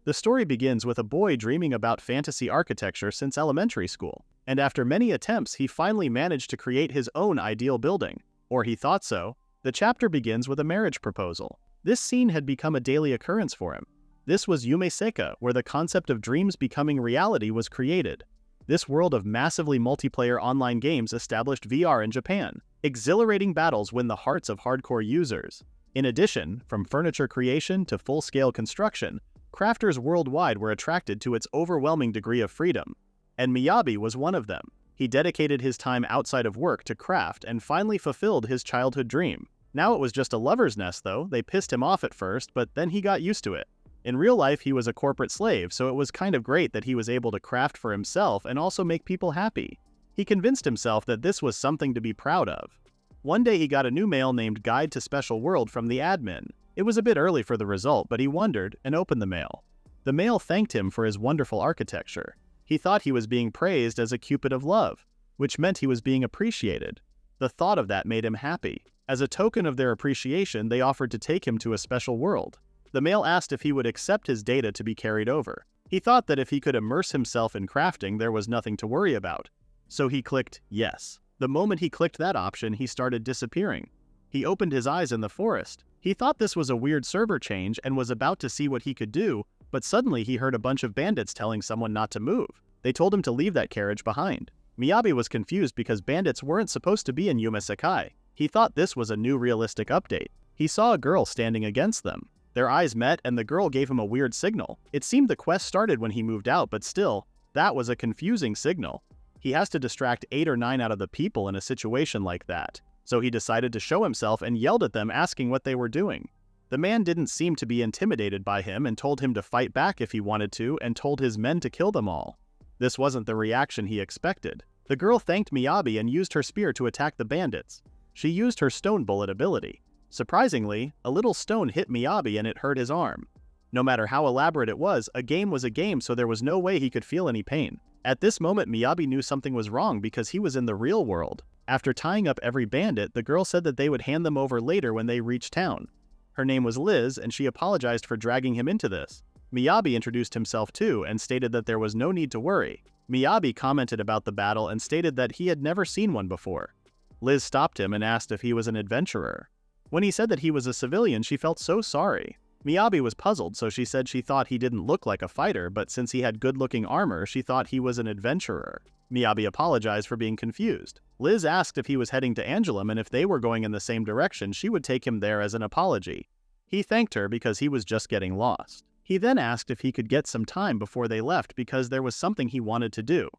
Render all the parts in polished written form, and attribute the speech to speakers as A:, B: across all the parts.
A: The story begins with a boy dreaming about fantasy architecture since elementary school, and after many attempts he finally managed to create his own ideal building. Or he thought so. The chapter begins with a marriage proposal. This scene had become a daily occurrence for him. This was Yume Sekai, where the concept of dreams becoming reality was created. This world of massively multiplayer online games established VR in Japan. Exhilarating battles win the hearts of hardcore users. In addition, from furniture creation to full-scale construction, crafters worldwide were attracted to its overwhelming degree of freedom. And Miyabi was one of them. He dedicated his time outside of work to craft and finally fulfilled his childhood dream. Now it was just a lover's nest though. They pissed him off at first, but then he got used to it. In real life, he was a corporate slave, so it was kind of great that he was able to craft for himself and also make people happy. He convinced himself that this was something to be proud of. One day he got a new mail named Guide to Special World from the admin. It was a bit early for the result, but he wondered and opened the mail. The mail thanked him for his wonderful architecture. He thought he was being praised as a cupid of love, which meant he was being appreciated. The thought of that made him happy. As a token of their appreciation, they offered to take him to a special world. The mail asked if he would accept his data to be carried over. He thought that if he could immerse himself in crafting, there was nothing to worry about. So he clicked yes. The moment he clicked that option, he started disappearing. He opened his eyes in the forest. He thought this was a weird server change and was about to see what he could do, but suddenly he heard a bunch of bandits telling someone not to move. They told him to leave that carriage behind. Miyabi was confused because bandits weren't supposed to be in Yume Sekai. He thought this was a new realistic update. He saw a girl standing against them. Their eyes met and the girl gave him a weird signal. It seemed the quest started when he moved out, but still, that was a confusing signal. He has to distract 8 or 9 out of the people in a situation like that. So he decided to show himself and yelled at them asking what they were doing. The man didn't seem to be intimidated by him and told him to fight back if he wanted to and told his men to kill them all. This wasn't the reaction he expected. The girl thanked Miyabi and used her spear to attack the bandits. She used her stone bullet ability. Surprisingly, a little stone hit Miyabi and it hurt his arm. No matter how elaborate it was a game, so there was no way he could feel any pain. At this moment, Miyabi knew something was wrong because he was in the real world. After tying up every bandit, the girl said that they would hand them over later when they reached town. Her name was Liz, and she apologized for dragging him into this. Miyabi introduced himself too and stated that there was no need to worry. Miyabi commented about the battle and stated that he had never seen one before. Liz stopped him and asked if he was an adventurer. When he said that he was a civilian, she felt so sorry. Miyabi was puzzled, so she said she thought he didn't look like a fighter, but since he had good-looking armor, she thought he was an adventurer. Miyabi apologized for being confused. Liz asked if he was heading to Angelum, and if they were going in the same direction, she would take him there as an apology. He thanked her because he was just getting lost. He then asked if he could get some time before they left because there was something he wanted to do.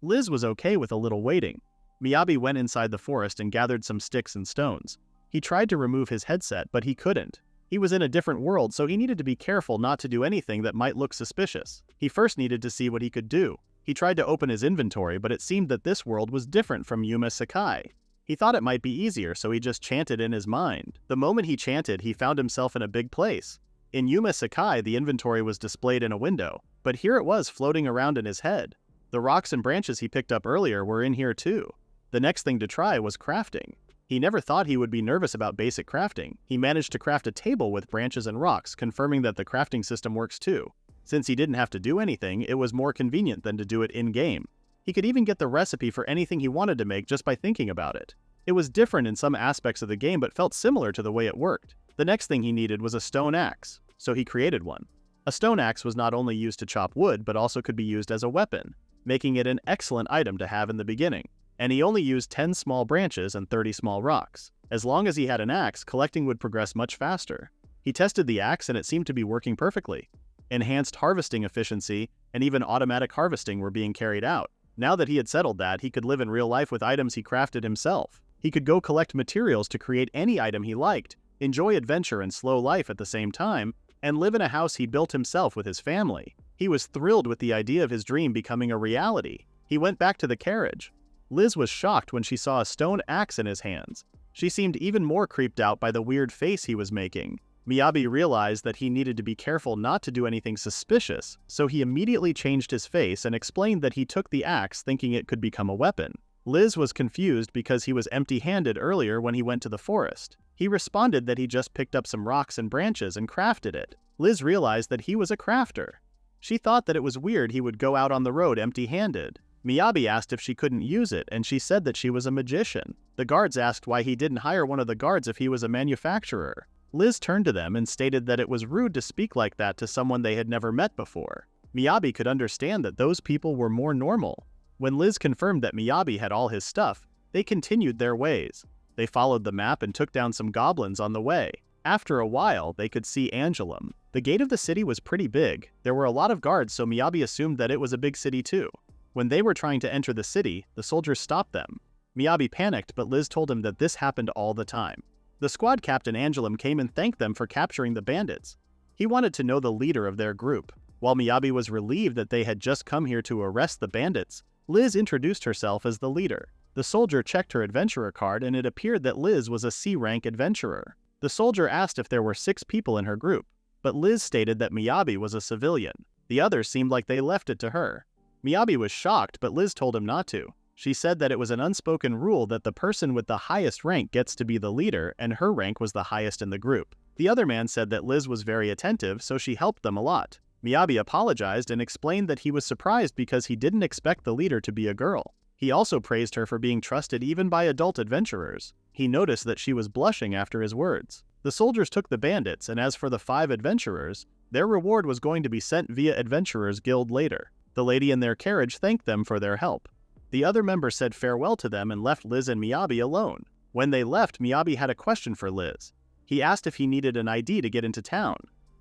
A: Liz was okay with a little waiting. Miyabi went inside the forest and gathered some sticks and stones. He tried to remove his headset, but he couldn't. He was in a different world, so he needed to be careful not to do anything that might look suspicious. He first needed to see what he could do. He tried to open his inventory, but it seemed that this world was different from Yume Sekai. He thought it might be easier, so he just chanted in his mind. The moment he chanted, he found himself in a big place. In Yume Sekai, the inventory was displayed in a window, but here it was floating around in his head. The rocks and branches he picked up earlier were in here too. The next thing to try was crafting. He never thought he would be nervous about basic crafting. He managed to craft a table with branches and rocks, confirming that the crafting system works too. Since he didn't have to do anything, it was more convenient than to do it in-game. He could even get the recipe for anything he wanted to make just by thinking about it. It was different in some aspects of the game but felt similar to the way it worked. The next thing he needed was a stone axe, so he created one. A stone axe was not only used to chop wood but also could be used as a weapon, making it an excellent item to have in the beginning. And he only used 10 small branches and 30 small rocks. As long as he had an axe, collecting would progress much faster. He tested the axe and it seemed to be working perfectly. Enhanced harvesting efficiency and even automatic harvesting were being carried out. Now that he had settled that, he could live in real life with items he crafted himself. He could go collect materials to create any item he liked, enjoy adventure and slow life at the same time, and live in a house he built himself with his family. He was thrilled with the idea of his dream becoming a reality. He went back to the carriage. Liz was shocked when she saw a stone axe in his hands. She seemed even more creeped out by the weird face he was making. Miyabi realized that he needed to be careful not to do anything suspicious, so he immediately changed his face and explained that he took the axe thinking it could become a weapon. Liz was confused because he was empty-handed earlier when he went to the forest. He responded that he just picked up some rocks and branches and crafted it. Liz realized that he was a crafter. She thought that it was weird he would go out on the road empty-handed. Miyabi asked if she couldn't use it, and she said that she was a magician. The guards asked why he didn't hire one of the guards if he was a manufacturer. Liz turned to them and stated that it was rude to speak like that to someone they had never met before. Miyabi could understand that those people were more normal. When Liz confirmed that Miyabi had all his stuff, they continued their ways. They followed the map and took down some goblins on the way. After a while, they could see Angelum. The gate of the city was pretty big. There were a lot of guards, so Miyabi assumed that it was a big city too. When they were trying to enter the city, the soldiers stopped them. Miyabi panicked, but Liz told him that this happened all the time. The squad captain Angelum came and thanked them for capturing the bandits. He wanted to know the leader of their group. While Miyabi was relieved that they had just come here to arrest the bandits, Liz introduced herself as the leader. The soldier checked her adventurer card and it appeared that Liz was a C-rank adventurer. The soldier asked if there were 6 people in her group, but Liz stated that Miyabi was a civilian. The others seemed like they left it to her. Miyabi was shocked, but Liz told him not to. She said that it was an unspoken rule that the person with the highest rank gets to be the leader, and her rank was the highest in the group. The other man said that Liz was very attentive, so she helped them a lot. Miyabi apologized and explained that he was surprised because he didn't expect the leader to be a girl. He also praised her for being trusted even by adult adventurers. He noticed that she was blushing after his words. The soldiers took the bandits, and as for the 5 adventurers, their reward was going to be sent via Adventurers Guild later. The lady in their carriage thanked them for their help. The other member said farewell to them and left Liz and Miyabi alone. When they left, Miyabi had a question for Liz. He asked if he needed an ID to get into town.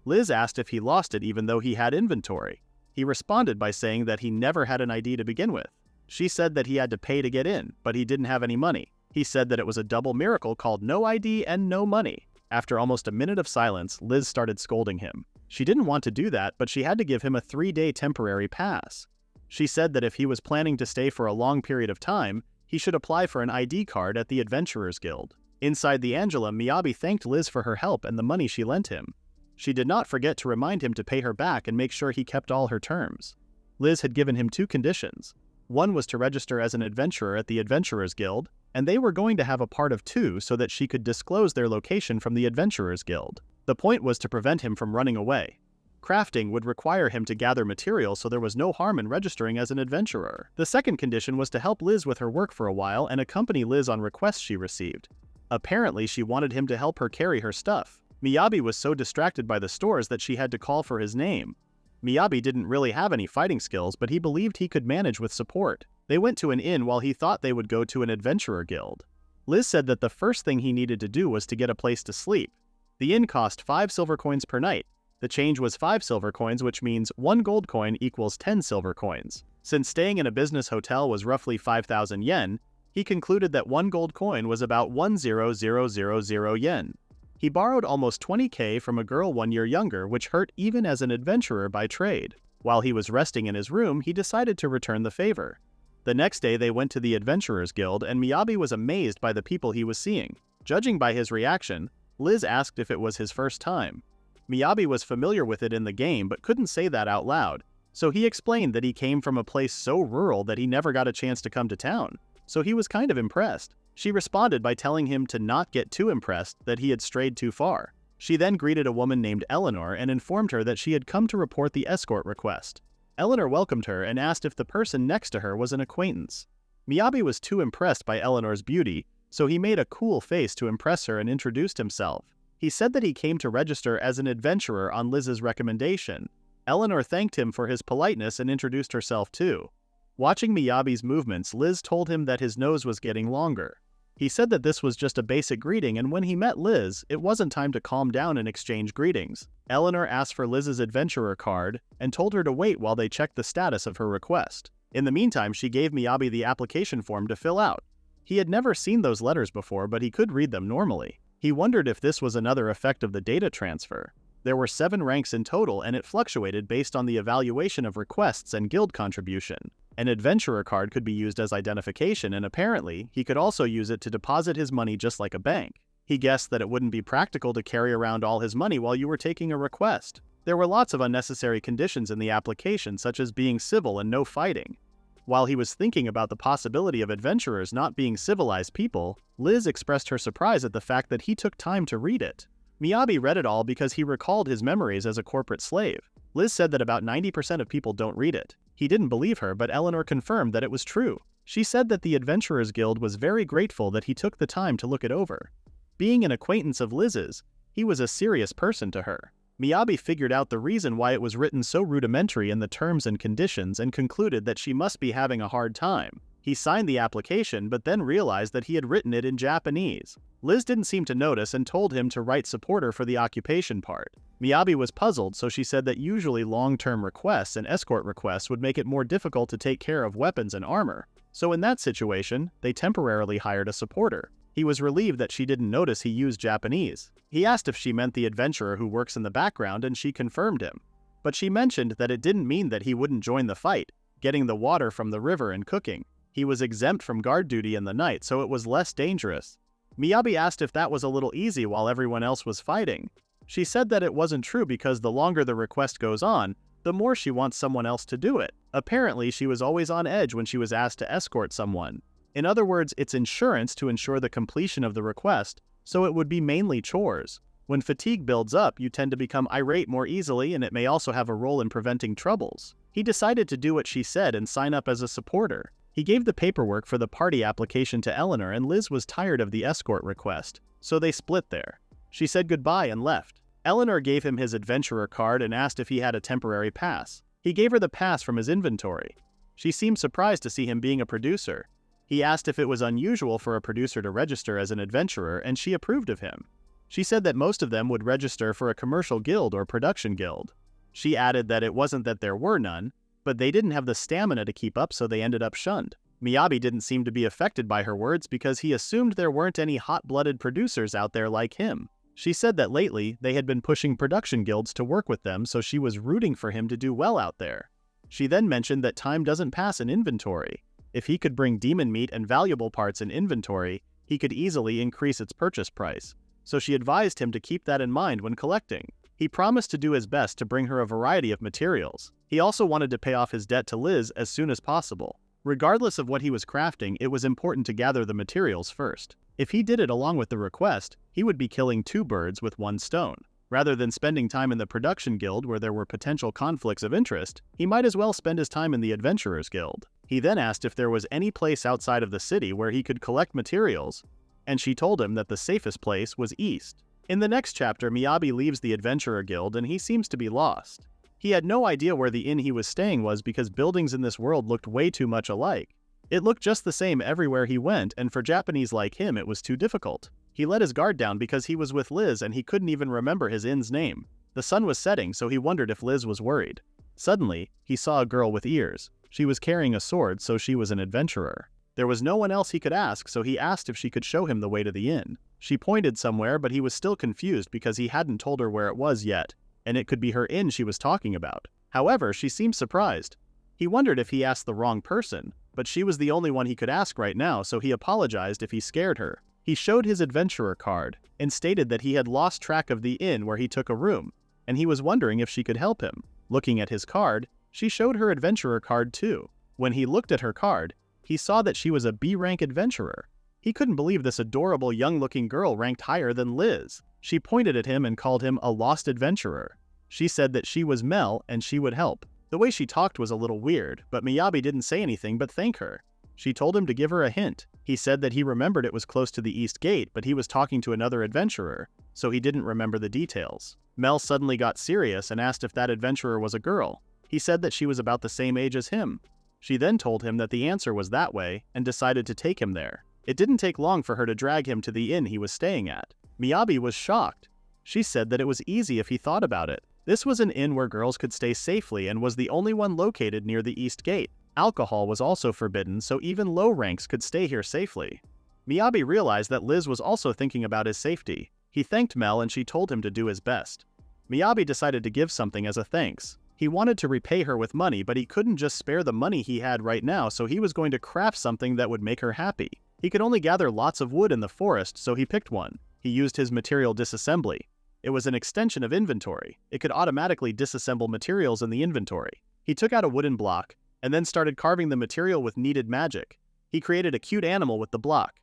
A: Liz asked if he lost it even though he had inventory. He responded by saying that he never had an ID to begin with. She said that he had to pay to get in, but he didn't have any money. He said that it was a double miracle called no ID and no money. After almost a minute of silence, Liz started scolding him. She didn't want to do that, but she had to give him a 3-day temporary pass. She said that if he was planning to stay for a long period of time, he should apply for an ID card at the Adventurers Guild. Inside the Angela, Miyabi thanked Liz for her help and the money she lent him. She did not forget to remind him to pay her back and make sure he kept all her terms. Liz had given him 2 conditions. One was to register as an adventurer at the Adventurers Guild, and they were going to have a part of 2 so that she could disclose their location from the Adventurers Guild. The point was to prevent him from running away. Crafting would require him to gather materials, so there was no harm in registering as an adventurer. The second condition was to help Liz with her work for a while and accompany Liz on requests she received. Apparently, she wanted him to help her carry her stuff. Miyabi was so distracted by the stores that she had to call for his name. Miyabi didn't really have any fighting skills, but he believed he could manage with support. They went to an inn while he thought they would go to an adventurer guild. Liz said that the first thing he needed to do was to get a place to sleep. The inn cost 5 silver coins per night. The change was 5 silver coins, which means 1 gold coin equals 10 silver coins. Since staying in a business hotel was roughly 5,000 yen, he concluded that 1 gold coin was about 1,000 yen. He borrowed almost 20k from a girl 1 year younger, which hurt even as an adventurer by trade. While he was resting in his room, he decided to return the favor. The next day they went to the Adventurers Guild, and Miyabi was amazed by the people he was seeing. Judging by his reaction, Liz asked if it was his first time. Miyabi was familiar with it in the game but couldn't say that out loud, so he explained that he came from a place so rural that he never got a chance to come to town, so he was kind of impressed. She responded by telling him to not get too impressed that he had strayed too far. She then greeted a woman named Eleanor and informed her that she had come to report the escort request. Eleanor welcomed her and asked if the person next to her was an acquaintance. Miyabi was too impressed by Eleanor's beauty, so he made a cool face to impress her and introduced himself. He said that he came to register as an adventurer on Liz's recommendation. Eleanor thanked him for his politeness and introduced herself too. Watching Miyabi's movements, Liz told him that his nose was getting longer. He said that this was just a basic greeting, and when he met Liz, it wasn't time to calm down and exchange greetings. Eleanor asked for Liz's adventurer card and told her to wait while they checked the status of her request. In the meantime, she gave Miyabi the application form to fill out. He had never seen those letters before, but he could read them normally. He wondered if this was another effect of the data transfer. There were 7 ranks in total, and it fluctuated based on the evaluation of requests and guild contribution. An adventurer card could be used as identification, and apparently, he could also use it to deposit his money just like a bank. He guessed that it wouldn't be practical to carry around all his money while you were taking a request. There were lots of unnecessary conditions in the application, such as being civil and no fighting. While he was thinking about the possibility of adventurers not being civilized people, Liz expressed her surprise at the fact that he took time to read it. Miyabi read it all because he recalled his memories as a corporate slave. Liz said that about 90% of people don't read it. He didn't believe her, but Eleanor confirmed that it was true. She said that the Adventurers Guild was very grateful that he took the time to look it over. Being an acquaintance of Liz's, he was a serious person to her. Miyabi figured out the reason why it was written so rudimentary in the terms and conditions and concluded that she must be having a hard time. He signed the application but then realized that he had written it in Japanese. Liz didn't seem to notice and told him to write supporter for the occupation part. Miyabi was puzzled, so she said that usually long-term requests and escort requests would make it more difficult to take care of weapons and armor. So in that situation, they temporarily hired a supporter. He was relieved that she didn't notice he used Japanese. He asked if she meant the adventurer who works in the background, and she confirmed him. But she mentioned that it didn't mean that he wouldn't join the fight, getting the water from the river and cooking. He was exempt from guard duty in the night, so it was less dangerous. Miyabi asked if that was a little easy while everyone else was fighting. She said that it wasn't true because the longer the request goes on, the more she wants someone else to do it. Apparently, she was always on edge when she was asked to escort someone. In other words, it's insurance to ensure the completion of the request, so it would be mainly chores. When fatigue builds up, you tend to become irate more easily, and it may also have a role in preventing troubles. He decided to do what she said and sign up as a supporter. He gave the paperwork for the party application to Eleanor, and Liz was tired of the escort request, so they split there. She said goodbye and left. Eleanor gave him his adventurer card and asked if he had a temporary pass. He gave her the pass from his inventory. She seemed surprised to see him being a producer. He asked if it was unusual for a producer to register as an adventurer, and she approved of him. She said that most of them would register for a commercial guild or production guild. She added that it wasn't that there were none, but they didn't have the stamina to keep up, so they ended up shunned. Miyabi didn't seem to be affected by her words because he assumed there weren't any hot-blooded producers out there like him. She said that lately, they had been pushing production guilds to work with them, so she was rooting for him to do well out there. She then mentioned that time doesn't pass in inventory. If he could bring demon meat and valuable parts in inventory, he could easily increase its purchase price. So she advised him to keep that in mind when collecting. He promised to do his best to bring her a variety of materials. He also wanted to pay off his debt to Liz as soon as possible. Regardless of what he was crafting, it was important to gather the materials first. If he did it along with the request, he would be killing two birds with one stone. Rather than spending time in the production guild where there were potential conflicts of interest, he might as well spend his time in the adventurers guild. He then asked if there was any place outside of the city where he could collect materials, and she told him that the safest place was east. In the next chapter, Miyabi leaves the adventurer guild and he seems to be lost. He had no idea where the inn he was staying was because buildings in this world looked way too much alike. It looked just the same everywhere he went, and for Japanese like him it was too difficult. He let his guard down because he was with Liz and he couldn't even remember his inn's name. The sun was setting, so he wondered if Liz was worried. Suddenly, he saw a girl with ears. She was carrying a sword, so she was an adventurer. There was no one else he could ask, so he asked if she could show him the way to the inn. She pointed somewhere, but he was still confused because he hadn't told her where it was yet, and it could be her inn she was talking about. However, she seemed surprised. He wondered if he asked the wrong person, but she was the only one he could ask right now, so he apologized if he scared her. He showed his adventurer card and stated that he had lost track of the inn where he took a room, and he was wondering if she could help him. Looking at his card, she showed her adventurer card too. When he looked at her card, he saw that she was a B-rank adventurer. He couldn't believe this adorable young-looking girl ranked higher than Liz. She pointed at him and called him a lost adventurer. She said that she was Mel and she would help. The way she talked was a little weird, but Miyabi didn't say anything but thank her. She told him to give her a hint. He said that he remembered it was close to the East Gate, but he was talking to another adventurer, so he didn't remember the details. Mel suddenly got serious and asked if that adventurer was a girl. He said that she was about the same age as him. She then told him that the answer was that way and decided to take him there. It didn't take long for her to drag him to the inn he was staying at. Miyabi was shocked. She said that it was easy if he thought about it. This was an inn where girls could stay safely and was the only one located near the East Gate. Alcohol was also forbidden, so even low ranks could stay here safely. Miyabi realized that Liz was also thinking about his safety. He thanked Mel and she told him to do his best. Miyabi decided to give something as a thanks. He wanted to repay her with money, but he couldn't just spare the money he had right now, so he was going to craft something that would make her happy. He could only gather lots of wood in the forest, so he picked one. He used his material disassembly. It was an extension of inventory. It could automatically disassemble materials in the inventory. He took out a wooden block, and then started carving the material with needed magic. He created a cute animal with the block.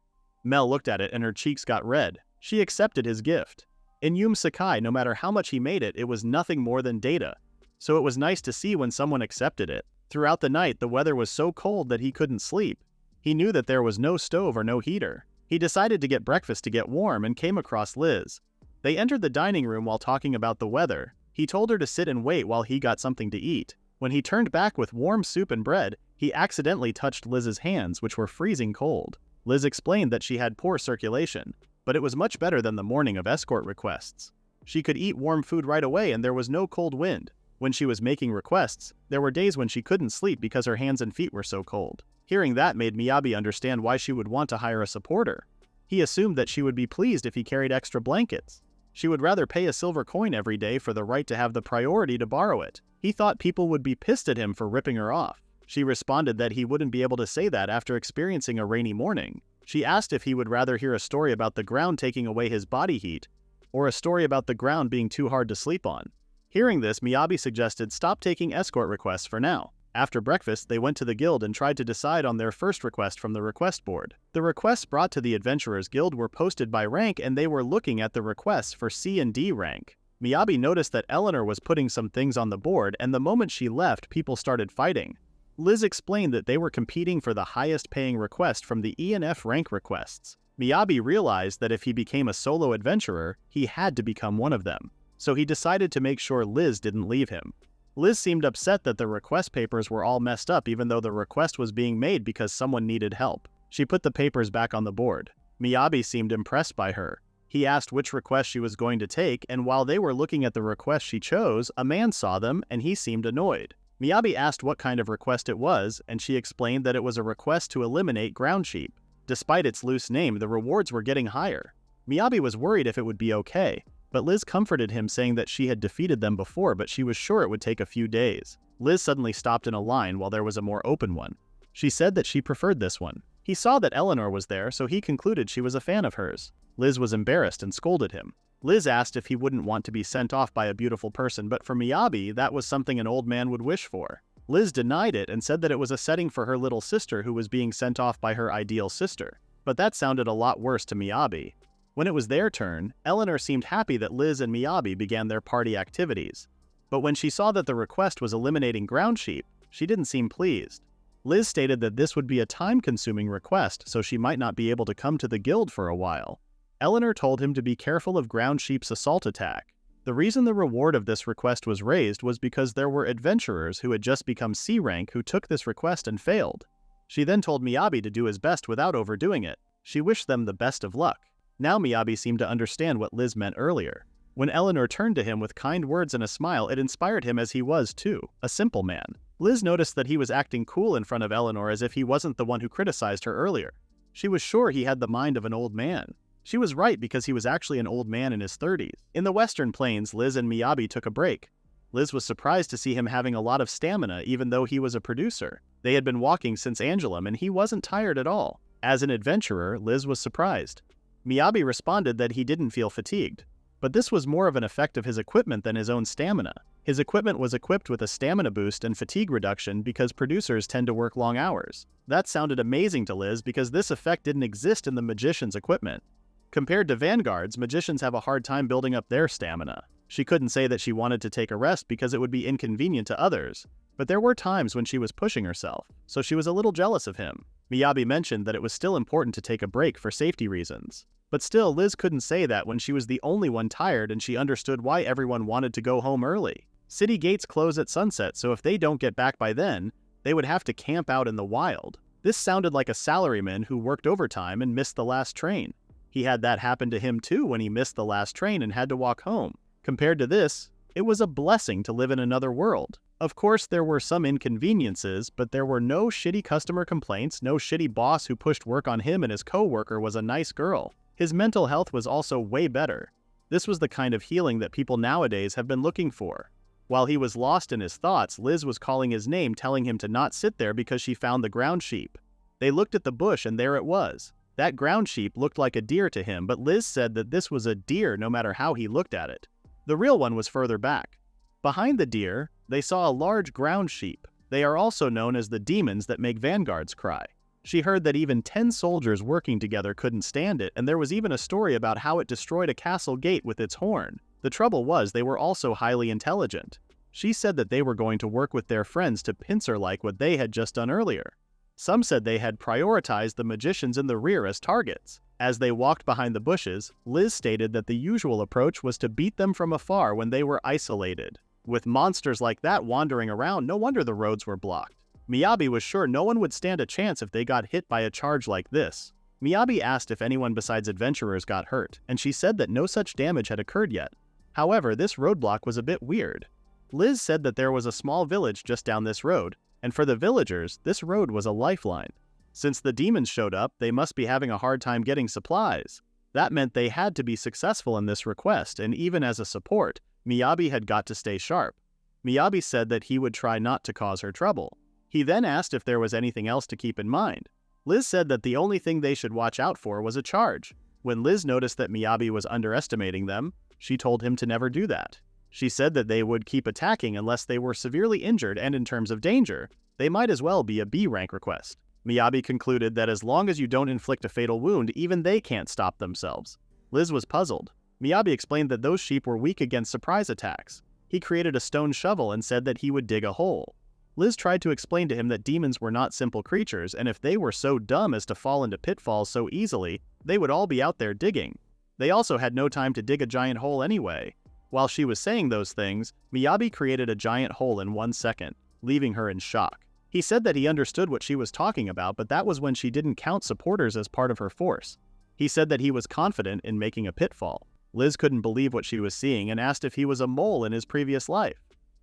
A: Mel looked at it and her cheeks got red. She accepted his gift. In Yume Sekai, no matter how much he made it, it was nothing more than data. so it was nice to see when someone accepted it. Throughout the night, the weather was so cold that he couldn't sleep. He knew that there was no stove or no heater. He decided to get breakfast to get warm and came across Liz. They entered the dining room while talking about the weather. He told her to sit and wait while he got something to eat. When he turned back with warm soup and bread, he accidentally touched Liz's hands, which were freezing cold. Liz explained that she had poor circulation, but it was much better than the morning of escort requests. She could eat warm food right away and there was no cold wind. When she was making requests, there were days when she couldn't sleep because her hands and feet were so cold. Hearing that made Miyabi understand why she would want to hire a supporter. He assumed that she would be pleased if he carried extra blankets. She would rather pay a silver coin every day for the right to have the priority to borrow it. He thought people would be pissed at him for ripping her off. She responded that he wouldn't be able to say that after experiencing a rainy morning. She asked if he would rather hear a story about the ground taking away his body heat, or a story about the ground being too hard to sleep on. Hearing this, Miyabi suggested stop taking escort requests for now. After breakfast, they went to the guild and tried to decide on their first request from the request board. The requests brought to the Adventurers Guild were posted by rank and they were looking at the requests for C and D rank. Miyabi noticed that Eleanor was putting some things on the board and the moment she left, people started fighting. Liz explained that they were competing for the highest paying request from the E and F rank requests. Miyabi realized that if he became a solo adventurer, he had to become one of them. So he decided to make sure Liz didn't leave him. Liz seemed upset that the request papers were all messed up even though the request was being made because someone needed help. She put the papers back on the board. Miyabi seemed impressed by her. He asked which request she was going to take, and while they were looking at the request she chose, a man saw them and he seemed annoyed. Miyabi asked what kind of request it was, and she explained that it was a request to eliminate ground sheep. Despite its loose name, the rewards were getting higher. Miyabi was worried if it would be okay, but Liz comforted him saying that she had defeated them before but she was sure it would take a few days. Liz suddenly stopped in a line while there was a more open one. She said that she preferred this one. He saw that Eleanor was there, so he concluded she was a fan of hers. Liz was embarrassed and scolded him. Liz asked if he wouldn't want to be sent off by a beautiful person, but for Miyabi, that was something an old man would wish for. Liz denied it and said that it was a setting for her little sister who was being sent off by her ideal sister. But that sounded a lot worse to Miyabi. When it was their turn, Eleanor seemed happy that Liz and Miyabi began their party activities. But when she saw that the request was eliminating ground sheep, she didn't seem pleased. Liz stated that this would be a time-consuming request, so she might not be able to come to the guild for a while. Eleanor told him to be careful of ground sheep's assault attack. The reason the reward of this request was raised was because there were adventurers who had just become C rank who took this request and failed. She then told Miyabi to do his best without overdoing it. She wished them the best of luck. Now Miyabi seemed to understand what Liz meant earlier. When Eleanor turned to him with kind words and a smile, it inspired him as he was, too, a simple man. Liz noticed that he was acting cool in front of Eleanor as if he wasn't the one who criticized her earlier. She was sure he had the mind of an old man. She was right because he was actually an old man in his 30s. In the Western Plains, Liz and Miyabi took a break. Liz was surprised to see him having a lot of stamina even though he was a producer. They had been walking since Angelum and he wasn't tired at all. As an adventurer, Liz was surprised. Miyabi responded that he didn't feel fatigued. But this was more of an effect of his equipment than his own stamina. His equipment was equipped with a stamina boost and fatigue reduction because producers tend to work long hours. That sounded amazing to Liz because this effect didn't exist in the magician's equipment. Compared to vanguards, magicians have a hard time building up their stamina. She couldn't say that she wanted to take a rest because it would be inconvenient to others, but there were times when she was pushing herself, so she was a little jealous of him. Miyabi mentioned that it was still important to take a break for safety reasons. But still, Liz couldn't say that when she was the only one tired and she understood why everyone wanted to go home early. City gates close at sunset, so if they don't get back by then, they would have to camp out in the wild. This sounded like a salaryman who worked overtime and missed the last train. He had that happen to him too when he missed the last train and had to walk home. Compared to this, it was a blessing to live in another world. Of course, there were some inconveniences, but there were no shitty customer complaints, no shitty boss who pushed work on him, and his coworker was a nice girl. His mental health was also way better. This was the kind of healing that people nowadays have been looking for. While he was lost in his thoughts, Liz was calling his name, telling him to not sit there because she found the ground sheep. They looked at the bush and there it was. That ground sheep looked like a deer to him, but Liz said that this was a deer no matter how he looked at it. The real one was further back. Behind the deer, they saw a large ground sheep. They are also known as the demons that make vanguards cry. She heard that even 10 soldiers working together couldn't stand it, and there was even a story about how it destroyed a castle gate with its horn. The trouble was they were also highly intelligent. She said that they were going to work with their friends to pincer like what they had just done earlier. Some said they had prioritized the magicians in the rear as targets. As they walked behind the bushes, Liz stated that the usual approach was to beat them from afar when they were isolated. With monsters like that wandering around, no wonder the roads were blocked. Miyabi was sure no one would stand a chance if they got hit by a charge like this. Miyabi asked if anyone besides adventurers got hurt, and she said that no such damage had occurred yet. However, this roadblock was a bit weird. Liz said that there was a small village just down this road, and for the villagers, this road was a lifeline. Since the demons showed up, they must be having a hard time getting supplies. That meant they had to be successful in this request, and even as a support, Miyabi had got to stay sharp. Miyabi said that he would try not to cause her trouble. He then asked if there was anything else to keep in mind. Liz said that the only thing they should watch out for was a charge. When Liz noticed that Miyabi was underestimating them, she told him to never do that. She said that they would keep attacking unless they were severely injured, and in terms of danger, they might as well be a B rank request. Miyabi concluded that as long as you don't inflict a fatal wound, even they can't stop themselves. Liz was puzzled. Miyabi explained that those sheep were weak against surprise attacks. He created a stone shovel and said that he would dig a hole. Liz tried to explain to him that demons were not simple creatures, and if they were so dumb as to fall into pitfalls so easily, they would all be out there digging. They also had no time to dig a giant hole anyway. While she was saying those things, Miyabi created a giant hole in 1 second, leaving her in shock. He said that he understood what she was talking about, but that was when she didn't count supporters as part of her force. He said that he was confident in making a pitfall. Liz couldn't believe what she was seeing and asked if he was a mole in his previous life.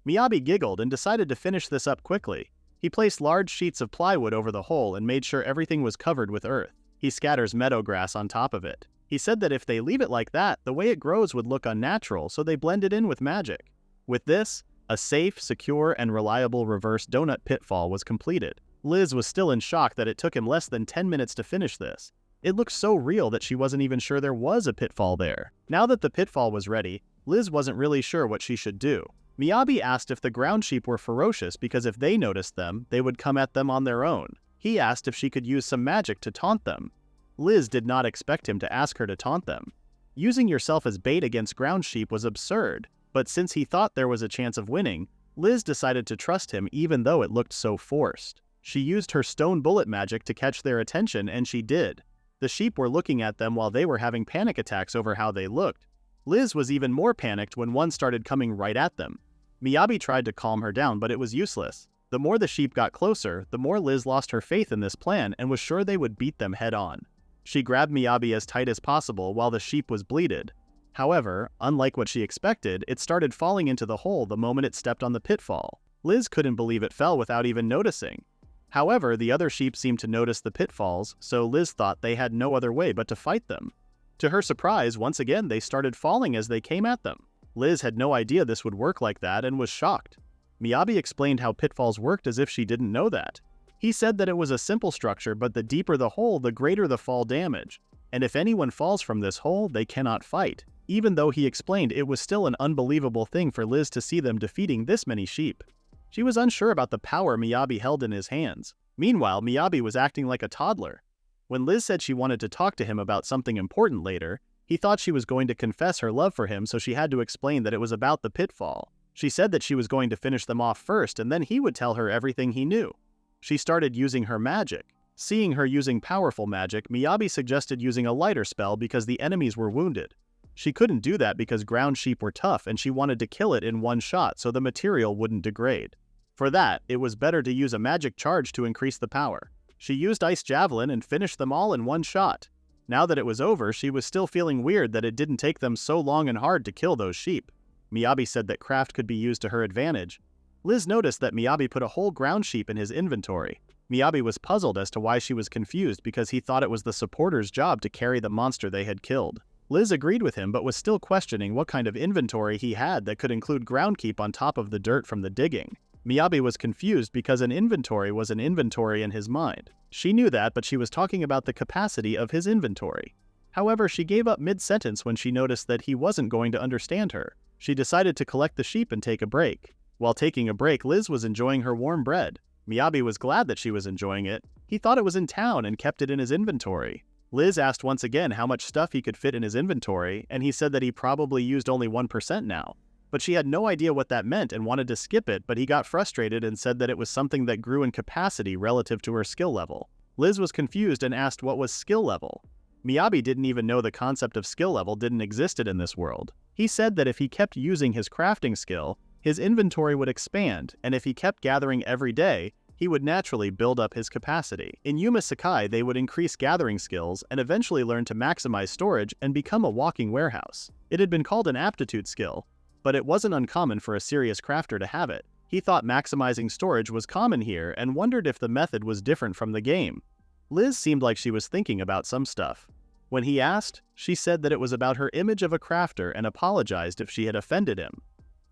A: Miyabi giggled and decided to finish this up quickly. He placed large sheets of plywood over the hole and made sure everything was covered with earth. He scatters meadow grass on top of it. He said that if they leave it like that, the way it grows would look unnatural, so they blended in with magic. With this, a safe, secure, and reliable reverse donut pitfall was completed. Liz was still in shock that it took him less than 10 minutes to finish this. It looked so real that she wasn't even sure there was a pitfall there. Now that the pitfall was ready, Liz wasn't really sure what she should do. Miyabi asked if the ground sheep were ferocious because if they noticed them, they would come at them on their own. He asked if she could use some magic to taunt them. Liz did not expect him to ask her to taunt them. Using yourself as bait against ground sheep was absurd, but since he thought there was a chance of winning, Liz decided to trust him even though it looked so forced. She used her stone bullet magic to catch their attention, and she did. The sheep were looking at them while they were having panic attacks over how they looked. Liz was even more panicked when one started coming right at them. Miyabi tried to calm her down, but it was useless. The more the sheep got closer, the more Liz lost her faith in this plan and was sure they would beat them head on. She grabbed Miyabi as tight as possible while the sheep was bleeded. However, unlike what she expected, it started falling into the hole the moment it stepped on the pitfall. Liz couldn't believe it fell without even noticing. However, the other sheep seemed to notice the pitfalls, so Liz thought they had no other way but to fight them. To her surprise, once again they started falling as they came at them. Liz had no idea this would work like that and was shocked. Miyabi explained how pitfalls worked as if she didn't know that. He said that it was a simple structure, but the deeper the hole, the greater the fall damage. And if anyone falls from this hole, they cannot fight. Even though he explained it was still an unbelievable thing for Liz to see them defeating this many sheep. She was unsure about the power Miyabi held in his hands. Meanwhile, Miyabi was acting like a toddler. When Liz said she wanted to talk to him about something important later, he thought she was going to confess her love for him, so she had to explain that it was about the pitfall. She said that she was going to finish them off first, and then he would tell her everything he knew. She started using her magic. Seeing her using powerful magic, Miyabi suggested using a lighter spell because the enemies were wounded. She couldn't do that because ground sheep were tough and she wanted to kill it in one shot so the material wouldn't degrade. For that, it was better to use a magic charge to increase the power. She used Ice Javelin and finished them all in one shot. Now that it was over, she was still feeling weird that it didn't take them so long and hard to kill those sheep. Miyabi said that craft could be used to her advantage. Liz noticed that Miyabi put a whole ground sheep in his inventory. Miyabi was puzzled as to why she was confused because he thought it was the supporters' job to carry the monster they had killed. Liz agreed with him but was still questioning what kind of inventory he had that could include ground keep on top of the dirt from the digging. Miyabi was confused because an inventory was an inventory in his mind. She knew that, but she was talking about the capacity of his inventory. However, she gave up mid-sentence when she noticed that he wasn't going to understand her. She decided to collect the sheep and take a break. While taking a break, Liz was enjoying her warm bread. Miyabi was glad that she was enjoying it. He thought it was in town and kept it in his inventory. Liz asked once again how much stuff he could fit in his inventory, and he said that he probably used only 1% now. But she had no idea what that meant and wanted to skip it, but he got frustrated and said that it was something that grew in capacity relative to her skill level. Liz was confused and asked what was skill level. Miyabi didn't even know the concept of skill level didn't existed in this world. He said that if he kept using his crafting skill, his inventory would expand, and if he kept gathering every day, he would naturally build up his capacity. In Yume Sekai, they would increase gathering skills and eventually learn to maximize storage and become a walking warehouse. It had been called an aptitude skill, but it wasn't uncommon for a serious crafter to have it. He thought maximizing storage was common here and wondered if the method was different from the game. Liz seemed like she was thinking about some stuff. When he asked, she said that it was about her image of a crafter and apologized if she had offended him.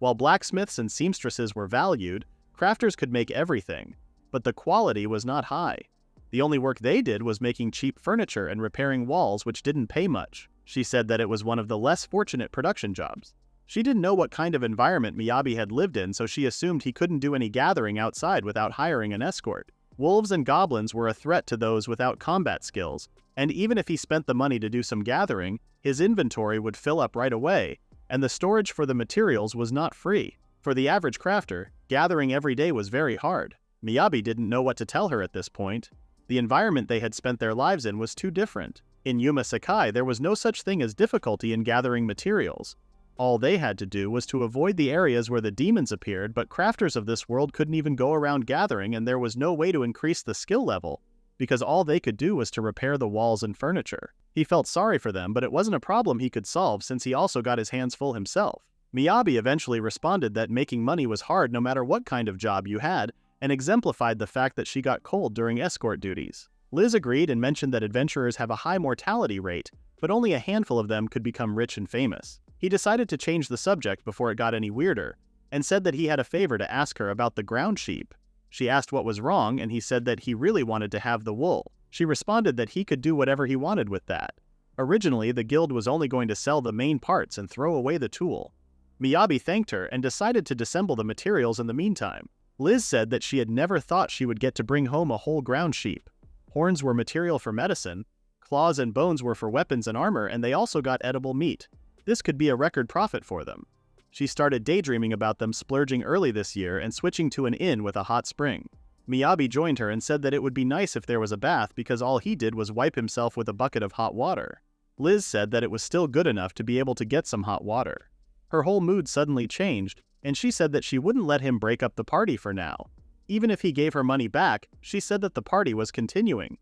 A: While blacksmiths and seamstresses were valued, crafters could make everything, but the quality was not high. The only work they did was making cheap furniture and repairing walls, which didn't pay much. She said that it was one of the less fortunate production jobs. She didn't know what kind of environment Miyabi had lived in, so she assumed he couldn't do any gathering outside without hiring an escort. Wolves and goblins were a threat to those without combat skills, and even if he spent the money to do some gathering, his inventory would fill up right away, and the storage for the materials was not free. For the average crafter, gathering every day was very hard. Miyabi didn't know what to tell her at this point. The environment they had spent their lives in was too different. In Yume Sekai, there was no such thing as difficulty in gathering materials. All they had to do was to avoid the areas where the demons appeared, but crafters of this world couldn't even go around gathering, and there was no way to increase the skill level, because all they could do was to repair the walls and furniture. He felt sorry for them, but it wasn't a problem he could solve since he also got his hands full himself. Miyabi eventually responded that making money was hard no matter what kind of job you had, and exemplified the fact that she got cold during escort duties. Liz agreed and mentioned that adventurers have a high mortality rate, but only a handful of them could become rich and famous. He decided to change the subject before it got any weirder, and said that he had a favor to ask her about the ground sheep. She asked what was wrong, and he said that he really wanted to have the wool. She responded that he could do whatever he wanted with that. Originally, the guild was only going to sell the main parts and throw away the tool. Miyabi thanked her and decided to disassemble the materials in the meantime. Liz said that she had never thought she would get to bring home a whole ground sheep. Horns were material for medicine, claws and bones were for weapons and armor, and they also got edible meat. This could be a record profit for them. She started daydreaming about them splurging early this year and switching to an inn with a hot spring. Miyabi joined her and said that it would be nice if there was a bath because all he did was wipe himself with a bucket of hot water. Liz said that it was still good enough to be able to get some hot water. Her whole mood suddenly changed, and she said that she wouldn't let him break up the party for now. Even if he gave her money back, she said that the party was continuing.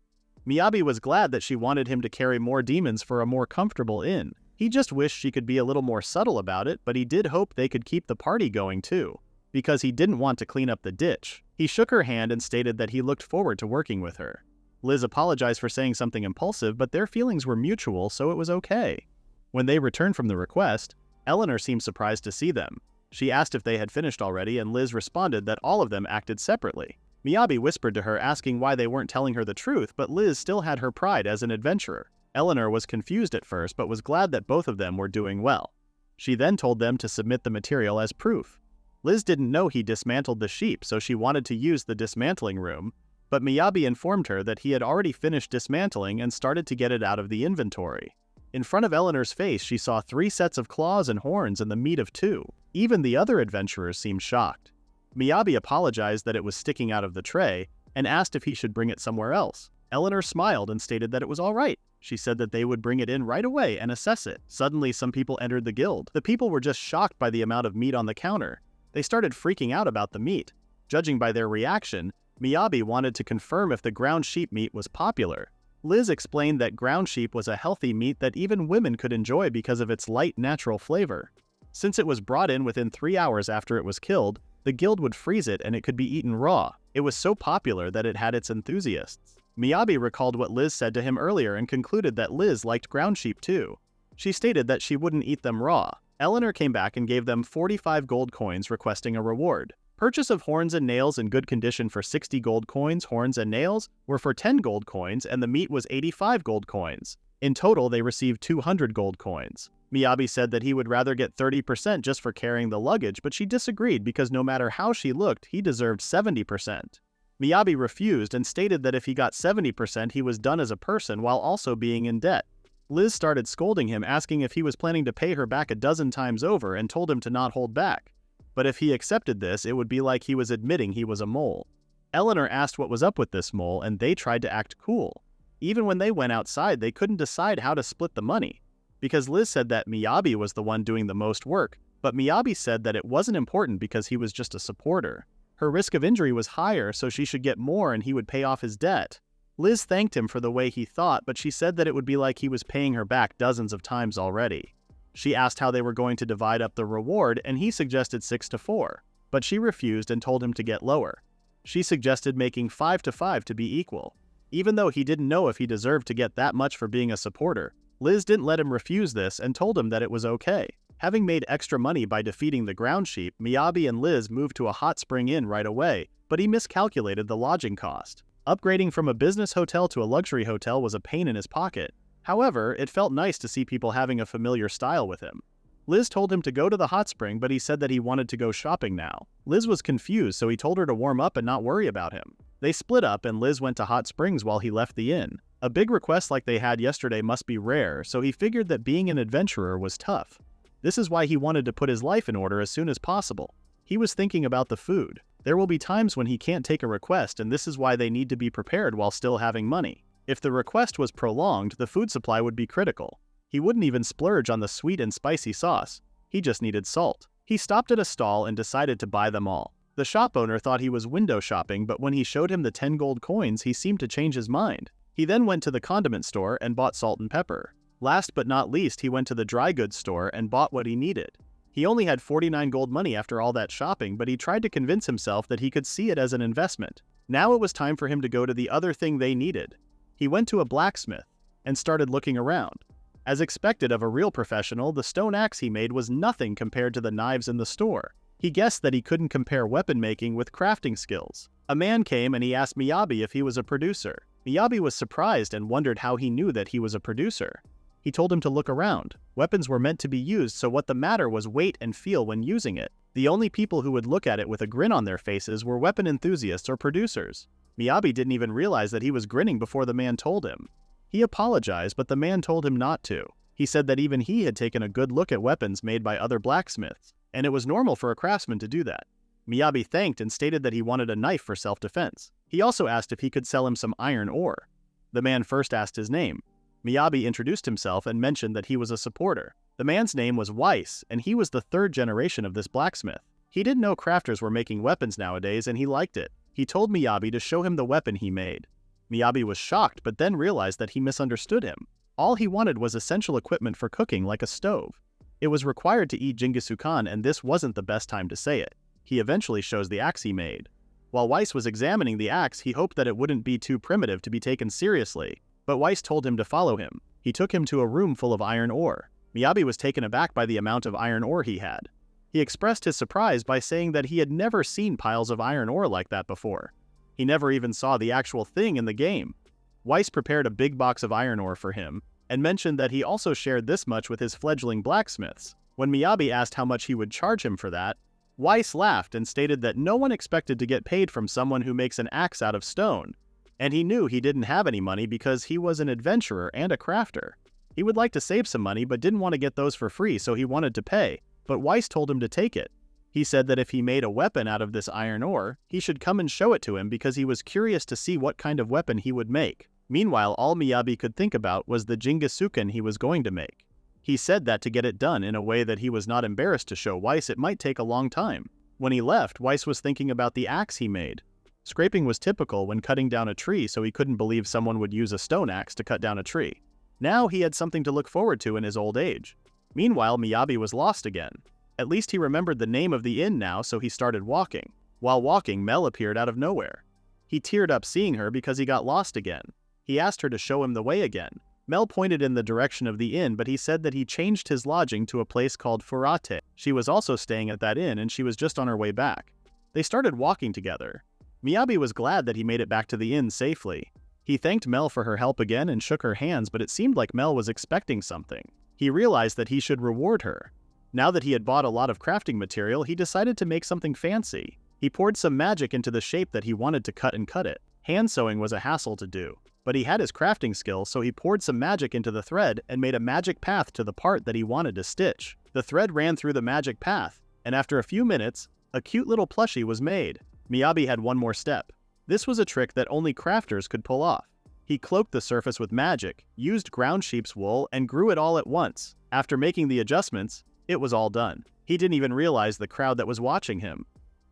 A: Miyabi was glad that she wanted him to carry more demons for a more comfortable inn. He just wished she could be a little more subtle about it, but he did hope they could keep the party going too, because he didn't want to clean up the ditch. He shook her hand and stated that he looked forward to working with her. Liz apologized for saying something impulsive, but their feelings were mutual, so it was okay. When they returned from the request, Eleanor seemed surprised to see them. She asked if they had finished already, and Liz responded that all of them acted separately. Miyabi whispered to her, asking why they weren't telling her the truth, but Liz still had her pride as an adventurer. Eleanor was confused at first, but was glad that both of them were doing well. She then told them to submit the material as proof. Liz didn't know he dismantled the sheep, so she wanted to use the dismantling room, but Miyabi informed her that he had already finished dismantling and started to get it out of the inventory. In front of Eleanor's face, she saw 3 sets of claws and horns and the meat of 2. Even the other adventurers seemed shocked. Miyabi apologized that it was sticking out of the tray and asked if he should bring it somewhere else. Eleanor smiled and stated that it was all right. She said that they would bring it in right away and assess it. Suddenly, some people entered the guild. The people were just shocked by the amount of meat on the counter. They started freaking out about the meat. Judging by their reaction, Miyabi wanted to confirm if the ground sheep meat was popular. Liz explained that ground sheep was a healthy meat that even women could enjoy because of its light, natural flavor. Since it was brought in within 3 hours after it was killed, the guild would freeze it and it could be eaten raw. It was so popular that it had its enthusiasts. Miyabi recalled what Liz said to him earlier and concluded that Liz liked ground sheep too. She stated that she wouldn't eat them raw. Eleanor came back and gave them 45 gold coins, requesting a reward. Purchase of horns and nails in good condition for 60 gold coins, horns and nails were for 10 gold coins, and the meat was 85 gold coins. In total, they received 200 gold coins. Miyabi said that he would rather get 30% just for carrying the luggage, but she disagreed because no matter how she looked, he deserved 70%. Miyabi refused and stated that if he got 70%, he was done as a person while also being in debt. Liz started scolding him, asking if he was planning to pay her back a dozen times over, and told him to not hold back. But if he accepted this, it would be like he was admitting he was a mole. Eleanor asked what was up with this mole, and they tried to act cool. Even when they went outside, they couldn't decide how to split the money. Because Liz said that Miyabi was the one doing the most work, but Miyabi said that it wasn't important because he was just a supporter. Her risk of injury was higher, so she should get more and he would pay off his debt. Liz thanked him for the way he thought, but she said that it would be like he was paying her back dozens of times already. She asked how they were going to divide up the reward, and he suggested 6-4, but she refused and told him to get lower. She suggested making 5-5 to be equal. Even though he didn't know if he deserved to get that much for being a supporter, Liz didn't let him refuse this and told him that it was okay. Having made extra money by defeating the ground sheep, Miyabi and Liz moved to a hot spring inn right away, but he miscalculated the lodging cost. Upgrading from a business hotel to a luxury hotel was a pain in his pocket. However, it felt nice to see people having a familiar style with him. Liz told him to go to the hot spring, but he said that he wanted to go shopping now. Liz was confused, so he told her to warm up and not worry about him. They split up and Liz went to hot springs while he left the inn. A big request like they had yesterday must be rare, so he figured that being an adventurer was tough. This is why he wanted to put his life in order as soon as possible. He was thinking about the food. There will be times when he can't take a request, and this is why they need to be prepared while still having money. If the request was prolonged, the food supply would be critical. He wouldn't even splurge on the sweet and spicy sauce. He just needed salt. He stopped at a stall and decided to buy them all. The shop owner thought he was window shopping, but when he showed him the 10 gold coins, he seemed to change his mind. He then went to the condiment store and bought salt and pepper. Last but not least, he went to the dry goods store and bought what he needed. He only had 49 gold money after all that shopping, but he tried to convince himself that he could see it as an investment. Now it was time for him to go to the other thing they needed. He went to a blacksmith and started looking around. As expected of a real professional, the stone axe he made was nothing compared to the knives in the store. He guessed that he couldn't compare weapon making with crafting skills. A man came and he asked Miyabi if he was a producer. Miyabi was surprised and wondered how he knew that he was a producer. He told him to look around. Weapons were meant to be used, so what the matter was weight and feel when using it. The only people who would look at it with a grin on their faces were weapon enthusiasts or producers. Miyabi didn't even realize that he was grinning before the man told him. He apologized, but the man told him not to. He said that even he had taken a good look at weapons made by other blacksmiths, and it was normal for a craftsman to do that. Miyabi thanked and stated that he wanted a knife for self-defense. He also asked if he could sell him some iron ore. The man first asked his name. Miyabi introduced himself and mentioned that he was a supporter. The man's name was Weiss, and he was the third generation of this blacksmith. He didn't know crafters were making weapons nowadays, and he liked it. He told Miyabi to show him the weapon he made. Miyabi was shocked, but then realized that he misunderstood him. All he wanted was essential equipment for cooking, like a stove. It was required to eat Jingisukan, and this wasn't the best time to say it. He eventually shows the axe he made. While Weiss was examining the axe, he hoped that it wouldn't be too primitive to be taken seriously, but Weiss told him to follow him. He took him to a room full of iron ore. Miyabi was taken aback by the amount of iron ore he had. He expressed his surprise by saying that he had never seen piles of iron ore like that before. He never even saw the actual thing in the game. Weiss prepared a big box of iron ore for him, and mentioned that he also shared this much with his fledgling blacksmiths. When Miyabi asked how much he would charge him for that, Weiss laughed and stated that no one expected to get paid from someone who makes an axe out of stone, and he knew he didn't have any money because he was an adventurer and a crafter. He would like to save some money but didn't want to get those for free, so he wanted to pay, but Weiss told him to take it. He said that if he made a weapon out of this iron ore, he should come and show it to him because he was curious to see what kind of weapon he would make. Meanwhile, all Miyabi could think about was the Jingisukan he was going to make. He said that to get it done in a way that he was not embarrassed to show Weiss it might take a long time. When he left, Weiss was thinking about the axe he made. Scraping was typical when cutting down a tree, so he couldn't believe someone would use a stone axe to cut down a tree. Now he had something to look forward to in his old age. Meanwhile, Miyabi was lost again. At least he remembered the name of the inn now, so he started walking. While walking, Mel appeared out of nowhere. He teared up seeing her because he got lost again. He asked her to show him the way again. Mel pointed in the direction of the inn, but he said that he changed his lodging to a place called Furate. She was also staying at that inn, and she was just on her way back. They started walking together. Miyabi was glad that he made it back to the inn safely. He thanked Mel for her help again and shook her hands, but it seemed like Mel was expecting something. He realized that he should reward her. Now that he had bought a lot of crafting material, he decided to make something fancy. He poured some magic into the shape that he wanted to cut and cut it. Hand sewing was a hassle to do, But he had his crafting skill, so he poured some magic into the thread and made a magic path to the part that he wanted to stitch. The thread ran through the magic path, and after a few minutes, a cute little plushie was made. Miyabi had one more step. This was a trick that only crafters could pull off. He cloaked the surface with magic, used ground sheep's wool, and grew it all at once. After making the adjustments, it was all done. He didn't even realize the crowd that was watching him.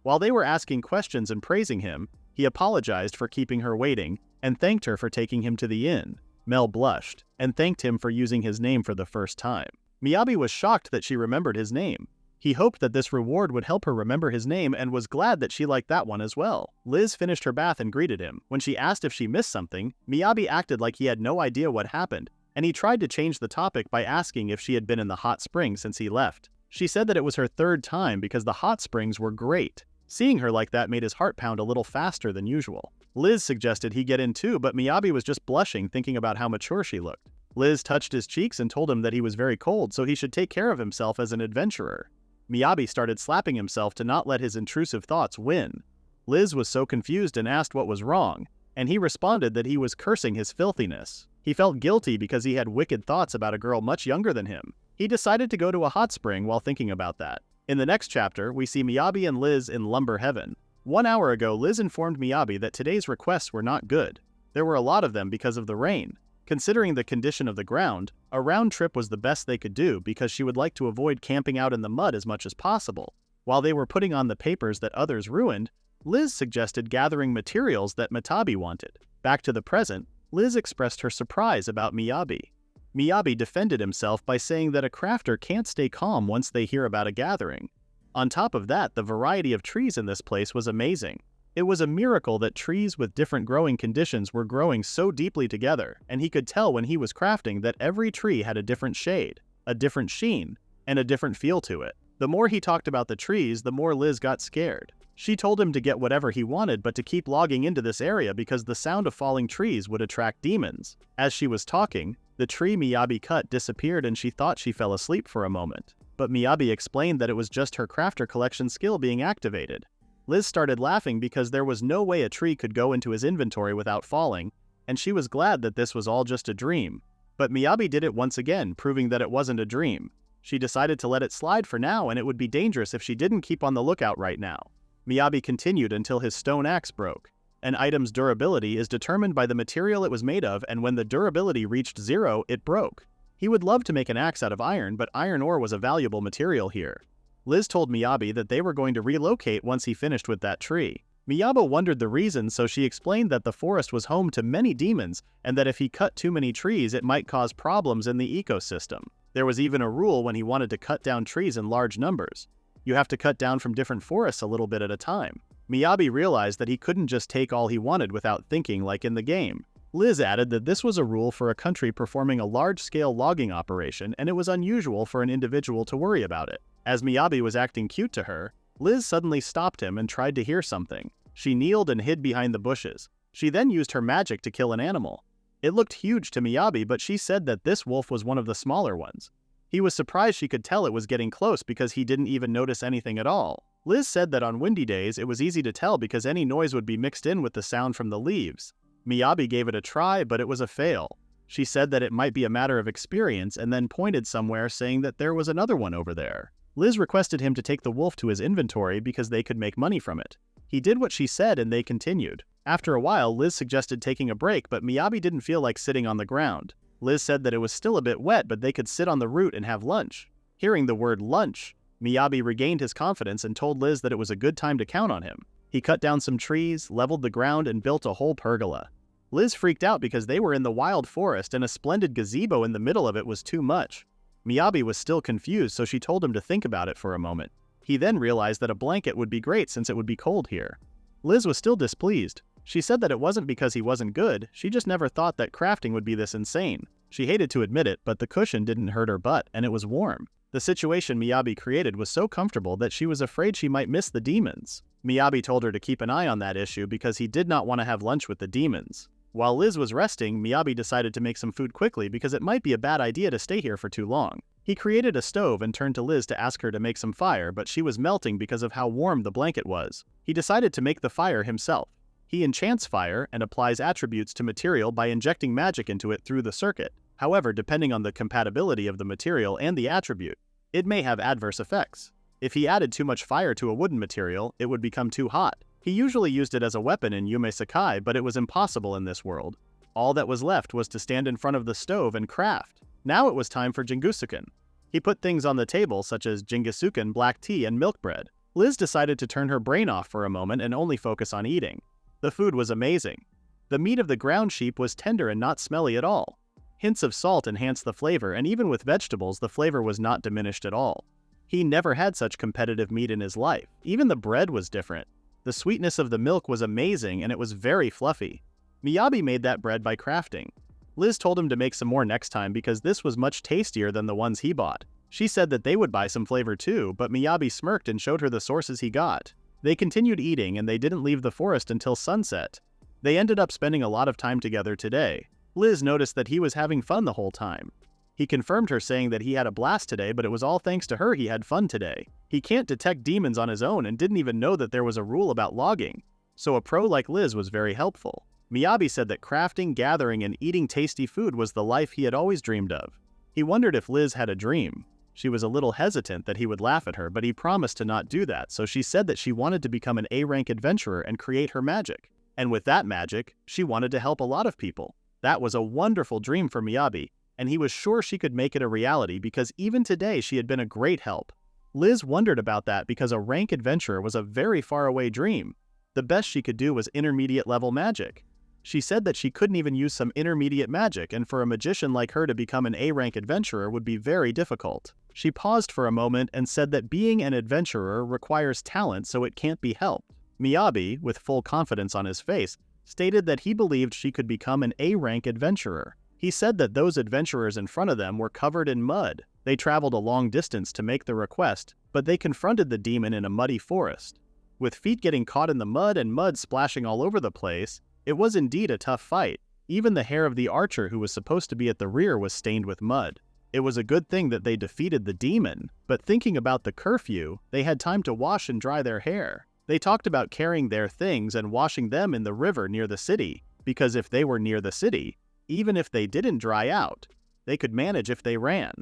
A: While they were asking questions and praising him, he apologized for keeping her waiting and thanked her for taking him to the inn. Mel blushed and thanked him for using his name for the first time. Miyabi was shocked that she remembered his name. He hoped that this reward would help her remember his name and was glad that she liked that one as well. Liz finished her bath and greeted him. When she asked if she missed something, Miyabi acted like he had no idea what happened, and he tried to change the topic by asking if she had been in the hot spring since he left. She said that it was her third time because the hot springs were great. Seeing her like that made his heart pound a little faster than usual. Liz suggested he get in too, but Miyabi was just blushing thinking about how mature she looked. Liz touched his cheeks and told him that he was very cold, so he should take care of himself as an adventurer. Miyabi started slapping himself to not let his intrusive thoughts win. Liz was so confused and asked what was wrong, and he responded that he was cursing his filthiness. He felt guilty because he had wicked thoughts about a girl much younger than him. He decided to go to a hot spring while thinking about that. In the next chapter, we see Miyabi and Liz in Lumber Heaven. 1 hour ago, Liz informed Miyabi that today's requests were not good. There were a lot of them because of the rain. Considering the condition of the ground, a round trip was the best they could do because she would like to avoid camping out in the mud as much as possible. While they were putting on the papers that others ruined, Liz suggested gathering materials that Mitabi wanted. Back to the present, Liz expressed her surprise about Miyabi. Miyabi defended himself by saying that a crafter can't stay calm once they hear about a gathering. On top of that, the variety of trees in this place was amazing. It was a miracle that trees with different growing conditions were growing so deeply together, and he could tell when he was crafting that every tree had a different shade, a different sheen, and a different feel to it. The more he talked about the trees, the more Liz got scared. She told him to get whatever he wanted but to keep logging into this area because the sound of falling trees would attract demons. As she was talking, the tree Miyabi cut disappeared and she thought she fell asleep for a moment. But Miyabi explained that it was just her crafter collection skill being activated. Liz started laughing because there was no way a tree could go into his inventory without falling, and she was glad that this was all just a dream. But Miyabi did it once again, proving that it wasn't a dream. She decided to let it slide for now, and it would be dangerous if she didn't keep on the lookout right now. Miyabi continued until his stone axe broke. An item's durability is determined by the material it was made of, and when the durability reached 0, it broke. He would love to make an axe out of iron, but iron ore was a valuable material here. Liz told Miyabi that they were going to relocate once he finished with that tree. Miyabi wondered the reason, so she explained that the forest was home to many demons and that if he cut too many trees it might cause problems in the ecosystem. There was even a rule when he wanted to cut down trees in large numbers. You have to cut down from different forests a little bit at a time. Miyabi realized that he couldn't just take all he wanted without thinking like in the game. Liz added that this was a rule for a country performing a large-scale logging operation and it was unusual for an individual to worry about it. As Miyabi was acting cute to her, Liz suddenly stopped him and tried to hear something. She kneeled and hid behind the bushes. She then used her magic to kill an animal. It looked huge to Miyabi, but she said that this wolf was one of the smaller ones. He was surprised she could tell it was getting close because he didn't even notice anything at all. Liz said that on windy days it was easy to tell because any noise would be mixed in with the sound from the leaves. Miyabi gave it a try, but it was a fail. She said that it might be a matter of experience and then pointed somewhere saying that there was another one over there. Liz requested him to take the wolf to his inventory because they could make money from it. He did what she said and they continued. After a while, Liz suggested taking a break, but Miyabi didn't feel like sitting on the ground. Liz said that it was still a bit wet, but they could sit on the root and have lunch. Hearing the word lunch, Miyabi regained his confidence and told Liz that it was a good time to count on him. He cut down some trees, leveled the ground, and built a whole pergola. Liz freaked out because they were in the wild forest and a splendid gazebo in the middle of it was too much. Miyabi was still confused, so she told him to think about it for a moment. He then realized that a blanket would be great since it would be cold here. Liz was still displeased. She said that it wasn't because he wasn't good, she just never thought that crafting would be this insane. She hated to admit it, but the cushion didn't hurt her butt, and it was warm. The situation Miyabi created was so comfortable that she was afraid she might miss the demons. Miyabi told her to keep an eye on that issue because he did not want to have lunch with the demons. While Liz was resting, Miyabi decided to make some food quickly because it might be a bad idea to stay here for too long. He created a stove and turned to Liz to ask her to make some fire, but she was melting because of how warm the blanket was. He decided to make the fire himself. He enchants fire and applies attributes to material by injecting magic into it through the circuit. However, depending on the compatibility of the material and the attribute, it may have adverse effects. If he added too much fire to a wooden material, it would become too hot. He usually used it as a weapon in Yume Sekai, but it was impossible in this world. All that was left was to stand in front of the stove and craft. Now it was time for Jingisuken. He put things on the table such as Jingisuken black tea and milk bread. Liz decided to turn her brain off for a moment and only focus on eating. The food was amazing. The meat of the ground sheep was tender and not smelly at all. Hints of salt enhanced the flavor, and even with vegetables, the flavor was not diminished at all. He never had such competitive meat in his life. Even the bread was different. The sweetness of the milk was amazing, and it was very fluffy. Miyabi made that bread by crafting. Liz told him to make some more next time because this was much tastier than the ones he bought. She said that they would buy some flavor too, but Miyabi smirked and showed her the sources he got. They continued eating, and they didn't leave the forest until sunset. They ended up spending a lot of time together today. Liz noticed that he was having fun the whole time. He confirmed her, saying that he had a blast today, but it was all thanks to her he had fun today. He can't detect demons on his own and didn't even know that there was a rule about logging, so a pro like Liz was very helpful. Miyabi said that crafting, gathering, and eating tasty food was the life he had always dreamed of. He wondered if Liz had a dream. She was a little hesitant that he would laugh at her, but he promised to not do that, so she said that she wanted to become an A-rank adventurer and create her magic. And with that magic, she wanted to help a lot of people. That was a wonderful dream for Miyabi, and he was sure she could make it a reality because even today she had been a great help. Liz wondered about that because a rank adventurer was a very far-away dream. The best she could do was intermediate level magic. She said that she couldn't even use some intermediate magic, and for a magician like her to become an A-rank adventurer would be very difficult. She paused for a moment and said that being an adventurer requires talent, so it can't be helped. Miyabi, with full confidence on his face, stated that he believed she could become an A-rank adventurer. He said that those adventurers in front of them were covered in mud. They traveled a long distance to make the request, but they confronted the demon in a muddy forest. With feet getting caught in the mud and mud splashing all over the place, it was indeed a tough fight. Even the hair of the archer who was supposed to be at the rear was stained with mud. It was a good thing that they defeated the demon, but thinking about the curfew, they had time to wash and dry their hair. They talked about carrying their things and washing them in the river near the city, because if they were near the city, even if they didn't dry out, they could manage if they ran.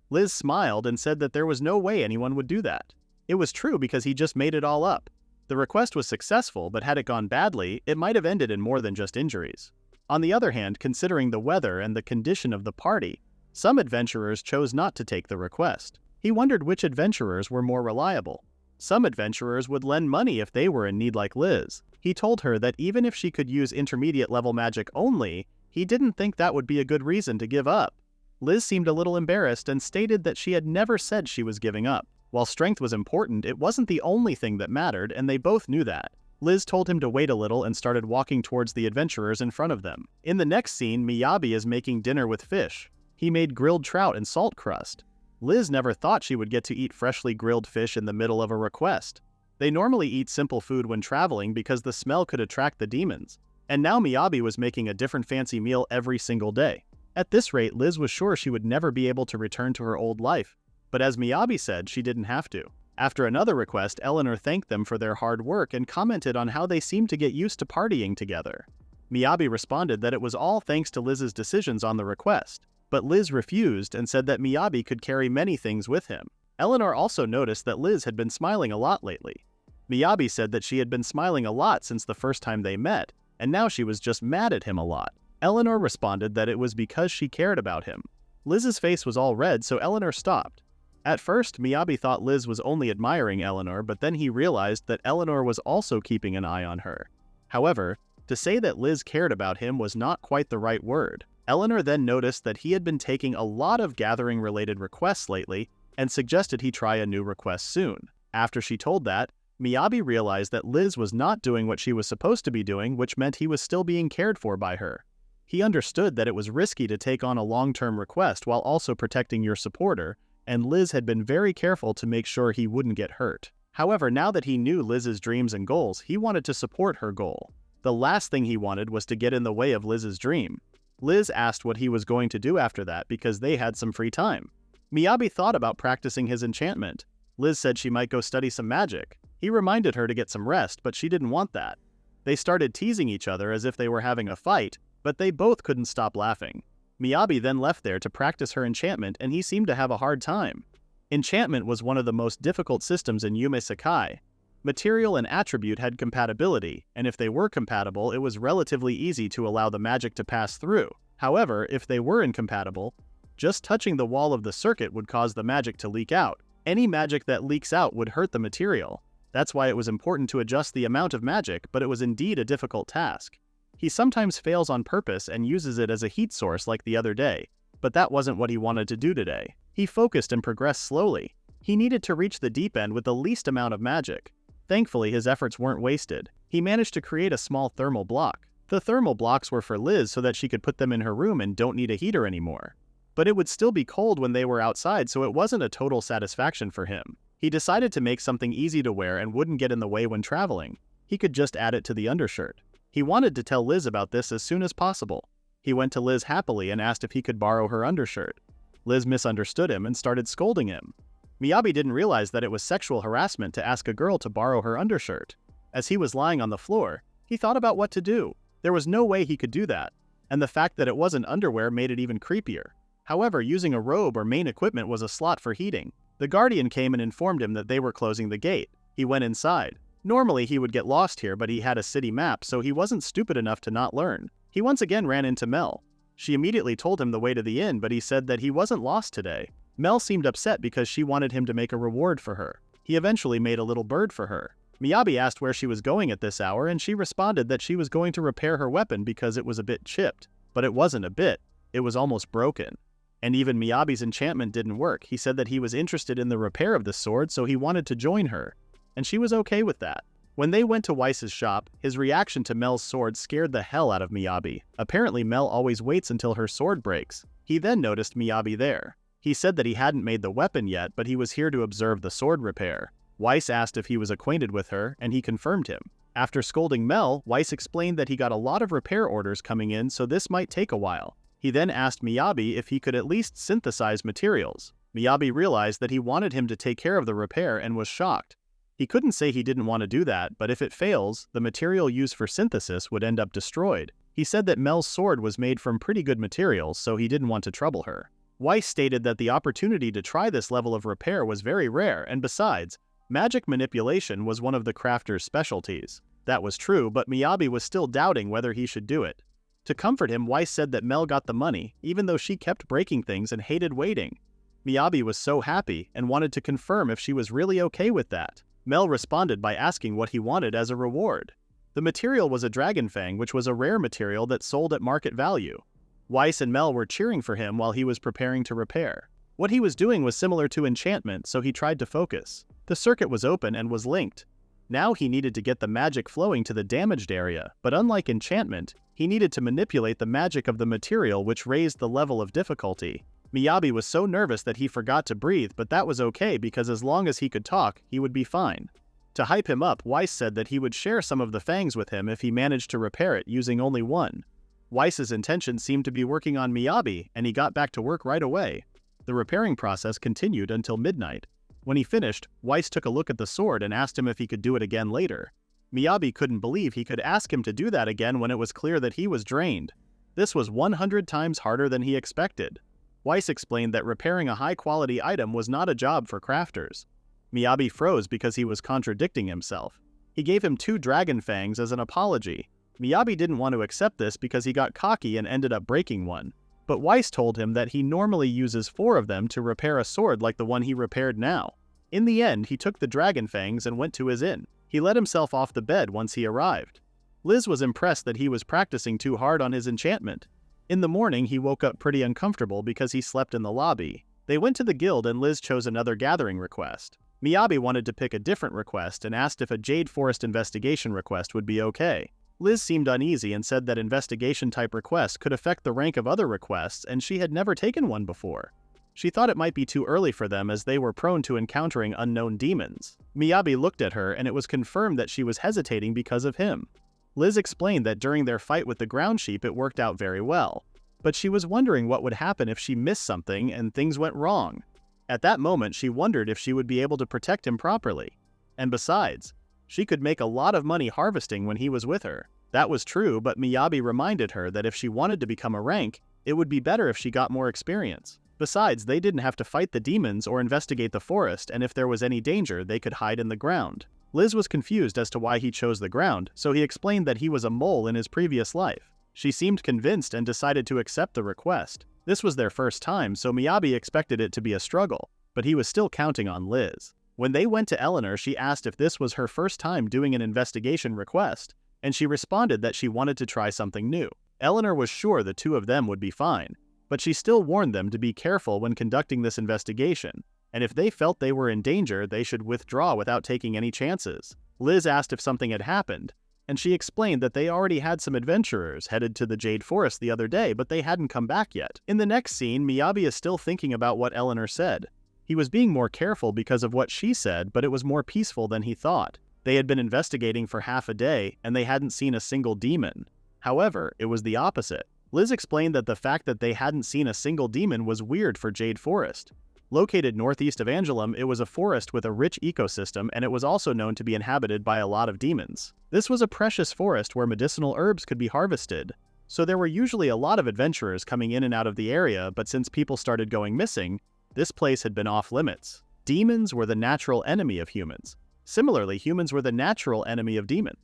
A: Liz smiled and said that there was no way anyone would do that. It was true because he just made it all up. The request was successful, but had it gone badly, it might have ended in more than just injuries. On the other hand, considering the weather and the condition of the party, some adventurers chose not to take the request. He wondered which adventurers were more reliable. Some adventurers would lend money if they were in need like Liz. He told her that even if she could use intermediate level magic only, he didn't think that would be a good reason to give up. Liz seemed a little embarrassed and stated that she had never said she was giving up. While strength was important, it wasn't the only thing that mattered, and they both knew that. Liz told him to wait a little and started walking towards the adventurers in front of them. In the next scene, Miyabi is making dinner with fish. He made grilled trout and salt crust. Liz never thought she would get to eat freshly grilled fish in the middle of a request. They normally eat simple food when traveling because the smell could attract the demons. And now Miyabi was making a different fancy meal every single day. At this rate, Liz was sure she would never be able to return to her old life. But as Miyabi said, she didn't have to. After another request, Eleanor thanked them for their hard work and commented on how they seemed to get used to partying together. Miyabi responded that it was all thanks to Liz's decisions on the request, but Liz refused and said that Miyabi could carry many things with him. Eleanor also noticed that Liz had been smiling a lot lately. Miyabi said that she had been smiling a lot since the first time they met, and now she was just mad at him a lot. Eleanor responded that it was because she cared about him. Liz's face was all red, so Eleanor stopped. At first, Miyabi thought Liz was only admiring Eleanor, but then he realized that Eleanor was also keeping an eye on her. However, to say that Liz cared about him was not quite the right word. Eleanor then noticed that he had been taking a lot of gathering-related requests lately and suggested he try a new request soon. After she told that, Miyabi realized that Liz was not doing what she was supposed to be doing, which meant he was still being cared for by her. He understood that it was risky to take on a long-term request while also protecting your supporter, and Liz had been very careful to make sure he wouldn't get hurt. However, now that he knew Liz's dreams and goals, he wanted to support her goal. The last thing he wanted was to get in the way of Liz's dream. Liz asked what he was going to do after that because they had some free time. Miyabi thought about practicing his enchantment. Liz said she might go study some magic. He reminded her to get some rest, but she didn't want that. They started teasing each other as if they were having a fight, but they both couldn't stop laughing. Miyabi then left there to practice her enchantment, and he seemed to have a hard time. Enchantment was one of the most difficult systems in Yume Sekai. Material and attribute had compatibility, and if they were compatible, it was relatively easy to allow the magic to pass through. However, if they were incompatible, just touching the wall of the circuit would cause the magic to leak out. Any magic that leaks out would hurt the material. That's why it was important to adjust the amount of magic, but it was indeed a difficult task. He sometimes fails on purpose and uses it as a heat source like the other day, but that wasn't what he wanted to do today. He focused and progressed slowly. He needed to reach the deep end with the least amount of magic. Thankfully, his efforts weren't wasted. He managed to create a small thermal block. The thermal blocks were for Liz so that she could put them in her room and don't need a heater anymore. But it would still be cold when they were outside, so it wasn't a total satisfaction for him. He decided to make something easy to wear and wouldn't get in the way when traveling. He could just add it to the undershirt. He wanted to tell Liz about this as soon as possible. He went to Liz happily and asked if he could borrow her undershirt. Liz misunderstood him and started scolding him. Miyabi didn't realize that it was sexual harassment to ask a girl to borrow her undershirt. As he was lying on the floor, he thought about what to do. There was no way he could do that, and the fact that it wasn't underwear made it even creepier. However, using a robe or main equipment was a slot for heating. The guardian came and informed him that they were closing the gate. He went inside. Normally he would get lost here, but he had a city map, so he wasn't stupid enough to not learn. He once again ran into Mel. She immediately told him the way to the inn, but he said that he wasn't lost today. Mel seemed upset because she wanted him to make a reward for her. He eventually made a little bird for her. Miyabi asked where she was going at this hour, and she responded that she was going to repair her weapon because it was a bit chipped. But it wasn't a bit. It was almost broken. And even Miyabi's enchantment didn't work. He said that he was interested in the repair of the sword, so he wanted to join her. And she was okay with that. When they went to Weiss's shop, his reaction to Mel's sword scared the hell out of Miyabi. Apparently Mel always waits until her sword breaks. He then noticed Miyabi there. He said that he hadn't made the weapon yet, but he was here to observe the sword repair. Weiss asked if he was acquainted with her, and he confirmed him. After scolding Mel, Weiss explained that he got a lot of repair orders coming in, so this might take a while. He then asked Miyabi if he could at least synthesize materials. Miyabi realized that he wanted him to take care of the repair and was shocked. He couldn't say he didn't want to do that, but if it fails, the material used for synthesis would end up destroyed. He said that Mel's sword was made from pretty good materials, so he didn't want to trouble her. Weiss stated that the opportunity to try this level of repair was very rare, and besides, magic manipulation was one of the crafter's specialties. That was true, but Miyabi was still doubting whether he should do it. To comfort him, Weiss said that Mel got the money, even though she kept breaking things and hated waiting. Miyabi was so happy and wanted to confirm if she was really okay with that. Mel responded by asking what he wanted as a reward. The material was a dragon fang, which was a rare material that sold at market value. Weiss and Mel were cheering for him while he was preparing to repair. What he was doing was similar to enchantment, so he tried to focus. The circuit was open and was linked. Now he needed to get the magic flowing to the damaged area, but unlike enchantment, he needed to manipulate the magic of the material, which raised the level of difficulty. Miyabi was so nervous that he forgot to breathe, but that was okay because as long as he could talk, he would be fine. To hype him up, Weiss said that he would share some of the fangs with him if he managed to repair it using only one. Weiss's intention seemed to be working on Miyabi, and he got back to work right away. The repairing process continued until midnight. When he finished, Weiss took a look at the sword and asked him if he could do it again later. Miyabi couldn't believe he could ask him to do that again when it was clear that he was drained. This was 100 times harder than he expected. Weiss explained that repairing a high-quality item was not a job for crafters. Miyabi froze because he was contradicting himself. He gave him 2 dragon fangs as an apology. Miyabi didn't want to accept this because he got cocky and ended up breaking one. But Weiss told him that he normally uses 4 of them to repair a sword like the one he repaired now. In the end, he took the dragon fangs and went to his inn. He let himself off the bed once he arrived. Liz was impressed that he was practicing too hard on his enchantment. In the morning, he woke up pretty uncomfortable because he slept in the lobby. They went to the guild and Liz chose another gathering request. Miyabi wanted to pick a different request and asked if a Jade Forest investigation request would be okay. Liz seemed uneasy and said that investigation-type requests could affect the rank of other requests, and she had never taken one before. She thought it might be too early for them as they were prone to encountering unknown demons. Miyabi looked at her, and it was confirmed that she was hesitating because of him. Liz explained that during their fight with the ground sheep it worked out very well, but she was wondering what would happen if she missed something and things went wrong. At that moment, she wondered if she would be able to protect him properly. And besides, She could make a lot of money harvesting when he was with her. That was true, but Miyabi reminded her that if she wanted to become a rank, it would be better if she got more experience. Besides, they didn't have to fight the demons or investigate the forest, and if there was any danger, they could hide in the ground. Liz was confused as to why he chose the ground, so he explained that he was a mole in his previous life. She seemed convinced and decided to accept the request. This was their first time, so Miyabi expected it to be a struggle, but he was still counting on Liz. When they went to Eleanor, she asked if this was her first time doing an investigation request, and she responded that she wanted to try something new. Eleanor was sure the two of them would be fine, but she still warned them to be careful when conducting this investigation, and if they felt they were in danger, they should withdraw without taking any chances. Liz asked if something had happened, and she explained that they already had some adventurers headed to the Jade Forest the other day, but they hadn't come back yet. In the next scene, Miyabi is still thinking about what Eleanor said. He was being more careful because of what she said, but it was more peaceful than he thought. They had been investigating for half a day, and they hadn't seen a single demon. However, it was the opposite. Liz explained that the fact that they hadn't seen a single demon was weird for Jade Forest. Located northeast of Angelum, it was a forest with a rich ecosystem, and it was also known to be inhabited by a lot of demons. This was a precious forest where medicinal herbs could be harvested, so there were usually a lot of adventurers coming in and out of the area, but since people started going missing, this place had been off limits. Demons were the natural enemy of humans. Similarly, humans were the natural enemy of demons.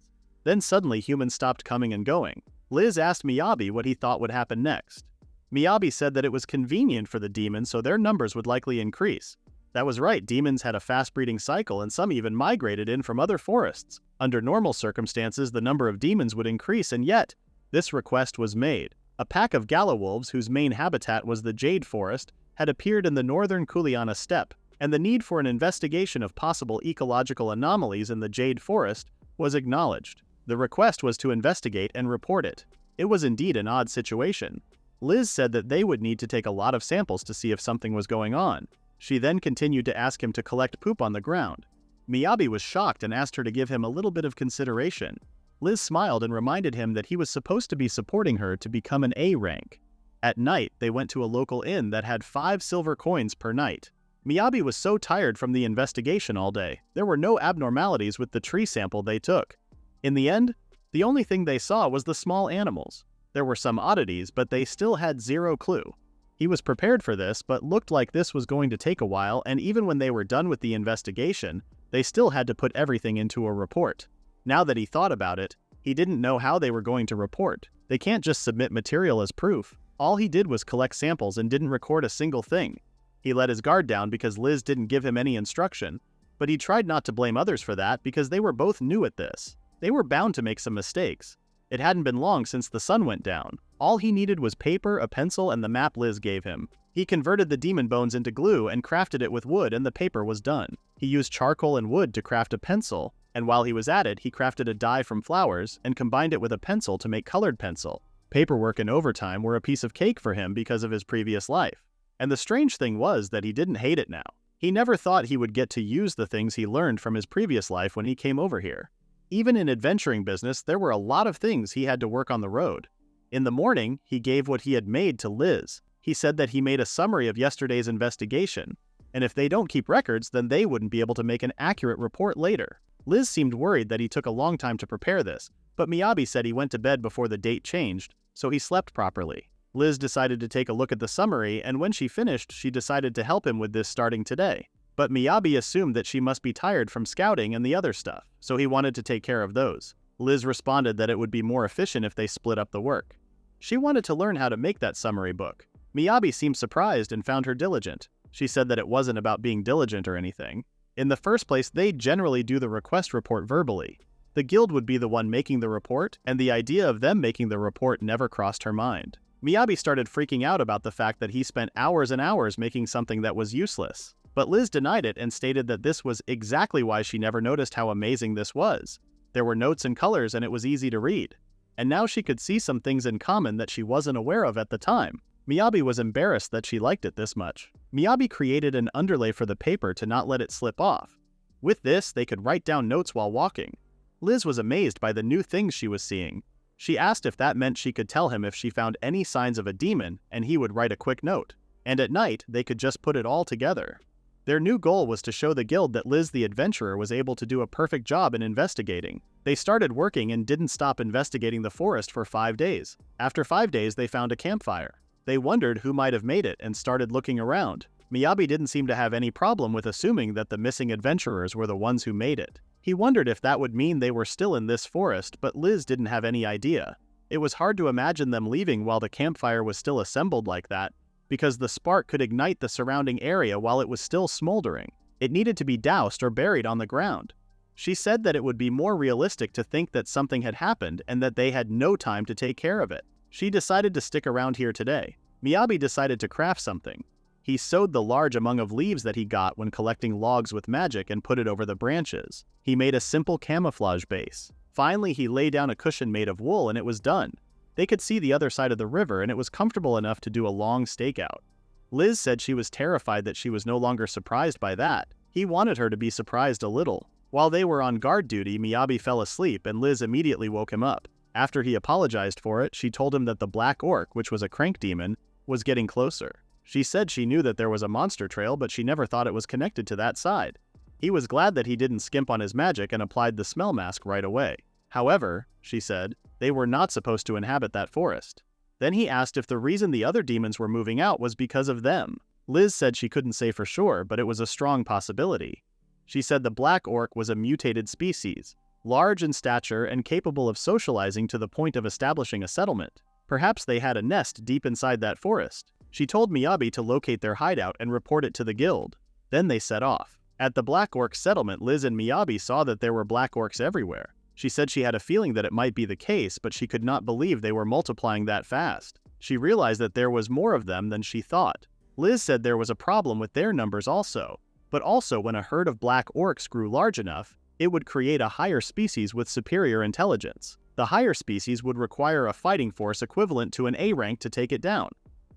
A: Then suddenly humans stopped coming and going. Liz asked Miyabi what he thought would happen next. Miyabi said that it was convenient for the demons, so their numbers would likely increase. That was right, demons had a fast breeding cycle, and some even migrated in from other forests. Under normal circumstances, the number of demons would increase, and yet, this request was made. A pack of gala wolves, whose main habitat was the Jade Forest, had appeared in the northern Kuliana steppe, and the need for an investigation of possible ecological anomalies in the Jade Forest was acknowledged. The request was to investigate and report it. It was indeed an odd situation. Liz said that they would need to take a lot of samples to see if something was going on. She then continued to ask him to collect poop on the ground. Miyabi was shocked and asked her to give him a little bit of consideration. Liz smiled and reminded him that he was supposed to be supporting her to become an A rank. At night, they went to a local inn that had 5 silver coins per night. Miyabi was so tired from the investigation all day. There were no abnormalities with the tree sample they took. In the end, the only thing they saw was the small animals. There were some oddities, but they still had zero clue. He was prepared for this, but looked like this was going to take a while, and even when they were done with the investigation, they still had to put everything into a report. Now that he thought about it, he didn't know how they were going to report. They can't just submit material as proof. All he did was collect samples and didn't record a single thing. He let his guard down because Liz didn't give him any instruction, but he tried not to blame others for that because they were both new at this. They were bound to make some mistakes. It hadn't been long since the sun went down. All he needed was paper, a pencil, and the map Liz gave him. He converted the demon bones into glue and crafted it with wood, and the paper was done. He used charcoal and wood to craft a pencil, and while he was at it, he crafted a dye from flowers and combined it with a pencil to make colored pencil. Paperwork and overtime were a piece of cake for him because of his previous life. And the strange thing was that he didn't hate it now. He never thought he would get to use the things he learned from his previous life when he came over here. Even in adventuring business, there were a lot of things he had to work on the road. In the morning, he gave what he had made to Liz. He said that he made a summary of yesterday's investigation, and if they don't keep records, then they wouldn't be able to make an accurate report later. Liz seemed worried that he took a long time to prepare this, but Miyabi said he went to bed before the date changed, so he slept properly. Liz decided to take a look at the summary, and when she finished, she decided to help him with this starting today. But Miyabi assumed that she must be tired from scouting and the other stuff, so he wanted to take care of those. Liz responded that it would be more efficient if they split up the work. She wanted to learn how to make that summary book. Miyabi seemed surprised and found her diligent. She said that it wasn't about being diligent or anything. In the first place, they generally do the request report verbally. The guild would be the one making the report, and the idea of them making the report never crossed her mind. Miyabi started freaking out about the fact that he spent hours and hours making something that was useless. But Liz denied it and stated that this was exactly why she never noticed how amazing this was. There were notes and colors and it was easy to read. And now she could see some things in common that she wasn't aware of at the time. Miyabi was embarrassed that she liked it this much. Miyabi created an underlay for the paper to not let it slip off. With this, they could write down notes while walking. Liz was amazed by the new things she was seeing. She asked if that meant she could tell him if she found any signs of a demon, and he would write a quick note. And at night, they could just put it all together. Their new goal was to show the guild that Liz the adventurer was able to do a perfect job in investigating. They started working and didn't stop investigating the forest for 5 days. After 5 days, they found a campfire. They wondered who might have made it and started looking around. Miyabi didn't seem to have any problem with assuming that the missing adventurers were the ones who made it. He wondered if that would mean they were still in this forest, but Liz didn't have any idea. It was hard to imagine them leaving while the campfire was still assembled like that, because the spark could ignite the surrounding area while it was still smoldering. It needed to be doused or buried on the ground. She said that it would be more realistic to think that something had happened and that they had no time to take care of it. She decided to stick around here today. Miyabi decided to craft something. He sewed the large amount of leaves that he got when collecting logs with magic and put it over the branches. He made a simple camouflage base. Finally, he laid down a cushion made of wool and it was done. They could see the other side of the river and it was comfortable enough to do a long stakeout. Liz said she was terrified that she was no longer surprised by that. He wanted her to be surprised a little. While they were on guard duty, Miyabi fell asleep and Liz immediately woke him up. After he apologized for it, she told him that the black orc, which was a crank demon, was getting closer. She said she knew that there was a monster trail, but she never thought it was connected to that side. He was glad that he didn't skimp on his magic and applied the smell mask right away. However, she said, they were not supposed to inhabit that forest. Then he asked if the reason the other demons were moving out was because of them. Liz said she couldn't say for sure, but it was a strong possibility. She said the black orc was a mutated species, large in stature and capable of socializing to the point of establishing a settlement. Perhaps they had a nest deep inside that forest. She told Miyabi to locate their hideout and report it to the guild. Then they set off. At the black orc settlement, Liz and Miyabi saw that there were black orcs everywhere. She said she had a feeling that it might be the case, but she could not believe they were multiplying that fast. She realized that there was more of them than she thought. Liz said there was a problem with their numbers also, but also when a herd of black orcs grew large enough, it would create a higher species with superior intelligence. The higher species would require a fighting force equivalent to an A rank to take it down.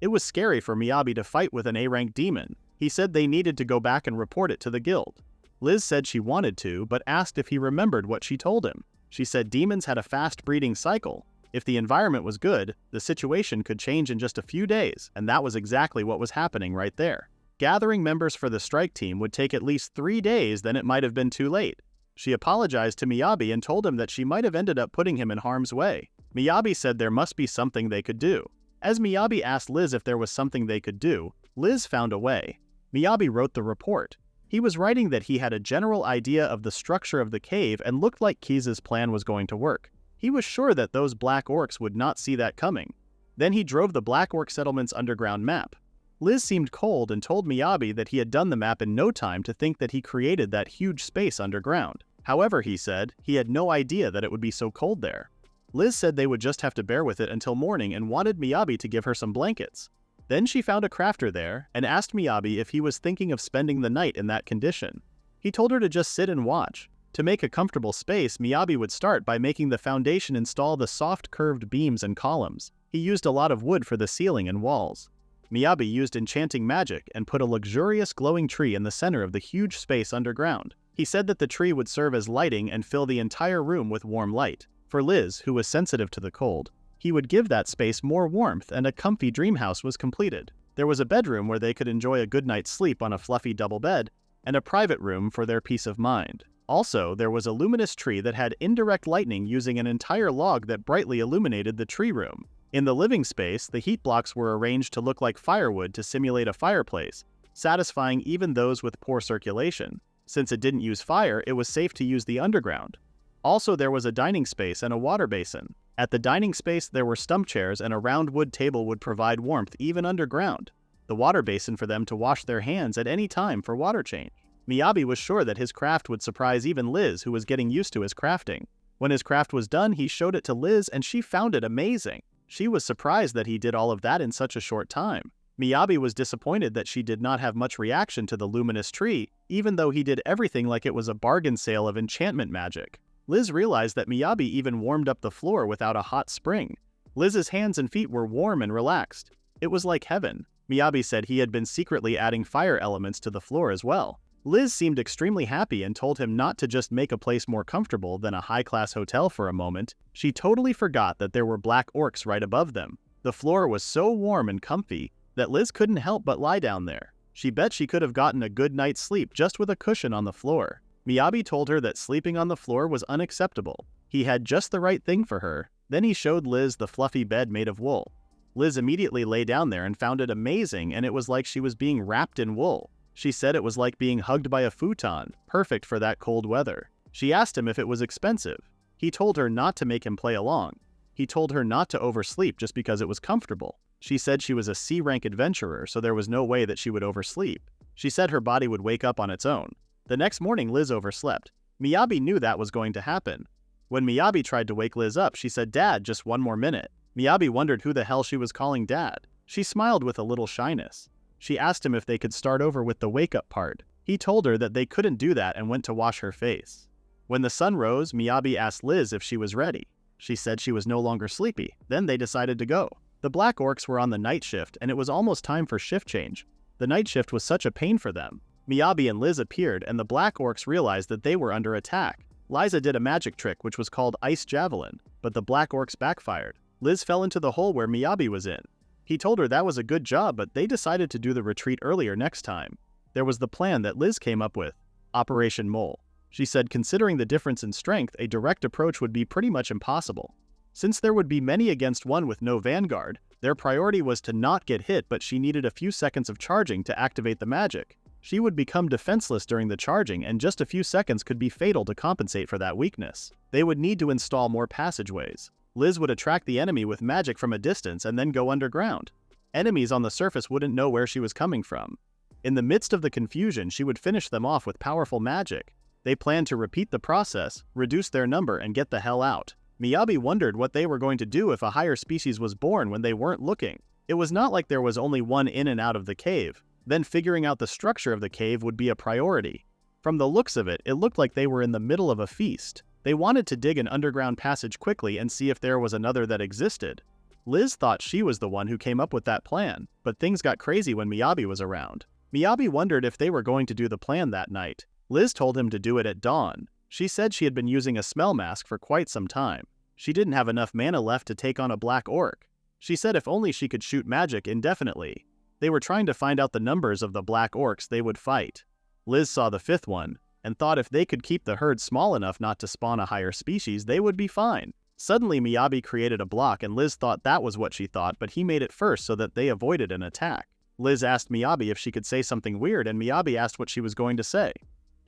A: It was scary for Miyabi to fight with an A-rank demon. He said they needed to go back and report it to the guild. Liz said she wanted to, but asked if he remembered what she told him. She said demons had a fast breeding cycle. If the environment was good, the situation could change in just a few days, and that was exactly what was happening right there. Gathering members for the strike team would take at least 3 days, then it might have been too late. She apologized to Miyabi and told him that she might have ended up putting him in harm's way. Miyabi said there must be something they could do. As Miyabi asked Liz if there was something they could do, Liz found a way. Miyabi wrote the report. He was writing that he had a general idea of the structure of the cave and looked like Kiza's plan was going to work. He was sure that those black orcs would not see that coming. Then he drove the black orc settlement's underground map. Liz seemed cold and told Miyabi that he had done the map in no time to think that he created that huge space underground. However, he said, he had no idea that it would be so cold there. Liz said they would just have to bear with it until morning and wanted Miyabi to give her some blankets. Then she found a crafter there and asked Miyabi if he was thinking of spending the night in that condition. He told her to just sit and watch. To make a comfortable space, Miyabi would start by making the foundation install the soft curved beams and columns. He used a lot of wood for the ceiling and walls. Miyabi used enchanting magic and put a luxurious glowing tree in the center of the huge space underground. He said that the tree would serve as lighting and fill the entire room with warm light. For Liz, who was sensitive to the cold, he would give that space more warmth and a comfy dream house was completed. There was a bedroom where they could enjoy a good night's sleep on a fluffy double bed, and a private room for their peace of mind. Also, there was a luminous tree that had indirect lightning using an entire log that brightly illuminated the tree room. In the living space, the heat blocks were arranged to look like firewood to simulate a fireplace, satisfying even those with poor circulation. Since it didn't use fire, it was safe to use the underground. Also, there was a dining space and a water basin. At the dining space, there were stump chairs and a round wood table would provide warmth even underground. The water basin for them to wash their hands at any time for water change. Miyabi was sure that his craft would surprise even Liz, who was getting used to his crafting. When his craft was done, he showed it to Liz and she found it amazing. She was surprised that he did all of that in such a short time. Miyabi was disappointed that she did not have much reaction to the luminous tree, even though he did everything like it was a bargain sale of enchantment magic. Liz realized that Miyabi even warmed up the floor without a hot spring. Liz's hands and feet were warm and relaxed. It was like heaven. Miyabi said he had been secretly adding fire elements to the floor as well. Liz seemed extremely happy and told him not to just make a place more comfortable than a high-class hotel for a moment. She totally forgot that there were black orcs right above them. The floor was so warm and comfy that Liz couldn't help but lie down there. She bet she could have gotten a good night's sleep just with a cushion on the floor. Miyabi told her that sleeping on the floor was unacceptable. He had just the right thing for her. Then he showed Liz the fluffy bed made of wool. Liz immediately lay down there and found it amazing, and it was like she was being wrapped in wool. She said it was like being hugged by a futon, perfect for that cold weather. She asked him if it was expensive. He told her not to make him play along. He told her not to oversleep just because it was comfortable. She said she was a C-rank adventurer, so there was no way that she would oversleep. She said her body would wake up on its own. The next morning, Liz overslept. Miyabi knew that was going to happen. When Miyabi tried to wake Liz up, she said, "Dad, just one more minute." Miyabi wondered who the hell she was calling Dad. She smiled with a little shyness. She asked him if they could start over with the wake-up part. He told her that they couldn't do that and went to wash her face. When the sun rose, Miyabi asked Liz if she was ready. She said she was no longer sleepy. Then they decided to go. The Black Orcs were on the night shift, and it was almost time for shift change. The night shift was such a pain for them. Miyabi and Liz appeared, and the Black Orcs realized that they were under attack. Liza did a magic trick which was called Ice Javelin, but the Black Orcs backfired. Liz fell into the hole where Miyabi was in. He told her that was a good job, but they decided to do the retreat earlier next time. There was the plan that Liz came up with, Operation Mole. She said considering the difference in strength, a direct approach would be pretty much impossible. Since there would be many against one with no vanguard, their priority was to not get hit, but she needed a few seconds of charging to activate the magic. She would become defenseless during the charging, and just a few seconds could be fatal to compensate for that weakness. They would need to install more passageways. Liz would attract the enemy with magic from a distance and then go underground. Enemies on the surface wouldn't know where she was coming from. In the midst of the confusion, she would finish them off with powerful magic. They planned to repeat the process, reduce their number, and get the hell out. Miyabi wondered what they were going to do if a higher species was born when they weren't looking. It was not like there was only one in and out of the cave. Then figuring out the structure of the cave would be a priority. From the looks of it, it looked like they were in the middle of a feast. They wanted to dig an underground passage quickly and see if there was another that existed. Liz thought she was the one who came up with that plan, but things got crazy when Miyabi was around. Miyabi wondered if they were going to do the plan that night. Liz told him to do it at dawn. She said she had been using a smell mask for quite some time. She didn't have enough mana left to take on a black orc. She said if only she could shoot magic indefinitely. They were trying to find out the numbers of the black orcs they would fight. Liz saw the fifth one, and thought if they could keep the herd small enough not to spawn a higher species, they would be fine. Suddenly Miyabi created a block, and Liz thought that was what she thought, but he made it first so that they avoided an attack. Liz asked Miyabi if she could say something weird, and Miyabi asked what she was going to say.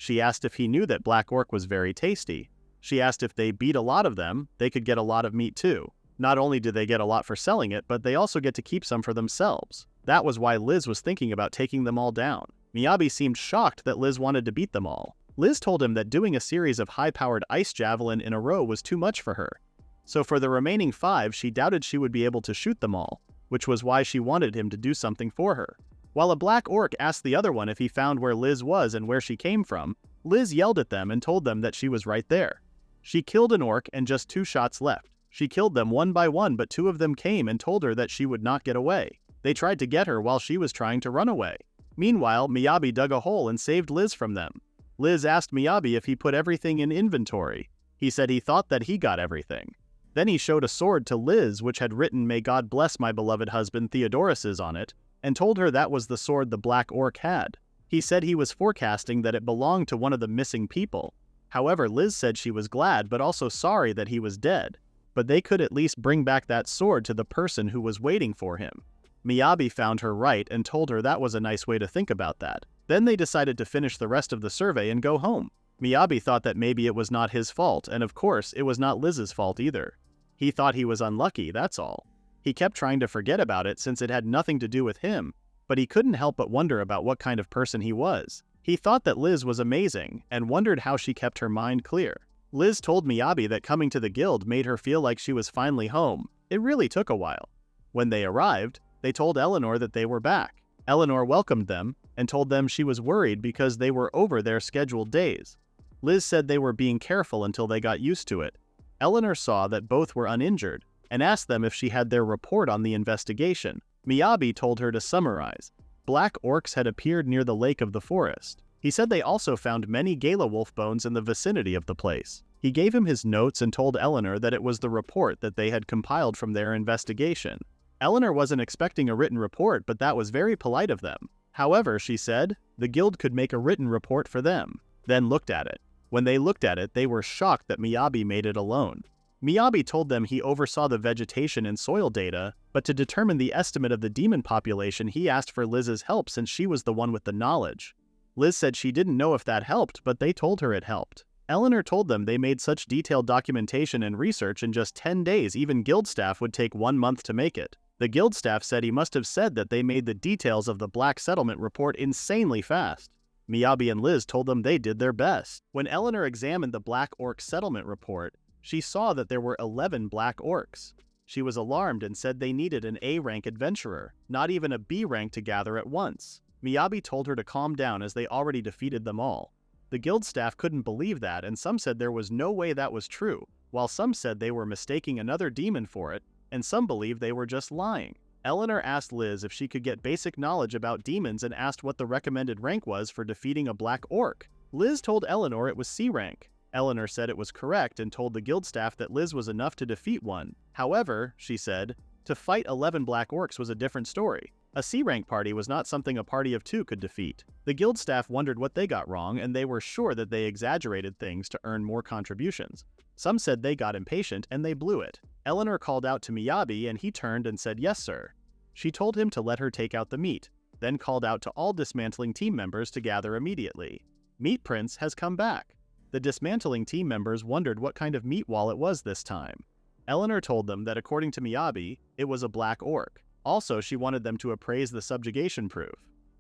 A: She asked if he knew that black orc was very tasty. She asked if they beat a lot of them, they could get a lot of meat too. Not only did they get a lot for selling it, but they also get to keep some for themselves. That was why Liz was thinking about taking them all down. Miyabi seemed shocked that Liz wanted to beat them all. Liz told him that doing a series of high-powered ice javelin in a row was too much for her. So for the remaining 5, she doubted she would be able to shoot them all, which was why she wanted him to do something for her. While a black orc asked the other one if he found where Liz was and where she came from, Liz yelled at them and told them that she was right there. She killed an orc and just 2 shots left. She killed them one by one, but 2 of them came and told her that she would not get away. They tried to get her while she was trying to run away. Meanwhile, Miyabi dug a hole and saved Liz from them. Liz asked Miyabi if he put everything in inventory. He said he thought that he got everything. Then he showed a sword to Liz which had written "May God bless my beloved husband Theodorus's" on it, and told her that was the sword the black orc had. He said he was forecasting that it belonged to one of the missing people. However, Liz said she was glad but also sorry that he was dead. But they could at least bring back that sword to the person who was waiting for him. Miyabi found her right and told her that was a nice way to think about that. Then they decided to finish the rest of the survey and go home. Miyabi thought that maybe it was not his fault, and of course, it was not Liz's fault either. He thought he was unlucky, that's all. He kept trying to forget about it since it had nothing to do with him, but he couldn't help but wonder about what kind of person he was. He thought that Liz was amazing, and wondered how she kept her mind clear. Liz told Miyabi that coming to the guild made her feel like she was finally home. It really took a while. When they arrived, they told Eleanor that they were back. Eleanor welcomed them, and told them she was worried because they were over their scheduled days. Liz said they were being careful until they got used to it. Eleanor saw that both were uninjured, and asked them if she had their report on the investigation. Miyabi told her to summarize. Black orcs had appeared near the lake of the forest. He said they also found many Gala wolf bones in the vicinity of the place. He gave him his notes and told Eleanor that it was the report that they had compiled from their investigation. Eleanor wasn't expecting a written report, but that was very polite of them. However, she said, the guild could make a written report for them, then looked at it. When they looked at it, they were shocked that Miyabi made it alone. Miyabi told them he oversaw the vegetation and soil data, but to determine the estimate of the demon population, he asked for Liz's help since she was the one with the knowledge. Liz said she didn't know if that helped, but they told her it helped. Eleanor told them they made such detailed documentation and research in just 10 days, even guild staff would take 1 month to make it. The guild staff said he must have said that they made the details of the Black Settlement report insanely fast. Miyabi and Liz told them they did their best. When Eleanor examined the Black Orc Settlement report, she saw that there were 11 Black Orcs. She was alarmed and said they needed an A-rank adventurer, not even a B rank to gather at once. Miyabi told her to calm down as they already defeated them all. The guild staff couldn't believe that, and some said there was no way that was true, while some said they were mistaking another demon for it, and some believed they were just lying. Eleanor asked Liz if she could get basic knowledge about demons and asked what the recommended rank was for defeating a Black Orc. Liz told Eleanor it was C rank. Eleanor said it was correct and told the guild staff that Liz was enough to defeat one. However, she said, to fight 11 Black Orcs was a different story. A C-rank party was not something a party of 2 could defeat. The guild staff wondered what they got wrong, and they were sure that they exaggerated things to earn more contributions. Some said they got impatient and they blew it. Eleanor called out to Miyabi and he turned and said, "Yes, sir." She told him to let her take out the meat, then called out to all dismantling team members to gather immediately. Meat Prince has come back. The dismantling team members wondered what kind of meat wall it was this time. Eleanor told them that according to Miyabi, it was a Black Orc. Also, she wanted them to appraise the subjugation proof.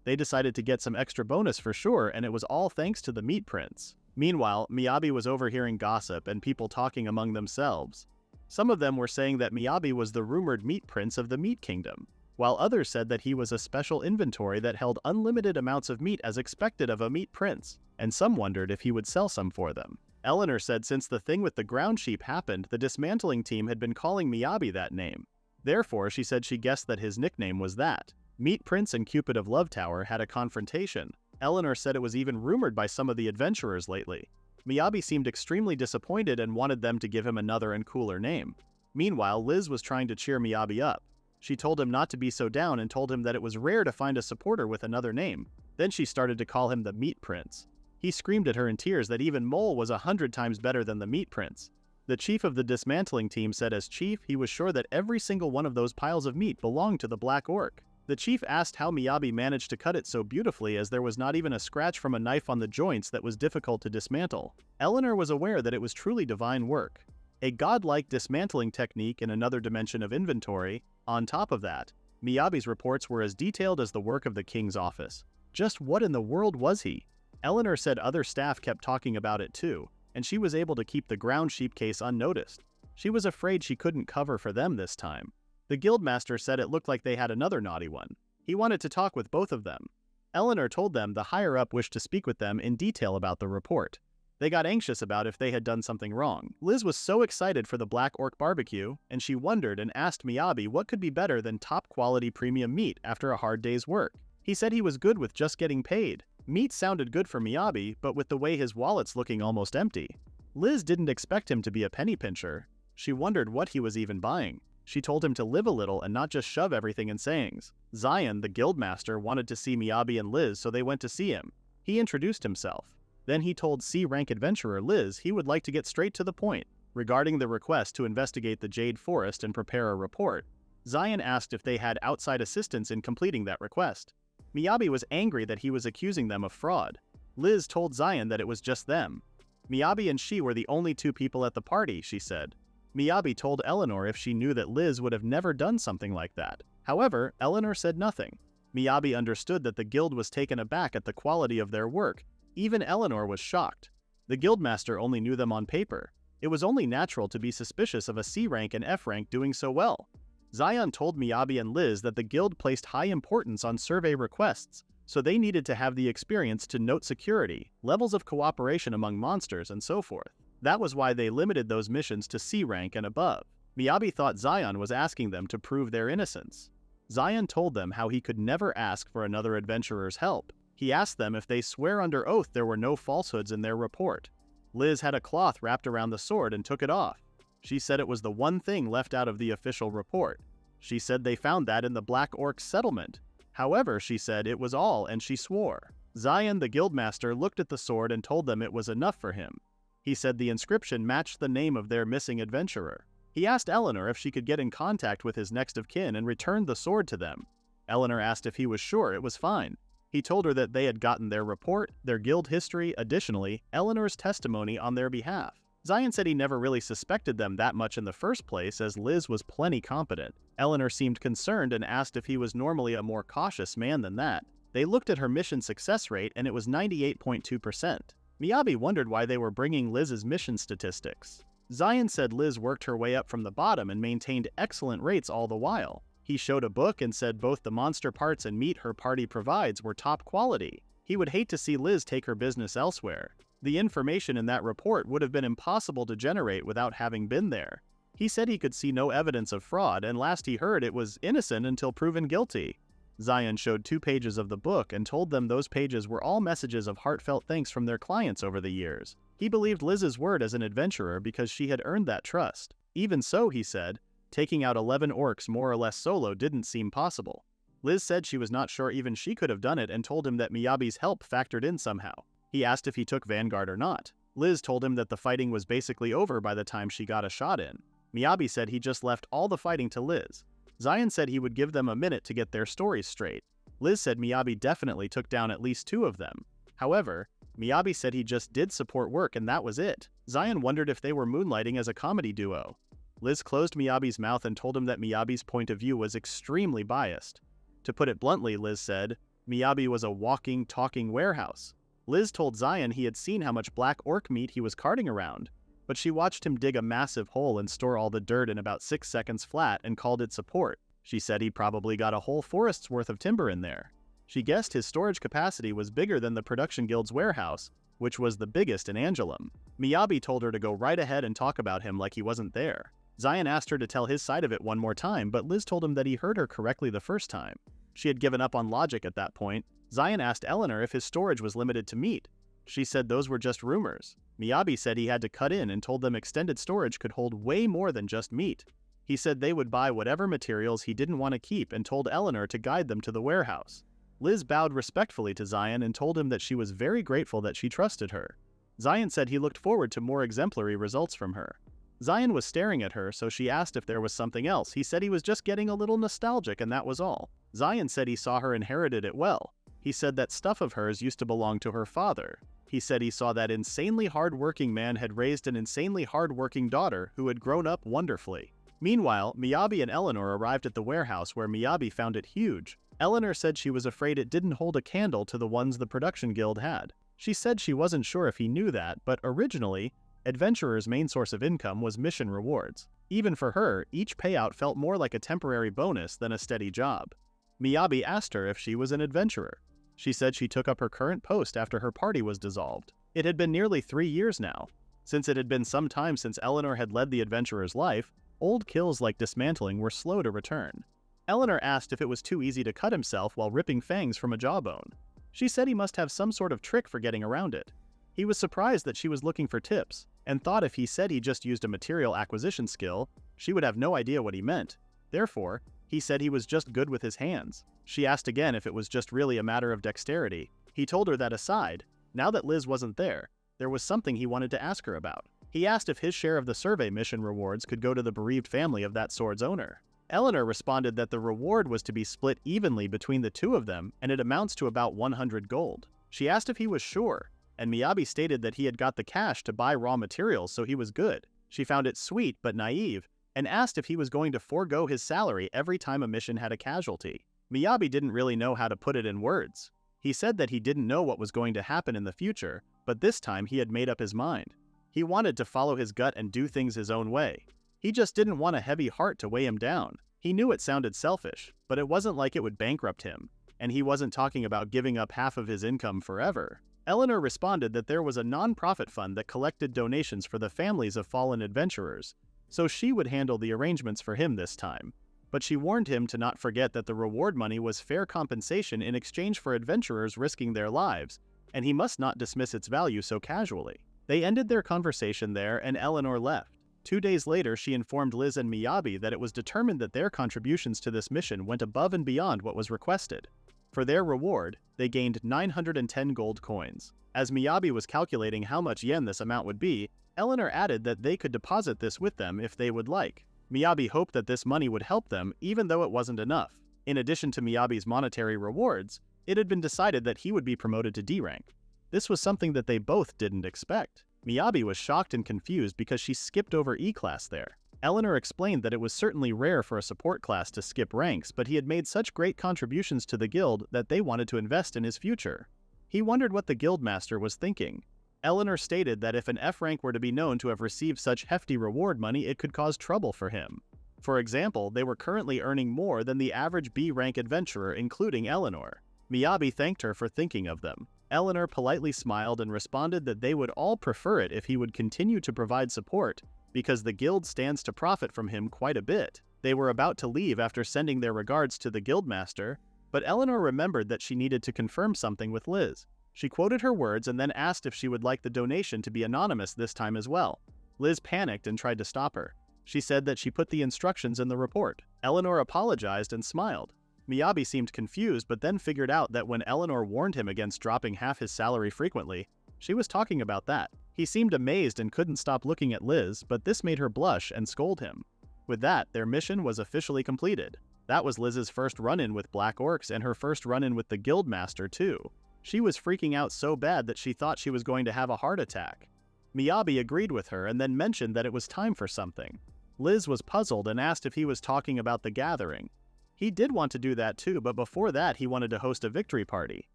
A: They decided to get some extra bonus for sure, and it was all thanks to the Meat Prince. Meanwhile, Miyabi was overhearing gossip and people talking among themselves. Some of them were saying that Miyabi was the rumored Meat Prince of the Meat Kingdom, while others said that he was a special inventory that held unlimited amounts of meat as expected of a Meat Prince, and some wondered if he would sell some for them. Eleanor said since the thing with the ground sheep happened, the dismantling team had been calling Miyabi that name. Therefore, she said she guessed that his nickname was that. Meat Prince and Cupid of Love Tower had a confrontation. Eleanor said it was even rumored by some of the adventurers lately. Miyabi seemed extremely disappointed and wanted them to give him another and cooler name. Meanwhile, Liz was trying to cheer Miyabi up. She told him not to be so down and told him that it was rare to find a supporter with another name. Then she started to call him the Meat Prince. He screamed at her in tears that even Mole was 100 times better than the Meat Prince. The chief of the dismantling team said as chief, he was sure that every single one of those piles of meat belonged to the Black Orc. The chief asked how Miyabi managed to cut it so beautifully as there was not even a scratch from a knife on the joints that was difficult to dismantle. Eleanor was aware that it was truly divine work. A godlike dismantling technique in another dimension of inventory. On top of that, Miyabi's reports were as detailed as the work of the king's office. Just what in the world was he? Eleanor said other staff kept talking about it too, and she was able to keep the ground sheep case unnoticed. She was afraid she couldn't cover for them this time. The guildmaster said it looked like they had another naughty one. He wanted to talk with both of them. Eleanor told them the higher-up wished to speak with them in detail about the report. They got anxious about if they had done something wrong. Liz was so excited for the Black Orc barbecue, and she wondered and asked Miyabi what could be better than top-quality premium meat after a hard day's work. He said he was good with just getting paid. Meat sounded good for Miyabi, but with the way his wallet's looking almost empty. Liz didn't expect him to be a penny pincher. She wondered what he was even buying. She told him to live a little and not just shove everything in sayings. Zion, the guildmaster, wanted to see Miyabi and Liz, so they went to see him. He introduced himself. Then he told C-rank adventurer Liz he would like to get straight to the point. Regarding the request to investigate the Jade Forest and prepare a report, Zion asked if they had outside assistance in completing that request. Miyabi was angry that he was accusing them of fraud. Liz told Zion that it was just them. Miyabi and she were the only 2 people at the party, she said. Miyabi told Eleanor if she knew that Liz would have never done something like that. However, Eleanor said nothing. Miyabi understood that the guild was taken aback at the quality of their work. Even Eleanor was shocked. The guildmaster only knew them on paper. It was only natural to be suspicious of a C-rank and F-rank doing so well. Zion told Miyabi and Liz that the guild placed high importance on survey requests, so they needed to have the experience to note security, levels of cooperation among monsters, and so forth. That was why they limited those missions to C-rank and above. Miyabi thought Zion was asking them to prove their innocence. Zion told them how he could never ask for another adventurer's help. He asked them if they swear under oath there were no falsehoods in their report. Liz had a cloth wrapped around the sword and took it off. She said it was the one thing left out of the official report. She said they found that in the Black Orc settlement. However, she said it was all and she swore. Zion, the guildmaster, looked at the sword and told them it was enough for him. He said the inscription matched the name of their missing adventurer. He asked Eleanor if she could get in contact with his next of kin and returned the sword to them. Eleanor asked if he was sure it was fine. He told her that they had gotten their report, their guild history, additionally, Eleanor's testimony on their behalf. Zion said he never really suspected them that much in the first place, as Liz was plenty competent. Eleanor seemed concerned and asked if he was normally a more cautious man than that. They looked at her mission success rate and it was 98.2%. Miyabi wondered why they were bringing Liz's mission statistics. Zion said Liz worked her way up from the bottom and maintained excellent rates all the while. He showed a book and said both the monster parts and meat her party provides were top quality. He would hate to see Liz take her business elsewhere. The information in that report would have been impossible to generate without having been there. He said he could see no evidence of fraud, and last he heard it was innocent until proven guilty. Zion showed 2 pages of the book and told them those pages were all messages of heartfelt thanks from their clients over the years. He believed Liz's word as an adventurer because she had earned that trust. Even so, he said, taking out 11 orcs more or less solo didn't seem possible. Liz said she was not sure even she could have done it and told him that Miyabi's help factored in somehow. He asked if he took Vanguard or not. Liz told him that the fighting was basically over by the time she got a shot in. Miyabi said he just left all the fighting to Liz. Zion said he would give them a minute to get their stories straight. Liz said Miyabi definitely took down at least 2 of them. However, Miyabi said he just did support work and that was it. Zion wondered if they were moonlighting as a comedy duo. Liz closed Miyabi's mouth and told him that Miyabi's point of view was extremely biased. To put it bluntly, Liz said, Miyabi was a walking, talking warehouse. Liz told Zion he had seen how much black orc meat he was carting around, but she watched him dig a massive hole and store all the dirt in about 6 seconds flat and called it support. She said he probably got a whole forest's worth of timber in there. She guessed his storage capacity was bigger than the production guild's warehouse, which was the biggest in Angelum. Miyabi told her to go right ahead and talk about him like he wasn't there. Zion asked her to tell his side of it one more time, but Liz told him that he heard her correctly the first time. She had given up on logic at that point. Zion asked Eleanor if his storage was limited to meat. She said those were just rumors. Miyabi said he had to cut in and told them extended storage could hold way more than just meat. He said they would buy whatever materials he didn't want to keep and told Eleanor to guide them to the warehouse. Liz bowed respectfully to Zion and told him that she was very grateful that she trusted her. Zion said he looked forward to more exemplary results from her. Zion was staring at her, so she asked if there was something else. He said he was just getting a little nostalgic and that was all. Zion said he saw her inherited it well. He said that stuff of hers used to belong to her father. He said he saw that insanely hard-working man had raised an insanely hard-working daughter who had grown up wonderfully. Meanwhile, Miyabi and Eleanor arrived at the warehouse where Miyabi found it huge. Eleanor said she was afraid it didn't hold a candle to the ones the production guild had. She said she wasn't sure if he knew that, but originally, adventurers' main source of income was mission rewards. Even for her, each payout felt more like a temporary bonus than a steady job. Miyabi asked her if she was an adventurer. She said she took up her current post after her party was dissolved. It had been nearly 3 years now. Since it had been some time since Eleanor had led the adventurer's life, old kills like dismantling were slow to return. Eleanor asked if it was too easy to cut himself while ripping fangs from a jawbone. She said he must have some sort of trick for getting around it. He was surprised that she was looking for tips, and thought if he said he just used a material acquisition skill, she would have no idea what he meant. Therefore, he said he was just good with his hands. She asked again if it was just really a matter of dexterity. He told her that aside, now that Liz wasn't there was something he wanted to ask her about. He asked if his share of the survey mission rewards could go to the bereaved family of that sword's owner. Eleanor responded that the reward was to be split evenly between the 2 of them, and it amounts to about 100 gold. She asked if he was sure, and Miyabi stated that he had got the cash to buy raw materials, so he was good. She found it sweet but naive, and asked if he was going to forego his salary every time a mission had a casualty. Miyabi didn't really know how to put it in words. He said that he didn't know what was going to happen in the future, but this time he had made up his mind. He wanted to follow his gut and do things his own way. He just didn't want a heavy heart to weigh him down. He knew it sounded selfish, but it wasn't like it would bankrupt him, and he wasn't talking about giving up half of his income forever. Eleanor responded that there was a non-profit fund that collected donations for the families of fallen adventurers, so she would handle the arrangements for him this time. But she warned him to not forget that the reward money was fair compensation in exchange for adventurers risking their lives, and he must not dismiss its value so casually. They ended their conversation there and Eleanor left. 2 days later, she informed Liz and Miyabi that it was determined that their contributions to this mission went above and beyond what was requested. For their reward, they gained 910 gold coins. As Miyabi was calculating how much yen this amount would be, Eleanor added that they could deposit this with them if they would like. Miyabi hoped that this money would help them even though it wasn't enough. In addition to Miyabi's monetary rewards, it had been decided that he would be promoted to D rank. This was something that they both didn't expect. Miyabi was shocked and confused because she skipped over E-class there. Eleanor explained that it was certainly rare for a support class to skip ranks, but he had made such great contributions to the guild that they wanted to invest in his future. He wondered what the guildmaster was thinking. Eleanor stated that if an F rank were to be known to have received such hefty reward money, it could cause trouble for him. For example, they were currently earning more than the average B rank adventurer, including Eleanor. Miyabi thanked her for thinking of them. Eleanor politely smiled and responded that they would all prefer it if he would continue to provide support, because the guild stands to profit from him quite a bit. They were about to leave after sending their regards to the guildmaster, but Eleanor remembered that she needed to confirm something with Liz. She quoted her words and then asked if she would like the donation to be anonymous this time as well. Liz panicked and tried to stop her. She said that she put the instructions in the report. Eleanor apologized and smiled. Miyabi seemed confused but then figured out that when Eleanor warned him against dropping half his salary frequently, she was talking about that. He seemed amazed and couldn't stop looking at Liz, but this made her blush and scold him. With that, their mission was officially completed. That was Liz's first run-in with Black Orcs and her first run-in with the Guildmaster too. She was freaking out so bad that she thought she was going to have a heart attack. Miyabi agreed with her and then mentioned that it was time for something. Liz was puzzled and asked if he was talking about the gathering. He did want to do that too, but before that he wanted to host a victory party.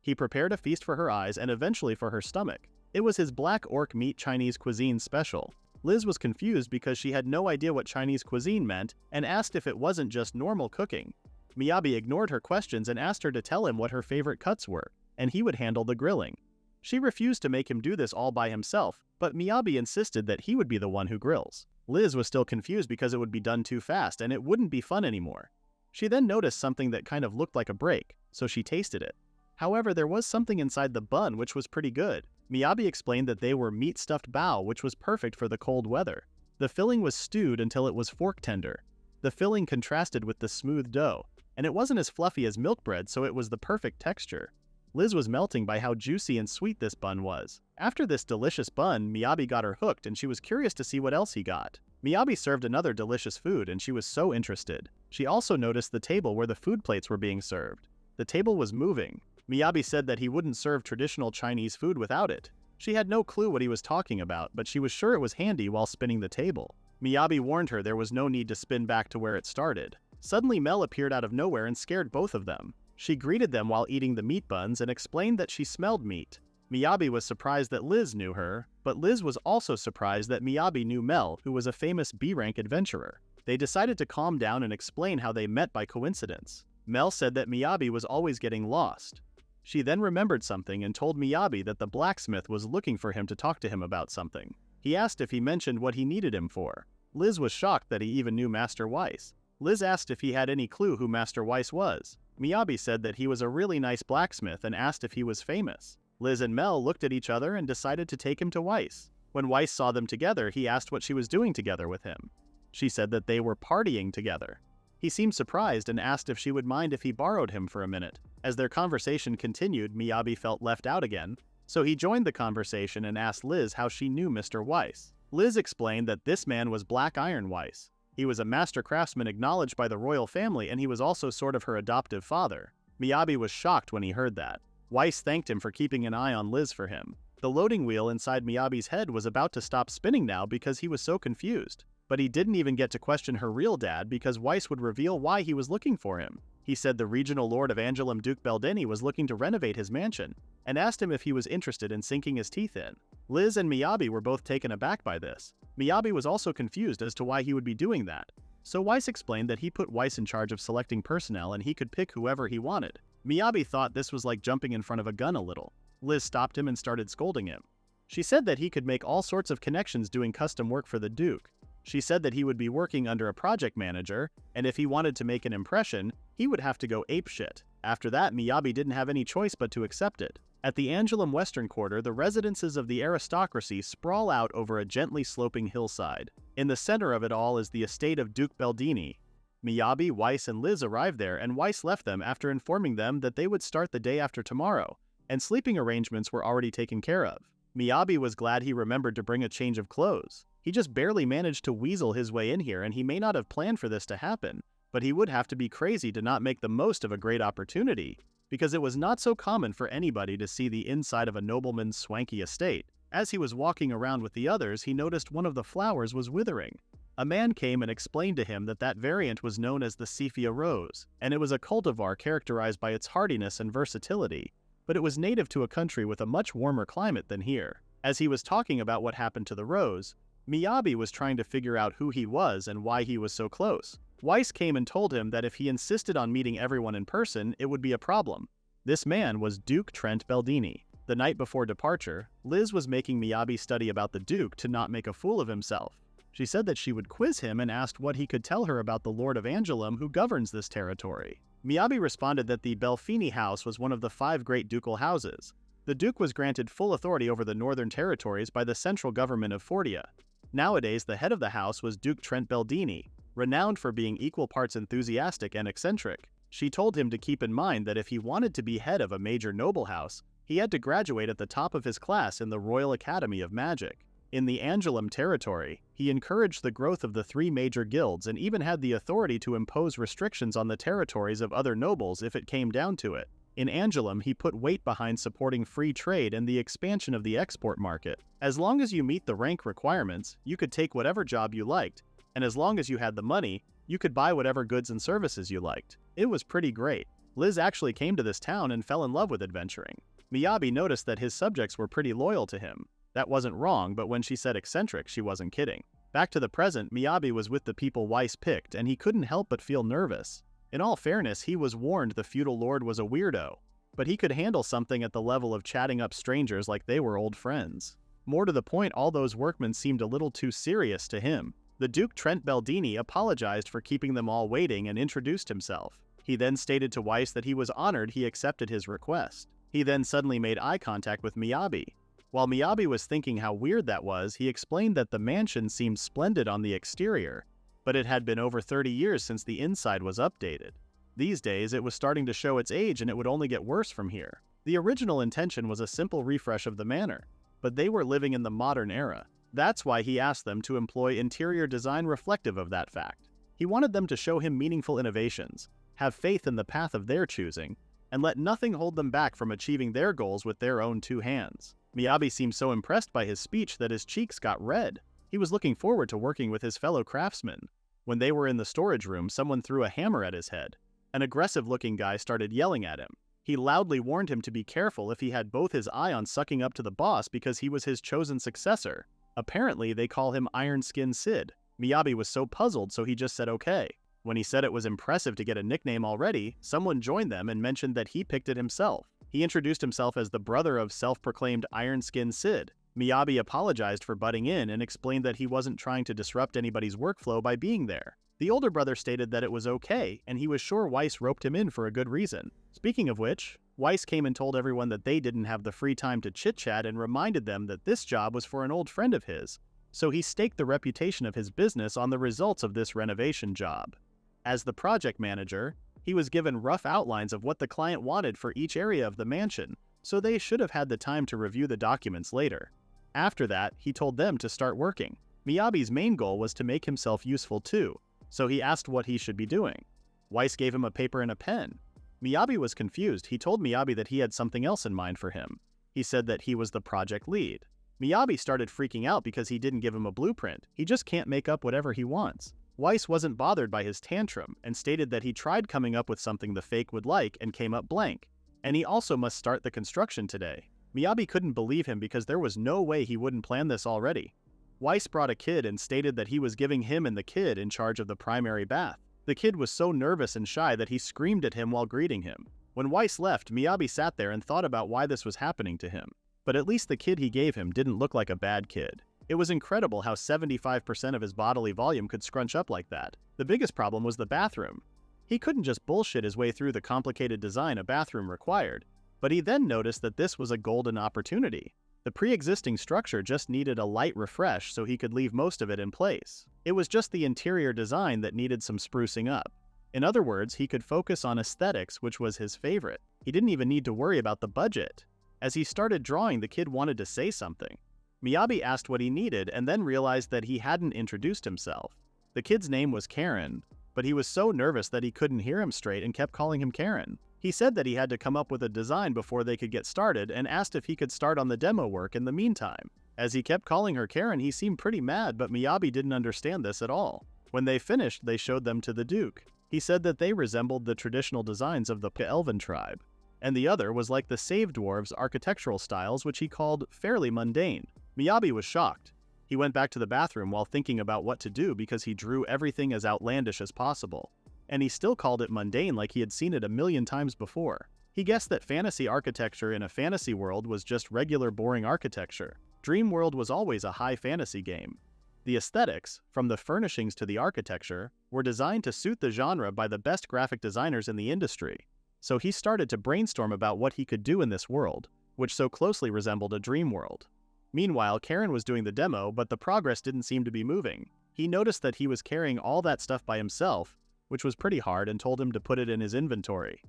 A: He prepared a feast for her eyes and eventually for her stomach. It was his Black Orc meat Chinese cuisine special. Liz was confused because she had no idea what Chinese cuisine meant and asked if it wasn't just normal cooking. Miyabi ignored her questions and asked her to tell him what her favorite cuts were, and he would handle the grilling. She refused to make him do this all by himself, but Miyabi insisted that he would be the one who grills. Liz was still confused because it would be done too fast and it wouldn't be fun anymore. She then noticed something that kind of looked like a break, so she tasted it. However, there was something inside the bun which was pretty good. Miyabi explained that they were meat-stuffed bao, which was perfect for the cold weather. The filling was stewed until it was fork tender. The filling contrasted with the smooth dough, and it wasn't as fluffy as milk bread, so it was the perfect texture. Liz was melting by how juicy and sweet this bun was. After this delicious bun, Miyabi got her hooked and she was curious to see what else he got. Miyabi served another delicious food and she was so interested. She also noticed the table where the food plates were being served. The table was moving. Miyabi said that he wouldn't serve traditional Chinese food without it. She had no clue what he was talking about, but she was sure it was handy while spinning the table. Miyabi warned her there was no need to spin back to where it started. Suddenly Mel appeared out of nowhere and scared both of them. She greeted them while eating the meat buns and explained that she smelled meat. Miyabi was surprised that Liz knew her, but Liz was also surprised that Miyabi knew Mel, who was a famous B-rank adventurer. They decided to calm down and explain how they met by coincidence. Mel said that Miyabi was always getting lost. She then remembered something and told Miyabi that the blacksmith was looking for him to talk to him about something. He asked if he mentioned what he needed him for. Liz was shocked that he even knew Master Weiss. Liz asked if he had any clue who Master Weiss was. Miyabi said that he was a really nice blacksmith and asked if he was famous. Liz and Mel looked at each other and decided to take him to Weiss. When Weiss saw them together, he asked what she was doing together with him. She said that they were partying together. He seemed surprised and asked if she would mind if he borrowed him for a minute. As their conversation continued, Miyabi felt left out again, so he joined the conversation and asked Liz how she knew Mr. Weiss. Liz explained that this man was Black Iron Weiss. He was a master craftsman acknowledged by the royal family, and he was also sort of her adoptive father. Miyabi was shocked when he heard that. Weiss thanked him for keeping an eye on Liz for him. The loading wheel inside Miyabi's head was about to stop spinning now because he was so confused. But he didn't even get to question her real dad because Weiss would reveal why he was looking for him. He said the regional lord of Angelum, Duke Beldeni, was looking to renovate his mansion, and asked him if he was interested in sinking his teeth in. Liz and Miyabi were both taken aback by this. Miyabi was also confused as to why he would be doing that. So Weiss explained that he put Weiss in charge of selecting personnel and he could pick whoever he wanted. Miyabi thought this was like jumping in front of a gun a little. Liz stopped him and started scolding him. She said that he could make all sorts of connections doing custom work for the Duke. She said that he would be working under a project manager, and if he wanted to make an impression, he would have to go apeshit. After that, Miyabi didn't have any choice but to accept it. At the Angelum Western Quarter, the residences of the aristocracy sprawl out over a gently sloping hillside. In the center of it all is the estate of Duke Beldeni. Miyabi, Weiss, and Liz arrived there, and Weiss left them after informing them that they would start the day after tomorrow, and sleeping arrangements were already taken care of. Miyabi was glad he remembered to bring a change of clothes. He just barely managed to weasel his way in here, and he may not have planned for this to happen, but he would have to be crazy to not make the most of a great opportunity, because it was not so common for anybody to see the inside of a nobleman's swanky estate. As he was walking around with the others, he noticed one of the flowers was withering. A man came and explained to him that that variant was known as the Cephia rose, and it was a cultivar characterized by its hardiness and versatility, but it was native to a country with a much warmer climate than here. As he was talking about what happened to the rose, Miyabi was trying to figure out who he was and why he was so close. Weiss came and told him that if he insisted on meeting everyone in person, it would be a problem. This man was Duke Trent Baldini. The night before departure, Liz was making Miyabi study about the Duke to not make a fool of himself. She said that she would quiz him and asked what he could tell her about the Lord of Angelum who governs this territory. Miyabi responded that the Belfini house was one of the 5 great ducal houses. The Duke was granted full authority over the northern territories by the central government of Fordia. Nowadays, the head of the house was Duke Trent Baldini, renowned for being equal parts enthusiastic and eccentric. She told him to keep in mind that if he wanted to be head of a major noble house, he had to graduate at the top of his class in the Royal Academy of Magic. In the Angelum territory, he encouraged the growth of the 3 major guilds and even had the authority to impose restrictions on the territories of other nobles if it came down to it. In Angelum, he put weight behind supporting free trade and the expansion of the export market. As long as you meet the rank requirements, you could take whatever job you liked, and as long as you had the money, you could buy whatever goods and services you liked. It was pretty great. Liz actually came to this town and fell in love with adventuring. Miyabi noticed that his subjects were pretty loyal to him. That wasn't wrong, but when she said eccentric, she wasn't kidding. Back to the present, Miyabi was with the people Weiss picked, and he couldn't help but feel nervous. In all fairness, he was warned the feudal lord was a weirdo, but he could handle something at the level of chatting up strangers like they were old friends. More to the point, all those workmen seemed a little too serious to him. The Duke Trent Baldini apologized for keeping them all waiting and introduced himself. He then stated to Weiss that he was honored he accepted his request. He then suddenly made eye contact with Miyabi. While Miyabi was thinking how weird that was, he explained that the mansion seemed splendid on the exterior, but it had been over 30 years since the inside was updated. These days, it was starting to show its age and it would only get worse from here. The original intention was a simple refresh of the manor, but they were living in the modern era. That's why he asked them to employ interior design reflective of that fact. He wanted them to show him meaningful innovations, have faith in the path of their choosing, and let nothing hold them back from achieving their goals with their own 2 hands. Miyabi seemed so impressed by his speech that his cheeks got red. He was looking forward to working with his fellow craftsmen. When they were in the storage room, someone threw a hammer at his head. An aggressive-looking guy started yelling at him. He loudly warned him to be careful if he had both his eye on sucking up to the boss because he was his chosen successor. Apparently, they call him Iron Skin Sid. Miyabi was so puzzled, so he just said okay. When he said it was impressive to get a nickname already, someone joined them and mentioned that he picked it himself. He introduced himself as the brother of self-proclaimed Iron Skin Sid. Miyabi apologized for butting in and explained that he wasn't trying to disrupt anybody's workflow by being there. The older brother stated that it was okay, and he was sure Weiss roped him in for a good reason. Speaking of which, Weiss came and told everyone that they didn't have the free time to chit-chat and reminded them that this job was for an old friend of his, so he staked the reputation of his business on the results of this renovation job. As the project manager, he was given rough outlines of what the client wanted for each area of the mansion, so they should have had the time to review the documents later. After that, he told them to start working. Miyabi's main goal was to make himself useful too, so he asked what he should be doing. Weiss gave him a paper and a pen. Miyabi was confused. He told Miyabi that he had something else in mind for him. He said that he was the project lead. Miyabi started freaking out because he didn't give him a blueprint. He just can't make up whatever he wants. Weiss wasn't bothered by his tantrum and stated that he tried coming up with something the fake would like and came up blank, and he also must start the construction today. Miyabi couldn't believe him because there was no way he wouldn't plan this already. Weiss brought a kid and stated that he was giving him and the kid in charge of the primary bath. The kid was so nervous and shy that he screamed at him while greeting him. When Weiss left, Miyabi sat there and thought about why this was happening to him. But at least the kid he gave him didn't look like a bad kid. It was incredible how 75% of his bodily volume could scrunch up like that. The biggest problem was the bathroom. He couldn't just bullshit his way through the complicated design a bathroom required, but he then noticed that this was a golden opportunity. The pre-existing structure just needed a light refresh so he could leave most of it in place. It was just the interior design that needed some sprucing up. In other words, he could focus on aesthetics, which was his favorite. He didn't even need to worry about the budget. As he started drawing, the kid wanted to say something. Miyabi asked what he needed and then realized that he hadn't introduced himself. The kid's name was Karen, but he was so nervous that he couldn't hear him straight and kept calling him Karen. He said that he had to come up with a design before they could get started and asked if he could start on the demo work in the meantime. As he kept calling her Karen, he seemed pretty mad, but Miyabi didn't understand this at all. When they finished, they showed them to the Duke. He said that they resembled the traditional designs of the Elven tribe, and the other was like the Save Dwarves' architectural styles, which he called fairly mundane. Miyabi was shocked. He went back to the bathroom while thinking about what to do because he drew everything as outlandish as possible. And he still called it mundane like he had seen it a million times before. He guessed that fantasy architecture in a fantasy world was just regular boring architecture. Dream World was always a high fantasy game. The aesthetics, from the furnishings to the architecture, were designed to suit the genre by the best graphic designers in the industry. So he started to brainstorm about what he could do in this world, which so closely resembled a dream world. Meanwhile, Karen was doing the demo, but the progress didn't seem to be moving. He noticed that he was carrying all that stuff by himself, which was pretty hard, and told him to put it in his inventory.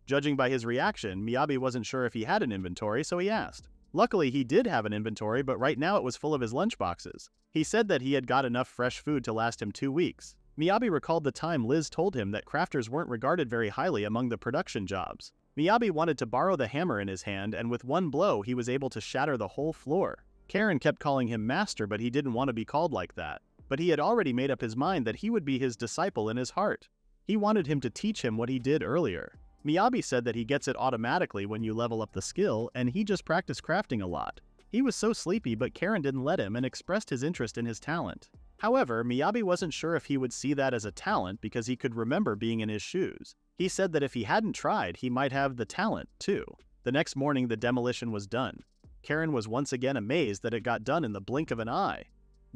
A: Judging by his reaction, Miyabi wasn't sure if he had an inventory, so he asked. Luckily, he did have an inventory, but right now it was full of his lunchboxes. He said that he had got enough fresh food to last him 2 weeks. Miyabi recalled the time Liz told him that crafters weren't regarded very highly among the production jobs. Miyabi wanted to borrow the hammer in his hand, and with one blow, he was able to shatter the whole floor. Karen kept calling him master, but he didn't want to be called like that. But he had already made up his mind that he would be his disciple in his heart. He wanted him to teach him what he did earlier. Miyabi said that he gets it automatically when you level up the skill, and he just practiced crafting a lot. He was so sleepy, but Karen didn't let him and expressed his interest in his talent. However, Miyabi wasn't sure if he would see that as a talent because he could remember being in his shoes. He said that if he hadn't tried, he might have the talent, too. The next morning, the demolition was done. Karen was once again amazed that it got done in the blink of an eye.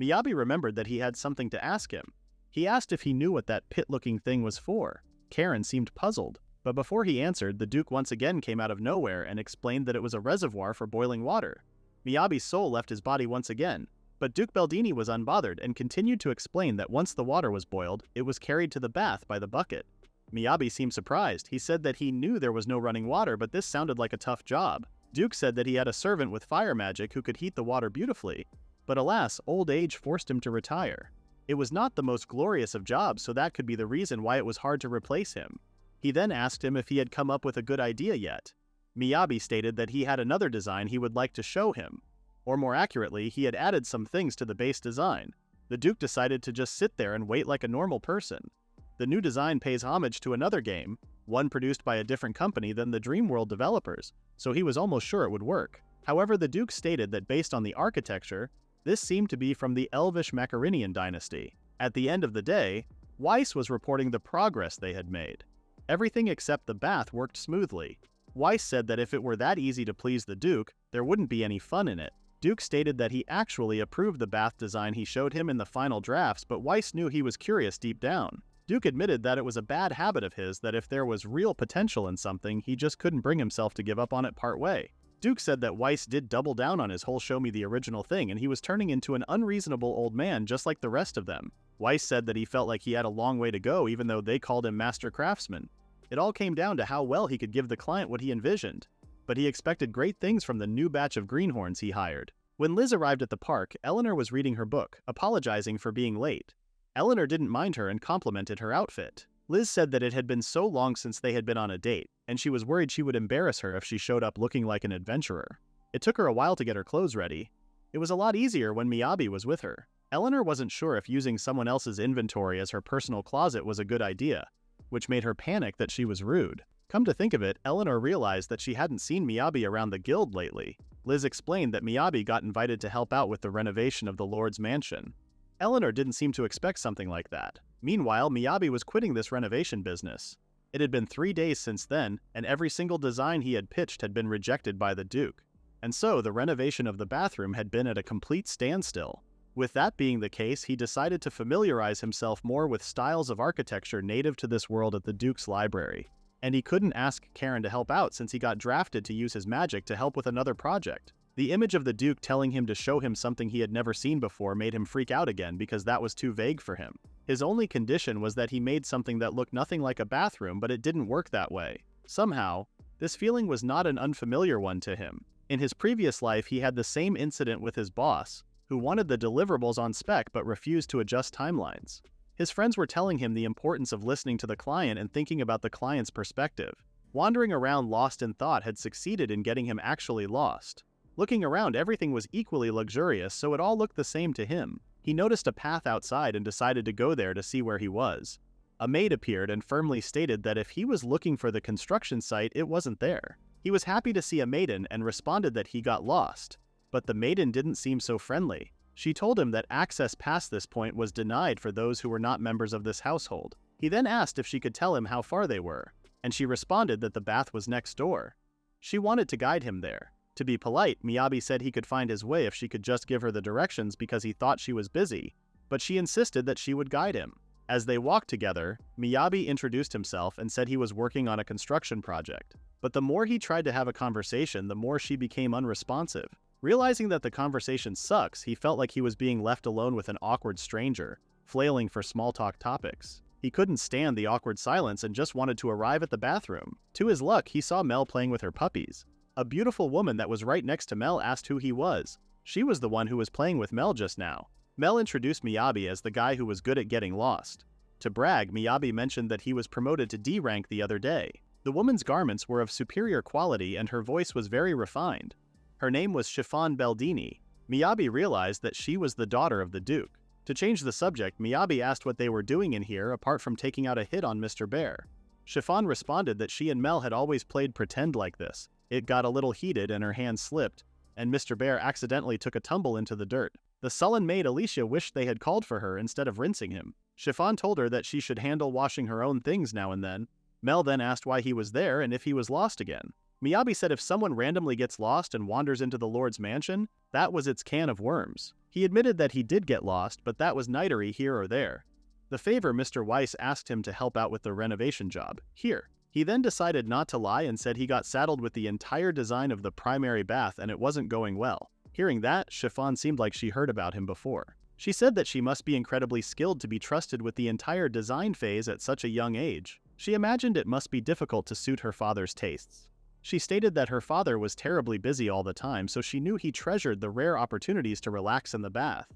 A: Miyabi remembered that he had something to ask him. He asked if he knew what that pit-looking thing was for. Karen seemed puzzled, but before he answered, the Duke once again came out of nowhere and explained that it was a reservoir for boiling water. Miyabi's soul left his body once again, but Duke Baldini was unbothered and continued to explain that once the water was boiled, it was carried to the bath by the bucket. Miyabi seemed surprised. He said that he knew there was no running water, but this sounded like a tough job. Duke said that he had a servant with fire magic who could heat the water beautifully, but alas, old age forced him to retire. It was not the most glorious of jobs, so that could be the reason why it was hard to replace him. He then asked him if he had come up with a good idea yet. Miyabi stated that he had another design he would like to show him. Or more accurately, he had added some things to the base design. The Duke decided to just sit there and wait like a normal person. The new design pays homage to another game, one produced by a different company than the Dreamworld developers, so he was almost sure it would work. However, the Duke stated that based on the architecture, this seemed to be from the Elvish Macarinian dynasty. At the end of the day, Weiss was reporting the progress they had made. Everything except the bath worked smoothly. Weiss said that if it were that easy to please the Duke, there wouldn't be any fun in it. Duke stated that he actually approved the bath design he showed him in the final drafts, but Weiss knew he was curious deep down. Duke admitted that it was a bad habit of his that if there was real potential in something, he just couldn't bring himself to give up on it partway. Duke said that Weiss did double down on his whole show me the original thing, and he was turning into an unreasonable old man just like the rest of them. Weiss said that he felt like he had a long way to go even though they called him Master Craftsman. It all came down to how well he could give the client what he envisioned. But he expected great things from the new batch of greenhorns he hired. When Liz arrived at the park, Eleanor was reading her book, apologizing for being late. Eleanor didn't mind her and complimented her outfit. Liz said that it had been so long since they had been on a date, and she was worried she would embarrass her if she showed up looking like an adventurer. It took her a while to get her clothes ready. It was a lot easier when Miyabi was with her. Eleanor wasn't sure if using someone else's inventory as her personal closet was a good idea, which made her panic that she was rude. Come to think of it, Eleanor realized that she hadn't seen Miyabi around the guild lately. Liz explained that Miyabi got invited to help out with the renovation of the Lord's mansion. Eleanor didn't seem to expect something like that. Meanwhile, Miyabi was quitting this renovation business. It had been 3 days since then, and every single design he had pitched had been rejected by the Duke. And so, the renovation of the bathroom had been at a complete standstill. With that being the case, he decided to familiarize himself more with styles of architecture native to this world at the Duke's library. And he couldn't ask Karen to help out since he got drafted to use his magic to help with another project. The image of the Duke telling him to show him something he had never seen before made him freak out again because that was too vague for him. His only condition was that he made something that looked nothing like a bathroom, but it didn't work that way. Somehow, this feeling was not an unfamiliar one to him. In his previous life, he had the same incident with his boss, who wanted the deliverables on spec but refused to adjust timelines. His friends were telling him the importance of listening to the client and thinking about the client's perspective. Wandering around lost in thought had succeeded in getting him actually lost. Looking around, everything was equally luxurious, so it all looked the same to him. He noticed a path outside and decided to go there to see where he was. A maid appeared and firmly stated that if he was looking for the construction site, it wasn't there. He was happy to see a maiden and responded that he got lost. But the maiden didn't seem so friendly. She told him that access past this point was denied for those who were not members of this household. He then asked if she could tell him how far they were, and she responded that the bath was next door. She wanted to guide him there. To be polite, Miyabi said he could find his way if she could just give her the directions because he thought she was busy, but she insisted that she would guide him. As they walked together, Miyabi introduced himself and said he was working on a construction project. But the more he tried to have a conversation, the more she became unresponsive. Realizing that the conversation sucks, he felt like he was being left alone with an awkward stranger, flailing for small talk topics. He couldn't stand the awkward silence and just wanted to arrive at the bathroom. To his luck, he saw Mel playing with her puppies. A beautiful woman that was right next to Mel asked who he was. She was the one who was playing with Mel just now. Mel introduced Miyabi as the guy who was good at getting lost. To brag, Miyabi mentioned that he was promoted to D rank the other day. The woman's garments were of superior quality and her voice was very refined. Her name was Chiffon Beldini. Miyabi realized that she was the daughter of the Duke. To change the subject, Miyabi asked what they were doing in here apart from taking out a hit on Mr. Bear. Chiffon responded that she and Mel had always played pretend like this. It got a little heated and her hand slipped, and Mr. Bear accidentally took a tumble into the dirt. The sullen maid Alicia wished they had called for her instead of rinsing him. Chiffon told her that she should handle washing her own things now and then. Mel then asked why he was there and if he was lost again. Miyabi said if someone randomly gets lost and wanders into the Lord's mansion, that was its can of worms. He admitted that he did get lost, but that was nightery here or there. The favor Mr. Weiss asked him to help out with the renovation job. Here. He then decided not to lie and said he got saddled with the entire design of the primary bath and it wasn't going well. Hearing that, Chiffon seemed like she heard about him before. She said that she must be incredibly skilled to be trusted with the entire design phase at such a young age. She imagined it must be difficult to suit her father's tastes. She stated that her father was terribly busy all the time, so she knew he treasured the rare opportunities to relax in the bath.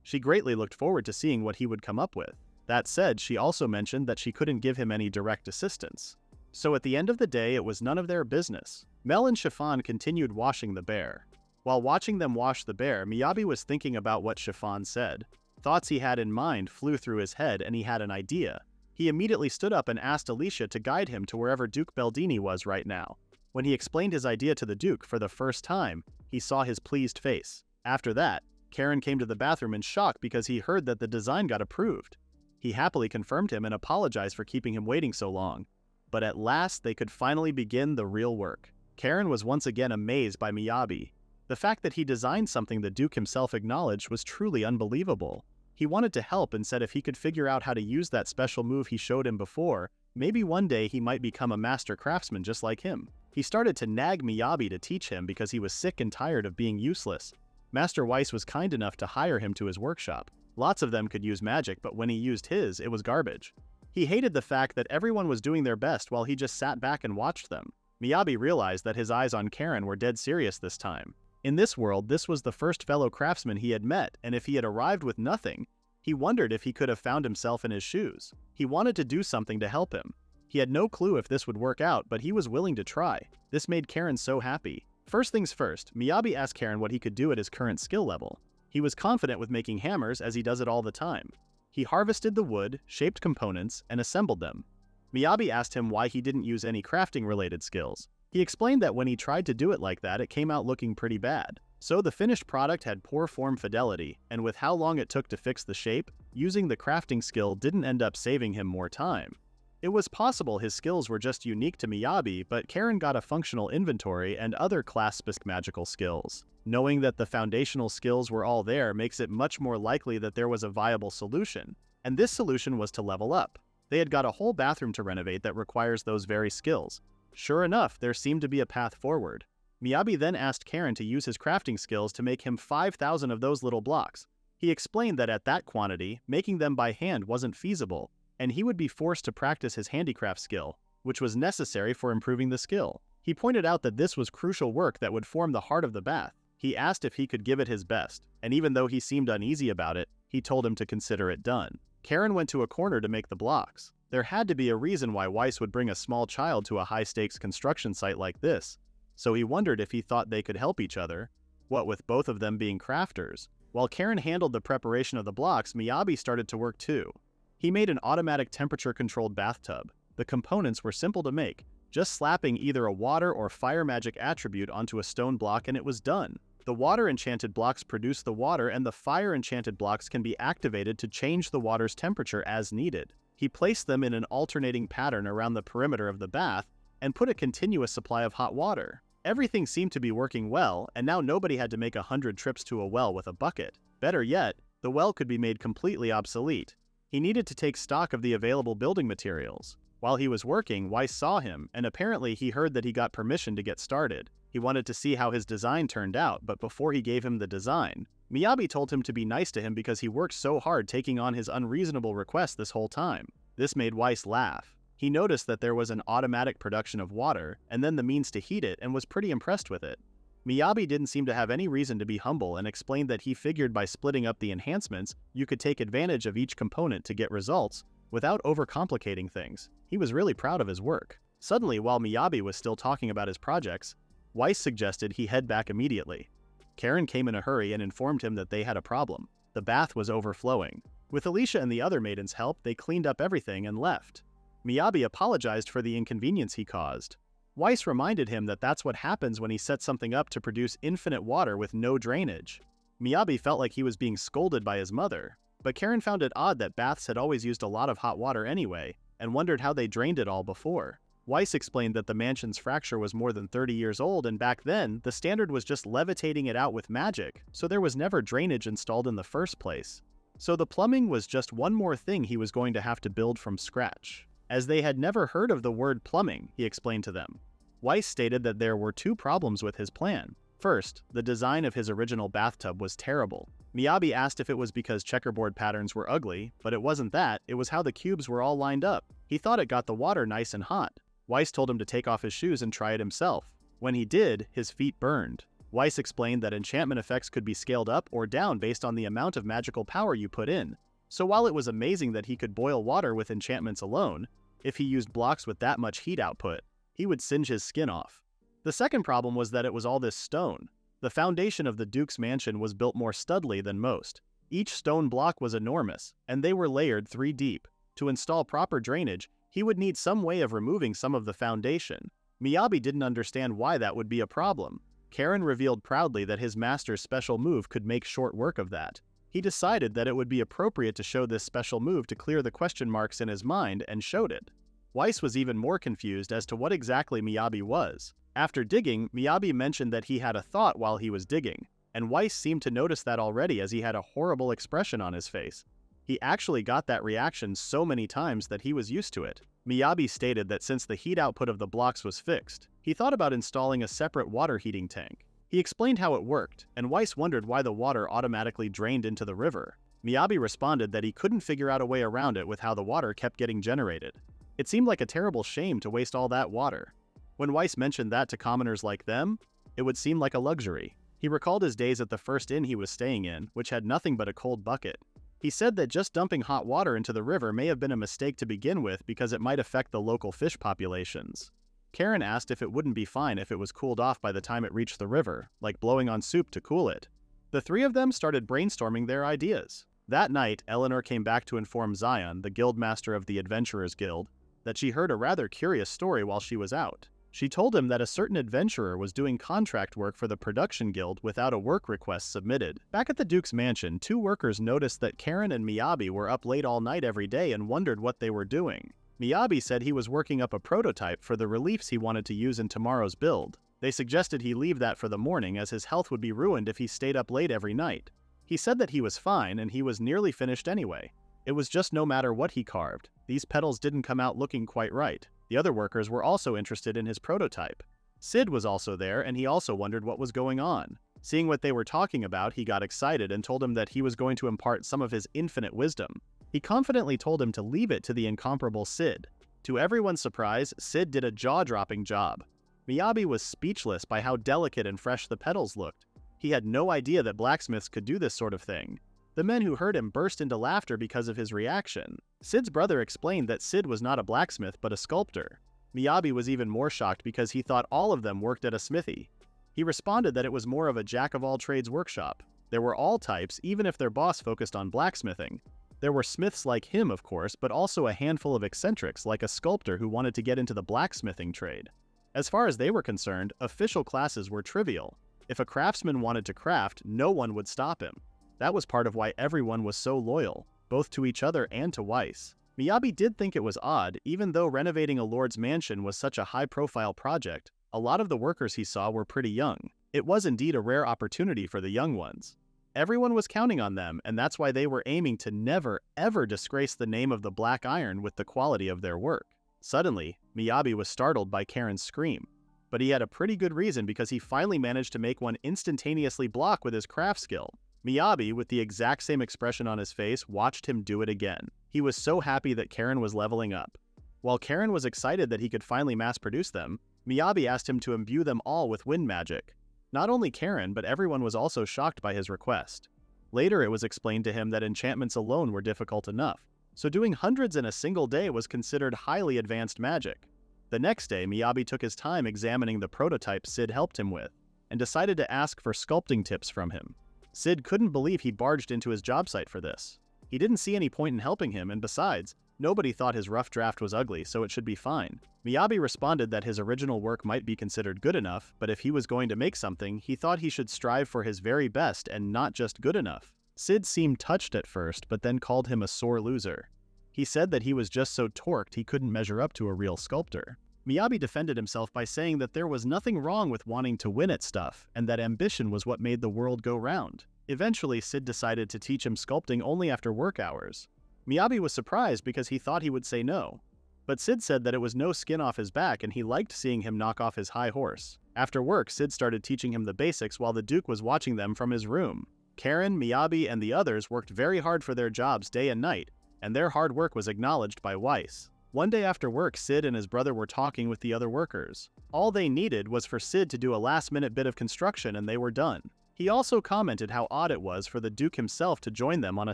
A: She greatly looked forward to seeing what he would come up with. That said, she also mentioned that she couldn't give him any direct assistance. So at the end of the day, it was none of their business. Mel and Chiffon continued washing the bear. While watching them wash the bear, Miyabi was thinking about what Chiffon said. Thoughts he had in mind flew through his head and he had an idea. He immediately stood up and asked Alicia to guide him to wherever Duke Beldini was right now. When he explained his idea to the Duke for the first time, he saw his pleased face. After that, Karen came to the bathroom in shock because he heard that the design got approved. He happily confirmed him and apologized for keeping him waiting so long. But at last, they could finally begin the real work. Karen was once again amazed by Miyabi. The fact that he designed something the Duke himself acknowledged was truly unbelievable. He wanted to help and said if he could figure out how to use that special move he showed him before, maybe one day he might become a master craftsman just like him. He started to nag Miyabi to teach him because he was sick and tired of being useless. Master Weiss was kind enough to hire him to his workshop. Lots of them could use magic, but when he used his, it was garbage. He hated the fact that everyone was doing their best while he just sat back and watched them. Miyabi realized that his eyes on Karen were dead serious this time. In this world, this was the first fellow craftsman he had met, and if he had arrived with nothing, he wondered if he could have found himself in his shoes. He wanted to do something to help him. He had no clue if this would work out, but he was willing to try. This made Karen so happy. First things first, Miyabi asked Karen what he could do at his current skill level. He was confident with making hammers as he does it all the time. He harvested the wood, shaped components, and assembled them. Miyabi asked him why he didn't use any crafting-related skills. He explained that when he tried to do it like that, it came out looking pretty bad. So the finished product had poor form fidelity, and with how long it took to fix the shape, using the crafting skill didn't end up saving him more time. It was possible his skills were just unique to Miyabi, but Karen got a functional inventory and other class-specific magical skills. Knowing that the foundational skills were all there makes it much more likely that there was a viable solution, and this solution was to level up. They had got a whole bathroom to renovate that requires those very skills. Sure enough, there seemed to be a path forward. Miyabi then asked Karen to use his crafting skills to make him 5,000 of those little blocks. He explained that at that quantity, making them by hand wasn't feasible, and he would be forced to practice his handicraft skill, which was necessary for improving the skill. He pointed out that this was crucial work that would form the heart of the bath. He asked if he could give it his best, and even though he seemed uneasy about it, he told him to consider it done. Karen went to a corner to make the blocks. There had to be a reason why Weiss would bring a small child to a high-stakes construction site like this, so he wondered if he thought they could help each other, what with both of them being crafters. While Karen handled the preparation of the blocks, Miyabi started to work too. He made an automatic temperature-controlled bathtub. The components were simple to make, just slapping either a water or fire magic attribute onto a stone block and it was done. The water enchanted blocks produce the water and the fire enchanted blocks can be activated to change the water's temperature as needed. He placed them in an alternating pattern around the perimeter of the bath and put a continuous supply of hot water. Everything seemed to be working well, and now nobody had to make 100 trips to a well with a bucket. Better yet, the well could be made completely obsolete. He needed to take stock of the available building materials. While he was working, Weiss saw him, and apparently he heard that he got permission to get started. He wanted to see how his design turned out, but before he gave him the design, Miyabi told him to be nice to him because he worked so hard taking on his unreasonable request this whole time. This made Weiss laugh. He noticed that there was an automatic production of water, and then the means to heat it, and was pretty impressed with it. Miyabi didn't seem to have any reason to be humble and explained that he figured by splitting up the enhancements, you could take advantage of each component to get results, without overcomplicating things. He was really proud of his work. Suddenly, while Miyabi was still talking about his projects, Weiss suggested he head back immediately. Karen came in a hurry and informed him that they had a problem. The bath was overflowing. With Alicia and the other maidens' help, they cleaned up everything and left. Miyabi apologized for the inconvenience he caused. Weiss reminded him that that's what happens when he sets something up to produce infinite water with no drainage. Miyabi felt like he was being scolded by his mother, but Karen found it odd that baths had always used a lot of hot water anyway, and wondered how they drained it all before. Weiss explained that the mansion's fracture was more than 30 years old, and back then, the standard was just levitating it out with magic, so there was never drainage installed in the first place. So the plumbing was just one more thing he was going to have to build from scratch. As they had never heard of the word plumbing, he explained to them. Weiss stated that there were two problems with his plan. First, the design of his original bathtub was terrible. Miyabi asked if it was because checkerboard patterns were ugly, but it wasn't that, it was how the cubes were all lined up. He thought it got the water nice and hot. Weiss told him to take off his shoes and try it himself. When he did, his feet burned. Weiss explained that enchantment effects could be scaled up or down based on the amount of magical power you put in. So while it was amazing that he could boil water with enchantments alone, if he used blocks with that much heat output, he would singe his skin off. The second problem was that it was all this stone. The foundation of the Duke's mansion was built more studly than most. Each stone block was enormous, and they were layered 3 deep. To install proper drainage, he would need some way of removing some of the foundation. Miyabi didn't understand why that would be a problem. Karen revealed proudly that his master's special move could make short work of that. He decided that it would be appropriate to show this special move to clear the question marks in his mind and showed it. Weiss was even more confused as to what exactly Miyabi was. After digging, Miyabi mentioned that he had a thought while he was digging, and Weiss seemed to notice that already as he had a horrible expression on his face. He actually got that reaction so many times that he was used to it. Miyabi stated that since the heat output of the blocks was fixed, he thought about installing a separate water heating tank. He explained how it worked, and Weiss wondered why the water automatically drained into the river. Miyabi responded that he couldn't figure out a way around it with how the water kept getting generated. It seemed like a terrible shame to waste all that water. When Weiss mentioned that to commoners like them, it would seem like a luxury. He recalled his days at the first inn he was staying in, which had nothing but a cold bucket. He said that just dumping hot water into the river may have been a mistake to begin with because it might affect the local fish populations. Karen asked if it wouldn't be fine if it was cooled off by the time it reached the river, like blowing on soup to cool it. The three of them started brainstorming their ideas. That night, Eleanor came back to inform Zion, the guildmaster of the Adventurers Guild, that she heard a rather curious story while she was out. She told him that a certain adventurer was doing contract work for the production guild without a work request submitted. Back at the Duke's mansion, 2 workers noticed that Karen and Miyabi were up late all night every day and wondered what they were doing. Miyabi said he was working up a prototype for the reliefs he wanted to use in tomorrow's build. They suggested he leave that for the morning as his health would be ruined if he stayed up late every night. He said that he was fine and he was nearly finished anyway. It was just no matter what he carved, these petals didn't come out looking quite right. The other workers were also interested in his prototype. Sid was also there, and he also wondered what was going on. Seeing what they were talking about, he got excited and told him that he was going to impart some of his infinite wisdom. He confidently told him to leave it to the incomparable Sid. To everyone's surprise, Sid did a jaw-dropping job. Miyabi was speechless by how delicate and fresh the petals looked. He had no idea that blacksmiths could do this sort of thing. The men who heard him burst into laughter because of his reaction. Sid's brother explained that Sid was not a blacksmith but a sculptor. Miyabi was even more shocked because he thought all of them worked at a smithy. He responded that it was more of a jack-of-all-trades workshop. There were all types, even if their boss focused on blacksmithing. There were smiths like him, of course, but also a handful of eccentrics like a sculptor who wanted to get into the blacksmithing trade. As far as they were concerned, official classes were trivial. If a craftsman wanted to craft, no one would stop him. That was part of why everyone was so loyal, both to each other and to Weiss. Miyabi did think it was odd, even though renovating a lord's mansion was such a high-profile project, a lot of the workers he saw were pretty young. It was indeed a rare opportunity for the young ones. Everyone was counting on them, and that's why they were aiming to never, ever disgrace the name of the Black Iron with the quality of their work. Suddenly, Miyabi was startled by Karen's scream. But he had a pretty good reason because he finally managed to make one instantaneously block with his craft skill. Miyabi, with the exact same expression on his face, watched him do it again. He was so happy that Karen was leveling up. While Karen was excited that he could finally mass-produce them, Miyabi asked him to imbue them all with wind magic. Not only Karen, but everyone was also shocked by his request. Later it was explained to him that enchantments alone were difficult enough, so doing hundreds in a single day was considered highly advanced magic. The next day, Miyabi took his time examining the prototype Sid helped him with, and decided to ask for sculpting tips from him. Sid couldn't believe he barged into his job site for this. He didn't see any point in helping him, and besides, nobody thought his rough draft was ugly, so it should be fine. Miyabi responded that his original work might be considered good enough, but if he was going to make something, he thought he should strive for his very best and not just good enough. Sid seemed touched at first, but then called him a sore loser. He said that he was just so torqued he couldn't measure up to a real sculptor. Miyabi defended himself by saying that there was nothing wrong with wanting to win at stuff, and that ambition was what made the world go round. Eventually, Sid decided to teach him sculpting only after work hours. Miyabi was surprised because he thought he would say no. But Sid said that it was no skin off his back and he liked seeing him knock off his high horse. After work, Sid started teaching him the basics while the Duke was watching them from his room. Karen, Miyabi, and the others worked very hard for their jobs day and night, and their hard work was acknowledged by Weiss. One day after work, Sid and his brother were talking with the other workers. All they needed was for Sid to do a last-minute bit of construction and they were done. He also commented how odd it was for the Duke himself to join them on a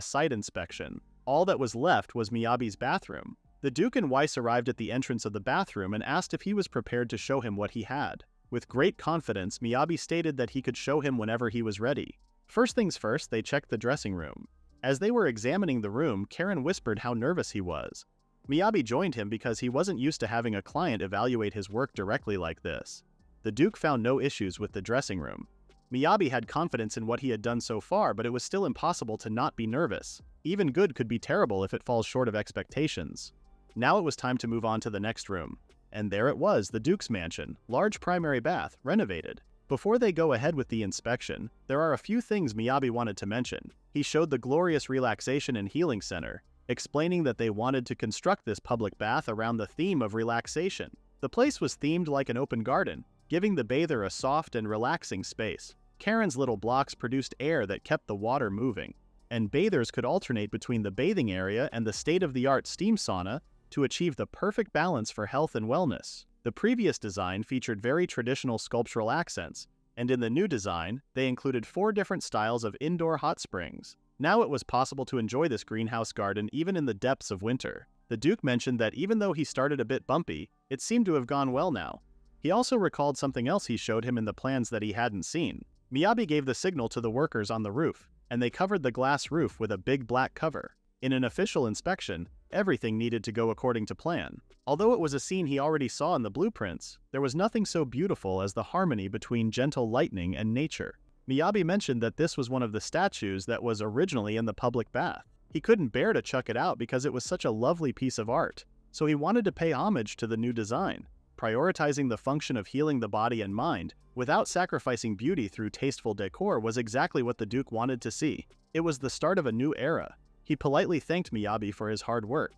A: site inspection. All that was left was Miyabi's bathroom. The Duke and Weiss arrived at the entrance of the bathroom and asked if he was prepared to show him what he had. With great confidence, Miyabi stated that he could show him whenever he was ready. First things first, they checked the dressing room. As they were examining the room, Karen whispered how nervous he was. Miyabi joined him because he wasn't used to having a client evaluate his work directly like this. The Duke found no issues with the dressing room. Miyabi had confidence in what he had done so far, but it was still impossible to not be nervous. Even good could be terrible if it falls short of expectations. Now it was time to move on to the next room. And there it was, the Duke's mansion, large primary bath, renovated. Before they go ahead with the inspection, there are a few things Miyabi wanted to mention. He showed the glorious relaxation and healing center, explaining that they wanted to construct this public bath around the theme of relaxation. The place was themed like an open garden, giving the bather a soft and relaxing space. Karen's little blocks produced air that kept the water moving, and bathers could alternate between the bathing area and the state-of-the-art steam sauna to achieve the perfect balance for health and wellness. The previous design featured very traditional sculptural accents, and in the new design, they included 4 different styles of indoor hot springs. Now it was possible to enjoy this greenhouse garden even in the depths of winter. The Duke mentioned that even though he started a bit bumpy, it seemed to have gone well now. He also recalled something else he showed him in the plans that he hadn't seen. Miyabi gave the signal to the workers on the roof, and they covered the glass roof with a big black cover. In an official inspection, everything needed to go according to plan. Although it was a scene he already saw in the blueprints, there was nothing so beautiful as the harmony between gentle lightning and nature. Miyabi mentioned that this was one of the statues that was originally in the public bath. He couldn't bear to chuck it out because it was such a lovely piece of art, so he wanted to pay homage to the new design. Prioritizing the function of healing the body and mind, without sacrificing beauty through tasteful decor, was exactly what the Duke wanted to see. It was the start of a new era. He politely thanked Miyabi for his hard work.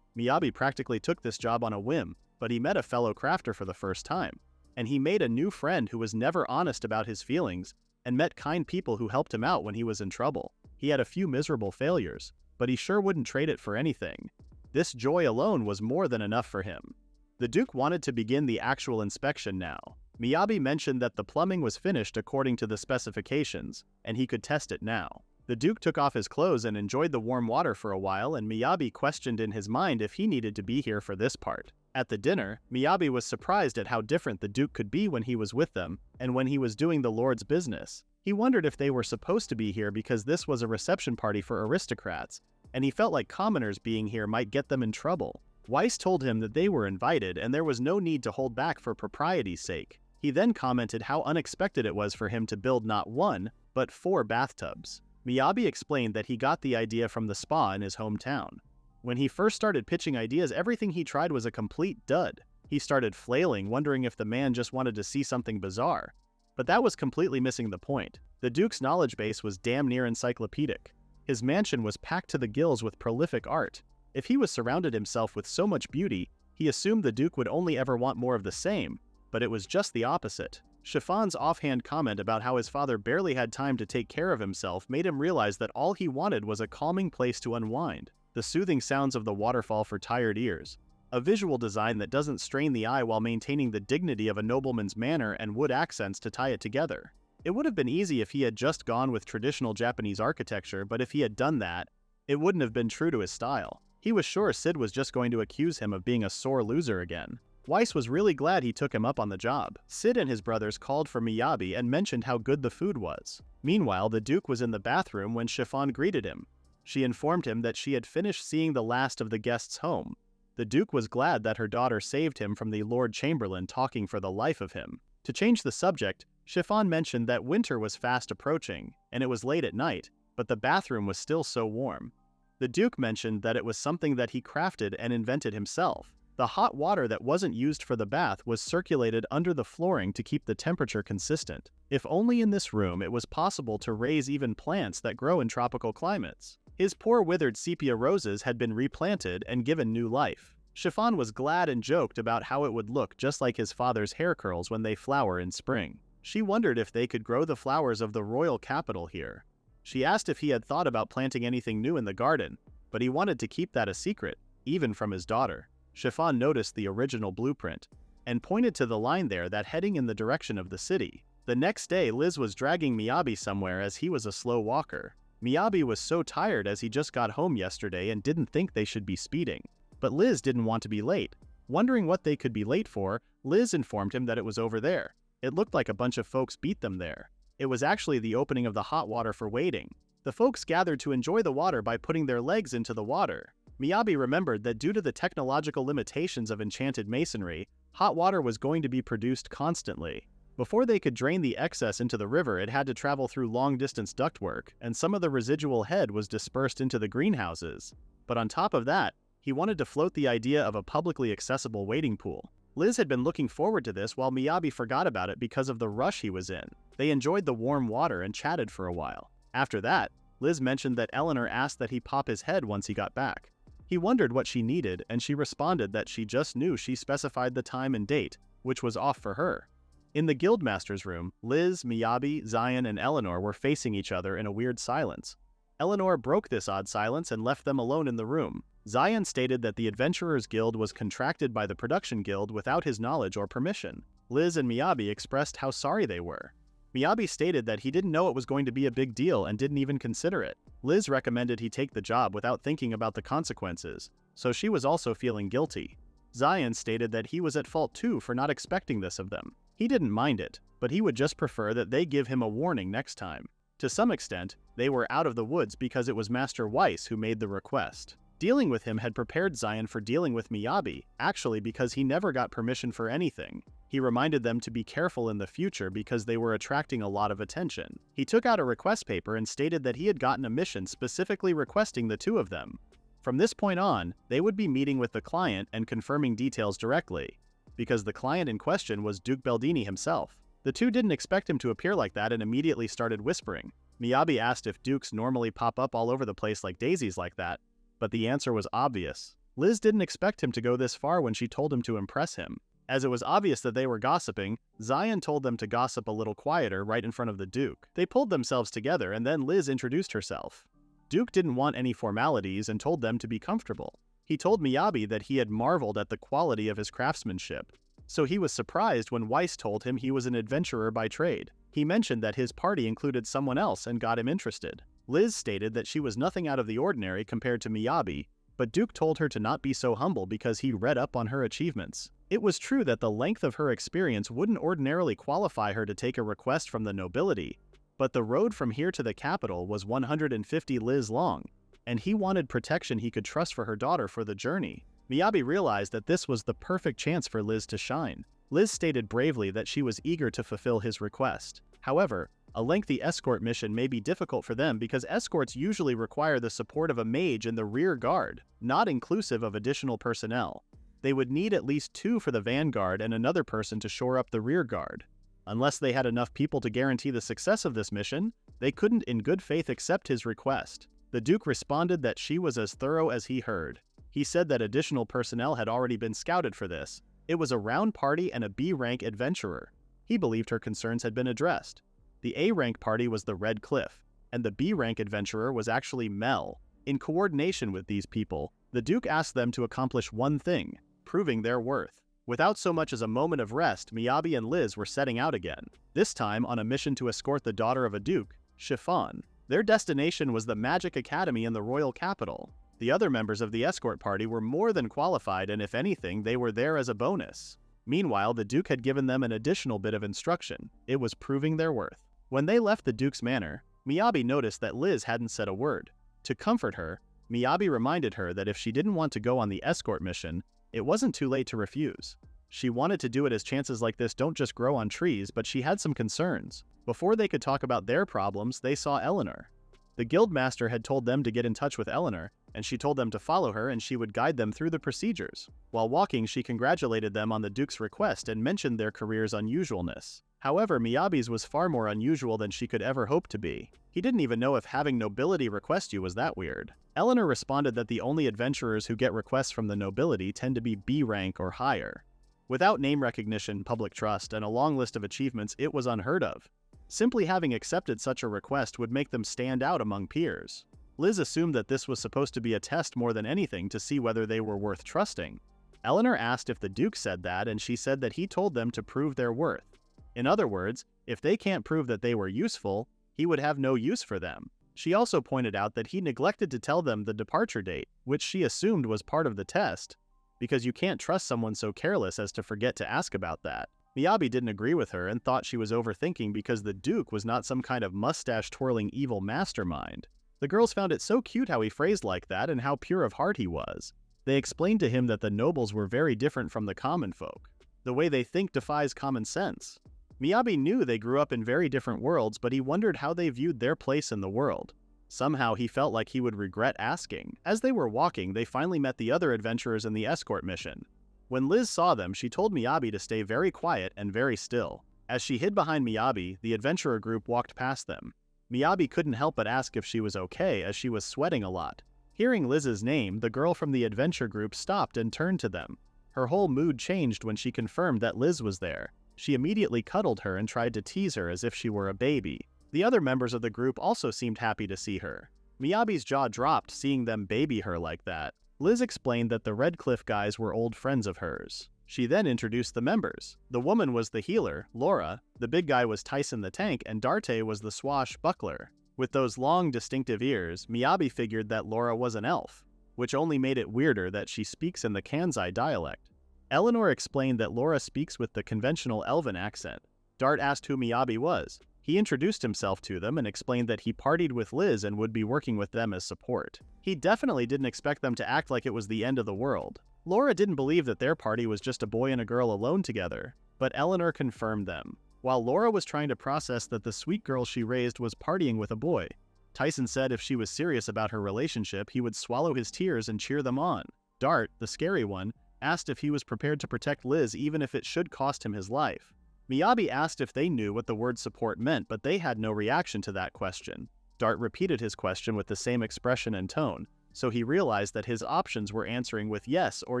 A: Miyabi practically took this job on a whim, but he met a fellow crafter for the first time. and he made a new friend who was never honest about his feelings and met kind people who helped him out when he was in trouble. He had a few miserable failures, but he sure wouldn't trade it for anything. This joy alone was more than enough for him. The Duke wanted to begin the actual inspection now. Miyabi mentioned that the plumbing was finished according to the specifications, and he could test it now. The Duke took off his clothes and enjoyed the warm water for a while, and Miyabi questioned in his mind if he needed to be here for this part. At the dinner, Miyabi was surprised at how different the Duke could be when he was with them and when he was doing the Lord's business. He wondered if they were supposed to be here because this was a reception party for aristocrats, and he felt like commoners being here might get them in trouble. Weiss told him that they were invited and there was no need to hold back for propriety's sake. He then commented how unexpected it was for him to build not 1, but 4 bathtubs. Miyabi explained that he got the idea from the spa in his hometown. When he first started pitching ideas, everything he tried was a complete dud. He started flailing, wondering if the man just wanted to see something bizarre. But that was completely missing the point. The Duke's knowledge base was damn near encyclopedic. His mansion was packed to the gills with prolific art. If he was surrounded himself with so much beauty, he assumed the Duke would only ever want more of the same, but it was just the opposite. Chiffon's offhand comment about how his father barely had time to take care of himself made him realize that all he wanted was a calming place to unwind, the soothing sounds of the waterfall for tired ears, a visual design that doesn't strain the eye while maintaining the dignity of a nobleman's manner and wood accents to tie it together. It would have been easy if he had just gone with traditional Japanese architecture, but if he had done that, it wouldn't have been true to his style. He was sure Sid was just going to accuse him of being a sore loser again. Weiss was really glad he took him up on the job. Sid and his brothers called for Miyabi and mentioned how good the food was. Meanwhile, the Duke was in the bathroom when Chiffon greeted him. She informed him that she had finished seeing the last of the guests home. The Duke was glad that her daughter saved him from the Lord Chamberlain talking for the life of him. To change the subject, Chiffon mentioned that winter was fast approaching, and it was late at night, but the bathroom was still so warm. The Duke mentioned that it was something that he crafted and invented himself. The hot water that wasn't used for the bath was circulated under the flooring to keep the temperature consistent. If only in this room it was possible to raise even plants that grow in tropical climates. His poor withered sepia roses had been replanted and given new life. Chiffon was glad and joked about how it would look just like his father's hair curls when they flower in spring. She wondered if they could grow the flowers of the royal capital here. She asked if he had thought about planting anything new in the garden, but he wanted to keep that a secret, even from his daughter. Chiffon noticed the original blueprint and pointed to the line there that heading in the direction of the city. The next day, Liz was dragging Miyabi somewhere as he was a slow walker. Miyabi was so tired as he just got home yesterday and didn't think they should be speeding. But Liz didn't want to be late. Wondering what they could be late for, Liz informed him that it was over there. It looked like a bunch of folks beat them there. It was actually the opening of the hot water for waiting. The folks gathered to enjoy the water by putting their legs into the water. Miyabi remembered that due to the technological limitations of enchanted masonry, hot water was going to be produced constantly. Before they could drain the excess into the river, it had to travel through long-distance ductwork, and some of the residual head was dispersed into the greenhouses. But on top of that, he wanted to float the idea of a publicly accessible wading pool. Liz had been looking forward to this while Miyabi forgot about it because of the rush he was in. They enjoyed the warm water and chatted for a while. After that, Liz mentioned that Eleanor asked that he pop his head once he got back. He wondered what she needed, and she responded that she just knew she specified the time and date, which was off for her. In the Guildmaster's room, Liz, Miyabi, Zion, and Eleanor were facing each other in a weird silence. Eleanor broke this odd silence and left them alone in the room. Zion stated that the Adventurers Guild was contracted by the Production Guild without his knowledge or permission. Liz and Miyabi expressed how sorry they were. Miyabi stated that he didn't know it was going to be a big deal and didn't even consider it. Liz recommended he take the job without thinking about the consequences, so she was also feeling guilty. Zion stated that he was at fault too for not expecting this of them. He didn't mind it, but he would just prefer that they give him a warning next time. To some extent, they were out of the woods because it was Master Weiss who made the request. Dealing with him had prepared Zion for dealing with Miyabi, actually because he never got permission for anything. He reminded them to be careful in the future because they were attracting a lot of attention. He took out a request paper and stated that he had gotten a mission specifically requesting the two of them. From this point on, they would be meeting with the client and confirming details directly, because the client in question was Duke Beldini himself. The two didn't expect him to appear like that and immediately started whispering. Miyabi asked if dukes normally pop up all over the place like daisies like that, but the answer was obvious. Liz didn't expect him to go this far when she told him to impress him. As it was obvious that they were gossiping, Zion told them to gossip a little quieter right in front of the Duke. They pulled themselves together and then Liz introduced herself. Duke didn't want any formalities and told them to be comfortable. He told Miyabi that he had marveled at the quality of his craftsmanship, so he was surprised when Weiss told him he was an adventurer by trade. He mentioned that his party included someone else and got him interested. Liz stated that she was nothing out of the ordinary compared to Miyabi, but Duke told her to not be so humble because he read up on her achievements. It was true that the length of her experience wouldn't ordinarily qualify her to take a request from the nobility, but the road from here to the capital was 150 Liz long, and he wanted protection he could trust for her daughter for the journey. Miyabi realized that this was the perfect chance for Liz to shine. Liz stated bravely that she was eager to fulfill his request. However, a lengthy escort mission may be difficult for them because escorts usually require the support of a mage in the rear guard, not inclusive of additional personnel. They would need at least 2 for the vanguard and another person to shore up the rear guard. Unless they had enough people to guarantee the success of this mission, they couldn't in good faith accept his request. The Duke responded that she was as thorough as he heard. He said that additional personnel had already been scouted for this. It was a round party and a B-rank adventurer. He believed her concerns had been addressed. The A-rank party was the Red Cliff, and the B-rank adventurer was actually Mel. In coordination with these people, the Duke asked them to accomplish one thing, proving their worth. Without so much as a moment of rest, Miyabi and Liz were setting out again, this time on a mission to escort the daughter of a duke, Chiffon. Their destination was the Magic Academy in the royal capital. The other members of the escort party were more than qualified, and if anything, they were there as a bonus. Meanwhile, the Duke had given them an additional bit of instruction. It was proving their worth. When they left the Duke's manor, Miyabi noticed that Liz hadn't said a word. To comfort her, Miyabi reminded her that if she didn't want to go on the escort mission, it wasn't too late to refuse. She wanted to do it as chances like this don't just grow on trees, but she had some concerns. Before they could talk about their problems, they saw Eleanor. The guildmaster had told them to get in touch with Eleanor, and she told them to follow her and she would guide them through the procedures. While walking, she congratulated them on the Duke's request and mentioned their career's unusualness. However, Miyabi's was far more unusual than she could ever hope to be. He didn't even know if having nobility request you was that weird. Eleanor responded that the only adventurers who get requests from the nobility tend to be B rank or higher. Without name recognition, public trust, and a long list of achievements, it was unheard of. Simply having accepted such a request would make them stand out among peers. Liz assumed that this was supposed to be a test more than anything to see whether they were worth trusting. Eleanor asked if the Duke said that, and she said that he told them to prove their worth. In other words, if they can't prove that they were useful, he would have no use for them. She also pointed out that he neglected to tell them the departure date, which she assumed was part of the test, because you can't trust someone so careless as to forget to ask about that. Miyabi didn't agree with her and thought she was overthinking because the Duke was not some kind of mustache-twirling evil mastermind. The girls found it so cute how he phrased like that and how pure of heart he was. They explained to him that the nobles were very different from the common folk. The way they think defies common sense. Miyabi knew they grew up in very different worlds, but he wondered how they viewed their place in the world. Somehow he felt like he would regret asking. As they were walking, they finally met the other adventurers in the escort mission. When Liz saw them, she told Miyabi to stay very quiet and very still. As she hid behind Miyabi, the adventurer group walked past them. Miyabi couldn't help but ask if she was okay, as she was sweating a lot. Hearing Liz's name, the girl from the adventure group stopped and turned to them. Her whole mood changed when she confirmed that Liz was there. She immediately cuddled her and tried to tease her as if she were a baby. The other members of the group also seemed happy to see her. Miyabi's jaw dropped seeing them baby her like that. Liz explained that the Red Cliff guys were old friends of hers. She then introduced the members. The woman was the healer, Laura, the big guy was Tyson the tank, and Darte was the swashbuckler. With those long, distinctive ears, Miyabi figured that Laura was an elf, which only made it weirder that she speaks in the Kansai dialect. Eleanor explained that Laura speaks with the conventional elven accent. Dart asked who Miyabi was. He introduced himself to them and explained that he partied with Liz and would be working with them as support. He definitely didn't expect them to act like it was the end of the world. Laura didn't believe that their party was just a boy and a girl alone together, but Eleanor confirmed them. While Laura was trying to process that the sweet girl she raised was partying with a boy, Tyson said if she was serious about her relationship, he would swallow his tears and cheer them on. Dart, the scary one, asked if he was prepared to protect Liz even if it should cost him his life. Miyabi asked if they knew what the word support meant, but they had no reaction to that question. Dart repeated his question with the same expression and tone, so he realized that his options were answering with yes or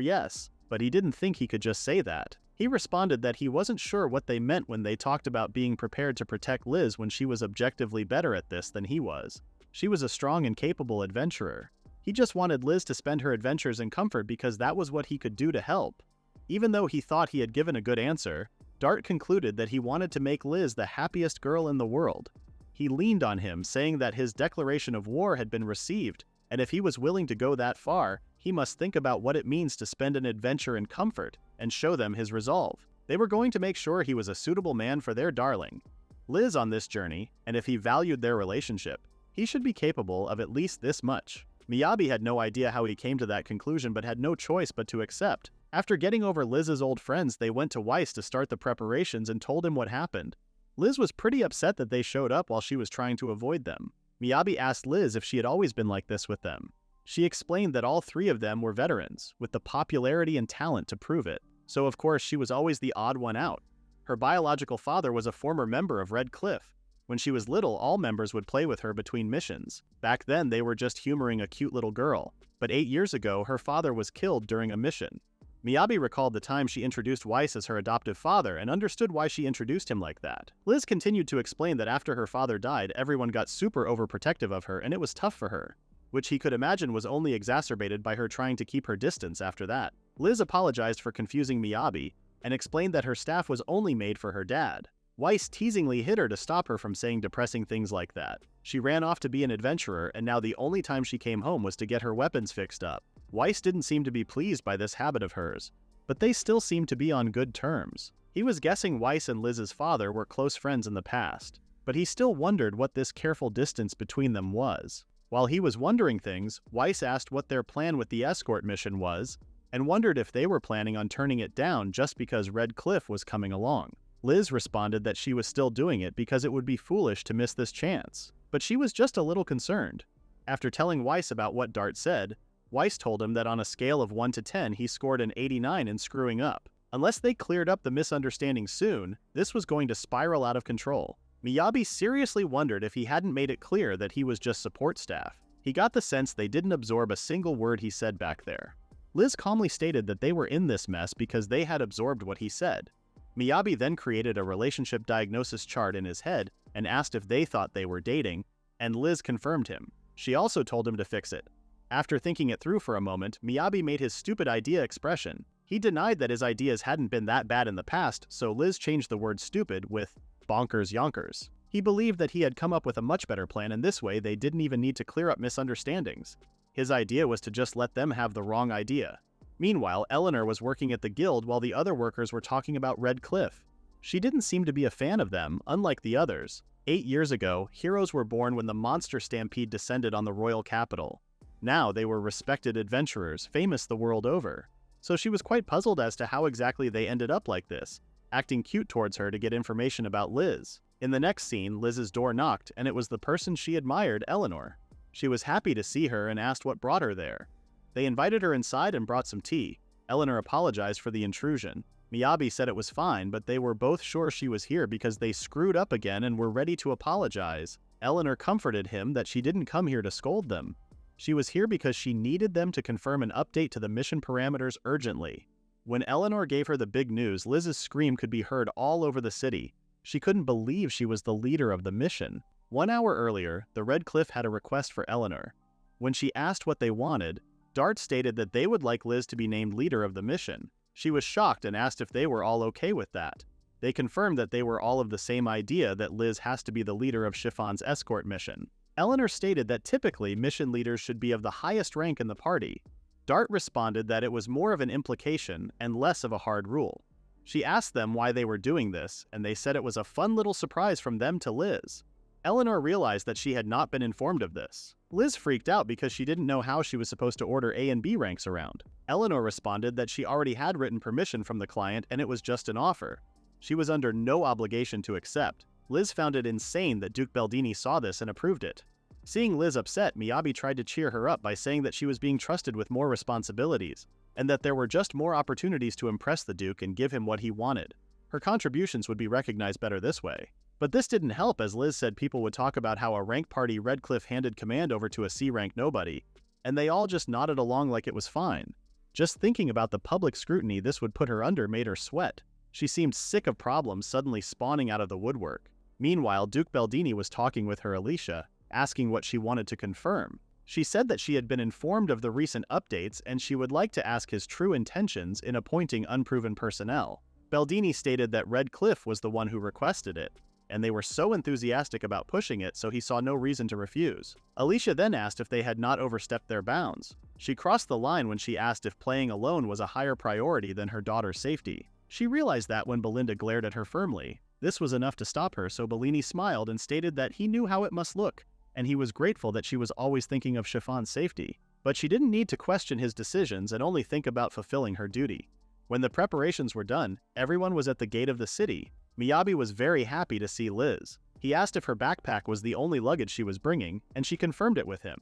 A: yes, but he didn't think he could just say that. He responded that he wasn't sure what they meant when they talked about being prepared to protect Liz when she was objectively better at this than he was. She was a strong and capable adventurer. He just wanted Liz to spend her adventures in comfort because that was what he could do to help. Even though he thought he had given a good answer, Dart concluded that he wanted to make Liz the happiest girl in the world. He leaned on him, saying that his declaration of war had been received, and if he was willing to go that far, he must think about what it means to spend an adventure in comfort and show them his resolve. They were going to make sure he was a suitable man for their darling, Liz, on this journey, and if he valued their relationship, he should be capable of at least this much. Miyabi had no idea how he came to that conclusion but had no choice but to accept. After getting over Liz's old friends, they went to Weiss to start the preparations and told him what happened. Liz was pretty upset that they showed up while she was trying to avoid them. Miyabi asked Liz if she had always been like this with them. She explained that all three of them were veterans, with the popularity and talent to prove it. So of course she was always the odd one out. Her biological father was a former member of Red Cliff. When she was little, all members would play with her between missions. Back then, they were just humoring a cute little girl. But 8 years ago, her father was killed during a mission. Miyabi recalled the time she introduced Weiss as her adoptive father and understood why she introduced him like that. Liz continued to explain that after her father died, everyone got super overprotective of her and it was tough for her, which he could imagine was only exacerbated by her trying to keep her distance after that. Liz apologized for confusing Miyabi and explained that her staff was only made for her dad. Weiss teasingly hit her to stop her from saying depressing things like that. She ran off to be an adventurer, and now the only time she came home was to get her weapons fixed up. Weiss didn't seem to be pleased by this habit of hers, but they still seemed to be on good terms. He was guessing Weiss and Liz's father were close friends in the past, but he still wondered what this careful distance between them was. While he was wondering things, Weiss asked what their plan with the escort mission was, and wondered if they were planning on turning it down just because Red Cliff was coming along. Liz responded that she was still doing it because it would be foolish to miss this chance, but she was just a little concerned. After telling Weiss about what Dart said, Weiss told him that on a scale of 1 to 10 he scored an 89 in screwing up. Unless they cleared up the misunderstanding soon, this was going to spiral out of control. Miyabi seriously wondered if he hadn't made it clear that he was just support staff. He got the sense they didn't absorb a single word he said back there. Liz calmly stated that they were in this mess because they had absorbed what he said. Miyabi then created a relationship diagnosis chart in his head and asked if they thought they were dating, and Liz confirmed him. She also told him to fix it. After thinking it through for a moment, Miyabi made his stupid idea expression. He denied that his ideas hadn't been that bad in the past, so Liz changed the word stupid with bonkers yonkers. He believed that he had come up with a much better plan, and this way they didn't even need to clear up misunderstandings. His idea was to just let them have the wrong idea. Meanwhile, Eleanor was working at the guild while the other workers were talking about Red Cliff. She didn't seem to be a fan of them, unlike the others. 8 years ago, heroes were born when the monster stampede descended on the royal capital. Now they were respected adventurers, famous the world over. So she was quite puzzled as to how exactly they ended up like this, acting cute towards her to get information about Liz. In the next scene, Liz's door knocked, and it was the person she admired, Eleanor. She was happy to see her and asked what brought her there. They invited her inside and brought some tea. Eleanor apologized for the intrusion. Miyabi said it was fine, but they were both sure she was here because they screwed up again and were ready to apologize. Eleanor comforted him that she didn't come here to scold them. She was here because she needed them to confirm an update to the mission parameters urgently. When Eleanor gave her the big news, Liz's scream could be heard all over the city. She couldn't believe she was the leader of the mission. 1 hour earlier, the Red Cliff had a request for Eleanor. When she asked what they wanted, Dart stated that they would like Liz to be named leader of the mission. She was shocked and asked if they were all okay with that. They confirmed that they were all of the same idea that Liz has to be the leader of Chiffon's escort mission. Eleanor stated that typically mission leaders should be of the highest rank in the party. Dart responded that it was more of an implication and less of a hard rule. She asked them why they were doing this, and they said it was a fun little surprise from them to Liz. Eleanor realized that she had not been informed of this. Liz freaked out because she didn't know how she was supposed to order A and B ranks around. Eleanor responded that she already had written permission from the client and it was just an offer. She was under no obligation to accept. Liz found it insane that Duke Beldini saw this and approved it. Seeing Liz upset, Miyabi tried to cheer her up by saying that she was being trusted with more responsibilities, and that there were just more opportunities to impress the Duke and give him what he wanted. Her contributions would be recognized better this way. But this didn't help, as Liz said people would talk about how a rank party Red Cliff handed command over to a C-rank nobody, and they all just nodded along like it was fine. Just thinking about the public scrutiny this would put her under made her sweat. She seemed sick of problems suddenly spawning out of the woodwork. Meanwhile, Duke Baldini was talking with her Alicia, asking what she wanted to confirm. She said that she had been informed of the recent updates and she would like to ask his true intentions in appointing unproven personnel. Baldini stated that Red Cliff was the one who requested it, and they were so enthusiastic about pushing it so he saw no reason to refuse. Alicia then asked if they had not overstepped their bounds. She crossed the line when she asked if playing alone was a higher priority than her daughter's safety. She realized that when Belinda glared at her firmly. This was enough to stop her, so Bellini smiled and stated that he knew how it must look, and he was grateful that she was always thinking of Chiffon's safety. But she didn't need to question his decisions and only think about fulfilling her duty. When the preparations were done, everyone was at the gate of the city. Miyabi was very happy to see Liz. He asked if her backpack was the only luggage she was bringing, and she confirmed it with him.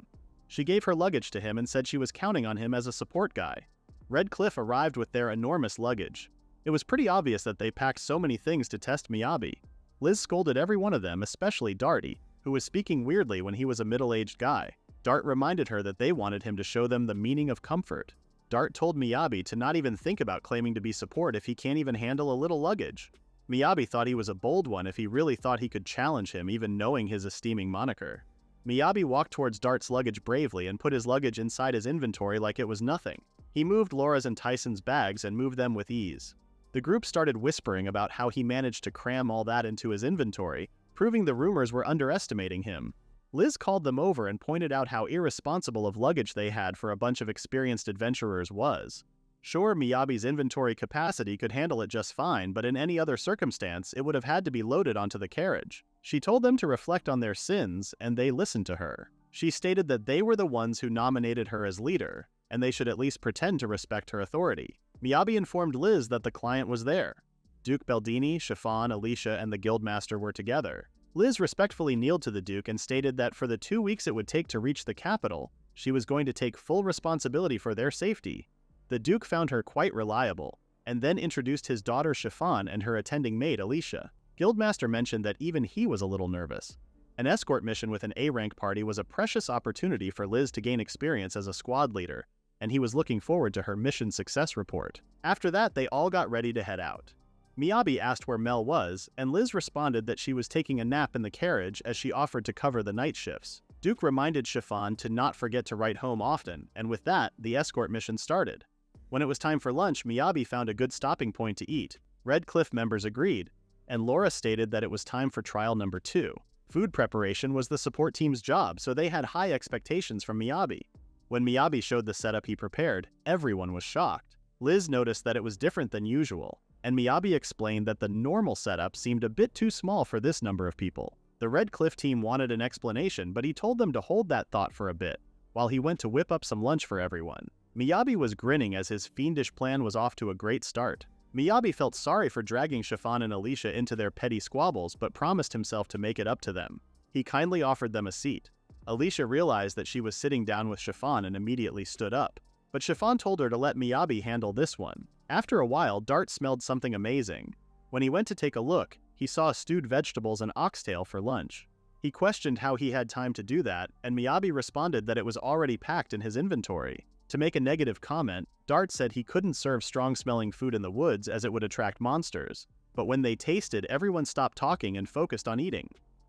A: She gave her luggage to him and said she was counting on him as a support guy. Red Cliff arrived with their enormous luggage. It was pretty obvious that they packed so many things to test Miyabi. Liz scolded every one of them, especially Darty, who was speaking weirdly when he was a middle-aged guy. Dart reminded her that they wanted him to show them the meaning of comfort. Dart told Miyabi to not even think about claiming to be support if he can't even handle a little luggage. Miyabi thought he was a bold one if he really thought he could challenge him even knowing his esteeming moniker. Miyabi walked towards Dart's luggage bravely and put his luggage inside his inventory like it was nothing. He moved Laura's and Tyson's bags and moved them with ease. The group started whispering about how he managed to cram all that into his inventory, proving the rumors were underestimating him. Liz called them over and pointed out how irresponsible of luggage they had for a bunch of experienced adventurers was. Sure, Miyabi's inventory capacity could handle it just fine, but in any other circumstance, it would have had to be loaded onto the carriage. She told them to reflect on their sins, and they listened to her. She stated that they were the ones who nominated her as leader, and they should at least pretend to respect her authority. Miyabi informed Liz that the client was there. Duke Baldini, Chiffon, Alicia, and the guildmaster were together. Liz respectfully kneeled to the Duke and stated that for the 2 weeks it would take to reach the capital, she was going to take full responsibility for their safety. The Duke found her quite reliable, and then introduced his daughter Chiffon and her attending maid Alicia. Guildmaster mentioned that even he was a little nervous. An escort mission with an A-rank party was a precious opportunity for Liz to gain experience as a squad leader, and he was looking forward to her mission success report. After that, they all got ready to head out. Miyabi asked where Mel was, and Liz responded that she was taking a nap in the carriage as she offered to cover the night shifts. Duke reminded Chiffon to not forget to write home often, and with that, the escort mission started. When it was time for lunch, Miyabi found a good stopping point to eat. Red Cliff members agreed, and Laura stated that it was time for trial number 2. Food preparation was the support team's job, so they had high expectations from Miyabi. When Miyabi showed the setup he prepared, everyone was shocked. Liz noticed that it was different than usual, and Miyabi explained that the normal setup seemed a bit too small for this number of people. The Red Cliff team wanted an explanation, but he told them to hold that thought for a bit, while he went to whip up some lunch for everyone. Miyabi was grinning as his fiendish plan was off to a great start. Miyabi felt sorry for dragging Chiffon and Alicia into their petty squabbles, but promised himself to make it up to them. He kindly offered them a seat. Alicia realized that she was sitting down with Chiffon and immediately stood up, but Chiffon told her to let Miyabi handle this one. After a while, Dart smelled something amazing. When he went to take a look, he saw stewed vegetables and oxtail for lunch. He questioned how he had time to do that, and Miyabi responded that it was already packed in his inventory. To make a negative comment, Dart said he couldn't serve strong-smelling food in the woods as it would attract monsters, but when they tasted, everyone stopped talking and focused on eating.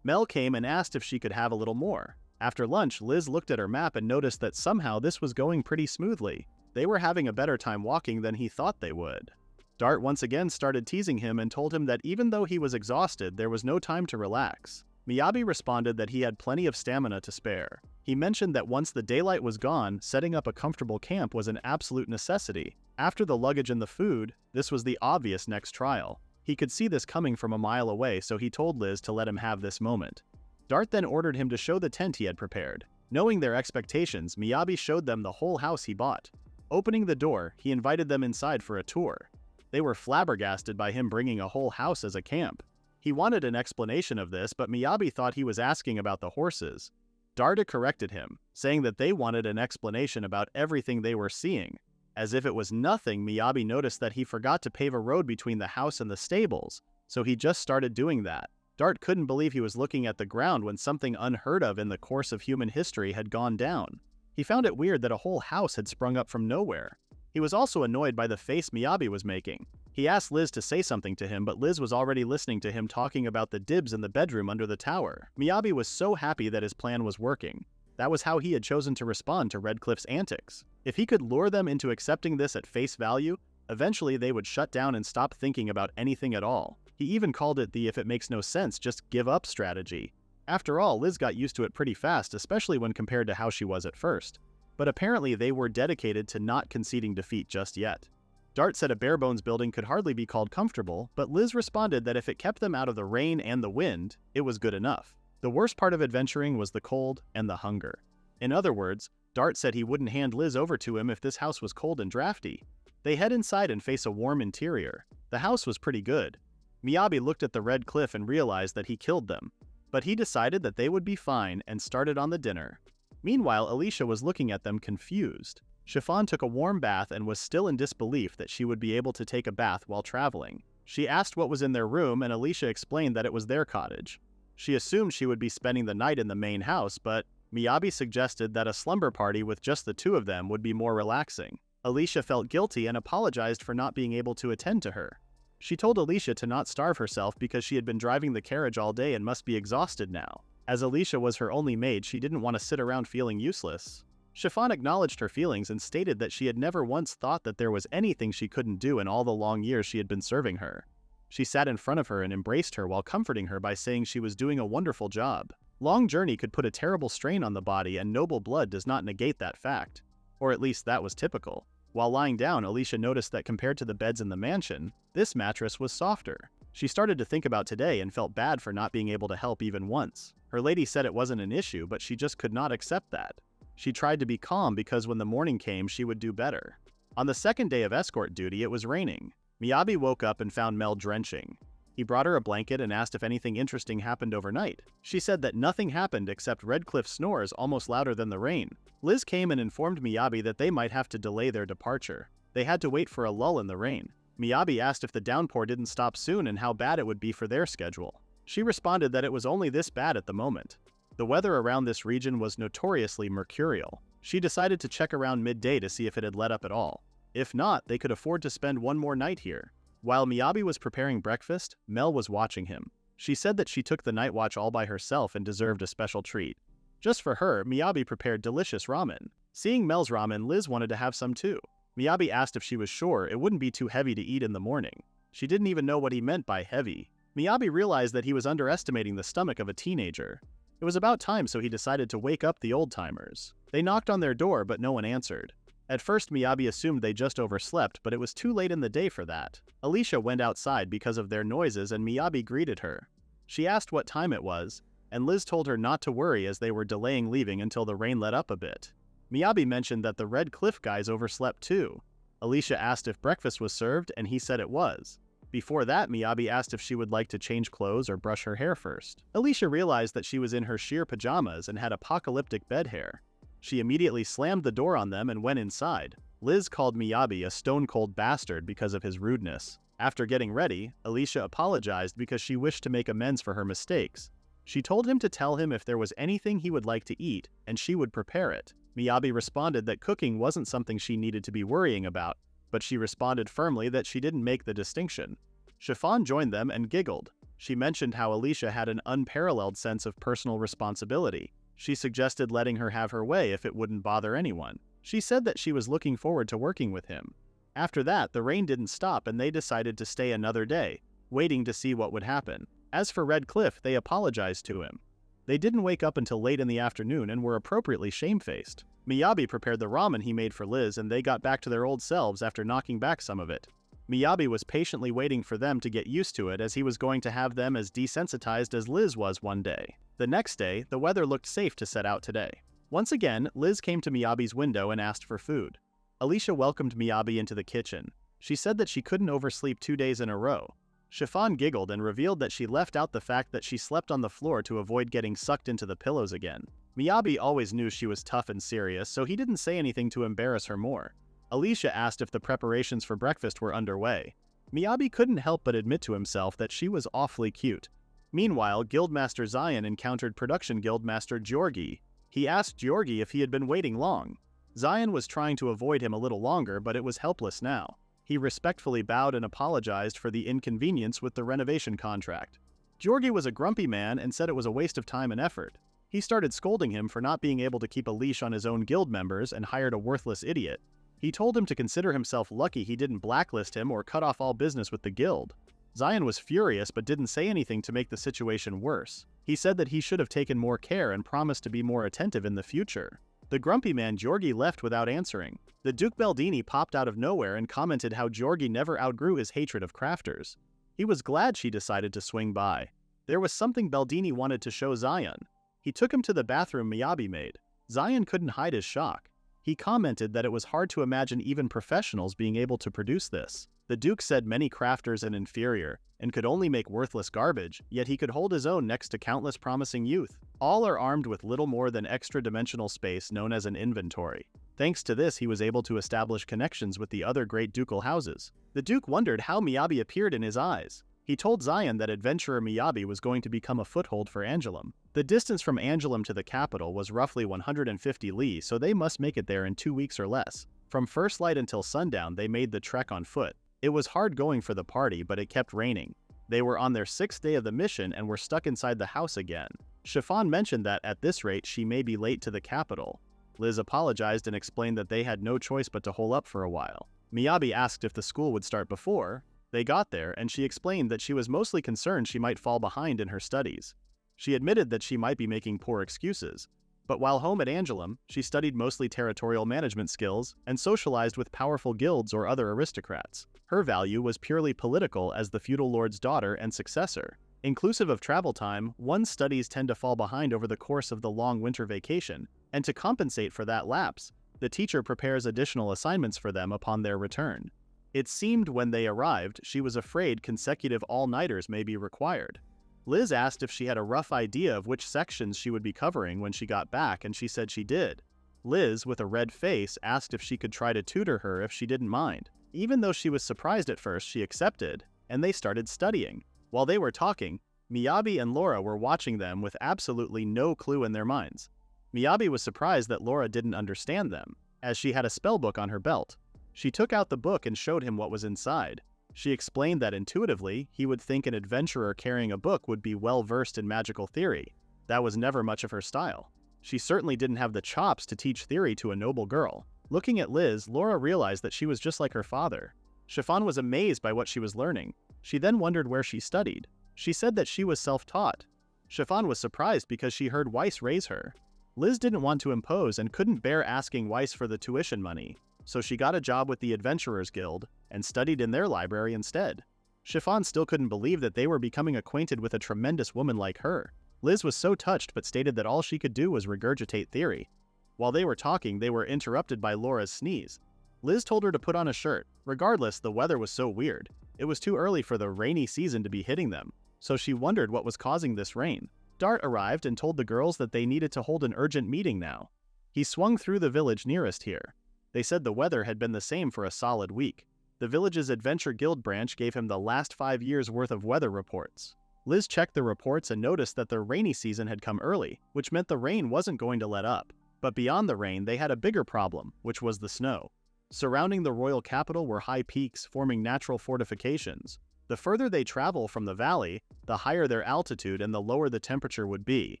A: Mel came and asked if she could have a little more. After lunch, Liz looked at her map and noticed that somehow this was going pretty smoothly. They were having a better time walking than he thought they would. Dart once again started teasing him and told him that even though he was exhausted, there was no time to relax. Miyabi responded that he had plenty of stamina to spare. He mentioned that once the daylight was gone, setting up a comfortable camp was an absolute necessity. After the luggage and the food, this was the obvious next trial. He could see this coming from a mile away, so he told Liz to let him have this moment. Dart then ordered him to show the tent he had prepared. Knowing their expectations, Miyabi showed them the whole house he bought. Opening the door, he invited them inside for a tour. They were flabbergasted by him bringing a whole house as a camp. He wanted an explanation of this, but Miyabi thought he was asking about the horses. Darda corrected him, saying that they wanted an explanation about everything they were seeing. As if it was nothing, Miyabi noticed that he forgot to pave a road between the house and the stables, so he just started doing that. Dart couldn't believe he was looking at the ground when something unheard of in the course of human history had gone down. He found it weird that a whole house had sprung up from nowhere. He was also annoyed by the face Miyabi was making. He asked Liz to say something to him, but Liz was already listening to him talking about the dibs in the bedroom under the tower. Miyabi was so happy that his plan was working. That was how he had chosen to respond to Redcliffe's antics. If he could lure them into accepting this at face value, eventually they would shut down and stop thinking about anything at all. He even called it the "if it makes no sense, just give up" strategy. After all, Liz got used to it pretty fast, especially when compared to how she was at first. But apparently they were dedicated to not conceding defeat just yet. Dart said a bare-bones building could hardly be called comfortable, but Liz responded that if it kept them out of the rain and the wind, it was good enough. The worst part of adventuring was the cold and the hunger. In other words, Dart said he wouldn't hand Liz over to him if this house was cold and drafty. They head inside and face a warm interior. The house was pretty good. Miyabi looked at the red cliff and realized that he killed them. But he decided that they would be fine and started on the dinner. Meanwhile, Alicia was looking at them confused. Chiffon took a warm bath and was still in disbelief that she would be able to take a bath while traveling. She asked what was in their room, and Alicia explained that it was their cottage. She assumed she would be spending the night in the main house, but Miyabi suggested that a slumber party with just the two of them would be more relaxing. Alicia felt guilty and apologized for not being able to attend to her. She told Alicia to not starve herself because she had been driving the carriage all day and must be exhausted now. As Alicia was her only maid, she didn't want to sit around feeling useless. Chiffon acknowledged her feelings and stated that she had never once thought that there was anything she couldn't do in all the long years she had been serving her. She sat in front of her and embraced her while comforting her by saying she was doing a wonderful job. Long journey could put a terrible strain on the body, and noble blood does not negate that fact. Or at least that was typical. While lying down, Alicia noticed that compared to the beds in the mansion, this mattress was softer. She started to think about today and felt bad for not being able to help even once. Her lady said it wasn't an issue, but she just could not accept that. She tried to be calm because when the morning came, she would do better. On the second day of escort duty, it was raining. Miyabi woke up and found Mel drenching. He brought her a blanket and asked if anything interesting happened overnight. She said that nothing happened except Redcliffe snores almost louder than the rain. Liz came and informed Miyabi that they might have to delay their departure. They had to wait for a lull in the rain. Miyabi asked if the downpour didn't stop soon and how bad it would be for their schedule. She responded that it was only this bad at the moment. The weather around this region was notoriously mercurial. She decided to check around midday to see if it had let up at all. If not, they could afford to spend one more night here. While Miyabi was preparing breakfast, Mel was watching him. She said that she took the night watch all by herself and deserved a special treat. Just for her, Miyabi prepared delicious ramen. Seeing Mel's ramen, Liz wanted to have some too. Miyabi asked if she was sure it wouldn't be too heavy to eat in the morning. She didn't even know what he meant by heavy. Miyabi realized that he was underestimating the stomach of a teenager. It was about time, so he decided to wake up the old-timers. They knocked on their door, but no one answered. At first, Miyabi assumed they just overslept, but it was too late in the day for that. Alicia went outside because of their noises, and Miyabi greeted her. She asked what time it was, and Liz told her not to worry as they were delaying leaving until the rain let up a bit. Miyabi mentioned that the Red Cliff guys overslept too. Alicia asked if breakfast was served, and he said it was. Before that, Miyabi asked if she would like to change clothes or brush her hair first. Alicia realized that she was in her sheer pajamas and had apocalyptic bed hair. She immediately slammed the door on them and went inside. Liz called Miyabi a stone-cold bastard because of his rudeness. After getting ready, Alicia apologized because she wished to make amends for her mistakes. She told him to tell him if there was anything he would like to eat, and she would prepare it. Miyabi responded that cooking wasn't something she needed to be worrying about, but she responded firmly that she didn't make the distinction. Chiffon joined them and giggled. She mentioned how Alicia had an unparalleled sense of personal responsibility. She suggested letting her have her way if it wouldn't bother anyone. She said that she was looking forward to working with him. After that, the rain didn't stop and they decided to stay another day, waiting to see what would happen. As for Red Cliff, they apologized to him. They didn't wake up until late in the afternoon and were appropriately shamefaced. Miyabi prepared the ramen he made for Liz and they got back to their old selves after knocking back some of it. Miyabi was patiently waiting for them to get used to it as he was going to have them as desensitized as Liz was one day. The next day, the weather looked safe to set out today. Once again, Liz came to Miyabi's window and asked for food. Alicia welcomed Miyabi into the kitchen. She said that she couldn't oversleep 2 days in a row. Chiffon giggled and revealed that she left out the fact that she slept on the floor to avoid getting sucked into the pillows again. Miyabi always knew she was tough and serious, so he didn't say anything to embarrass her more. Alicia asked if the preparations for breakfast were underway. Miyabi couldn't help but admit to himself that she was awfully cute. Meanwhile, Guildmaster Zion encountered Production Guildmaster Georgi. He asked Georgi if he had been waiting long. Zion was trying to avoid him a little longer, but it was helpless now. He respectfully bowed and apologized for the inconvenience with the renovation contract. Georgi was a grumpy man and said it was a waste of time and effort. He started scolding him for not being able to keep a leash on his own guild members and hired a worthless idiot. He told him to consider himself lucky he didn't blacklist him or cut off all business with the guild. Zion was furious but didn't say anything to make the situation worse. He said that he should have taken more care and promised to be more attentive in the future. The grumpy man Georgi left without answering. The Duke Baldini popped out of nowhere and commented how Georgi never outgrew his hatred of crafters. He was glad she decided to swing by. There was something Baldini wanted to show Zion. He took him to the bathroom Miyabi made. Zion couldn't hide his shock. He commented that it was hard to imagine even professionals being able to produce this. The Duke said many crafters are inferior and could only make worthless garbage, yet he could hold his own next to countless promising youth. All are armed with little more than extra-dimensional space known as an inventory. Thanks to this, he was able to establish connections with the other great ducal houses. The Duke wondered how Miyabi appeared in his eyes. He told Zion that adventurer Miyabi was going to become a foothold for Angelum. The distance from Angelum to the capital was roughly 150 li, so they must make it there in 2 weeks or less. From first light until sundown, they made the trek on foot. It was hard going for the party, but it kept raining. They were on their 6th day of the mission and were stuck inside the house again. Chiffon mentioned that at this rate she may be late to the capital. Liz apologized and explained that they had no choice but to hole up for a while. Miyabi asked if the school would start before. They got there, and she explained that she was mostly concerned she might fall behind in her studies. She admitted that she might be making poor excuses. But while home at Angelum, she studied mostly territorial management skills and socialized with powerful guilds or other aristocrats. Her value was purely political as the feudal lord's daughter and successor. Inclusive of travel time, one's studies tend to fall behind over the course of the long winter vacation, and to compensate for that lapse, the teacher prepares additional assignments for them upon their return. It seemed when they arrived, she was afraid consecutive all-nighters may be required. Liz asked if she had a rough idea of which sections she would be covering when she got back, and she said she did. Liz, with a red face, asked if she could try to tutor her if she didn't mind. Even though she was surprised at first, she accepted, and they started studying. While they were talking, Miyabi and Laura were watching them with absolutely no clue in their minds. Miyabi was surprised that Laura didn't understand them, as she had a spellbook on her belt. She took out the book and showed him what was inside. She explained that intuitively, he would think an adventurer carrying a book would be well-versed in magical theory. That was never much of her style. She certainly didn't have the chops to teach theory to a noble girl. Looking at Liz, Laura realized that she was just like her father. Chiffon was amazed by what she was learning. She then wondered where she studied. She said that she was self-taught. Chiffon was surprised because she heard Weiss raise her. Liz didn't want to impose and couldn't bear asking Weiss for the tuition money, so she got a job with the Adventurers Guild and studied in their library instead. Chiffon still couldn't believe that they were becoming acquainted with a tremendous woman like her. Liz was so touched but stated that all she could do was regurgitate theory. While they were talking, they were interrupted by Laura's sneeze. Liz told her to put on a shirt. Regardless, the weather was so weird. It was too early for the rainy season to be hitting them, so she wondered what was causing this rain. Dart arrived and told the girls that they needed to hold an urgent meeting now. He swung through the village nearest here. They said the weather had been the same for a solid week. The village's Adventure Guild branch gave him the last 5 years' worth of weather reports. Liz checked the reports and noticed that the rainy season had come early, which meant the rain wasn't going to let up. But beyond the rain, they had a bigger problem, which was the snow. Surrounding the royal capital were high peaks forming natural fortifications. The further they travel from the valley, the higher their altitude and the lower the temperature would be.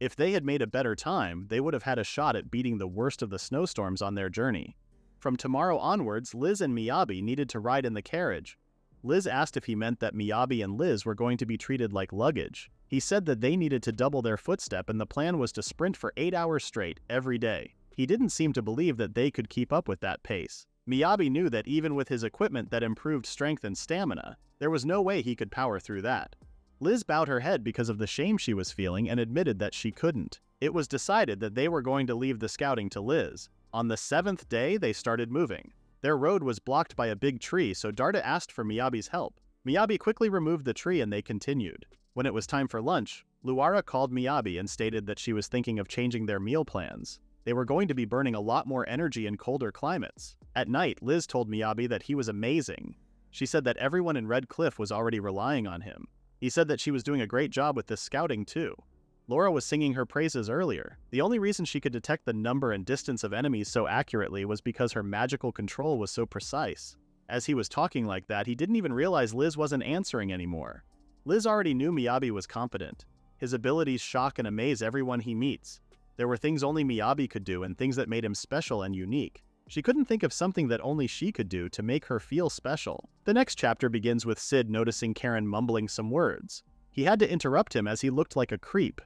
A: If they had made a better time, they would have had a shot at beating the worst of the snowstorms on their journey. From tomorrow onwards, Liz and Miyabi needed to ride in the carriage. Liz asked if he meant that Miyabi and Liz were going to be treated like luggage. He said that they needed to double their footstep and the plan was to sprint for 8 hours straight every day. He didn't seem to believe that they could keep up with that pace. Miyabi knew that even with his equipment that improved strength and stamina, there was no way he could power through that. Liz bowed her head because of the shame she was feeling and admitted that she couldn't. It was decided that they were going to leave the scouting to Liz. On the 7th day, they started moving. Their road was blocked by a big tree, so Darda asked for Miyabi's help. Miyabi quickly removed the tree and they continued. When it was time for lunch, Luara called Miyabi and stated that she was thinking of changing their meal plans. They were going to be burning a lot more energy in colder climates. At night, Liz told Miyabi that he was amazing. She said that everyone in Red Cliff was already relying on him. He said that she was doing a great job with this scouting too. Laura was singing her praises earlier. The only reason she could detect the number and distance of enemies so accurately was because her magical control was so precise. As he was talking like that, he didn't even realize Liz wasn't answering anymore. Liz already knew Miyabi was competent. His abilities shock and amaze everyone he meets. There were things only Miyabi could do and things that made him special and unique. She couldn't think of something that only she could do to make her feel special. The next chapter begins with Sid noticing Karen mumbling some words. He had to interrupt him as he looked like a creep.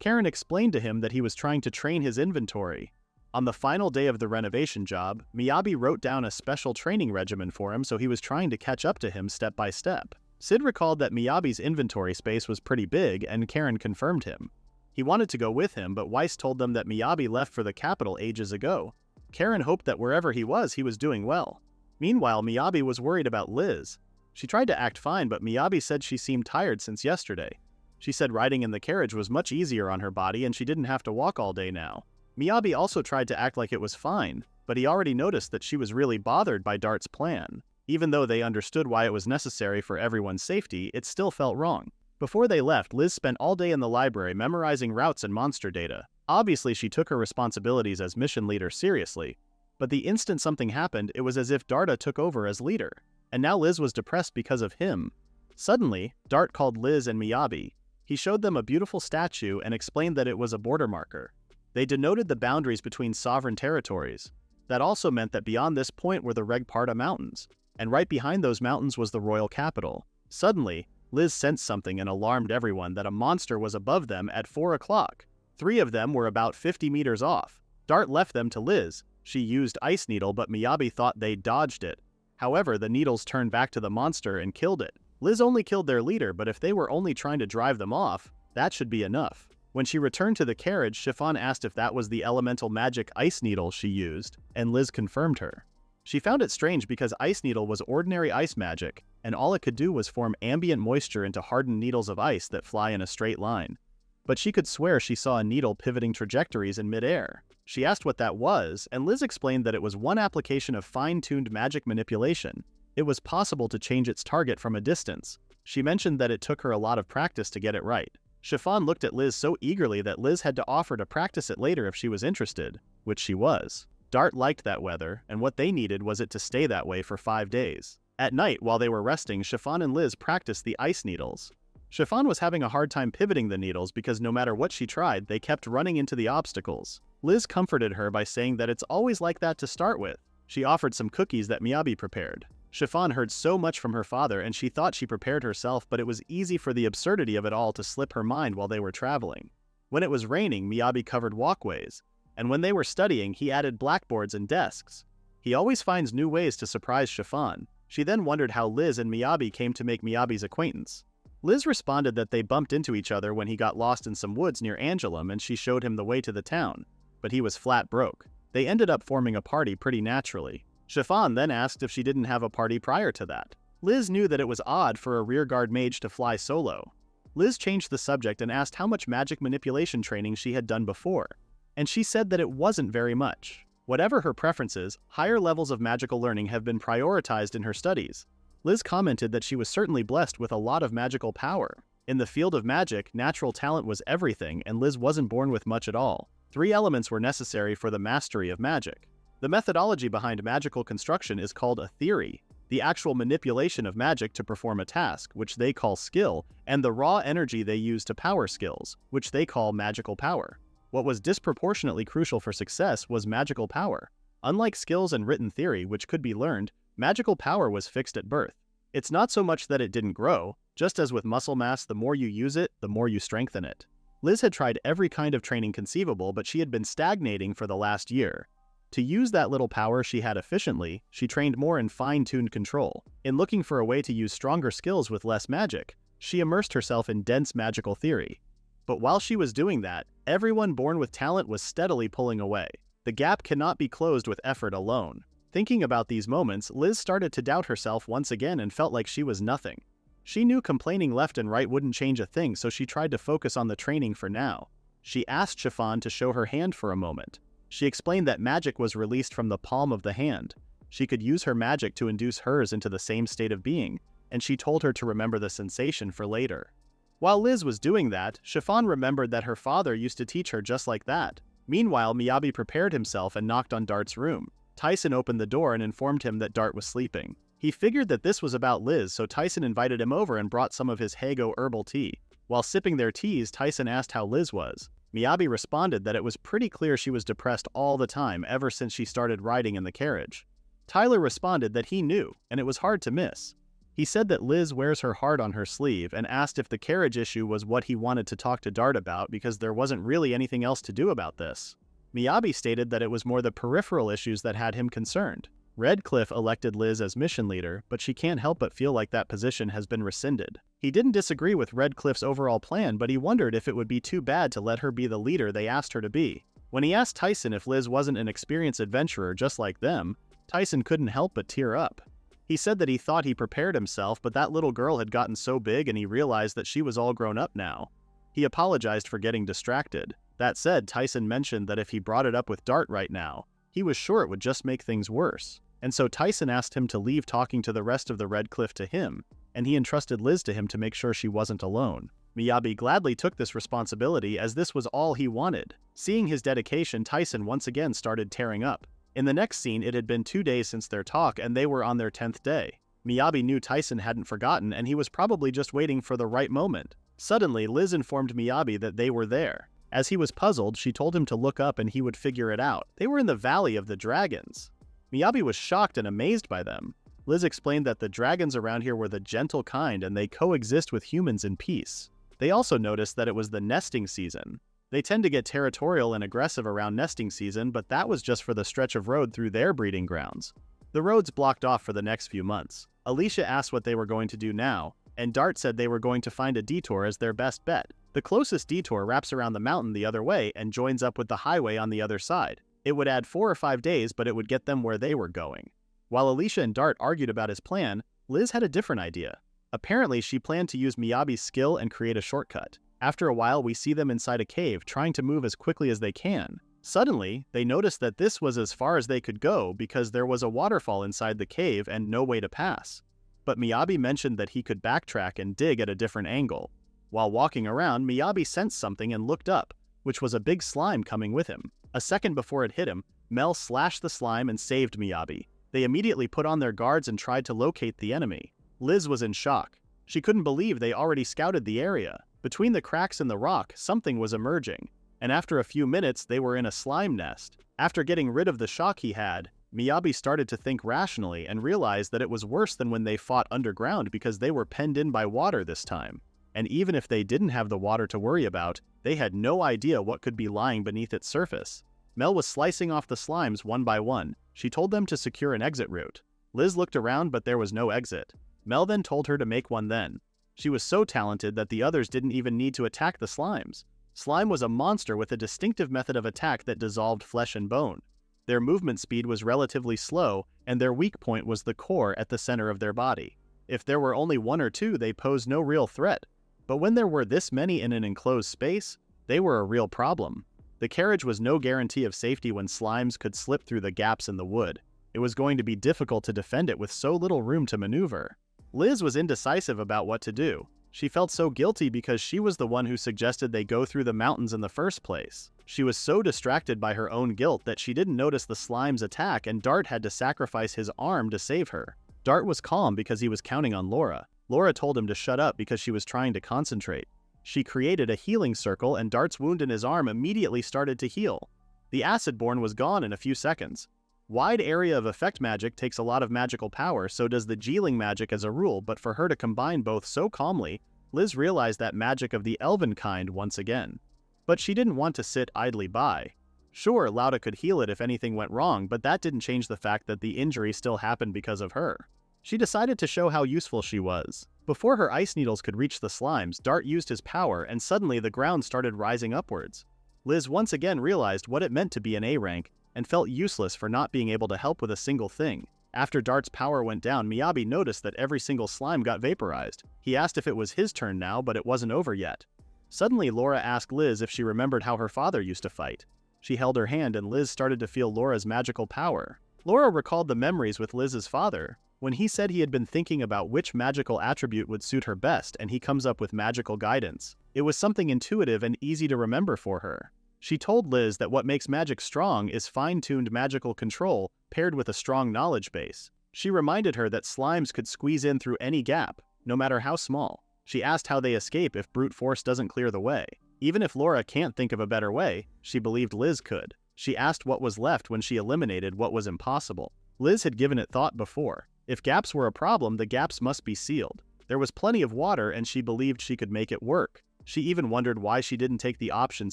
A: Karen explained to him that he was trying to train his inventory. On the final day of the renovation job, Miyabi wrote down a special training regimen for him, so he was trying to catch up to him step by step. Sid recalled that Miyabi's inventory space was pretty big, and Karen confirmed him. He wanted to go with him, but Weiss told them that Miyabi left for the capital ages ago. Karen hoped that wherever he was doing well. Meanwhile, Miyabi was worried about Liz. She tried to act fine, but Miyabi said she seemed tired since yesterday. She said riding in the carriage was much easier on her body and she didn't have to walk all day now. Miyabi also tried to act like it was fine, but he already noticed that she was really bothered by Dart's plan. Even though they understood why it was necessary for everyone's safety, it still felt wrong. Before they left, Liz spent all day in the library memorizing routes and monster data. Obviously, she took her responsibilities as mission leader seriously, but the instant something happened, it was as if Darta took over as leader. And now Liz was depressed because of him. Suddenly, Dart called Liz and Miyabi. He showed them a beautiful statue and explained that it was a border marker. They denoted the boundaries between sovereign territories. That also meant that beyond this point were the Regparta Mountains, and right behind those mountains was the royal capital. Suddenly, Liz sensed something and alarmed everyone that a monster was above them at 4 o'clock. 3 of them were about 50 meters off. Dart left them to Liz. She used Ice Needle, but Miyabi thought they dodged it. However, the needles turned back to the monster and killed it. Liz only killed their leader, but if they were only trying to drive them off, that should be enough. When she returned to the carriage, Chiffon asked if that was the elemental magic Ice Needle she used, and Liz confirmed her. She found it strange because Ice Needle was ordinary ice magic, and all it could do was form ambient moisture into hardened needles of ice that fly in a straight line. But she could swear she saw a needle pivoting trajectories in midair. She asked what that was, and Liz explained that it was one application of fine-tuned magic manipulation. It was possible to change its target from a distance. She mentioned that it took her a lot of practice to get it right. Chiffon looked at Liz so eagerly that Liz had to offer to practice it later if she was interested, which she was. Dart liked that weather, and what they needed was it to stay that way for 5 days. At night, while they were resting, Chiffon and Liz practiced the ice needles. Chiffon was having a hard time pivoting the needles because no matter what she tried, they kept running into the obstacles. Liz comforted her by saying that it's always like that to start with. She offered some cookies that Miyabi prepared. Chiffon heard so much from her father and she thought she prepared herself, but it was easy for the absurdity of it all to slip her mind while they were traveling. When it was raining, Miyabi covered walkways, and when they were studying, he added blackboards and desks. He always finds new ways to surprise Chiffon. She then wondered how Liz and Miyabi came to make Miyabi's acquaintance. Liz responded that they bumped into each other when he got lost in some woods near Angelum and she showed him the way to the town, but he was flat broke. They ended up forming a party pretty naturally. Chiffon then asked if she didn't have a party prior to that. Liz knew that it was odd for a rearguard mage to fly solo. Liz changed the subject and asked how much magic manipulation training she had done before, and she said that it wasn't very much. Whatever her preferences, higher levels of magical learning have been prioritized in her studies. Liz commented that she was certainly blessed with a lot of magical power. In the field of magic, natural talent was everything, and Liz wasn't born with much at all. 3 elements were necessary for the mastery of magic. The methodology behind magical construction is called a theory, the actual manipulation of magic to perform a task, which they call skill, and the raw energy they use to power skills, which they call magical power. What was disproportionately crucial for success was magical power. Unlike skills and written theory, which could be learned, magical power was fixed at birth. It's not so much that it didn't grow, just as with muscle mass, the more you use it, the more you strengthen it. Liz had tried every kind of training conceivable, but she had been stagnating for the last year. To use that little power she had efficiently, she trained more in fine-tuned control. In looking for a way to use stronger skills with less magic, she immersed herself in dense magical theory. But while she was doing that, everyone born with talent was steadily pulling away. The gap cannot be closed with effort alone. Thinking about these moments, Liz started to doubt herself once again and felt like she was nothing. She knew complaining left and right wouldn't change a thing, so she tried to focus on the training for now. She asked Chiffon to show her hand for a moment. She explained that magic was released from the palm of the hand. She could use her magic to induce hers into the same state of being, and she told her to remember the sensation for later. While Liz was doing that, Chiffon remembered that her father used to teach her just like that. Meanwhile, Miyabi prepared himself and knocked on Dart's room. Tyson opened the door and informed him that Dart was sleeping. He figured that this was about Liz, so Tyson invited him over and brought some of his Hago herbal tea. While sipping their teas, Tyson asked how Liz was. Miyabi responded that it was pretty clear she was depressed all the time ever since she started riding in the carriage. Tyler responded that he knew, and it was hard to miss. He said that Liz wears her heart on her sleeve and asked if the carriage issue was what he wanted to talk to Dart about because there wasn't really anything else to do about this. Miyabi stated that it was more the peripheral issues that had him concerned. Redcliffe elected Liz as mission leader, but she can't help but feel like that position has been rescinded. He didn't disagree with Redcliffe's overall plan, but he wondered if it would be too bad to let her be the leader they asked her to be. When he asked Tyson if Liz wasn't an experienced adventurer just like them, Tyson couldn't help but tear up. He said that he thought he prepared himself, but that little girl had gotten so big and he realized that she was all grown up now. He apologized for getting distracted. That said, Tyson mentioned that if he brought it up with Dart right now, he was sure it would just make things worse. And so Tyson asked him to leave talking to the rest of the Redcliffe to him, and he entrusted Liz to him to make sure she wasn't alone. Miyabi gladly took this responsibility as this was all he wanted. Seeing his dedication, Tyson once again started tearing up. In the next scene, it had been 2 days since their talk and they were on their 10th day. Miyabi knew Tyson hadn't forgotten and he was probably just waiting for the right moment. Suddenly, Liz informed Miyabi that they were there. As he was puzzled, she told him to look up and he would figure it out. They were in the Valley of the Dragons. Miyabi was shocked and amazed by them. Liz explained that the dragons around here were the gentle kind and they coexist with humans in peace. They also noticed that it was the nesting season. They tend to get territorial and aggressive around nesting season, but that was just for the stretch of road through their breeding grounds. The roads blocked off for the next few months. Alicia asked what they were going to do now, and Dart said they were going to find a detour as their best bet. The closest detour wraps around the mountain the other way and joins up with the highway on the other side. It would add 4 or 5 days, but it would get them where they were going. While Alicia and Dart argued about his plan, Liz had a different idea. Apparently, she planned to use Miyabi's skill and create a shortcut. After a while, we see them inside a cave, trying to move as quickly as they can. Suddenly, they noticed that this was as far as they could go because there was a waterfall inside the cave and no way to pass. But Miyabi mentioned that he could backtrack and dig at a different angle. While walking around, Miyabi sensed something and looked up, which was a big slime coming with him. A second before it hit him, Mel slashed the slime and saved Miyabi. They immediately put on their guards and tried to locate the enemy. Liz was in shock. She couldn't believe they already scouted the area. Between the cracks in the rock, something was emerging, and after a few minutes they were in a slime nest. After getting rid of the shock he had, Miyabi started to think rationally and realized that it was worse than when they fought underground because they were penned in by water this time. And even if they didn't have the water to worry about, they had no idea what could be lying beneath its surface. Mel was slicing off the slimes one by one. She told them to secure an exit route. Liz looked around, but there was no exit. Mel then told her to make one then. She was so talented that the others didn't even need to attack the slimes. Slime was a monster with a distinctive method of attack that dissolved flesh and bone. Their movement speed was relatively slow, and their weak point was the core at the center of their body. If there were only 1 or 2, they posed no real threat. But when there were this many in an enclosed space, they were a real problem. The carriage was no guarantee of safety when slimes could slip through the gaps in the wood. It was going to be difficult to defend it with so little room to maneuver. Liz was indecisive about what to do. She felt so guilty because she was the one who suggested they go through the mountains in the first place. She was so distracted by her own guilt that she didn't notice the slime's attack and Dart had to sacrifice his arm to save her. Dart was calm because he was counting on Laura. Laura told him to shut up because she was trying to concentrate. She created a healing circle and Dart's wound in his arm immediately started to heal. The acid-born was gone in a few seconds. Wide area of effect magic takes a lot of magical power, so does the Geeling magic as a rule, but for her to combine both so calmly, Liz realized that magic of the elven kind once again. But she didn't want to sit idly by. Sure, Lauda could heal it if anything went wrong, but that didn't change the fact that the injury still happened because of her. She decided to show how useful she was. Before her ice needles could reach the slimes, Dart used his power and suddenly the ground started rising upwards. Liz once again realized what it meant to be an A rank, and felt useless for not being able to help with a single thing. After Dart's power went down, Miyabi noticed that every single slime got vaporized. He asked if it was his turn now, but it wasn't over yet. Suddenly, Laura asked Liz if she remembered how her father used to fight. She held her hand and Liz started to feel Laura's magical power. Laura recalled the memories with Liz's father. When he said he had been thinking about which magical attribute would suit her best and he comes up with magical guidance, it was something intuitive and easy to remember for her. She told Liz that what makes magic strong is fine-tuned magical control paired with a strong knowledge base. She reminded her that slimes could squeeze in through any gap, no matter how small. She asked how they escape if brute force doesn't clear the way. Even if Laura can't think of a better way, she believed Liz could. She asked what was left when she eliminated what was impossible. Liz had given it thought before. If gaps were a problem, the gaps must be sealed. There was plenty of water and she believed she could make it work. She even wondered why she didn't take the option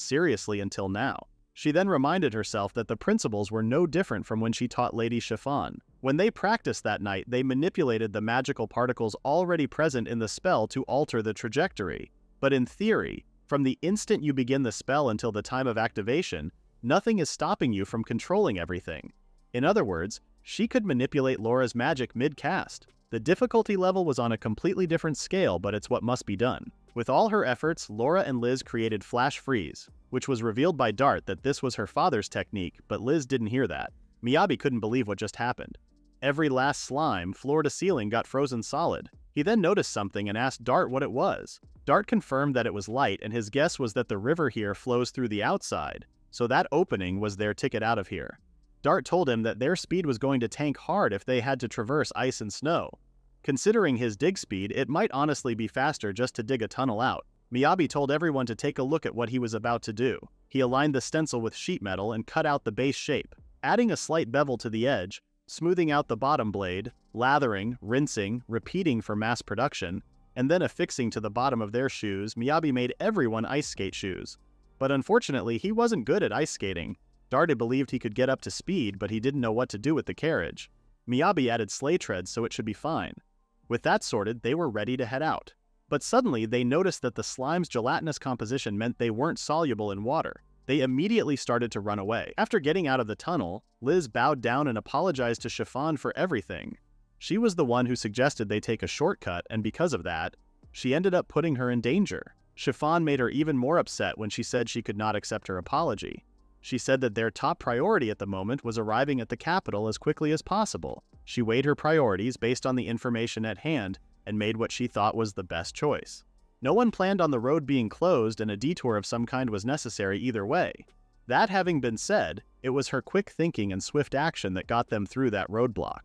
A: seriously until now. She then reminded herself that the principles were no different from when she taught Lady Chiffon. When they practiced that night, they manipulated the magical particles already present in the spell to alter the trajectory. But in theory, from the instant you begin the spell until the time of activation, nothing is stopping you from controlling everything. In other words, she could manipulate Laura's magic mid-cast. The difficulty level was on a completely different scale, but it's what must be done. With all her efforts, Laura and Liz created Flash Freeze, which was revealed by Dart that this was her father's technique, but Liz didn't hear that. Miyabi couldn't believe what just happened. Every last slime, floor to ceiling, got frozen solid. He then noticed something and asked Dart what it was. Dart confirmed that it was light, and his guess was that the river here flows through the outside, so that opening was their ticket out of here. Dart told him that their speed was going to tank hard if they had to traverse ice and snow. Considering his dig speed, it might honestly be faster just to dig a tunnel out. Miyabi told everyone to take a look at what he was about to do. He aligned the stencil with sheet metal and cut out the base shape, adding a slight bevel to the edge, smoothing out the bottom blade, lathering, rinsing, repeating for mass production, and then affixing to the bottom of their shoes. Miyabi made everyone ice skate shoes. But unfortunately, he wasn't good at ice skating. Dart believed he could get up to speed, but he didn't know what to do with the carriage. Miyabi added sleigh treads so it should be fine. With that sorted, they were ready to head out. But suddenly, they noticed that the slime's gelatinous composition meant they weren't soluble in water. They immediately started to run away. After getting out of the tunnel, Liz bowed down and apologized to Chiffon for everything. She was the one who suggested they take a shortcut, and because of that, she ended up putting her in danger. Chiffon made her even more upset when she said she could not accept her apology. She said that their top priority at the moment was arriving at the capital as quickly as possible. She weighed her priorities based on the information at hand and made what she thought was the best choice. No one planned on the road being closed, and a detour of some kind was necessary either way. That having been said, it was her quick thinking and swift action that got them through that roadblock.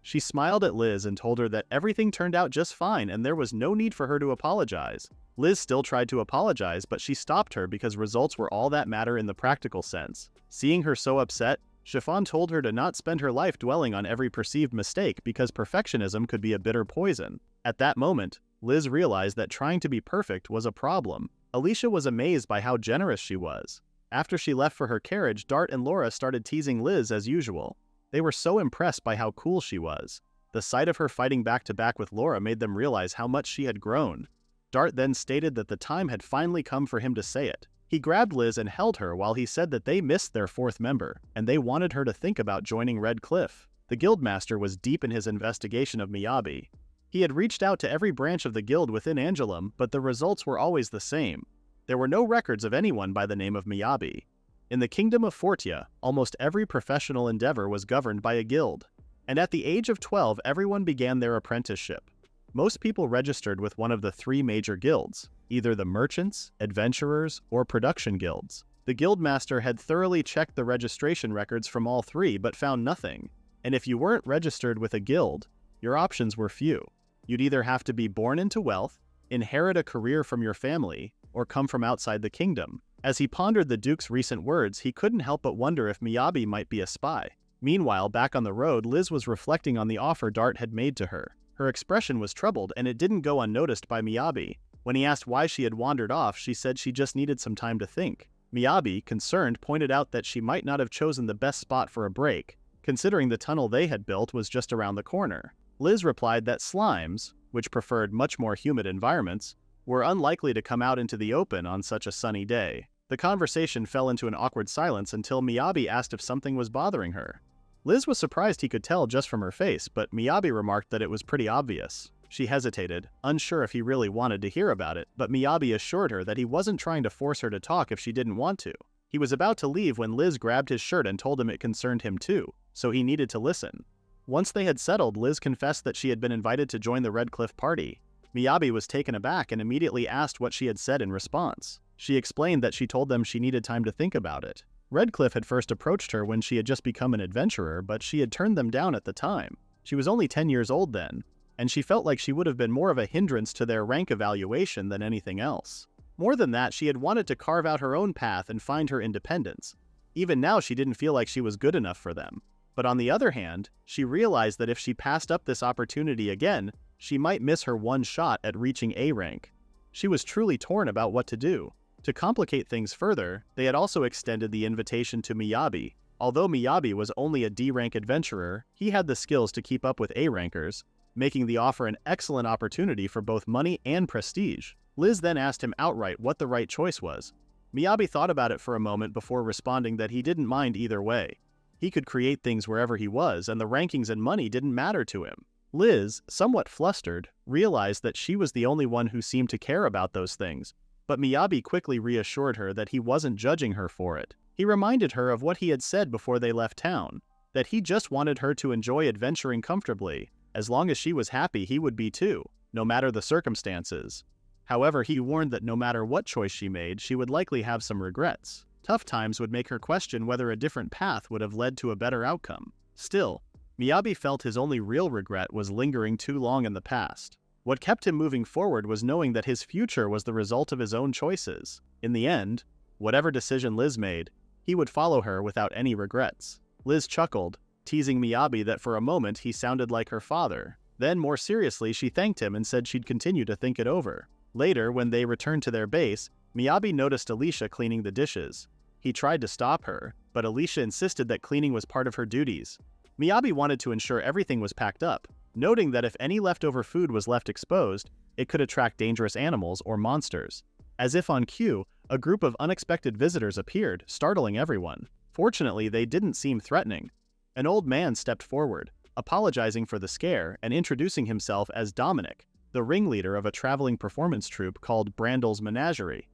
A: She smiled at Liz and told her that everything turned out just fine and there was no need for her to apologize. Liz still tried to apologize, but she stopped her because results were all that matter in the practical sense. Seeing her so upset, Chiffon told her to not spend her life dwelling on every perceived mistake because perfectionism could be a bitter poison. At that moment, Liz realized that trying to be perfect was a problem. Alicia was amazed by how generous she was. After she left for her carriage, Dart and Laura started teasing Liz as usual. They were so impressed by how cool she was. The sight of her fighting back-to-back with Laura made them realize how much she had grown. Dart then stated that the time had finally come for him to say it. He grabbed Liz and held her while he said that they missed their fourth member, and they wanted her to think about joining Red Cliff. The guildmaster was deep in his investigation of Miyabi. He had reached out to every branch of the guild within Angelum, but the results were always the same. There were no records of anyone by the name of Miyabi. In the kingdom of Fortia, almost every professional endeavor was governed by a guild. And at the age of 12, everyone began their apprenticeship. Most people registered with one of the three major guilds, either the merchants, adventurers, or production guilds. The guildmaster had thoroughly checked the registration records from all three but found nothing. And if you weren't registered with a guild, your options were few. You'd either have to be born into wealth, inherit a career from your family, or come from outside the kingdom. As he pondered the Duke's recent words, he couldn't help but wonder if Miyabi might be a spy. Meanwhile, back on the road, Liz was reflecting on the offer Dart had made to her. Her expression was troubled, and it didn't go unnoticed by Miyabi. When he asked why she had wandered off, she said she just needed some time to think. Miyabi, concerned, pointed out that she might not have chosen the best spot for a break, considering the tunnel they had built was just around the corner. Liz replied that slimes, which preferred much more humid environments, were unlikely to come out into the open on such a sunny day. The conversation fell into an awkward silence until Miyabi asked if something was bothering her. Liz was surprised he could tell just from her face, but Miyabi remarked that it was pretty obvious. She hesitated, unsure if he really wanted to hear about it, but Miyabi assured her that he wasn't trying to force her to talk if she didn't want to. He was about to leave when Liz grabbed his shirt and told him it concerned him too, so he needed to listen. Once they had settled, Liz confessed that she had been invited to join the Red Cliff party. Miyabi was taken aback and immediately asked what she had said in response. She explained that she told them she needed time to think about it. Redcliffe had first approached her when she had just become an adventurer, but she had turned them down at the time. She was only 10 years old then, and she felt like she would have been more of a hindrance to their rank evaluation than anything else. More than that, she had wanted to carve out her own path and find her independence. Even now, she didn't feel like she was good enough for them. But on the other hand, she realized that if she passed up this opportunity again, she might miss her one shot at reaching A rank. She was truly torn about what to do. To complicate things further, they had also extended the invitation to Miyabi. Although Miyabi was only a D-rank adventurer, he had the skills to keep up with A-rankers, making the offer an excellent opportunity for both money and prestige. Liz then asked him outright what the right choice was. Miyabi thought about it for a moment before responding that he didn't mind either way. He could create things wherever he was, and the rankings and money didn't matter to him. Liz, somewhat flustered, realized that she was the only one who seemed to care about those things, but Miyabi quickly reassured her that he wasn't judging her for it. He reminded her of what he had said before they left town, that he just wanted her to enjoy adventuring comfortably. As long as she was happy, he would be too, no matter the circumstances. However, he warned that no matter what choice she made, she would likely have some regrets. Tough times would make her question whether a different path would have led to a better outcome. Still, Miyabi felt his only real regret was lingering too long in the past. What kept him moving forward was knowing that his future was the result of his own choices. In the end, whatever decision Liz made, he would follow her without any regrets. Liz chuckled, teasing Miyabi that for a moment he sounded like her father. Then, more seriously, she thanked him and said she'd continue to think it over. Later, when they returned to their base, Miyabi noticed Alicia cleaning the dishes. He tried to stop her, but Alicia insisted that cleaning was part of her duties. Miyabi wanted to ensure everything was packed up, noting that if any leftover food was left exposed, it could attract dangerous animals or monsters. As if on cue, a group of unexpected visitors appeared, startling everyone. Fortunately, they didn't seem threatening. An old man stepped forward, apologizing for the scare and introducing himself as Dominic, the ringleader of a traveling performance troupe called Brandel's Menagerie.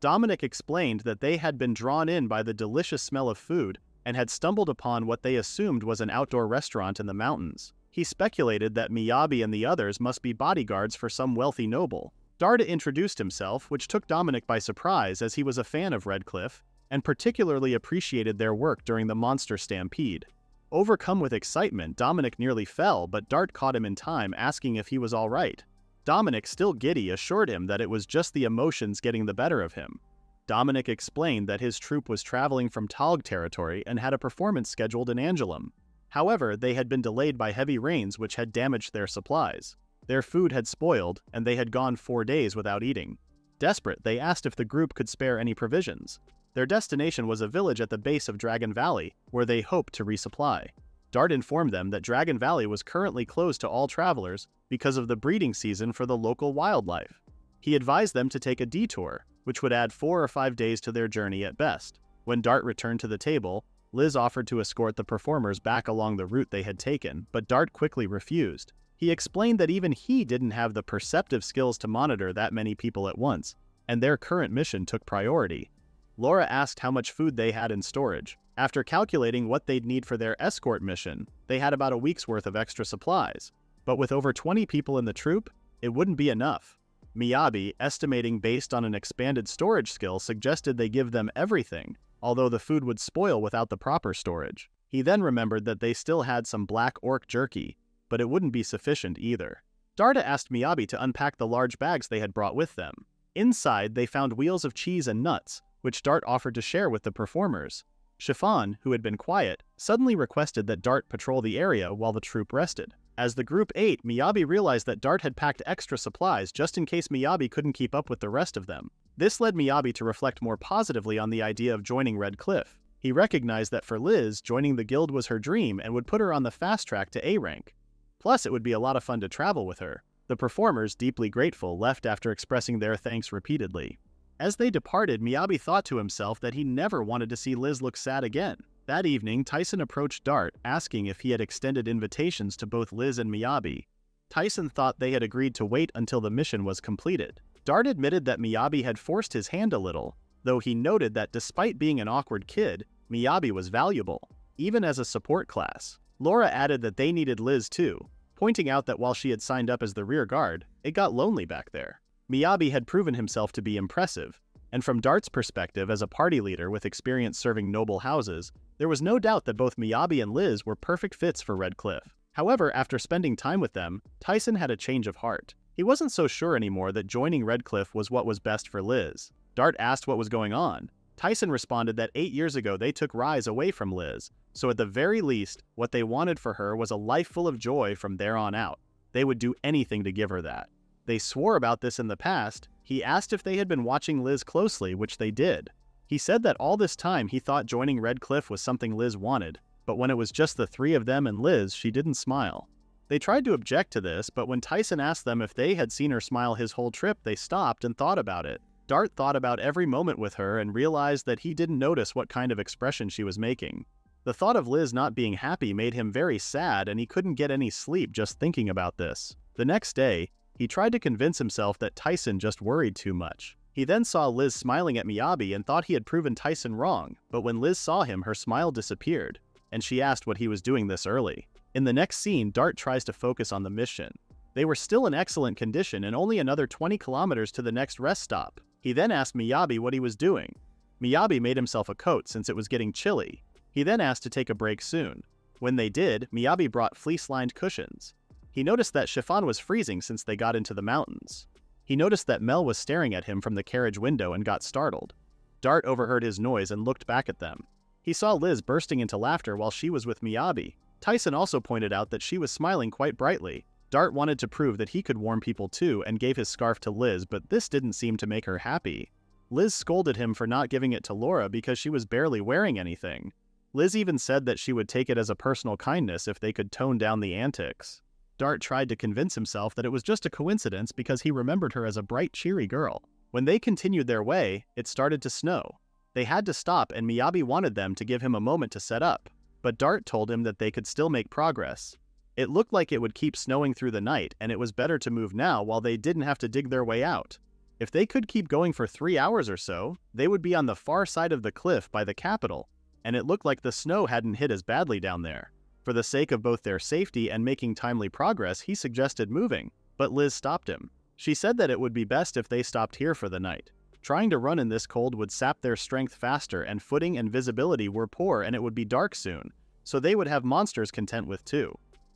A: Dominic explained that they had been drawn in by the delicious smell of food and had stumbled upon what they assumed was an outdoor restaurant in the mountains. He speculated that Miyabi and the others must be bodyguards for some wealthy noble. Darda introduced himself, which took Dominic by surprise as he was a fan of Redcliffe and particularly appreciated their work during the monster stampede. Overcome with excitement, Dominic nearly fell, but Dart caught him in time, asking if he was all right. Dominic, still giddy, assured him that it was just the emotions getting the better of him. Dominic explained that his troupe was traveling from Talg territory and had a performance scheduled in Angelum. However, they had been delayed by heavy rains which had damaged their supplies. Their food had spoiled, and they had gone 4 days without eating. Desperate, they asked if the group could spare any provisions. Their destination was a village at the base of Dragon Valley, where they hoped to resupply. Dart informed them that Dragon Valley was currently closed to all travelers because of the breeding season for the local wildlife. He advised them to take a detour, which would add 4 or 5 days to their journey at best. When Dart returned to the table, Liz offered to escort the performers back along the route they had taken, but Dart quickly refused. He explained that even he didn't have the perceptive skills to monitor that many people at once, and their current mission took priority. Laura asked how much food they had in storage. After calculating what they'd need for their escort mission, they had about a week's worth of extra supplies. But with over 20 people in the troupe, it wouldn't be enough. Miyabi, estimating based on an expanded storage skill, suggested they give them everything, although the food would spoil without the proper storage. He then remembered that they still had some black orc jerky, but it wouldn't be sufficient either. Darda asked Miyabi to unpack the large bags they had brought with them. Inside, they found wheels of cheese and nuts, which Dart offered to share with the performers. Chiffon, who had been quiet, suddenly requested that Dart patrol the area while the troupe rested. As the group ate, Miyabi realized that Dart had packed extra supplies just in case Miyabi couldn't keep up with the rest of them. This led Miyabi to reflect more positively on the idea of joining Red Cliff. He recognized that for Liz, joining the guild was her dream and would put her on the fast track to A rank. Plus, it would be a lot of fun to travel with her. The performers, deeply grateful, left after expressing their thanks repeatedly. As they departed, Miyabi thought to himself that he never wanted to see Liz look sad again. That evening, Tyson approached Dart, asking if he had extended invitations to both Liz and Miyabi. Tyson thought they had agreed to wait until the mission was completed. Dart admitted that Miyabi had forced his hand a little, though he noted that despite being an awkward kid, Miyabi was valuable, even as a support class. Laura added that they needed Liz too, pointing out that while she had signed up as the rear guard, it got lonely back there. Miyabi had proven himself to be impressive, and from Dart's perspective as a party leader with experience serving noble houses, there was no doubt that both Miyabi and Liz were perfect fits for Red Cliff. However, after spending time with them, Tyson had a change of heart. He wasn't so sure anymore that joining Red Cliff was what was best for Liz. Dart asked what was going on. Tyson responded that 8 years ago they took Rise away from Liz, so at the very least, what they wanted for her was a life full of joy from there on out. They would do anything to give her that. They swore about this in the past. He asked if they had been watching Liz closely, which they did. He said that all this time he thought joining Red Cliff was something Liz wanted, but when it was just the three of them and Liz, she didn't smile. They tried to object to this, but when Tyson asked them if they had seen her smile his whole trip, they stopped and thought about it. Dart thought about every moment with her and realized that he didn't notice what kind of expression she was making. The thought of Liz not being happy made him very sad, and he couldn't get any sleep just thinking about this. The next day, he tried to convince himself that Tyson just worried too much. He then saw Liz smiling at Miyabi and thought he had proven Tyson wrong, but when Liz saw him, her smile disappeared, and she asked what he was doing this early. In the next scene, Dart tries to focus on the mission. They were still in excellent condition and only another 20 kilometers to the next rest stop. He then asked Miyabi what he was doing. Miyabi made himself a coat since it was getting chilly. He then asked to take a break soon. When they did, Miyabi brought fleece-lined cushions. He noticed that Chiffon was freezing since they got into the mountains. He noticed that Mel was staring at him from the carriage window and got startled. Dart overheard his noise and looked back at them. He saw Liz bursting into laughter while she was with Miyabi. Tyson also pointed out that she was smiling quite brightly. Dart wanted to prove that he could warm people too and gave his scarf to Liz, but this didn't seem to make her happy. Liz scolded him for not giving it to Laura because she was barely wearing anything. Liz even said that she would take it as a personal kindness if they could tone down the antics. Dart tried to convince himself that it was just a coincidence because he remembered her as a bright, cheery girl. When they continued their way, it started to snow. They had to stop, and Miyabi wanted them to give him a moment to set up, but Dart told him that they could still make progress. It looked like it would keep snowing through the night, and it was better to move now while they didn't have to dig their way out. If they could keep going for 3 hours or so, they would be on the far side of the cliff by the capital, and it looked like the snow hadn't hit as badly down there. For the sake of both their safety and making timely progress, he suggested moving, but Liz stopped him. She said that it would be best if they stopped here for the night. Trying to run in this cold would sap their strength faster, and footing and visibility were poor, and it would be dark soon, so they would have monsters content with too.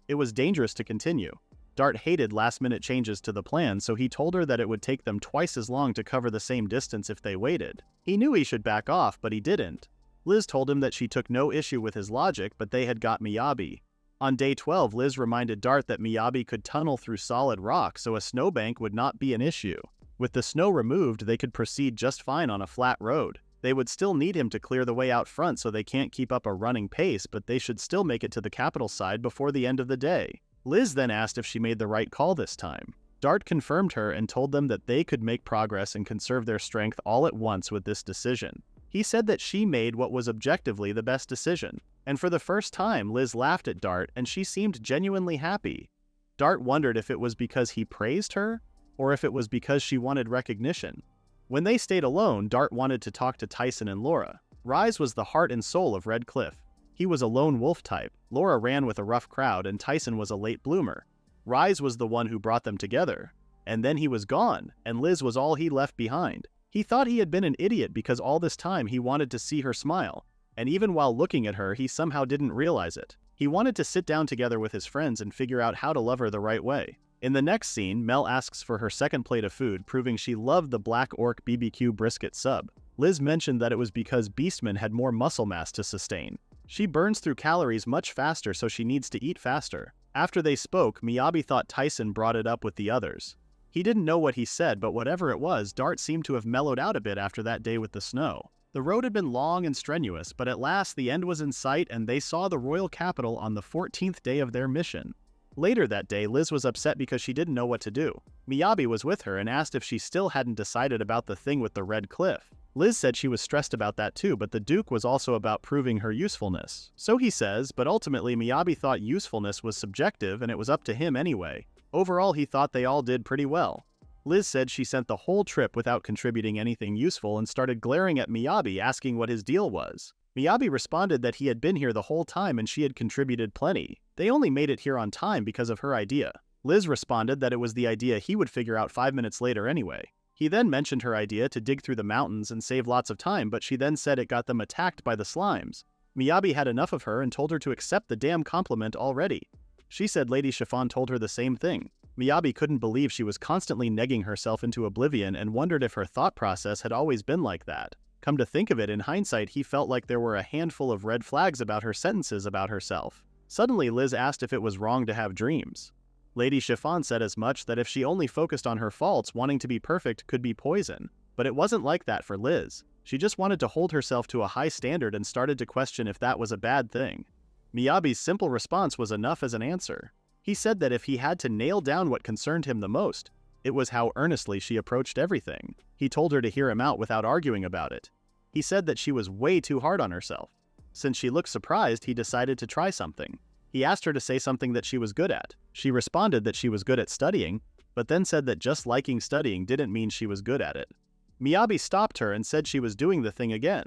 A: It was dangerous to continue. Dart hated last-minute changes to the plan, so he told her that it would take them twice as long to cover the same distance if they waited. He knew he should back off, but he didn't. Liz told him that she took no issue with his logic, but they had got Miyabi. On day 12, Liz reminded Dart that Miyabi could tunnel through solid rock, so a snowbank would not be an issue. With the snow removed, they could proceed just fine on a flat road. They would still need him to clear the way out front so they can't keep up a running pace, but they should still make it to the capital side before the end of the day. Liz then asked if she made the right call this time. Dart confirmed her and told them that they could make progress and conserve their strength all at once with this decision. He said that she made what was objectively the best decision, and for the first time Liz laughed at Dart and she seemed genuinely happy. Dart wondered if it was because he praised her, or if it was because she wanted recognition. When they stayed alone, Dart wanted to talk to Tyson and Laura. Rise was the heart and soul of Red Cliff. He was a lone wolf type, Laura ran with a rough crowd, and Tyson was a late bloomer. Rise was the one who brought them together, and then he was gone, and Liz was all he left behind. He thought he had been an idiot because all this time he wanted to see her smile, and even while looking at her, he somehow didn't realize it. He wanted to sit down together with his friends and figure out how to love her the right way. In the next scene, Mel asks for her second plate of food, proving she loved the Black Orc BBQ brisket sub. Liz mentioned that it was because Beastman had more muscle mass to sustain. She burns through calories much faster, so she needs to eat faster. After they spoke, Miyabi thought Tyson brought it up with the others. He didn't know what he said, but whatever it was, Dart seemed to have mellowed out a bit after that day with the snow. The road had been long and strenuous, but at last the end was in sight and they saw the royal capital on the 14th day of their mission. Later that day, Liz was upset because she didn't know what to do. Miyabi was with her and asked if she still hadn't decided about the thing with the Red Cliff. Liz said she was stressed about that too, but the Duke was also about proving her usefulness. So he says, but ultimately Miyabi thought usefulness was subjective and it was up to him anyway. Overall, he thought they all did pretty well. Liz said she sent the whole trip without contributing anything useful and started glaring at Miyabi asking what his deal was. Miyabi responded that he had been here the whole time and she had contributed plenty. They only made it here on time because of her idea. Liz responded that it was the idea he would figure out 5 minutes later anyway. He then mentioned her idea to dig through the mountains and save lots of time, but she then said it got them attacked by the slimes. Miyabi had enough of her and told her to accept the damn compliment already. She said Lady Chiffon told her the same thing. Miyabi couldn't believe she was constantly negging herself into oblivion and wondered if her thought process had always been like that. Come to think of it, in hindsight, he felt like there were a handful of red flags about her sentences about herself. Suddenly, Liz asked if it was wrong to have dreams. Lady Chiffon said as much, that if she only focused on her faults, wanting to be perfect could be poison. But it wasn't like that for Liz. She just wanted to hold herself to a high standard and started to question if that was a bad thing. Miyabi's simple response was enough as an answer. He said that if he had to nail down what concerned him the most, it was how earnestly she approached everything. He told her to hear him out without arguing about it. He said that she was way too hard on herself. Since she looked surprised, he decided to try something. He asked her to say something that she was good at. She responded that she was good at studying, but then said that just liking studying didn't mean she was good at it. Miyabi stopped her and said she was doing the thing again.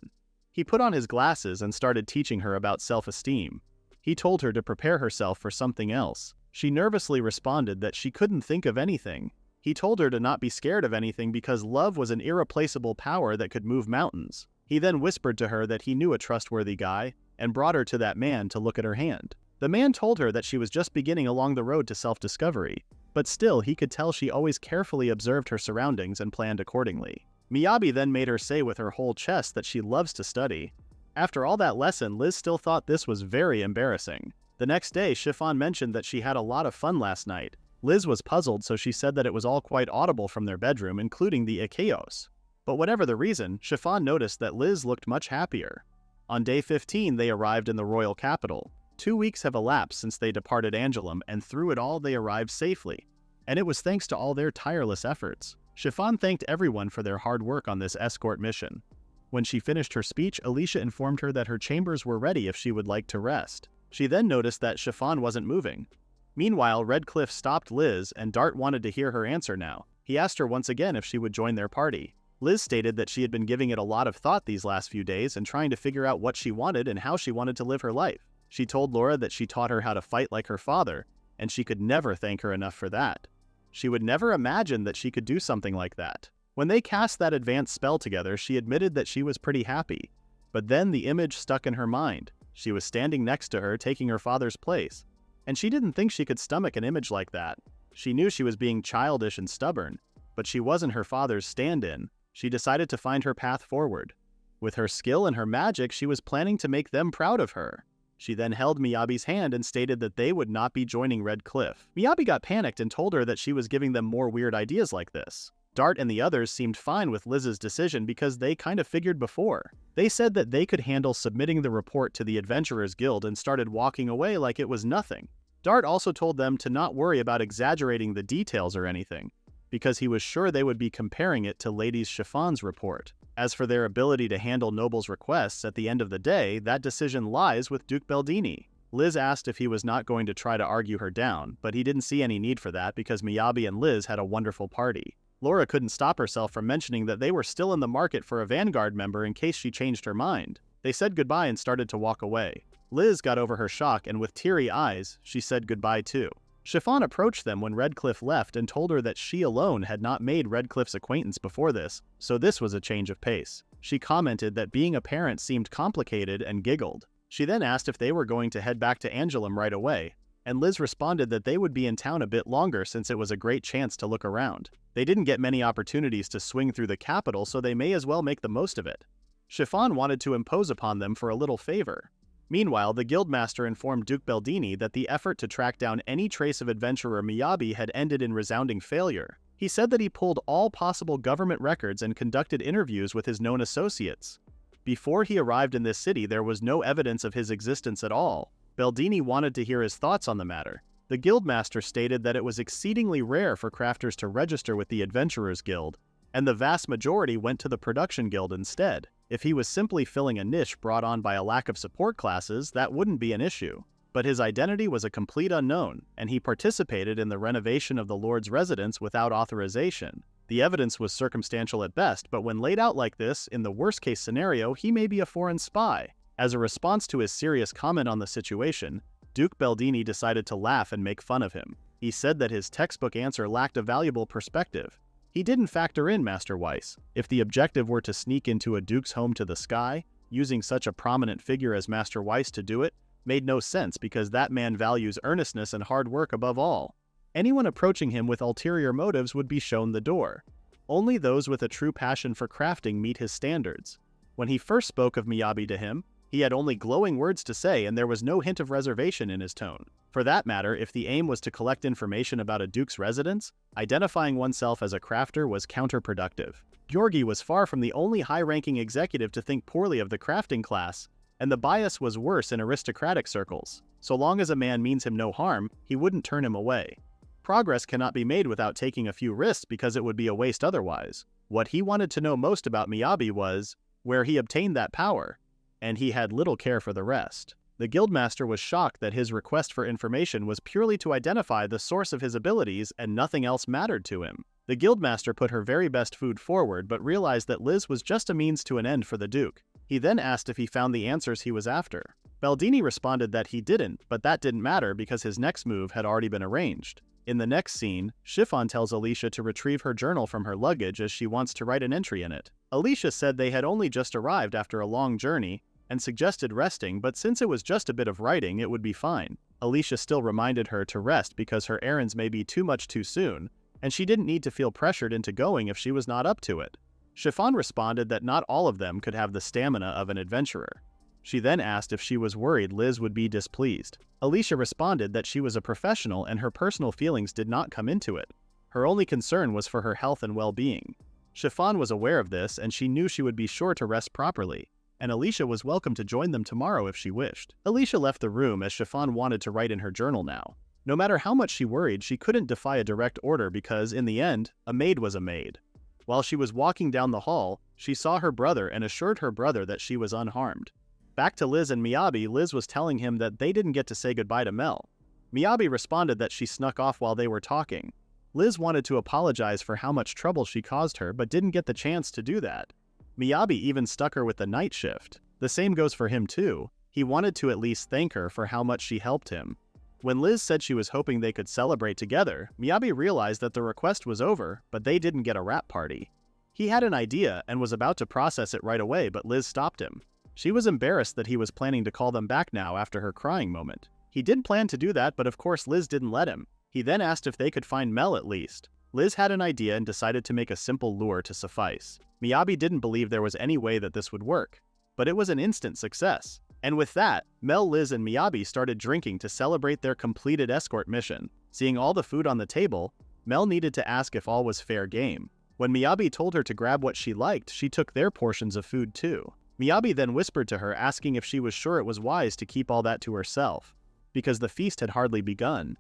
A: He put on his glasses and started teaching her about self-esteem. He told her to prepare herself for something else. She nervously responded that she couldn't think of anything. He told her to not be scared of anything because love was an irreplaceable power that could move mountains. He then whispered to her that he knew a trustworthy guy and brought her to that man to look at her hand. The man told her that she was just beginning along the road to self-discovery, but still he could tell she always carefully observed her surroundings and planned accordingly. Miyabi then made her say with her whole chest that she loves to study. After all that lesson, Liz still thought this was very embarrassing. The next day, Chiffon mentioned that she had a lot of fun last night. Liz was puzzled, so she said that it was all quite audible from their bedroom, including the Isekai'd. But whatever the reason, Chiffon noticed that Liz looked much happier. On day 15, they arrived in the royal capital. 2 weeks have elapsed since they departed Angoulême, and through it all they arrived safely. And it was thanks to all their tireless efforts. Chiffon thanked everyone for their hard work on this escort mission. When she finished her speech, Alicia informed her that her chambers were ready if she would like to rest. She then noticed that Chiffon wasn't moving. Meanwhile, Redcliffe stopped Liz, and Dart wanted to hear her answer now. He asked her once again if she would join their party. Liz stated that she had been giving it a lot of thought these last few days and trying to figure out what she wanted and how she wanted to live her life. She told Laura that she taught her how to fight like her father, and she could never thank her enough for that. She would never imagine that she could do something like that. When they cast that advanced spell together, she admitted that she was pretty happy. But then the image stuck in her mind. She was standing next to her, taking her father's place. And she didn't think she could stomach an image like that. She knew she was being childish and stubborn, but she wasn't her father's stand-in. She decided to find her path forward. With her skill and her magic, she was planning to make them proud of her. She then held Miyabi's hand and stated that they would not be joining Redcliffe. Miyabi got panicked and told her that she was giving them more weird ideas like this. Dart and the others seemed fine with Liz's decision because they kind of figured before. They said that they could handle submitting the report to the Adventurers Guild and started walking away like it was nothing. Dart also told them to not worry about exaggerating the details or anything, because he was sure they would be comparing it to Lady Chiffon's report. As for their ability to handle Noble's requests, at the end of the day, that decision lies with Duke Beldini. Liz asked if he was not going to try to argue her down, but he didn't see any need for that because Miyabi and Liz had a wonderful party. Laura couldn't stop herself from mentioning that they were still in the market for a Vanguard member in case she changed her mind. They said goodbye and started to walk away. Liz got over her shock, and with teary eyes, she said goodbye too. Chiffon approached them when Redcliffe left and told her that she alone had not made Redcliffe's acquaintance before this, so this was a change of pace. She commented that being a parent seemed complicated and giggled. She then asked if they were going to head back to Angoulême right away, and Liz responded that they would be in town a bit longer since it was a great chance to look around. They didn't get many opportunities to swing through the capital, so they may as well make the most of it. Chiffon wanted to impose upon them for a little favor. Meanwhile, the guildmaster informed Duke Beldini that the effort to track down any trace of adventurer Miyabi had ended in resounding failure. He said that he pulled all possible government records and conducted interviews with his known associates. Before he arrived in this city, there was no evidence of his existence at all. Beldini wanted to hear his thoughts on the matter. The guildmaster stated that it was exceedingly rare for crafters to register with the Adventurers Guild, and the vast majority went to the Production Guild instead. If he was simply filling a niche brought on by a lack of support classes, that wouldn't be an issue. But his identity was a complete unknown, and he participated in the renovation of the Lord's residence without authorization. The evidence was circumstantial at best, but when laid out like this, in the worst-case scenario, he may be a foreign spy. As a response to his serious comment on the situation, Duke Beldini decided to laugh and make fun of him. He said that his textbook answer lacked a valuable perspective. He didn't factor in Master Weiss. If the objective were to sneak into a duke's home to the sky, using such a prominent figure as Master Weiss to do it, made no sense because that man values earnestness and hard work above all. Anyone approaching him with ulterior motives would be shown the door. Only those with a true passion for crafting meet his standards. When he first spoke of Miyabi to him, he had only glowing words to say and there was no hint of reservation in his tone. For that matter, if the aim was to collect information about a duke's residence, identifying oneself as a crafter was counterproductive. Georgi was far from the only high-ranking executive to think poorly of the crafting class, and the bias was worse in aristocratic circles. So long as a man means him no harm, he wouldn't turn him away. Progress cannot be made without taking a few risks because it would be a waste otherwise. What he wanted to know most about Miyabi was where he obtained that power, and he had little care for the rest. The guildmaster was shocked that his request for information was purely to identify the source of his abilities and nothing else mattered to him. The guildmaster put her very best foot forward but realized that Liz was just a means to an end for the Duke. He then asked if he found the answers he was after. Beldini responded that he didn't, but that didn't matter because his next move had already been arranged. In the next scene, Chiffon tells Alicia to retrieve her journal from her luggage as she wants to write an entry in it. Alicia said they had only just arrived after a long journey and suggested resting, but since it was just a bit of writing, it would be fine. Alicia still reminded her to rest because her errands may be too much too soon, and she didn't need to feel pressured into going if she was not up to it. Chiffon responded that not all of them could have the stamina of an adventurer. She then asked if she was worried Liz would be displeased. Alicia responded that she was a professional and her personal feelings did not come into it. Her only concern was for her health and well-being. Chiffon was aware of this and she knew she would be sure to rest properly, and Alicia was welcome to join them tomorrow if she wished. Alicia left the room as Chiffon wanted to write in her journal now. No matter how much she worried, she couldn't defy a direct order because, in the end, a maid was a maid. While she was walking down the hall, she saw her brother and assured her brother that she was unharmed. Back to Liz and Miyabi, Liz was telling him that they didn't get to say goodbye to Mel. Miyabi responded that she snuck off while they were talking. Liz wanted to apologize for how much trouble she caused her but didn't get the chance to do that. Miyabi even stuck her with the night shift. The same goes for him too. He wanted to at least thank her for how much she helped him. When Liz said she was hoping they could celebrate together, Miyabi realized that the request was over, but they didn't get a wrap party. He had an idea and was about to process it right away, but Liz stopped him. She was embarrassed that he was planning to call them back now after her crying moment. He did plan to do that, but of course Liz didn't let him. He then asked if they could find Mel at least. Liz had an idea and decided to make a simple lure to suffice. Miyabi didn't believe there was any way that this would work, but it was an instant success. And with that, Mel, Liz, and Miyabi started drinking to celebrate their completed escort mission. Seeing all the food on the table, Mel needed to ask if all was fair game. When Miyabi told her to grab what she liked, she took their portions of food too. Miyabi then whispered to her, asking if she was sure it was wise to keep all that to herself, because the feast had hardly begun.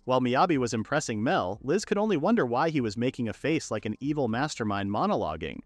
A: While Miyabi was impressing Mel, Liz could only wonder why he was making a face like an evil mastermind monologuing.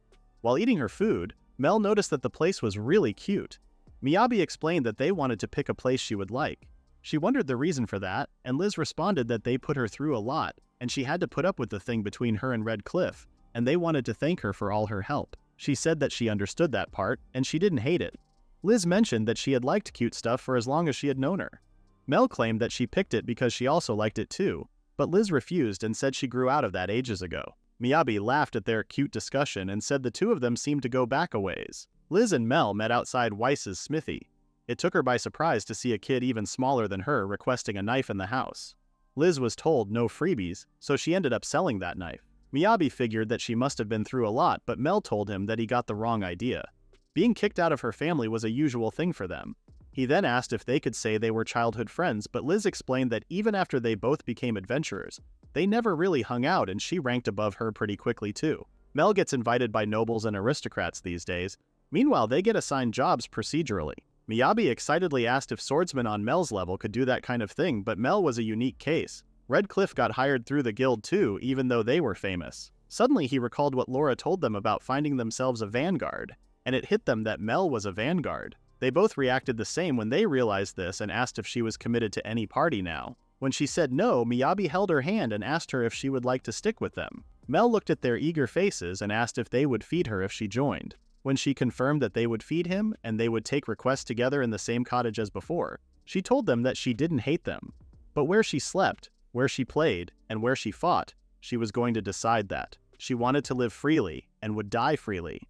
A: While eating her food, Mel noticed that the place was really cute. Miyabi explained that they wanted to pick a place she would like. She wondered the reason for that, and Liz responded that they put her through a lot, and she had to put up with the thing between her and Red Cliff, and they wanted to thank her for all her help. She said that she understood that part, and she didn't hate it. Liz mentioned that she had liked cute stuff for as long as she had known her. Mel claimed that she picked it because she also liked it too, but Liz refused and said she grew out of that ages ago. Miyabi laughed at their cute discussion and said the two of them seemed to go back a ways. Liz and Mel met outside Weiss's smithy. It took her by surprise to see a kid even smaller than her requesting a knife in the house. Liz was told no freebies, so she ended up selling that knife. Miyabi figured that she must have been through a lot, but Mel told him that he got the wrong idea. Being kicked out of her family was a usual thing for them. He then asked if they could say they were childhood friends, but Liz explained that even after they both became adventurers, they never really hung out and she ranked above her pretty quickly too. Mel gets invited by nobles and aristocrats these days. Meanwhile, they get assigned jobs procedurally. Miyabi excitedly asked if swordsmen on Mel's level could do that kind of thing, but Mel was a unique case. Red Cliff got hired through the guild too, even though they were famous. Suddenly he recalled what Laura told them about finding themselves a vanguard, and it hit them that Mel was a vanguard. They both reacted the same when they realized this and asked if she was committed to any party now. When she said no, Miyabi held her hand and asked her if she would like to stick with them. Mel looked at their eager faces and asked if they would feed her if she joined. When she confirmed that they would feed him and they would take requests together in the same cottage as before, she told them that she didn't hate them. But where she slept, where she played, and where she fought, she was going to decide that. She wanted to live freely and would die freely.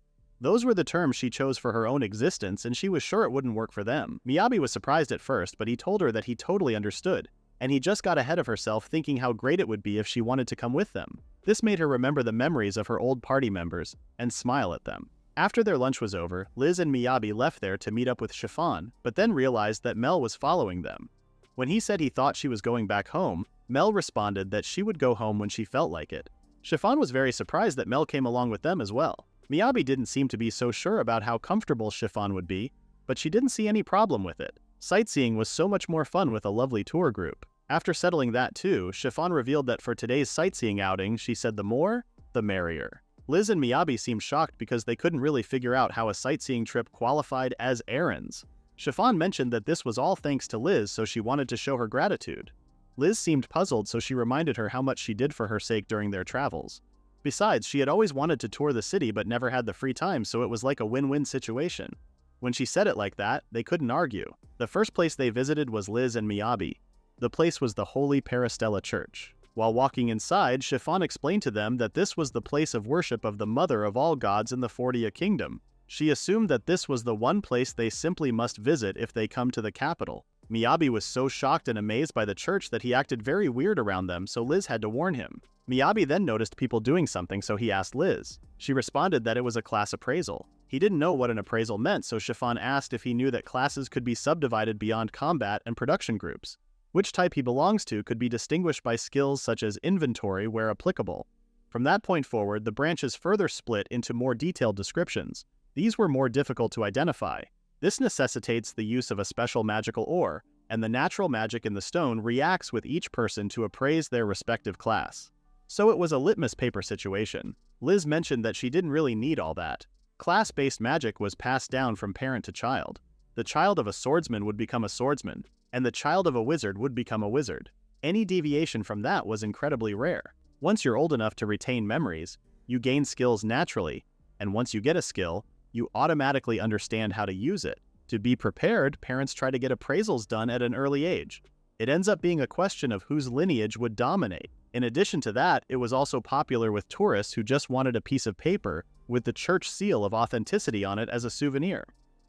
A: Those were the terms she chose for her own existence, and she was sure it wouldn't work for them. Miyabi was surprised at first, but he told her that he totally understood, and he just got ahead of herself thinking how great it would be if she wanted to come with them. This made her remember the memories of her old party members and smile at them. After their lunch was over, Liz and Miyabi left there to meet up with Chiffon, but then realized that Mel was following them. When he said he thought she was going back home, Mel responded that she would go home when she felt like it. Chiffon was very surprised that Mel came along with them as well. Miyabi didn't seem to be so sure about how comfortable Chiffon would be, but she didn't see any problem with it. Sightseeing was so much more fun with a lovely tour group. After settling that too, Chiffon revealed that for today's sightseeing outing, she said the more, the merrier. Liz and Miyabi seemed shocked because they couldn't really figure out how a sightseeing trip qualified as errands. Chiffon mentioned that this was all thanks to Liz, so she wanted to show her gratitude. Liz seemed puzzled, so she reminded her how much she did for her sake during their travels. Besides, she had always wanted to tour the city but never had the free time, so it was like a win-win situation. When she said it like that, they couldn't argue. The first place they visited was Liz and Miyabi. The place was the Holy Parastella Church. While walking inside, Chiffon explained to them that this was the place of worship of the mother of all gods in the Fortia Kingdom. She assumed that this was the one place they simply must visit if they come to the capital. Miyabi was so shocked and amazed by the church that he acted very weird around them, so Liz had to warn him. Miyabi then noticed people doing something, so he asked Liz. She responded that it was a class appraisal. He didn't know what an appraisal meant, so Chiffon asked if he knew that classes could be subdivided beyond combat and production groups. Which type he belongs to could be distinguished by skills such as inventory where applicable. From that point forward, the branches further split into more detailed descriptions. These were more difficult to identify. This necessitates the use of a special magical ore, and the natural magic in the stone reacts with each person to appraise their respective class. So it was a litmus paper situation. Liz mentioned that she didn't really need all that. Class-based magic was passed down from parent to child. The child of a swordsman would become a swordsman, and the child of a wizard would become a wizard. Any deviation from that was incredibly rare. Once you're old enough to retain memories, you gain skills naturally, and once you get a skill, you automatically understand how to use it. To be prepared, parents try to get appraisals done at an early age. It ends up being a question of whose lineage would dominate. In addition to that, it was also popular with tourists who just wanted a piece of paper with the church seal of authenticity on it as a souvenir.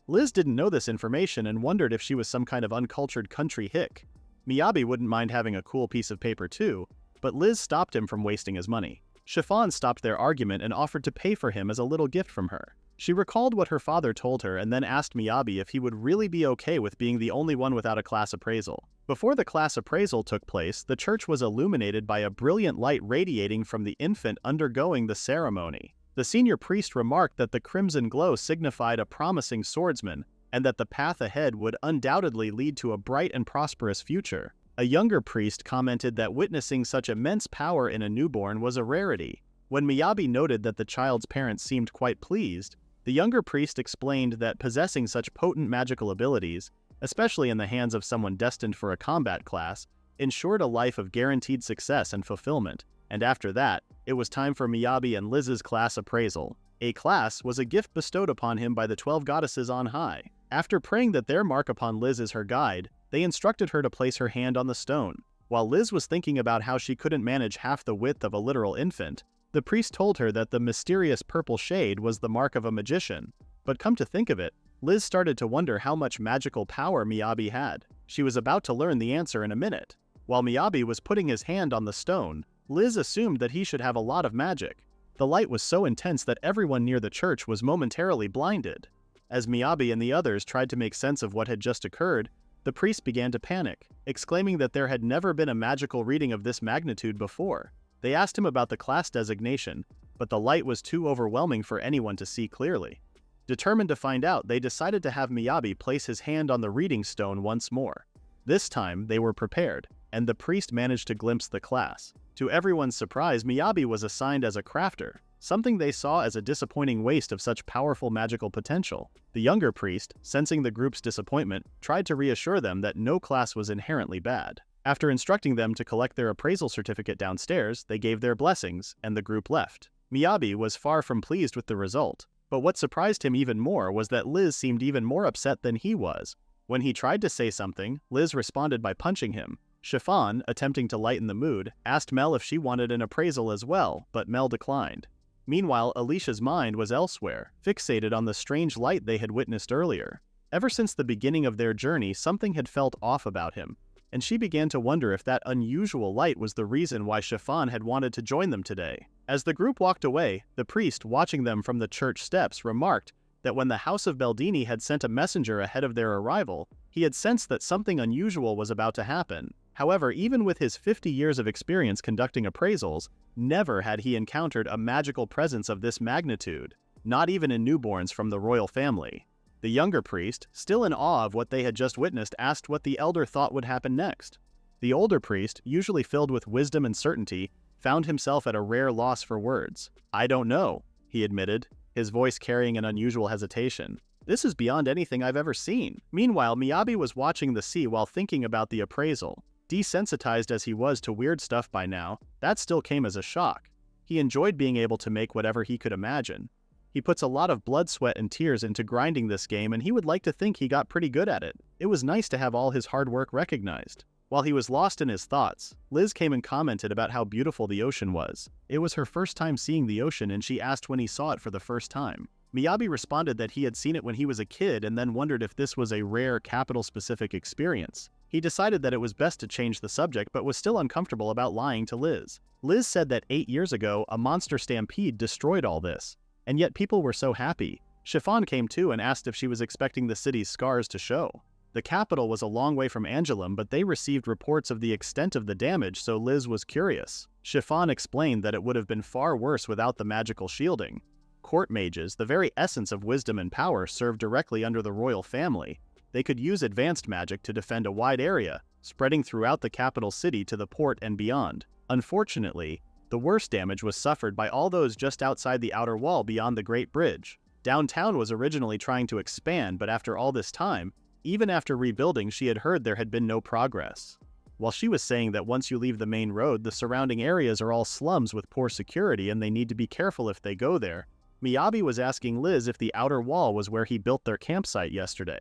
A: Liz didn't know this information and wondered if she was some kind of uncultured country hick. Miyabi wouldn't mind having a cool piece of paper too, but Liz stopped him from wasting his money. Chiffon stopped their argument and offered to pay for him as a little gift from her. She recalled what her father told her and then asked Miyabi if he would really be okay with being the only one without a class appraisal. Before the class appraisal took place, the church was illuminated by a brilliant light radiating from the infant undergoing the ceremony. The senior priest remarked that the crimson glow signified a promising swordsman, and that the path ahead would undoubtedly lead to a bright and prosperous future. A younger priest commented that witnessing such immense power in a newborn was a rarity. When Miyabi noted that the child's parents seemed quite pleased, the younger priest explained that possessing such potent magical abilities, especially in the hands of someone destined for a combat class, ensured a life of guaranteed success and fulfillment. And after that, it was time for Miyabi and Liz's class appraisal. A class was a gift bestowed upon him by the 12 goddesses on high. After praying that their mark upon Liz is her guide, they instructed her to place her hand on the stone. While Liz was thinking about how she couldn't manage half the width of a literal infant, the priest told her that the mysterious purple shade was the mark of a magician. But come to think of it, Liz started to wonder how much magical power Miyabi had. She was about to learn the answer in a minute. While Miyabi was putting his hand on the stone, Liz assumed that he should have a lot of magic. The light was so intense that everyone near the church was momentarily blinded. As Miyabi and the others tried to make sense of what had just occurred, the priest began to panic, exclaiming that there had never been a magical reading of this magnitude before. They asked him about the class designation, but the light was too overwhelming for anyone to see clearly. Determined to find out, they decided to have Miyabi place his hand on the reading stone once more. This time, they were prepared, and the priest managed to glimpse the class. To everyone's surprise, Miyabi was assigned as a crafter, something they saw as a disappointing waste of such powerful magical potential. The younger priest, sensing the group's disappointment, tried to reassure them that no class was inherently bad. After instructing them to collect their appraisal certificate downstairs, they gave their blessings, and the group left. Miyabi was far from pleased with the result. But what surprised him even more was that Liz seemed even more upset than he was. When he tried to say something, Liz responded by punching him. Chiffon, attempting to lighten the mood, asked Mel if she wanted an appraisal as well, but Mel declined. Meanwhile, Alicia's mind was elsewhere, fixated on the strange light they had witnessed earlier. Ever since the beginning of their journey, something had felt off about him, and she began to wonder if that unusual light was the reason why Chiffon had wanted to join them today. As the group walked away, the priest, watching them from the church steps, remarked that when the House of Beldini had sent a messenger ahead of their arrival, he had sensed that something unusual was about to happen. However, even with his 50 years of experience conducting appraisals, never had he encountered a magical presence of this magnitude, not even in newborns from the royal family. The younger priest, still in awe of what they had just witnessed, asked what the elder thought would happen next. The older priest, usually filled with wisdom and certainty, found himself at a rare loss for words. "I don't know," he admitted, his voice carrying an unusual hesitation. "This is beyond anything I've ever seen." Meanwhile, Miyabi was watching the sea while thinking about the appraisal. Desensitized as he was to weird stuff by now, that still came as a shock. He enjoyed being able to make whatever he could imagine. He puts a lot of blood, sweat, and tears into grinding this game, and he would like to think he got pretty good at it. It was nice to have all his hard work recognized. While he was lost in his thoughts, Liz came and commented about how beautiful the ocean was. It was her first time seeing the ocean, and she asked when he saw it for the first time. Miyabi responded that he had seen it when he was a kid and then wondered if this was a rare, capital-specific experience. He decided that it was best to change the subject, but was still uncomfortable about lying to Liz. Liz said that 8 years ago, a monster stampede destroyed all this, and yet people were so happy. Chiffon came too and asked if she was expecting the city's scars to show. The capital was a long way from Angoulême, but they received reports of the extent of the damage, so Liz was curious. Chiffon explained that it would have been far worse without the magical shielding. Court mages, the very essence of wisdom and power, served directly under the royal family. They could use advanced magic to defend a wide area, spreading throughout the capital city to the port and beyond. Unfortunately, the worst damage was suffered by all those just outside the outer wall beyond the Great Bridge. Downtown was originally trying to expand, but after all this time, even after rebuilding, she had heard there had been no progress. While she was saying that once you leave the main road, the surrounding areas are all slums with poor security and they need to be careful if they go there, Miyabi was asking Liz if the outer wall was where he built their campsite yesterday.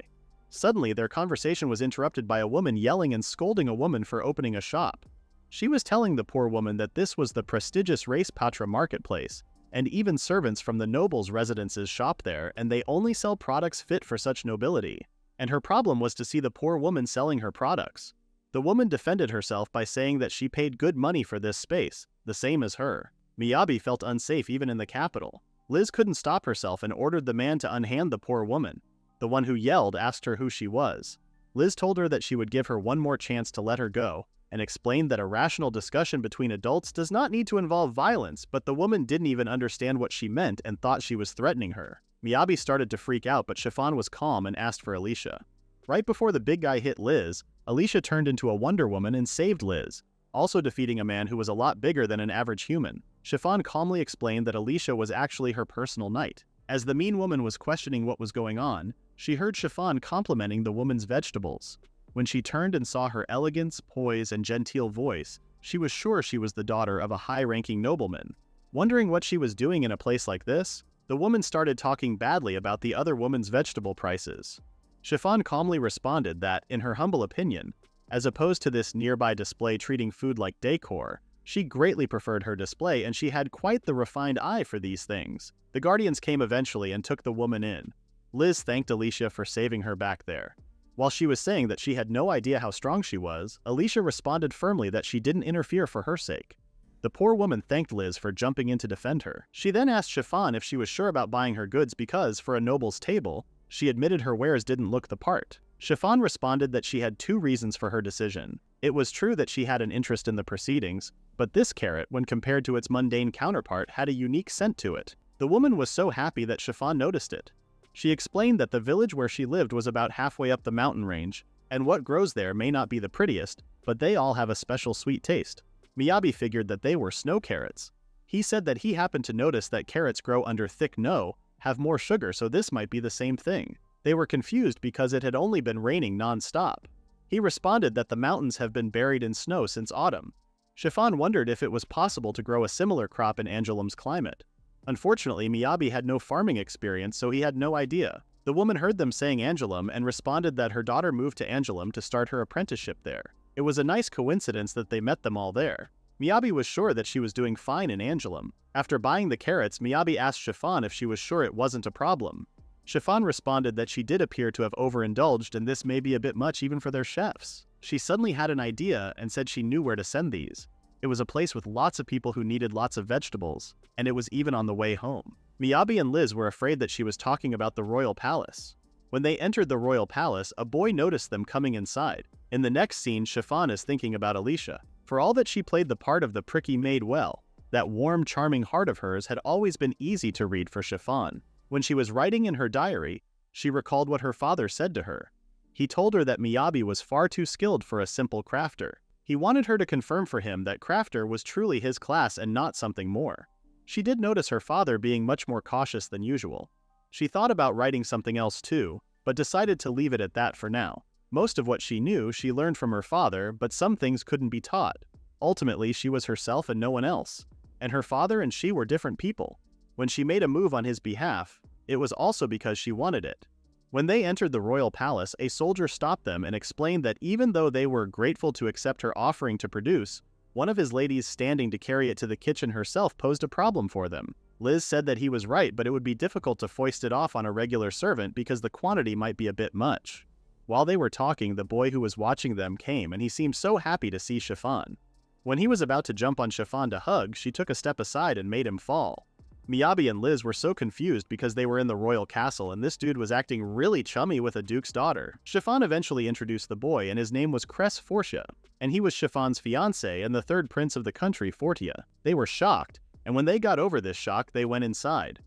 A: Suddenly, their conversation was interrupted by a woman yelling and scolding a woman for opening a shop. She was telling the poor woman that this was the prestigious Race Patra marketplace, and even servants from the nobles' residences shop there, and they only sell products fit for such nobility. And her problem was to see the poor woman selling her products. The woman defended herself by saying that she paid good money for this space, the same as her. Miyabi felt unsafe even in the capital. Liz couldn't stop herself and ordered the man to unhand the poor woman. The one who yelled asked her who she was. Liz told her that she would give her one more chance to let her go, and explained that a rational discussion between adults does not need to involve violence, but the woman didn't even understand what she meant and thought she was threatening her. Miyabi started to freak out, but Chiffon was calm and asked for Alicia. Right before the big guy hit Liz, Alicia turned into a Wonder Woman and saved Liz, also defeating a man who was a lot bigger than an average human. Chiffon calmly explained that Alicia was actually her personal knight. As the mean woman was questioning what was going on, she heard Chiffon complimenting the woman's vegetables. When she turned and saw her elegance, poise, and genteel voice, she was sure she was the daughter of a high-ranking nobleman. Wondering what she was doing in a place like this, the woman started talking badly about the other woman's vegetable prices. Chiffon calmly responded that, in her humble opinion, as opposed to this nearby display treating food like decor, she greatly preferred her display and she had quite the refined eye for these things. The guardians came eventually and took the woman in. Liz thanked Alicia for saving her back there. While she was saying that she had no idea how strong she was, Alicia responded firmly that she didn't interfere for her sake. The poor woman thanked Liz for jumping in to defend her. She then asked Chiffon if she was sure about buying her goods because, for a noble's table, she admitted her wares didn't look the part. Chiffon responded that she had 2 reasons for her decision. It was true that she had an interest in the proceedings, but this carrot, when compared to its mundane counterpart, had a unique scent to it. The woman was so happy that Chiffon noticed it. She explained that the village where she lived was about halfway up the mountain range, and what grows there may not be the prettiest, but they all have a special sweet taste. Miyabi figured that they were snow carrots. He said that he happened to notice that carrots grow under thick snow, have more sugar, so this might be the same thing. They were confused because it had only been raining non-stop. He responded that the mountains have been buried in snow since autumn. Chiffon wondered if it was possible to grow a similar crop in Angoulême's climate. Unfortunately, Miyabi had no farming experience, so he had no idea. The woman heard them saying Angelum and responded that her daughter moved to Angelum to start her apprenticeship there. It was a nice coincidence that they met them all there. Miyabi was sure that she was doing fine in Angelum. After buying the carrots, Miyabi asked Chiffon if she was sure it wasn't a problem. Chiffon responded that she did appear to have overindulged and this may be a bit much even for their chefs. She suddenly had an idea and said she knew where to send these. It was a place with lots of people who needed lots of vegetables, and it was even on the way home. Miyabi and Liz were afraid that she was talking about the royal palace. When they entered the royal palace, a boy noticed them coming inside. In the next scene, Chiffon is thinking about Alicia. For all that she played the part of the pricky maid well, that warm, charming heart of hers had always been easy to read for Chiffon. When she was writing in her diary, she recalled what her father said to her. He told her that Miyabi was far too skilled for a simple crafter. He wanted her to confirm for him that crafter was truly his class and not something more. She did notice her father being much more cautious than usual. She thought about writing something else too, but decided to leave it at that for now. Most of what she knew, she learned from her father, but some things couldn't be taught. Ultimately, she was herself and no one else. And her father and she were different people. When she made a move on his behalf, it was also because she wanted it. When they entered the royal palace, a soldier stopped them and explained that even though they were grateful to accept her offering to produce, one of his ladies standing to carry it to the kitchen herself posed a problem for them. Liz said that he was right, but it would be difficult to foist it off on a regular servant because the quantity might be a bit much. While they were talking, the boy who was watching them came and he seemed so happy to see Chiffon. When he was about to jump on Chiffon to hug, she took a step aside and made him fall. Miyabi and Liz were so confused because they were in the royal castle and this dude was acting really chummy with a duke's daughter. Chiffon eventually introduced the boy and his name was Cress Fortia, and he was Chiffon's fiancé and the third prince of the country, Fortia. They were shocked, and when they got over this shock, they went inside.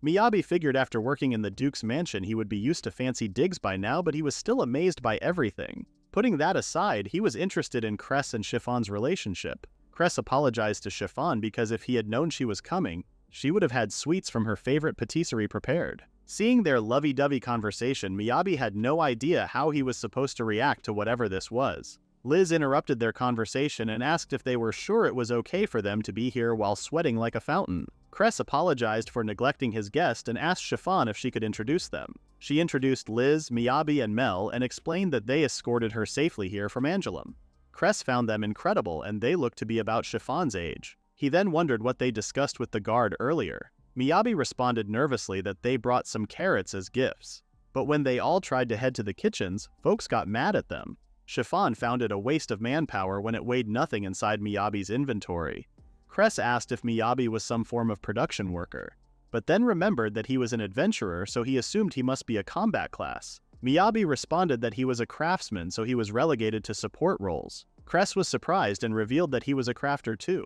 A: Miyabi figured after working in the duke's mansion he would be used to fancy digs by now, but he was still amazed by everything. Putting that aside, he was interested in Cress and Chiffon's relationship. Cress apologized to Chiffon because if he had known she was coming, she would have had sweets from her favorite patisserie prepared. Seeing their lovey-dovey conversation, Miyabi had no idea how he was supposed to react to whatever this was. Liz interrupted their conversation and asked if they were sure it was okay for them to be here while sweating like a fountain. Cress apologized for neglecting his guest and asked Chiffon if she could introduce them. She introduced Liz, Miyabi, and Mel and explained that they escorted her safely here from Angelum. Cress found them incredible and they looked to be about Chiffon's age. He then wondered what they discussed with the guard earlier. Miyabi responded nervously that they brought some carrots as gifts. But when they all tried to head to the kitchens, folks got mad at them. Chiffon found it a waste of manpower when it weighed nothing inside Miyabi's inventory. Cress asked if Miyabi was some form of production worker, but then remembered that he was an adventurer, so he assumed he must be a combat class. Miyabi responded that he was a craftsman, so he was relegated to support roles. Cress was surprised and revealed that he was a crafter too.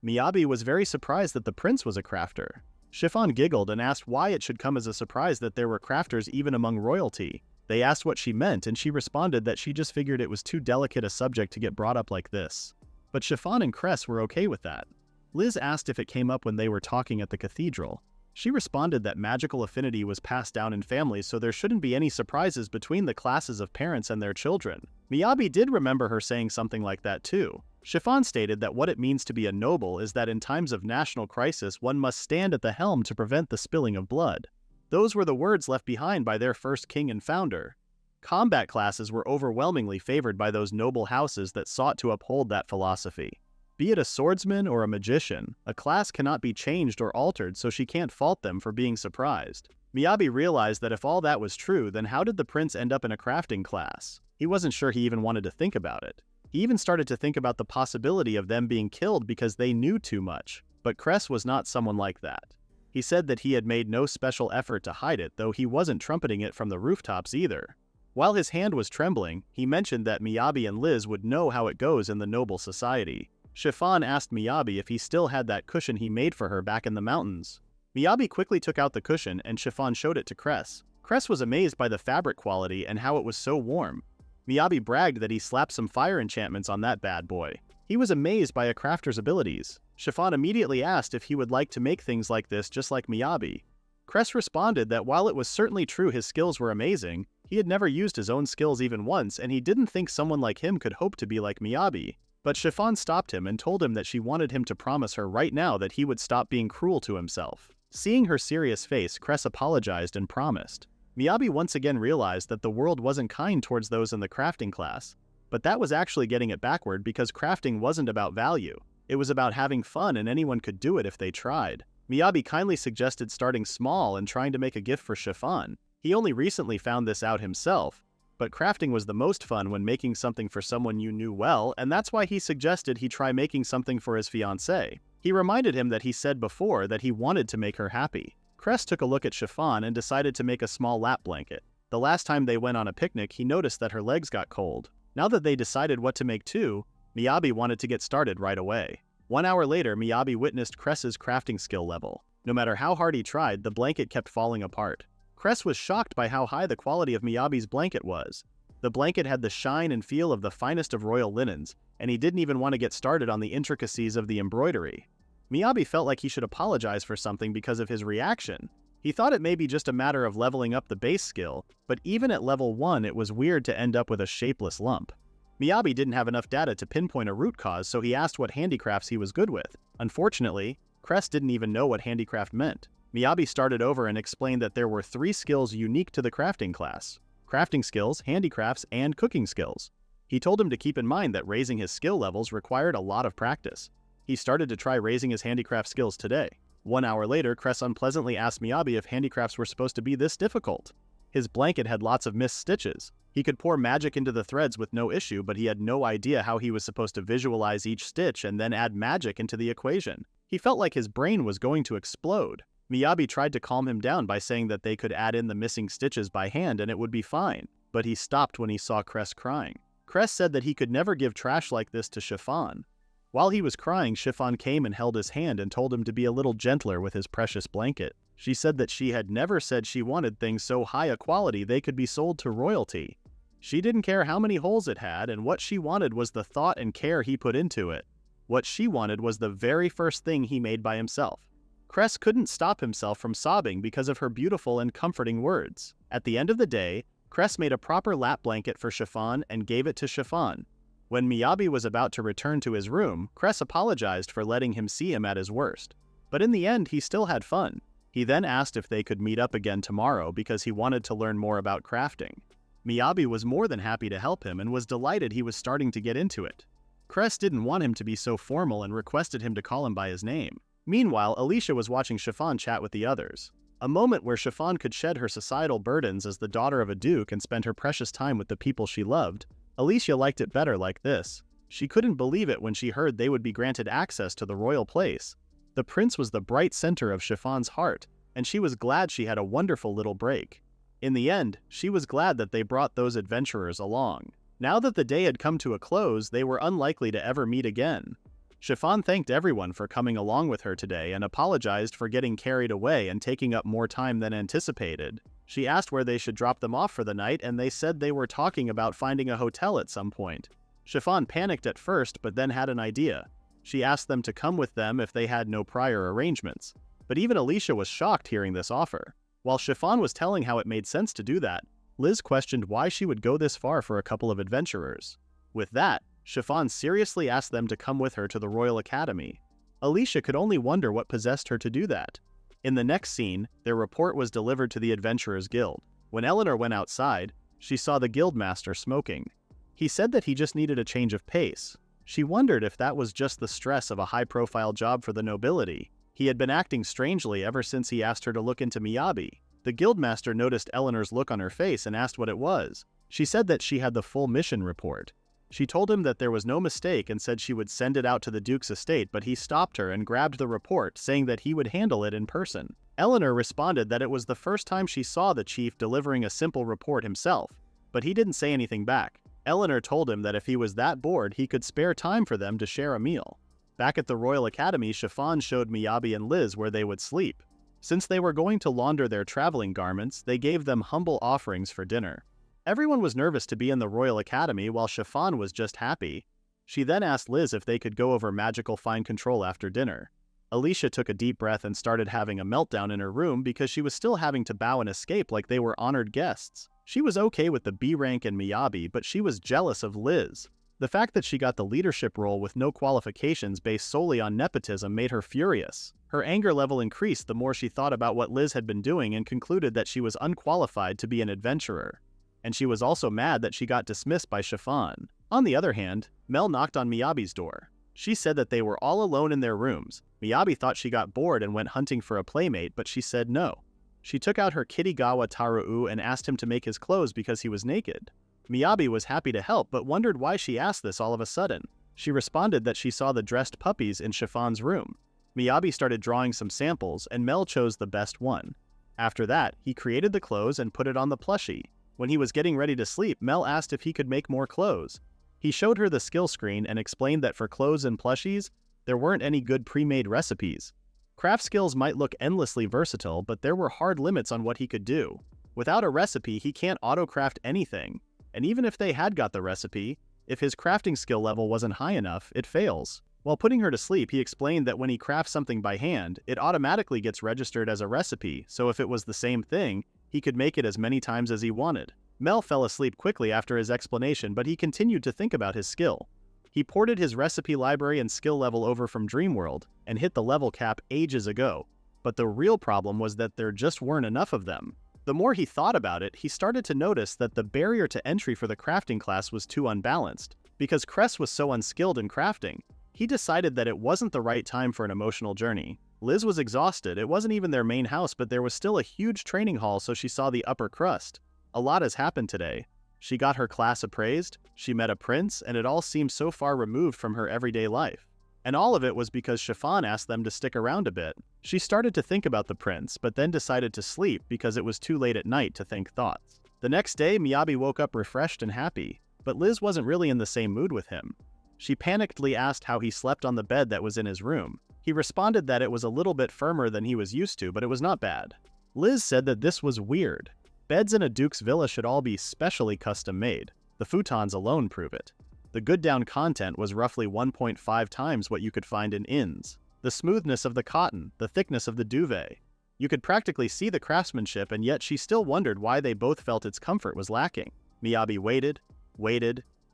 A: Miyabi was very surprised that the prince was a crafter. Chiffon giggled and asked why it should come as a surprise that there were crafters even among royalty. They asked what she meant and she responded that she just figured it was too delicate a subject to get brought up like this. But Chiffon and Cress were okay with that. Liz asked if it came up when they were talking at the cathedral. She responded that magical affinity was passed down in families, so there shouldn't be any surprises between the classes of parents and their children. Miyabi did remember her saying something like that too. Chiffon stated that what it means to be a noble is that in times of national crisis one must stand at the helm to prevent the spilling of blood. Those were the words left behind by their first king and founder. Combat classes were overwhelmingly favored by those noble houses that sought to uphold that philosophy. Be it a swordsman or a magician, a class cannot be changed or altered, so she can't fault them for being surprised. Miyabi realized that if all that was true, then how did the prince end up in a crafting class? He wasn't sure he even wanted to think about it. He even started to think about the possibility of them being killed because they knew too much, but Cress was not someone like that. He said that he had made no special effort to hide it, though he wasn't trumpeting it from the rooftops either. While his hand was trembling, he mentioned that Miyabi and Liz would know how it goes in the noble society. Chiffon asked Miyabi if he still had that cushion he made for her back in the mountains. Miyabi quickly took out the cushion and Chiffon showed it to Cress. Cress was amazed by the fabric quality and how it was so warm. Miyabi bragged that he slapped some fire enchantments on that bad boy. He was amazed by a crafter's abilities. Chiffon immediately asked if he would like to make things like this just like Miyabi. Cress responded that while it was certainly true his skills were amazing, he had never used his own skills even once and he didn't think someone like him could hope to be like Miyabi. But Chiffon stopped him and told him that she wanted him to promise her right now that he would stop being cruel to himself. Seeing her serious face, Cress apologized and promised. Miyabi once again realized that the world wasn't kind towards those in the crafting class, but that was actually getting it backward because crafting wasn't about value. It was about having fun, and anyone could do it if they tried. Miyabi kindly suggested starting small and trying to make a gift for Chiffon. He only recently found this out himself, but crafting was the most fun when making something for someone you knew well, and that's why he suggested he try making something for his fiancée. He reminded him that he said before that he wanted to make her happy. Cress took a look at Chiffon and decided to make a small lap blanket. The last time they went on a picnic, he noticed that her legs got cold. Now that they decided what to make too, Miyabi wanted to get started right away. 1 hour later, Miyabi witnessed Cress's crafting skill level. No matter how hard he tried, the blanket kept falling apart. Cress was shocked by how high the quality of Miyabi's blanket was. The blanket had the shine and feel of the finest of royal linens, and he didn't even want to get started on the intricacies of the embroidery. Miyabi felt like he should apologize for something because of his reaction. He thought it may be just a matter of leveling up the base skill, but even at level 1 it was weird to end up with a shapeless lump. Miyabi didn't have enough data to pinpoint a root cause, so he asked what handicrafts he was good with. Unfortunately, Cress didn't even know what handicraft meant. Miyabi started over and explained that there were 3 skills unique to the crafting class: crafting skills, handicrafts, and cooking skills. He told him to keep in mind that raising his skill levels required a lot of practice. He started to try raising his handicraft skills today. 1 hour later, Cress unpleasantly asked Miyabi if handicrafts were supposed to be this difficult. His blanket had lots of missed stitches. He could pour magic into the threads with no issue, but he had no idea how he was supposed to visualize each stitch and then add magic into the equation. He felt like his brain was going to explode. Miyabi tried to calm him down by saying that they could add in the missing stitches by hand and it would be fine, but he stopped when he saw Cress crying. Cress said that he could never give trash like this to Chiffon. While he was crying, Chiffon came and held his hand and told him to be a little gentler with his precious blanket. She said that she had never said she wanted things so high a quality they could be sold to royalty. She didn't care how many holes it had, and what she wanted was the thought and care he put into it. What she wanted was the very first thing he made by himself. Cress couldn't stop himself from sobbing because of her beautiful and comforting words. At the end of the day, Cress made a proper lap blanket for Chiffon and gave it to Chiffon. When Miyabi was about to return to his room, Cress apologized for letting him see him at his worst. But in the end, he still had fun. He then asked if they could meet up again tomorrow because he wanted to learn more about crafting. Miyabi was more than happy to help him and was delighted he was starting to get into it. Cress didn't want him to be so formal and requested him to call him by his name. Meanwhile, Alicia was watching Chiffon chat with the others. A moment where Chiffon could shed her societal burdens as the daughter of a duke and spend her precious time with the people she loved. Alicia liked it better like this. She couldn't believe it when she heard they would be granted access to the royal place. The prince was the bright center of Chiffon's heart, and she was glad she had a wonderful little break. In the end, she was glad that they brought those adventurers along. Now that the day had come to a close, they were unlikely to ever meet again. Chiffon thanked everyone for coming along with her today and apologized for getting carried away and taking up more time than anticipated. She asked where they should drop them off for the night, and they said they were talking about finding a hotel at some point. Chiffon panicked at first, but then had an idea. She asked them to come with them if they had no prior arrangements. But even Alicia was shocked hearing this offer. While Chiffon was telling how it made sense to do that, Liz questioned why she would go this far for a couple of adventurers. With that, Chiffon seriously asked them to come with her to the Royal Academy. Alicia could only wonder what possessed her to do that. In the next scene, their report was delivered to the Adventurers Guild. When Eleanor went outside, she saw the guildmaster smoking. He said that he just needed a change of pace. She wondered if that was just the stress of a high-profile job for the nobility. He had been acting strangely ever since he asked her to look into Miyabi. The guildmaster noticed Eleanor's look on her face and asked what it was. She said that she had the full mission report. She told him that there was no mistake and said she would send it out to the Duke's estate, but he stopped her and grabbed the report, saying that he would handle it in person. Eleanor responded that it was the first time she saw the chief delivering a simple report himself, but he didn't say anything back. Eleanor told him that if he was that bored, he could spare time for them to share a meal. Back at the Royal Academy, Chiffon showed Miyabi and Liz where they would sleep. Since they were going to launder their traveling garments, they gave them humble offerings for dinner. Everyone was nervous to be in the Royal Academy while Chiffon was just happy. She then asked Liz if they could go over magical fine control after dinner. Alicia took a deep breath and started having a meltdown in her room because she was still having to bow and escape like they were honored guests. She was okay with the B rank and Miyabi, but she was jealous of Liz. The fact that she got the leadership role with no qualifications based solely on nepotism made her furious. Her anger level increased the more she thought about what Liz had been doing and concluded that she was unqualified to be an adventurer. And she was also mad that she got dismissed by Chiffon. On the other hand, Mel knocked on Miyabi's door. She said that they were all alone in their rooms. Miyabi thought she got bored and went hunting for a playmate, but she said no. She took out her Kirigawa Taru'u and asked him to make his clothes because he was naked. Miyabi was happy to help but wondered why she asked this all of a sudden. She responded that she saw the dressed puppies in Chiffon's room. Miyabi started drawing some samples and Mel chose the best one. After that, he created the clothes and put it on the plushie. When he was getting ready to sleep, Mel asked if he could make more clothes. He showed her the skill screen and explained that for clothes and plushies, there weren't any good pre-made recipes. Craft skills might look endlessly versatile, but there were hard limits on what he could do. Without a recipe, he can't auto-craft anything. And even if they had got the recipe, if his crafting skill level wasn't high enough, it fails. While putting her to sleep, he explained that when he crafts something by hand, it automatically gets registered as a recipe, so if it was the same thing, he could make it as many times as he wanted. Mel fell asleep quickly after his explanation, but he continued to think about his skill. He ported his recipe library and skill level over from Dreamworld, and hit the level cap ages ago. But the real problem was that there just weren't enough of them. The more he thought about it, he started to notice that the barrier to entry for the crafting class was too unbalanced. Because Cress was so unskilled in crafting, he decided that it wasn't the right time for an emotional journey. Liz was exhausted. It wasn't even their main house, but there was still a huge training hall, so she saw the upper crust. A lot has happened today. She got her class appraised, she met a prince, and it all seemed so far removed from her everyday life. And all of it was because Chiffon asked them to stick around a bit. She started to think about the prince, but then decided to sleep because it was too late at night to think thoughts. The next day, Miyabi woke up refreshed and happy, but Liz wasn't really in the same mood with him. She panickedly asked how he slept on the bed that was in his room. He responded that it was a little bit firmer than he was used to, but it was not bad. Liz said that this was weird. Beds in a duke's villa should all be specially custom made. The futons alone prove it. The good down content was roughly 1.5 times what you could find in inns. The smoothness of the cotton, the thickness of the duvet. You could practically see the craftsmanship, and yet she still wondered why they both felt its comfort was lacking. Miyabi waited,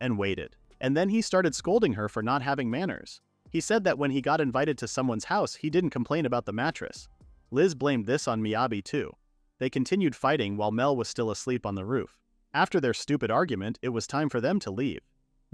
A: and waited. And then he started scolding her for not having manners. He said that when he got invited to someone's house, he didn't complain about the mattress. Liz blamed this on Miyabi too. They continued fighting while Mel was still asleep on the roof. After their stupid argument, it was time for them to leave.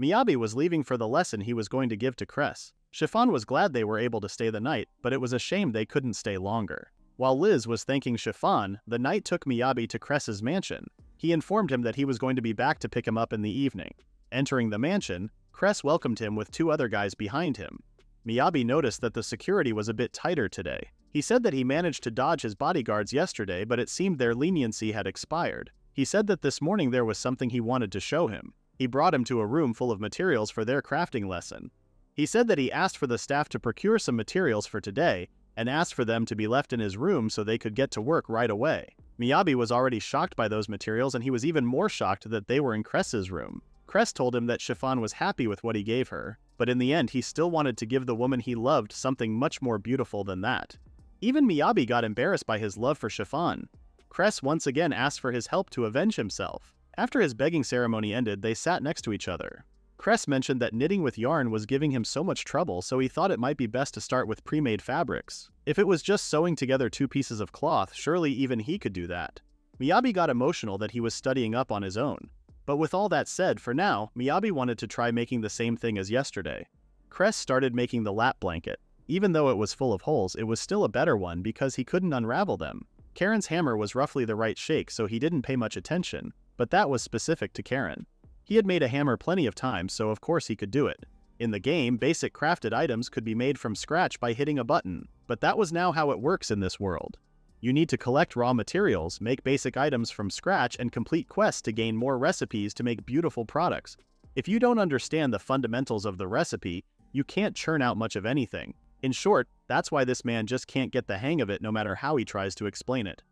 A: Miyabi was leaving for the lesson he was going to give to Cress. Chiffon was glad they were able to stay the night, but it was a shame they couldn't stay longer. While Liz was thanking Chiffon, the knight took Miyabi to Cress's mansion. He informed him that he was going to be back to pick him up in the evening. Entering the mansion, Cress welcomed him with two other guys behind him. Miyabi noticed that the security was a bit tighter today. He said that he managed to dodge his bodyguards yesterday, but it seemed their leniency had expired. He said that this morning there was something he wanted to show him. He brought him to a room full of materials for their crafting lesson. He said that he asked for the staff to procure some materials for today, and asked for them to be left in his room so they could get to work right away. Miyabi was already shocked by those materials, and he was even more shocked that they were in Cress's room. Cress told him that Chiffon was happy with what he gave her, but in the end he still wanted to give the woman he loved something much more beautiful than that. Even Miyabi got embarrassed by his love for Chiffon. Cress once again asked for his help to avenge himself. After his begging ceremony ended, they sat next to each other. Cress mentioned that knitting with yarn was giving him so much trouble, so he thought it might be best to start with pre-made fabrics. If it was just sewing together two pieces of cloth, surely even he could do that. Miyabi got emotional that he was studying up on his own. But with all that said, for now, Miyabi wanted to try making the same thing as yesterday. Cress started making the lap blanket. Even though it was full of holes, it was still a better one because he couldn't unravel them. Karen's hammer was roughly the right shake, so he didn't pay much attention, but that was specific to Karen. He had made a hammer plenty of times, so of course he could do it. In the game, basic crafted items could be made from scratch by hitting a button, but that was now how it works in this world. You need to collect raw materials, make basic items from scratch, and complete quests to gain more recipes to make beautiful products. If you don't understand the fundamentals of the recipe, you can't churn out much of anything. In short, that's why this man just can't get the hang of it no matter how he tries to explain it.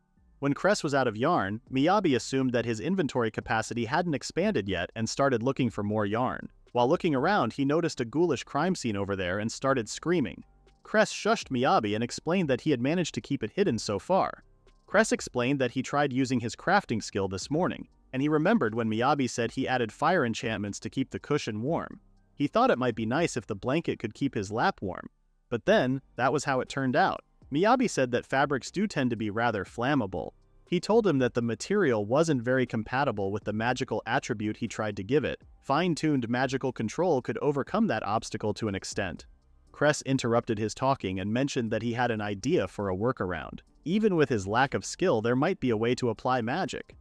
A: When Cress was out of yarn, Miyabi assumed that his inventory capacity hadn't expanded yet and started looking for more yarn. While looking around, he noticed a ghoulish crime scene over there and started screaming. Cress shushed Miyabi and explained that he had managed to keep it hidden so far. Cress explained that he tried using his crafting skill this morning, and he remembered when Miyabi said he added fire enchantments to keep the cushion warm. He thought it might be nice if the blanket could keep his lap warm. But then, that was how it turned out. Miyabi said that fabrics do tend to be rather flammable. He told him that the material wasn't very compatible with the magical attribute he tried to give it. Fine-tuned magical control could overcome that obstacle to an extent. Cress interrupted his talking and mentioned that he had an idea for a workaround. Even with his lack of skill, there might be a way to apply magic.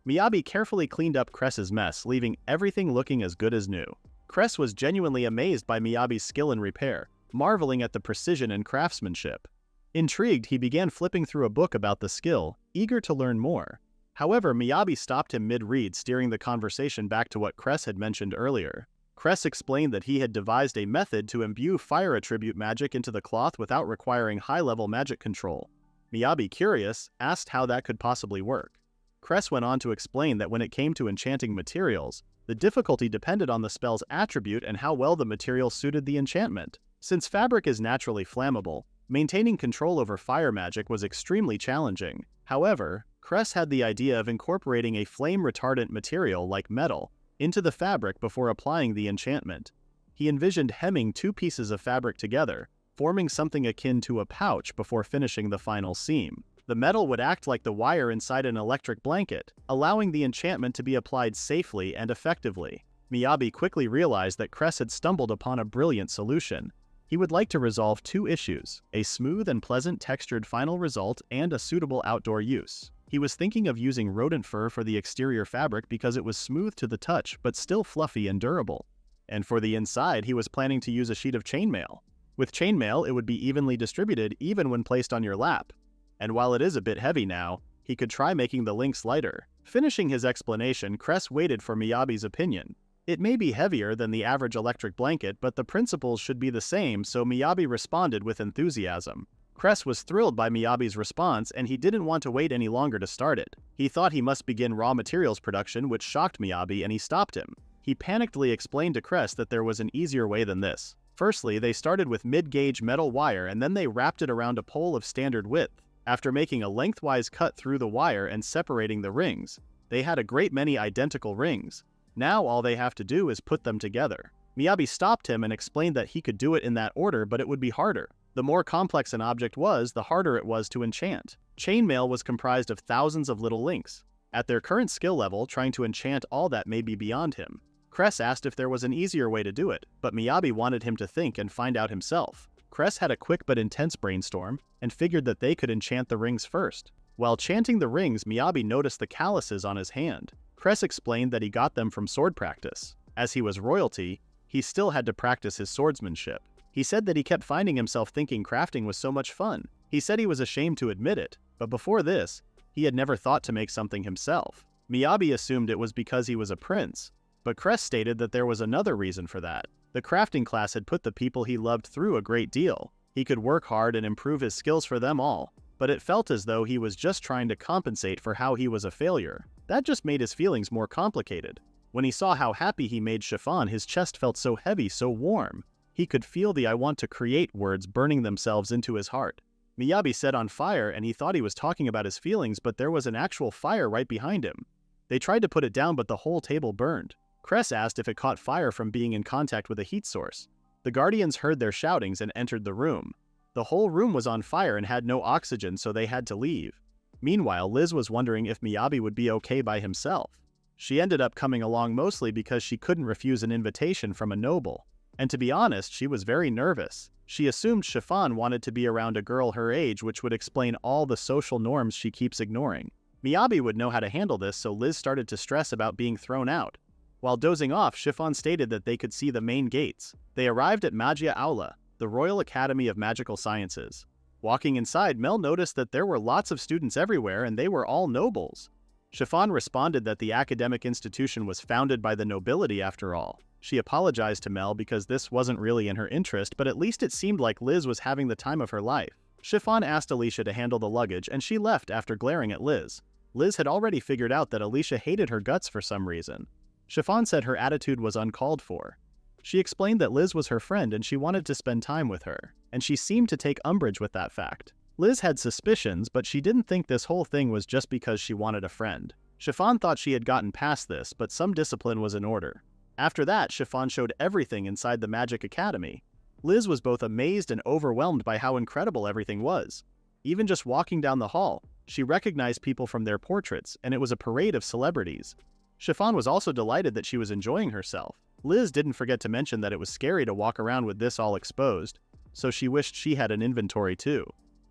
A: Miyabi carefully cleaned up Cress's mess, leaving everything looking as good as new. Cress was genuinely amazed by Miyabi's skill in repair, marveling at the precision and craftsmanship. Intrigued, he began flipping through a book about the skill, eager to learn more. However, Miyabi stopped him mid-read, steering the conversation back to what Cress had mentioned earlier. Cress explained that he had devised a method to imbue fire attribute magic into the cloth without requiring high-level magic control. Miyabi, curious, asked how that could possibly work. Cress went on to explain that when it came to enchanting materials, the difficulty depended on the spell's attribute and how well the material suited the enchantment. Since fabric is naturally flammable, maintaining control over fire magic was extremely challenging. However, Cress had the idea of incorporating a flame-retardant material like metal into the fabric before applying the enchantment. He envisioned hemming two pieces of fabric together, forming something akin to a pouch before finishing the final seam. The metal would act like the wire inside an electric blanket, allowing the enchantment to be applied safely and effectively. Miyabi quickly realized that Cress had stumbled upon a brilliant solution. He would like to resolve two issues: a smooth and pleasant textured final result and a suitable outdoor use. He was thinking of using rodent fur for the exterior fabric because it was smooth to the touch but still fluffy and durable. And for the inside, he was planning to use a sheet of chainmail. With chainmail, it would be evenly distributed even when placed on your lap. And while it is a bit heavy now, he could try making the links lighter. Finishing his explanation, Cress waited for Miyabi's opinion. It may be heavier than the average electric blanket, but the principles should be the same, so Miyabi responded with enthusiasm. Cress was thrilled by Miyabi's response, and he didn't want to wait any longer to start it. He thought he must begin raw materials production, which shocked Miyabi, and he stopped him. He panickedly explained to Cress that there was an easier way than this. Firstly, they started with mid-gauge metal wire, and then they wrapped it around a pole of standard width. After making a lengthwise cut through the wire and separating the rings, they had a great many identical rings. Now all they have to do is put them together. Miyabi stopped him and explained that he could do it in that order, but it would be harder. The more complex an object was, the harder it was to enchant. Chainmail was comprised of thousands of little links. At their current skill level, trying to enchant all that may be beyond him. Cress asked if there was an easier way to do it, but Miyabi wanted him to think and find out himself. Cress had a quick but intense brainstorm, and figured that they could enchant the rings first. While chanting the rings, Miyabi noticed the calluses on his hand. Cress explained that he got them from sword practice. As he was royalty, he still had to practice his swordsmanship. He said that he kept finding himself thinking crafting was so much fun. He said he was ashamed to admit it, but before this, he had never thought to make something himself. Miyabi assumed it was because he was a prince, but Cress stated that there was another reason for that. The crafting class had put the people he loved through a great deal. He could work hard and improve his skills for them all, but it felt as though he was just trying to compensate for how he was a failure. That just made his feelings more complicated. When he saw how happy he made Chiffon, his chest felt so heavy, so warm. He could feel the "I want to create" words burning themselves into his heart. Miyabi set on fire, and he thought he was talking about his feelings, but there was an actual fire right behind him. They tried to put it down, but the whole table burned. Cress asked if it caught fire from being in contact with a heat source. The guardians heard their shoutings and entered the room. The whole room was on fire and had no oxygen, so they had to leave. Meanwhile, Liz was wondering if Miyabi would be okay by himself. She ended up coming along mostly because she couldn't refuse an invitation from a noble. And to be honest, she was very nervous. She assumed Chiffon wanted to be around a girl her age, which would explain all the social norms she keeps ignoring. Miyabi would know how to handle this, so Liz started to stress about being thrown out. While dozing off, Chiffon stated that they could see the main gates. They arrived at Magia Aula, the Royal Academy of Magical Sciences. Walking inside, Mel noticed that there were lots of students everywhere and they were all nobles. Chiffon responded that the academic institution was founded by the nobility after all. She apologized to Mel because this wasn't really in her interest, but at least it seemed like Liz was having the time of her life. Chiffon asked Alicia to handle the luggage and she left after glaring at Liz. Liz had already figured out that Alicia hated her guts for some reason. Chiffon said her attitude was uncalled for. She explained that Liz was her friend and she wanted to spend time with her, and she seemed to take umbrage with that fact. Liz had suspicions, but she didn't think this whole thing was just because she wanted a friend. Chiffon thought she had gotten past this, but some discipline was in order. After that, Chiffon showed everything inside the Magic Academy. Liz was both amazed and overwhelmed by how incredible everything was. Even just walking down the hall, she recognized people from their portraits, and it was a parade of celebrities. Chiffon was also delighted that she was enjoying herself. Liz didn't forget to mention that it was scary to walk around with this all exposed, so she wished she had an inventory too.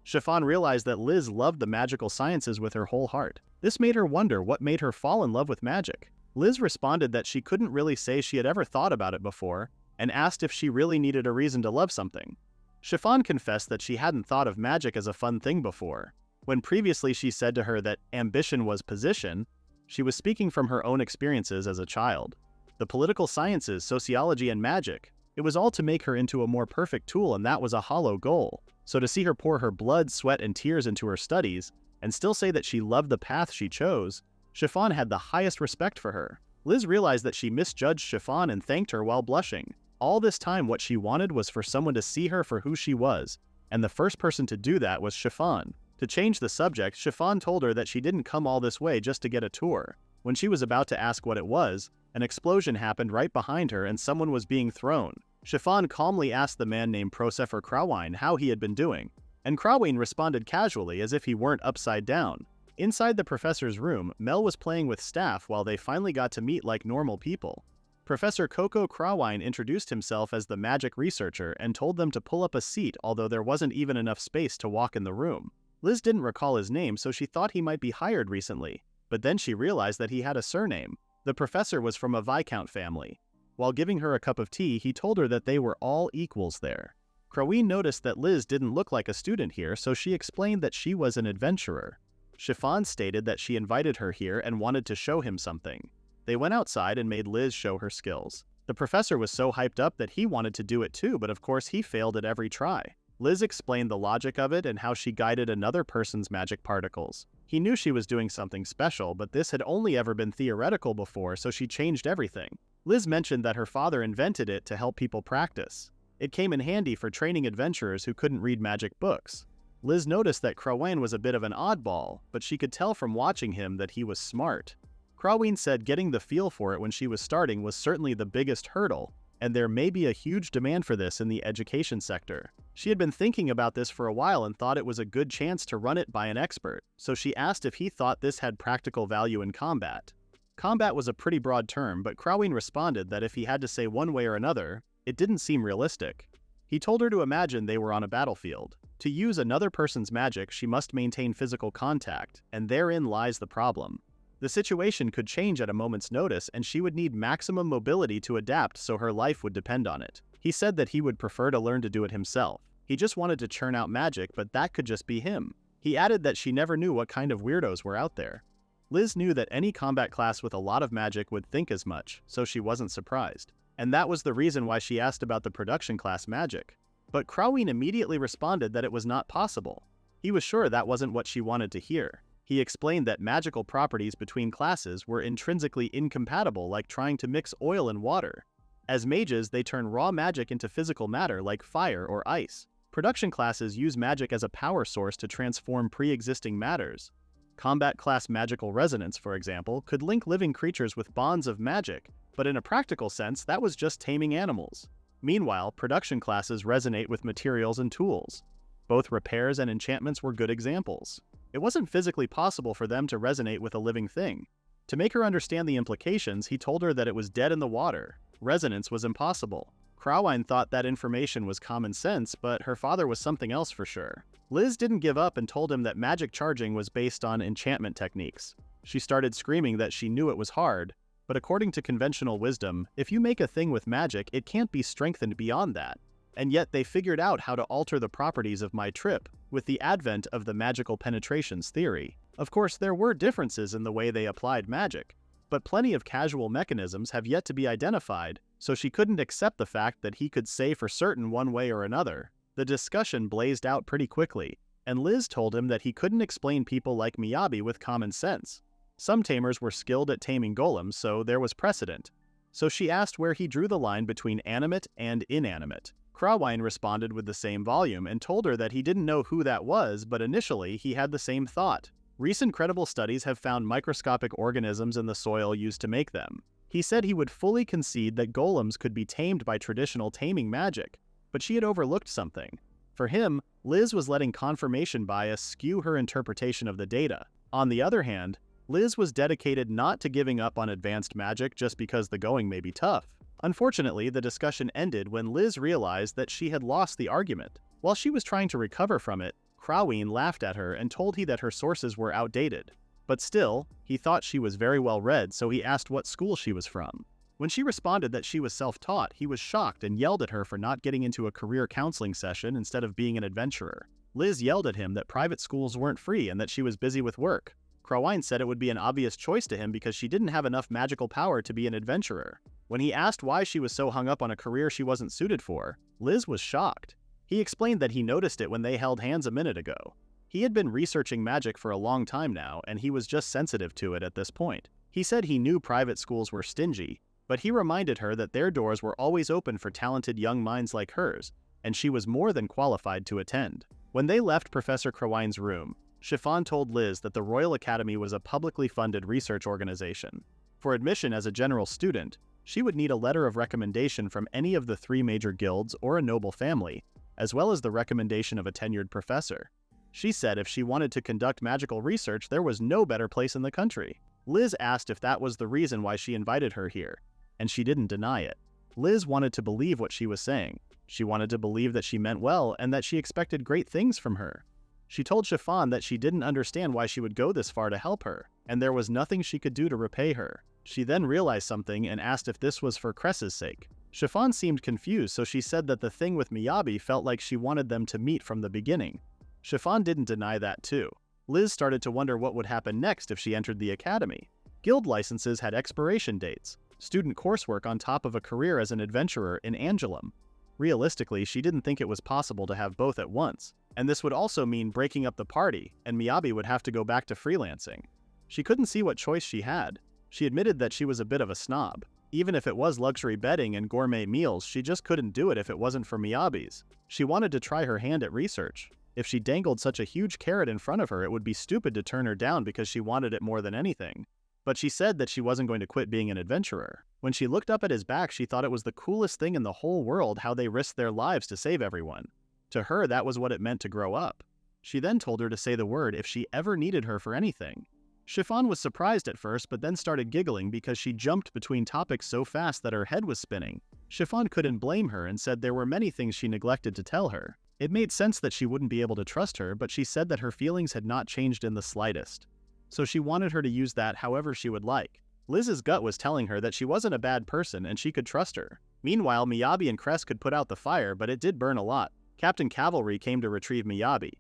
A: Chiffon realized that Liz loved the magical sciences with her whole heart. This made her wonder what made her fall in love with magic. Liz responded that she couldn't really say she had ever thought about it before, and asked if she really needed a reason to love something. Chiffon confessed that she hadn't thought of magic as a fun thing before. When previously she said to her that ambition was position, she was speaking from her own experiences as a child. The political sciences, sociology, and magic, it was all to make her into a more perfect tool, and that was a hollow goal. So to see her pour her blood, sweat, and tears into her studies, and still say that she loved the path she chose, Chiffon had the highest respect for her. Liz realized that she misjudged Chiffon and thanked her while blushing. All this time, what she wanted was for someone to see her for who she was, and the first person to do that was Chiffon. To change the subject, Chiffon told her that she didn't come all this way just to get a tour. When she was about to ask what it was, an explosion happened right behind her and someone was being thrown. Chiffon calmly asked the man named Professor Krawine how he had been doing, and Krawine responded casually as if he weren't upside down. Inside the professor's room, Mel was playing with staff while they finally got to meet like normal people. Professor Coco Krawine introduced himself as the magic researcher and told them to pull up a seat, although there wasn't even enough space to walk in the room. Liz didn't recall his name, so she thought he might be hired recently, but then she realized that he had a surname. The professor was from a Viscount family. While giving her a cup of tea, he told her that they were all equals there. Krawine noticed that Liz didn't look like a student here, so she explained that she was an adventurer. Chiffon stated that she invited her here and wanted to show him something. They went outside and made Liz show her skills. The professor was so hyped up that he wanted to do it too, but of course he failed at every try. Liz explained the logic of it and how she guided another person's magic particles. He knew she was doing something special, but this had only ever been theoretical before, so she changed everything. Liz mentioned that her father invented it to help people practice. It came in handy for training adventurers who couldn't read magic books. Liz noticed that Krawine was a bit of an oddball, but she could tell from watching him that he was smart. Krawine said getting the feel for it when she was starting was certainly the biggest hurdle, and there may be a huge demand for this in the education sector. She had been thinking about this for a while and thought it was a good chance to run it by an expert, so she asked if he thought this had practical value in combat. Combat was a pretty broad term, but Krawine responded that if he had to say one way or another, it didn't seem realistic. He told her to imagine they were on a battlefield. To use another person's magic, she must maintain physical contact, and therein lies the problem. The situation could change at a moment's notice, and she would need maximum mobility to adapt, so her life would depend on it. He said that he would prefer to learn to do it himself. He just wanted to churn out magic, but that could just be him. He added that she never knew what kind of weirdos were out there. Liz knew that any combat class with a lot of magic would think as much, so she wasn't surprised. And that was the reason why she asked about the production class magic. But Krawine immediately responded that it was not possible. He was sure that wasn't what she wanted to hear. He explained that magical properties between classes were intrinsically incompatible, like trying to mix oil and water. As mages, they turn raw magic into physical matter like fire or ice. Production classes use magic as a power source to transform pre-existing matters. Combat class magical resonance, for example, could link living creatures with bonds of magic, but in a practical sense, that was just taming animals. Meanwhile, production classes resonate with materials and tools. Both repairs and enchantments were good examples. It wasn't physically possible for them to resonate with a living thing. To make her understand the implications, he told her that it was dead in the water. Resonance was impossible. Krawine thought that information was common sense, but her father was something else for sure. Liz didn't give up and told him that magic charging was based on enchantment techniques. She started screaming that she knew it was hard, but according to conventional wisdom, if you make a thing with magic, it can't be strengthened beyond that. And yet they figured out how to alter the properties of my trip with the advent of the magical penetrations theory. Of course, there were differences in the way they applied magic, but plenty of casual mechanisms have yet to be identified, so she couldn't accept the fact that he could say for certain one way or another. The discussion blazed out pretty quickly, and Liz told him that he couldn't explain people like Miyabi with common sense. Some tamers were skilled at taming golems, so there was precedent. So she asked where he drew the line between animate and inanimate. Krawine responded with the same volume and told her that he didn't know who that was, but initially he had the same thought. Recent credible studies have found microscopic organisms in the soil used to make them. He said he would fully concede that golems could be tamed by traditional taming magic, but she had overlooked something. For him, Liz was letting confirmation bias skew her interpretation of the data. On the other hand, Liz was dedicated not to giving up on advanced magic just because the going may be tough. Unfortunately, the discussion ended when Liz realized that she had lost the argument. While she was trying to recover from it, Croween laughed at her and told he that her sources were outdated. But still, he thought she was very well read, so he asked what school she was from. When she responded that she was self-taught, he was shocked and yelled at her for not getting into a career counseling session instead of being an adventurer. Liz yelled at him that private schools weren't free and that she was busy with work. Crowine said it would be an obvious choice to him because she didn't have enough magical power to be an adventurer. When he asked why she was so hung up on a career she wasn't suited for, Liz was shocked. He explained that he noticed it when they held hands a minute ago. He had been researching magic for a long time now, and he was just sensitive to it at this point. He said he knew private schools were stingy, but he reminded her that their doors were always open for talented young minds like hers, and she was more than qualified to attend. When they left Professor Crowine's room, Chiffon told Liz that the Royal Academy was a publicly funded research organization. For admission as a general student, she would need a letter of recommendation from any of the 3 major guilds or a noble family, as well as the recommendation of a tenured professor. She said if she wanted to conduct magical research, there was no better place in the country. Liz asked if that was the reason why she invited her here, and she didn't deny it. Liz wanted to believe what she was saying. She wanted to believe that she meant well and that she expected great things from her. She told Chiffon that she didn't understand why she would go this far to help her, and there was nothing she could do to repay her. She then realized something and asked if this was for Cress's sake. Chiffon seemed confused, so she said that the thing with Miyabi felt like she wanted them to meet from the beginning. Chiffon didn't deny that too. Liz started to wonder what would happen next if she entered the academy. Guild licenses had expiration dates, student coursework on top of a career as an adventurer in Angelum. Realistically, she didn't think it was possible to have both at once, and this would also mean breaking up the party, and Miyabi would have to go back to freelancing. She couldn't see what choice she had. She admitted that she was a bit of a snob. Even if it was luxury bedding and gourmet meals, she just couldn't do it if it wasn't for Miyabi's. She wanted to try her hand at research. If she dangled such a huge carrot in front of her, it would be stupid to turn her down because she wanted it more than anything. But she said that she wasn't going to quit being an adventurer. When she looked up at his back, she thought it was the coolest thing in the whole world how they risked their lives to save everyone. To her, that was what it meant to grow up. She then told her to say the word if she ever needed her for anything. Chiffon was surprised at first, but then started giggling because she jumped between topics so fast that her head was spinning. Chiffon couldn't blame her and said there were many things she neglected to tell her. It made sense that she wouldn't be able to trust her, but she said that her feelings had not changed in the slightest. So she wanted her to use that however she would like. Liz's gut was telling her that she wasn't a bad person and she could trust her. Meanwhile, Miyabi and Cress could put out the fire, but it did burn a lot. Captain Cavalry came to retrieve Miyabi.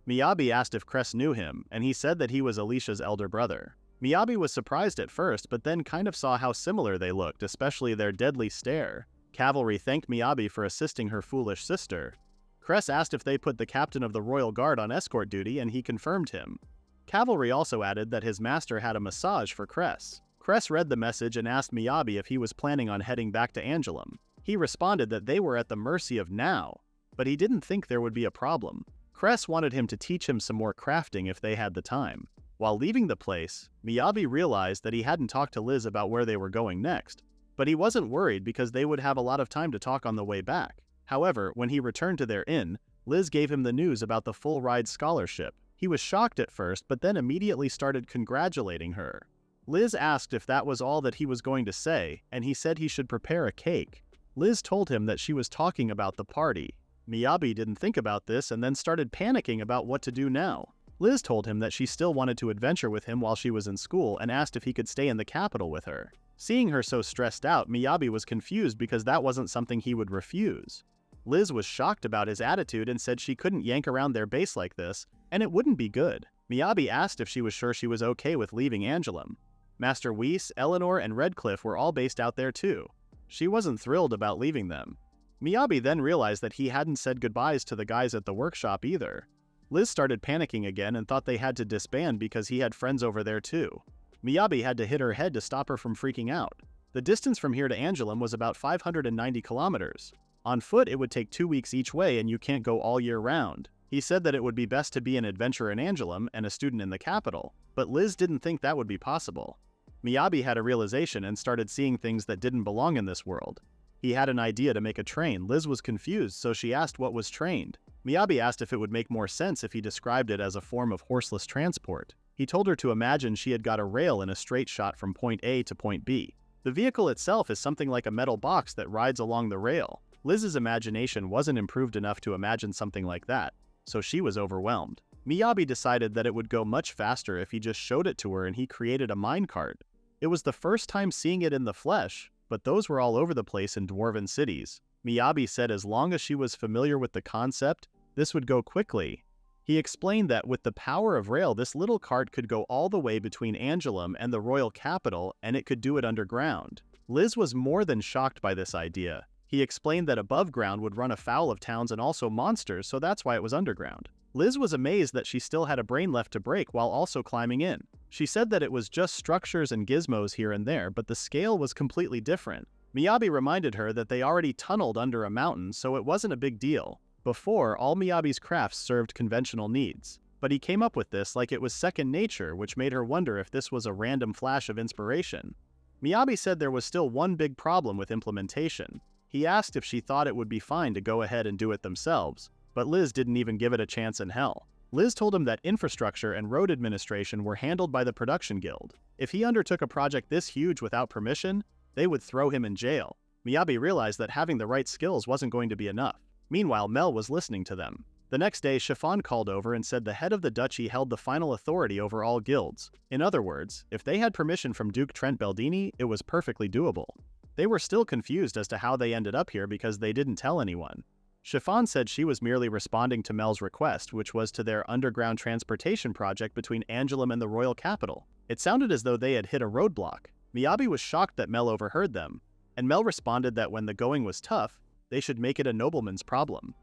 A: Miyabi asked if Cress knew him, and he said that he was Alicia's elder brother. Miyabi was surprised at first, but then kind of saw how similar they looked, especially their deadly stare. Cavalry thanked Miyabi for assisting her foolish sister. Cress asked if they put the captain of the Royal Guard on escort duty, and he confirmed him. Cavalry also added that his master had a massage for Cress. Cress read the message and asked Miyabi if he was planning on heading back to Angelum. He responded that they were at the mercy of now, but he didn't think there would be a problem. Cress wanted him to teach him some more crafting if they had the time. While leaving the place, Miyabi realized that he hadn't talked to Liz about where they were going next, but he wasn't worried because they would have a lot of time to talk on the way back. However, when he returned to their inn, Liz gave him the news about the full ride scholarship. He was shocked at first, but then immediately started congratulating her. Liz asked if that was all that he was going to say, and he said he should prepare a cake. Liz told him that she was talking about the party. Miyabi didn't think about this and then started panicking about what to do now. Liz told him that she still wanted to adventure with him while she was in school and asked if he could stay in the capital with her. Seeing her so stressed out, Miyabi was confused because that wasn't something he would refuse. Liz was shocked about his attitude and said she couldn't yank around their base like this, and it wouldn't be good. Miyabi asked if she was sure she was okay with leaving Angelum. Master Weiss, Eleanor, and Redcliffe were all based out there too. She wasn't thrilled about leaving them. Miyabi then realized that he hadn't said goodbyes to the guys at the workshop either. Liz started panicking again and thought they had to disband because he had friends over there too. Miyabi had to hit her head to stop her from freaking out. The distance from here to Angelum was about 590 kilometers. On foot, it would take 2 weeks each way and you can't go all year round. He said that it would be best to be an adventurer in Angelum and a student in the capital, but Liz didn't think that would be possible. Miyabi had a realization and started seeing things that didn't belong in this world. He had an idea to make a train. Liz was confused, so she asked what was trained. Miyabi asked if it would make more sense if he described it as a form of horseless transport. He told her to imagine she had got a rail in a straight shot from point A to point B. The vehicle itself is something like a metal box that rides along the rail. Liz's imagination wasn't improved enough to imagine something like that, so she was overwhelmed. Miyabi decided that it would go much faster if he just showed it to her, and he created a minecart. It was the first time seeing it in the flesh, but those were all over the place in dwarven cities. Miyabi said as long as she was familiar with the concept, this would go quickly. He explained that with the power of rail, this little cart could go all the way between Angoulême and the royal capital, and it could do it underground. Liz was more than shocked by this idea. He explained that above ground would run afoul of towns and also monsters, so that's why it was underground. Liz was amazed that she still had a brain left to break while also climbing in. She said that it was just structures and gizmos here and there, but the scale was completely different. Miyabi reminded her that they already tunneled under a mountain, so it wasn't a big deal. Before, all Miyabi's crafts served conventional needs. But he came up with this like it was second nature, which made her wonder if this was a random flash of inspiration. Miyabi said there was still one big problem with implementation. He asked if she thought it would be fine to go ahead and do it themselves, but Liz didn't even give it a chance in hell. Liz told him that infrastructure and road administration were handled by the production guild. If he undertook a project this huge without permission, they would throw him in jail. Miyabi realized that having the right skills wasn't going to be enough. Meanwhile, Mel was listening to them. The next day, Chiffon called over and said the head of the duchy held the final authority over all guilds. In other words, if they had permission from Duke Trent Beldini, it was perfectly doable. They were still confused as to how they ended up here because they didn't tell anyone. Chiffon said she was merely responding to Mel's request, which was to their underground transportation project between Angoulême and the royal capital. It sounded as though they had hit a roadblock. Miyabi was shocked that Mel overheard them, and Mel responded that when the going was tough, they should make it a nobleman's problem.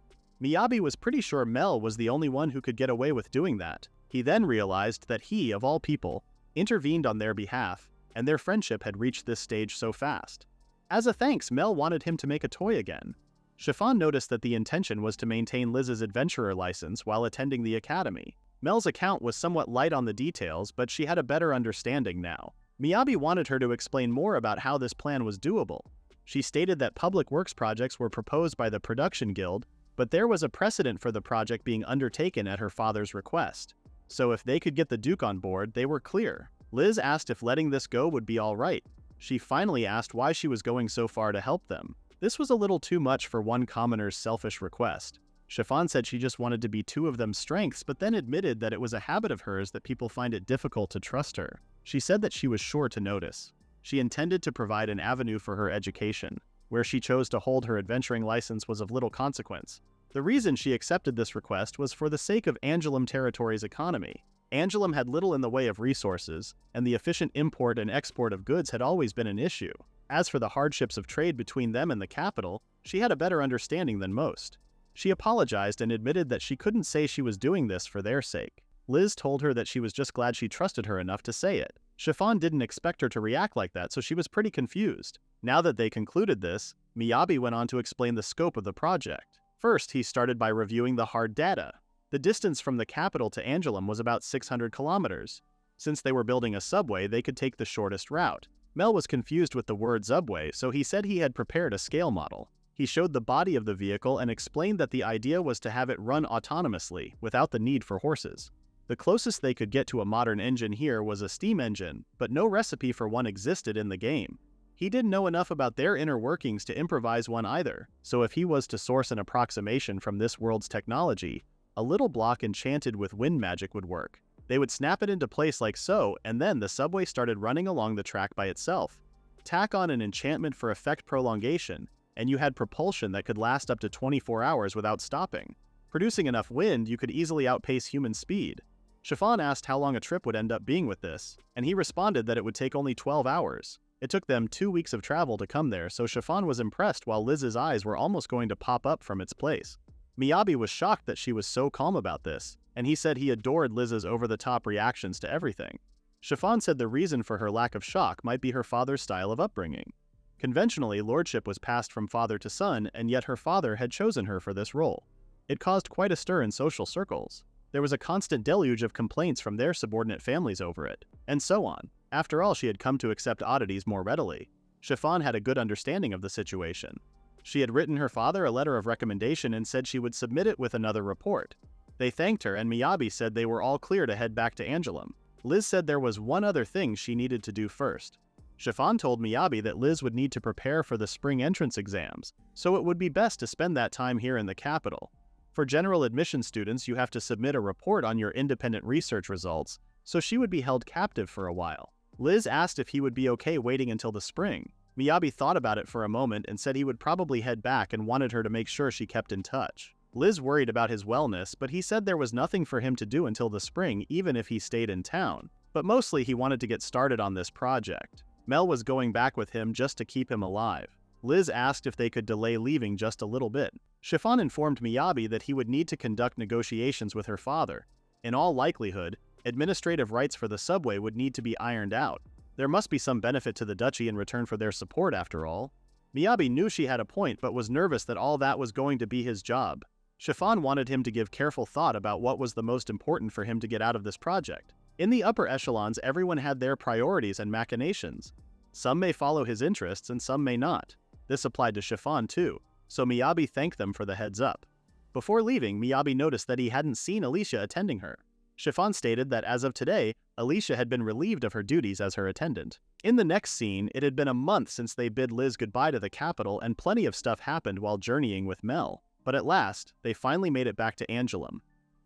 A: Miyabi was pretty sure Mel was the only one who could get away with doing that. He then realized that he, of all people, intervened on their behalf, and their friendship had reached this stage so fast. As a thanks, Mel wanted him to make a toy again. Chiffon noticed that the intention was to maintain Liz's adventurer license while attending the academy. Mel's account was somewhat light on the details, but she had a better understanding now. Miyabi wanted her to explain more about how this plan was doable. She stated that public works projects were proposed by the production guild, but there was a precedent for the project being undertaken at her father's request. So if they could get the Duke on board, they were clear. Liz asked if letting this go would be all right. She finally asked why she was going so far to help them. This was a little too much for one commoner's selfish request. Chiffon said she just wanted to be two of them's strengths, but then admitted that it was a habit of hers that people find it difficult to trust her. She said that she was sure to notice. She intended to provide an avenue for her education. Where she chose to hold her adventuring license was of little consequence. The reason she accepted this request was for the sake of Angoulême territory's economy. Angoulême had little in the way of resources, and the efficient import and export of goods had always been an issue. As for the hardships of trade between them and the capital, she had a better understanding than most. She apologized and admitted that she couldn't say she was doing this for their sake. Liz told her that she was just glad she trusted her enough to say it. Chiffon didn't expect her to react like that, so she was pretty confused. Now that they concluded this, Miyabi went on to explain the scope of the project. First, he started by reviewing the hard data. The distance from the capital to Angoulême was about 600 kilometers. Since they were building a subway, they could take the shortest route. Mel was confused with the word subway, so he said he had prepared a scale model. He showed the body of the vehicle and explained that the idea was to have it run autonomously, without the need for horses. The closest they could get to a modern engine here was a steam engine, but no recipe for one existed in the game. He didn't know enough about their inner workings to improvise one either, so if he was to source an approximation from this world's technology, a little block enchanted with wind magic would work. They would snap it into place like so, and then the subway started running along the track by itself. Tack on an enchantment for effect prolongation, and you had propulsion that could last up to 24 hours without stopping. Producing enough wind, you could easily outpace human speed. Chiffon asked how long a trip would end up being with this, and he responded that it would take only 12 hours. It took them 2 weeks of travel to come there, so Chiffon was impressed while Liz's eyes were almost going to pop up from its place. Miyabi was shocked that she was so calm about this, and he said he adored Liz's over-the-top reactions to everything. Chiffon said the reason for her lack of shock might be her father's style of upbringing. Conventionally, lordship was passed from father to son, and yet her father had chosen her for this role. It caused quite a stir in social circles. There was a constant deluge of complaints from their subordinate families over it, and so on. After all, she had come to accept oddities more readily. Chiffon had a good understanding of the situation. She had written her father a letter of recommendation and said she would submit it with another report. They thanked her and Miyabi said they were all clear to head back to Angoulême. Liz said there was one other thing she needed to do first. Chiffon told Miyabi that Liz would need to prepare for the spring entrance exams, so it would be best to spend that time here in the capital. For general admission students, you have to submit a report on your independent research results, so she would be held captive for a while. Liz asked if he would be okay waiting until the spring. Miyabi thought about it for a moment and said he would probably head back and wanted her to make sure she kept in touch. Liz worried about his wellness, but he said there was nothing for him to do until the spring even if he stayed in town. But mostly he wanted to get started on this project. Mel was going back with him just to keep him alive. Liz asked if they could delay leaving just a little bit. Chiffon informed Miyabi that he would need to conduct negotiations with her father. In all likelihood, administrative rights for the subway would need to be ironed out. There must be some benefit to the duchy in return for their support after all. Miyabi knew she had a point but was nervous that all that was going to be his job. Chiffon wanted him to give careful thought about what was the most important for him to get out of this project. In the upper echelons, everyone had their priorities and machinations. Some may follow his interests and some may not. This applied to Chiffon too, so Miyabi thanked them for the heads up. Before leaving, Miyabi noticed that he hadn't seen Alicia attending her. Chiffon stated that as of today, Alicia had been relieved of her duties as her attendant. In the next scene, it had been a month since they bid Liz goodbye to the capital and plenty of stuff happened while journeying with Mel. But at last, they finally made it back to Angoulême.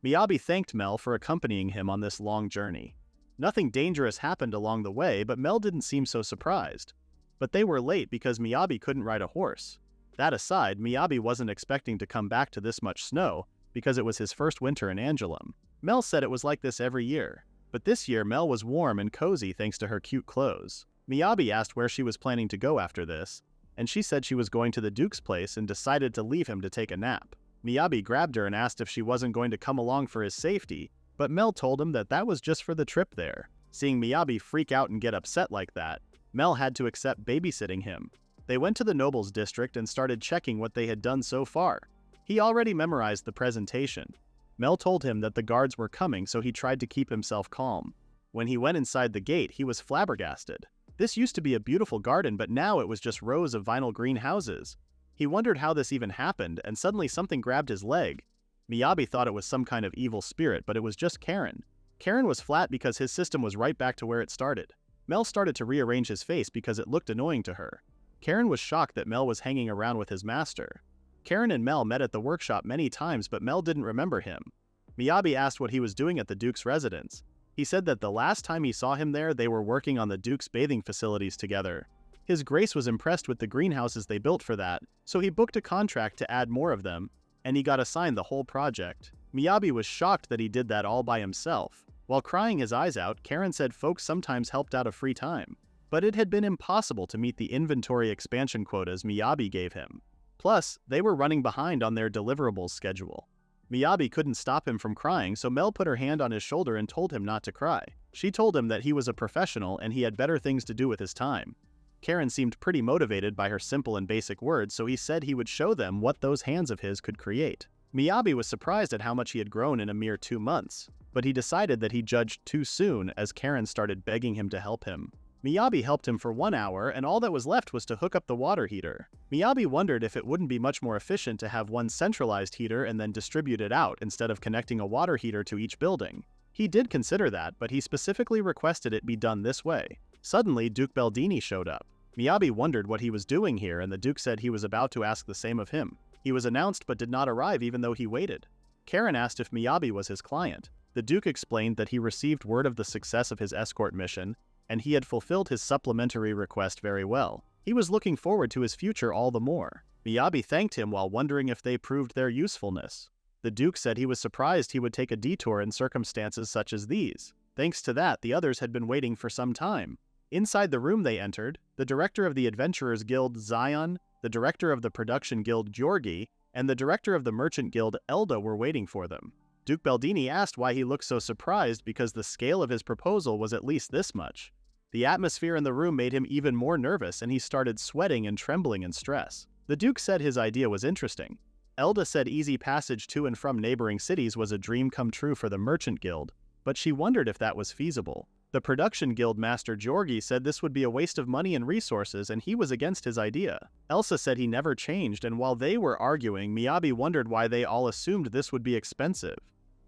A: Miyabi thanked Mel for accompanying him on this long journey. Nothing dangerous happened along the way, but Mel didn't seem so surprised. But they were late because Miyabi couldn't ride a horse. That aside, Miyabi wasn't expecting to come back to this much snow because it was his first winter in Angoulême. Mel said it was like this every year, but this year Mel was warm and cozy thanks to her cute clothes. Miyabi asked where she was planning to go after this, and she said she was going to the Duke's place and decided to leave him to take a nap. Miyabi grabbed her and asked if she wasn't going to come along for his safety, but Mel told him that that was just for the trip there. Seeing Miyabi freak out and get upset like that, Mel had to accept babysitting him. They went to the Nobles District and started checking what they had done so far. He already memorized the presentation. Mel told him that the guards were coming, so he tried to keep himself calm. When he went inside the gate, he was flabbergasted. This used to be a beautiful garden, but now it was just rows of vinyl green houses. He wondered how this even happened, and suddenly something grabbed his leg. Miyabi thought it was some kind of evil spirit, but it was just Karen. Karen was flat because his system was right back to where it started. Mel started to rearrange his face because it looked annoying to her. Karen was shocked that Mel was hanging around with his master. Karen and Mel met at the workshop many times, but Mel didn't remember him. Miyabi asked what he was doing at the Duke's residence. He said that the last time he saw him there, they were working on the Duke's bathing facilities together. His Grace was impressed with the greenhouses they built for that, so he booked a contract to add more of them, and he got assigned the whole project. Miyabi was shocked that he did that all by himself. While crying his eyes out, Karen said folks sometimes helped out of free time. But it had been impossible to meet the inventory expansion quotas Miyabi gave him. Plus, they were running behind on their deliverables schedule. Miyabi couldn't stop him from crying, so Mel put her hand on his shoulder and told him not to cry. She told him that he was a professional and he had better things to do with his time. Karen seemed pretty motivated by her simple and basic words, so he said he would show them what those hands of his could create. Miyabi was surprised at how much he had grown in a mere 2 months, but he decided that he judged too soon as Karen started begging him to help him. Miyabi helped him for 1 hour, and all that was left was to hook up the water heater. Miyabi wondered if it wouldn't be much more efficient to have one centralized heater and then distribute it out instead of connecting a water heater to each building. He did consider that, but he specifically requested it be done this way. Suddenly, Duke Beldini showed up. Miyabi wondered what he was doing here, and the Duke said he was about to ask the same of him. He was announced but did not arrive even though he waited. Karen asked if Miyabi was his client. The Duke explained that he received word of the success of his escort mission, and he had fulfilled his supplementary request very well. He was looking forward to his future all the more. Miyabi thanked him while wondering if they proved their usefulness. The Duke said he was surprised he would take a detour in circumstances such as these. Thanks to that, the others had been waiting for some time. Inside the room they entered, the director of the Adventurers Guild, Zion, the director of the Production Guild, Georgi, and the director of the Merchant Guild, Elda, were waiting for them. Duke Beldini asked why he looked so surprised because the scale of his proposal was at least this much. The atmosphere in the room made him even more nervous and he started sweating and trembling in stress. The Duke said his idea was interesting. Elda said easy passage to and from neighboring cities was a dream come true for the Merchant Guild, but she wondered if that was feasible. The production guild master Georgi said this would be a waste of money and resources and he was against his idea. Elsa said he never changed, and while they were arguing, Miyabi wondered why they all assumed this would be expensive.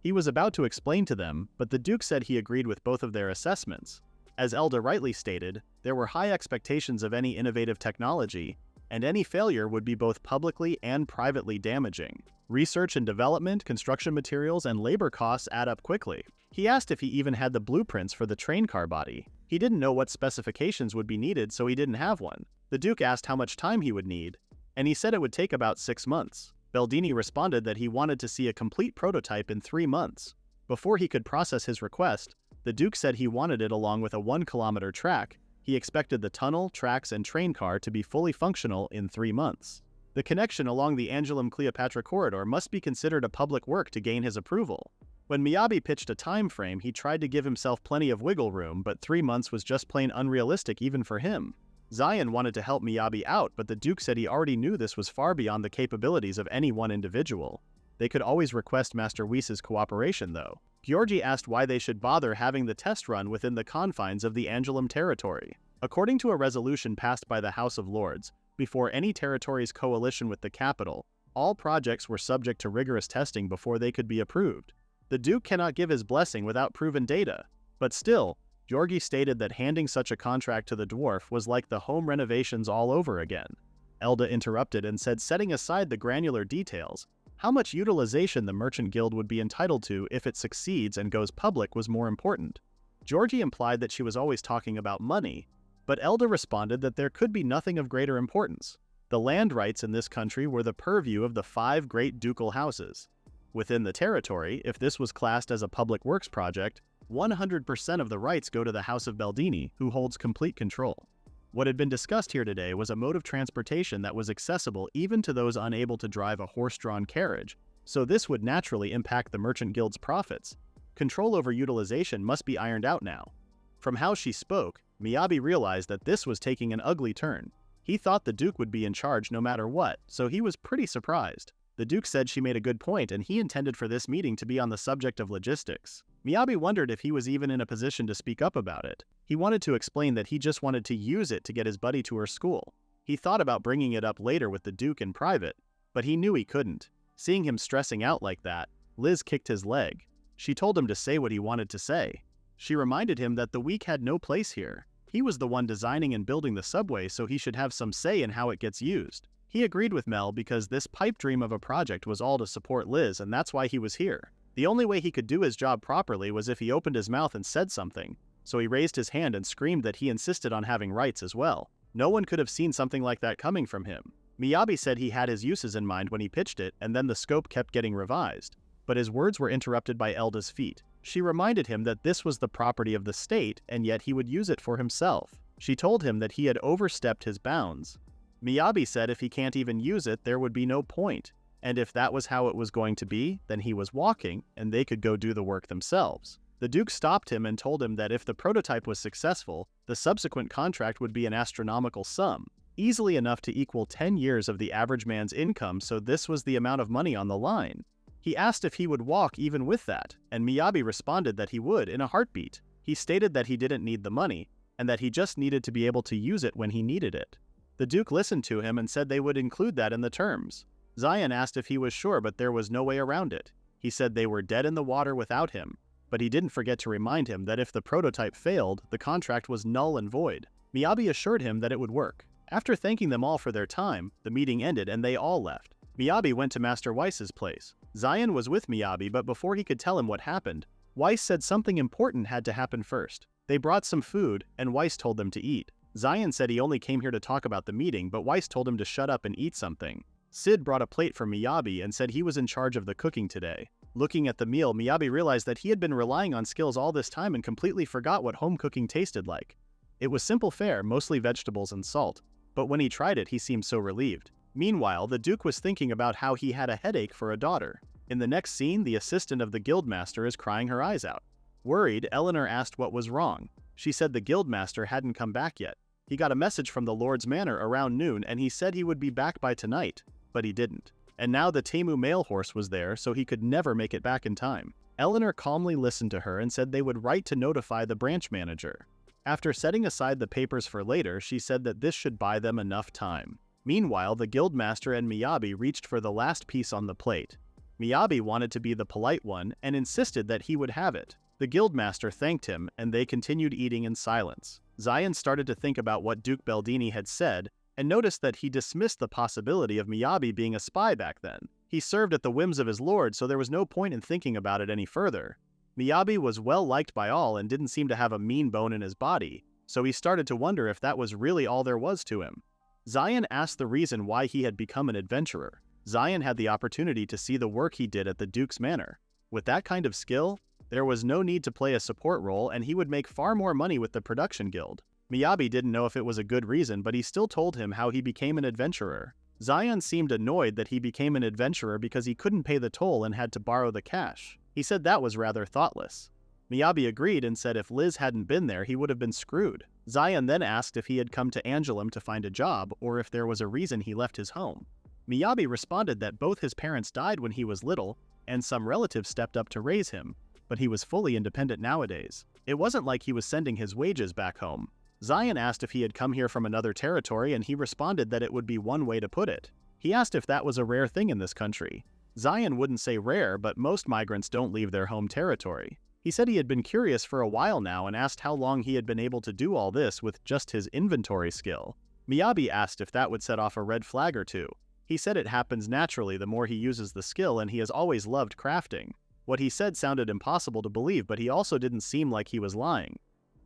A: He was about to explain to them, but the Duke said he agreed with both of their assessments. As Elda rightly stated, there were high expectations of any innovative technology, and any failure would be both publicly and privately damaging. Research and development, construction materials, and labor costs add up quickly. He asked if he even had the blueprints for the train car body. He didn't know what specifications would be needed, so he didn't have one. The Duke asked how much time he would need, and he said it would take about 6 months. Baldini responded that he wanted to see a complete prototype in 3 months. Before he could process his request, the Duke said he wanted it along with a 1-kilometer track. He expected the tunnel, tracks, and train car to be fully functional in 3 months. The connection along the Angelum-Cleopatra corridor must be considered a public work to gain his approval. When Miyabi pitched a time frame, he tried to give himself plenty of wiggle room, but 3 months was just plain unrealistic even for him. Zion wanted to help Miyabi out, but the Duke said he already knew this was far beyond the capabilities of any one individual. They could always request Master Whis' cooperation, though. Georgi asked why they should bother having the test run within the confines of the Angelum territory. According to a resolution passed by the House of Lords, before any territory's coalition with the capital, all projects were subject to rigorous testing before they could be approved. The Duke cannot give his blessing without proven data, but still, Georgi stated that handing such a contract to the dwarf was like the home renovations all over again. Elda interrupted and said, setting aside the granular details, how much utilization the Merchant Guild would be entitled to if it succeeds and goes public was more important. Georgi implied that she was always talking about money, but Elda responded that there could be nothing of greater importance. The land rights in this country were the purview of the 5 great ducal houses. Within the territory, if this was classed as a public works project, 100% of the rights go to the House of Baldini, who holds complete control. What had been discussed here today was a mode of transportation that was accessible even to those unable to drive a horse-drawn carriage, so this would naturally impact the Merchant Guild's profits. Control over utilization must be ironed out now. From how she spoke, Miyabi realized that this was taking an ugly turn. He thought the Duke would be in charge no matter what, so he was pretty surprised. The Duke said she made a good point and he intended for this meeting to be on the subject of logistics. Miyabi wondered if he was even in a position to speak up about it. He wanted to explain that he just wanted to use it to get his buddy to her school. He thought about bringing it up later with the Duke in private, but he knew he couldn't. Seeing him stressing out like that, Liz kicked his leg. She told him to say what he wanted to say. She reminded him that the weak had no place here. He was the one designing and building the subway, so he should have some say in how it gets used. He agreed with Mel because this pipe dream of a project was all to support Liz, and that's why he was here. The only way he could do his job properly was if he opened his mouth and said something, so he raised his hand and screamed that he insisted on having rights as well. No one could have seen something like that coming from him. Miyabi said he had his uses in mind when he pitched it, and then the scope kept getting revised. But his words were interrupted by Elda's feet. She reminded him that this was the property of the state, and yet he would use it for himself. She told him that he had overstepped his bounds. Miyabi said if he can't even use it, there would be no point. And if that was how it was going to be, then he was walking, and they could go do the work themselves. The Duke stopped him and told him that if the prototype was successful, the subsequent contract would be an astronomical sum, easily enough to equal 10 years of the average man's income, so this was the amount of money on the line. He asked if he would walk even with that, and Miyabi responded that he would in a heartbeat. He stated that he didn't need the money, and that he just needed to be able to use it when he needed it. The Duke listened to him and said they would include that in the terms. Zion asked if he was sure, but there was no way around it. He said they were dead in the water without him, but he didn't forget to remind him that if the prototype failed, the contract was null and void. Miyabi assured him that it would work. After thanking them all for their time, the meeting ended and they all left. Miyabi went to Master Whis' place. Zion was with Miyabi, but before he could tell him what happened, Whis said something important had to happen first. They brought some food, and Whis told them to eat. Zion said he only came here to talk about the meeting, but Whis told him to shut up and eat something. Sid brought a plate for Miyabi and said he was in charge of the cooking today. Looking at the meal, Miyabi realized that he had been relying on skills all this time and completely forgot what home cooking tasted like. It was simple fare, mostly vegetables and salt, but when he tried it, he seemed so relieved. Meanwhile, the Duke was thinking about how he had a headache for a daughter. In the next scene, the assistant of the guildmaster is crying her eyes out. Worried, Eleanor asked what was wrong. She said the guildmaster hadn't come back yet. He got a message from the Lord's Manor around noon and he said he would be back by tonight, but he didn't. And now the Temu mail horse was there, so he could never make it back in time. Eleanor calmly listened to her and said they would write to notify the branch manager. After setting aside the papers for later, she said that this should buy them enough time. Meanwhile, the guildmaster and Miyabi reached for the last piece on the plate. Miyabi wanted to be the polite one and insisted that he would have it. The guildmaster thanked him, and they continued eating in silence. Zion started to think about what Duke Beldini had said, and noticed that he dismissed the possibility of Miyabi being a spy back then. He served at the whims of his lord, so there was no point in thinking about it any further. Miyabi was well liked by all and didn't seem to have a mean bone in his body, so he started to wonder if that was really all there was to him. Zion asked the reason why he had become an adventurer. Zion had the opportunity to see the work he did at the Duke's Manor. With that kind of skill, there was no need to play a support role, and he would make far more money with the production guild. Miyabi didn't know if it was a good reason, but he still told him how he became an adventurer. Zion seemed annoyed that he became an adventurer because he couldn't pay the toll and had to borrow the cash. He said that was rather thoughtless. Miyabi agreed and said if Liz hadn't been there, he would have been screwed. Zion then asked if he had come to Angelum to find a job or if there was a reason he left his home. Miyabi responded that both his parents died when he was little and some relatives stepped up to raise him, but he was fully independent nowadays. It wasn't like he was sending his wages back home. Zion asked if he had come here from another territory, and he responded that it would be one way to put it. He asked if that was a rare thing in this country. Zion wouldn't say rare, but most migrants don't leave their home territory. He said he had been curious for a while now and asked how long he had been able to do all this with just his inventory skill. Miyabi asked if that would set off a red flag or two. He said it happens naturally the more he uses the skill, and he has always loved crafting. What he said sounded impossible to believe, but he also didn't seem like he was lying.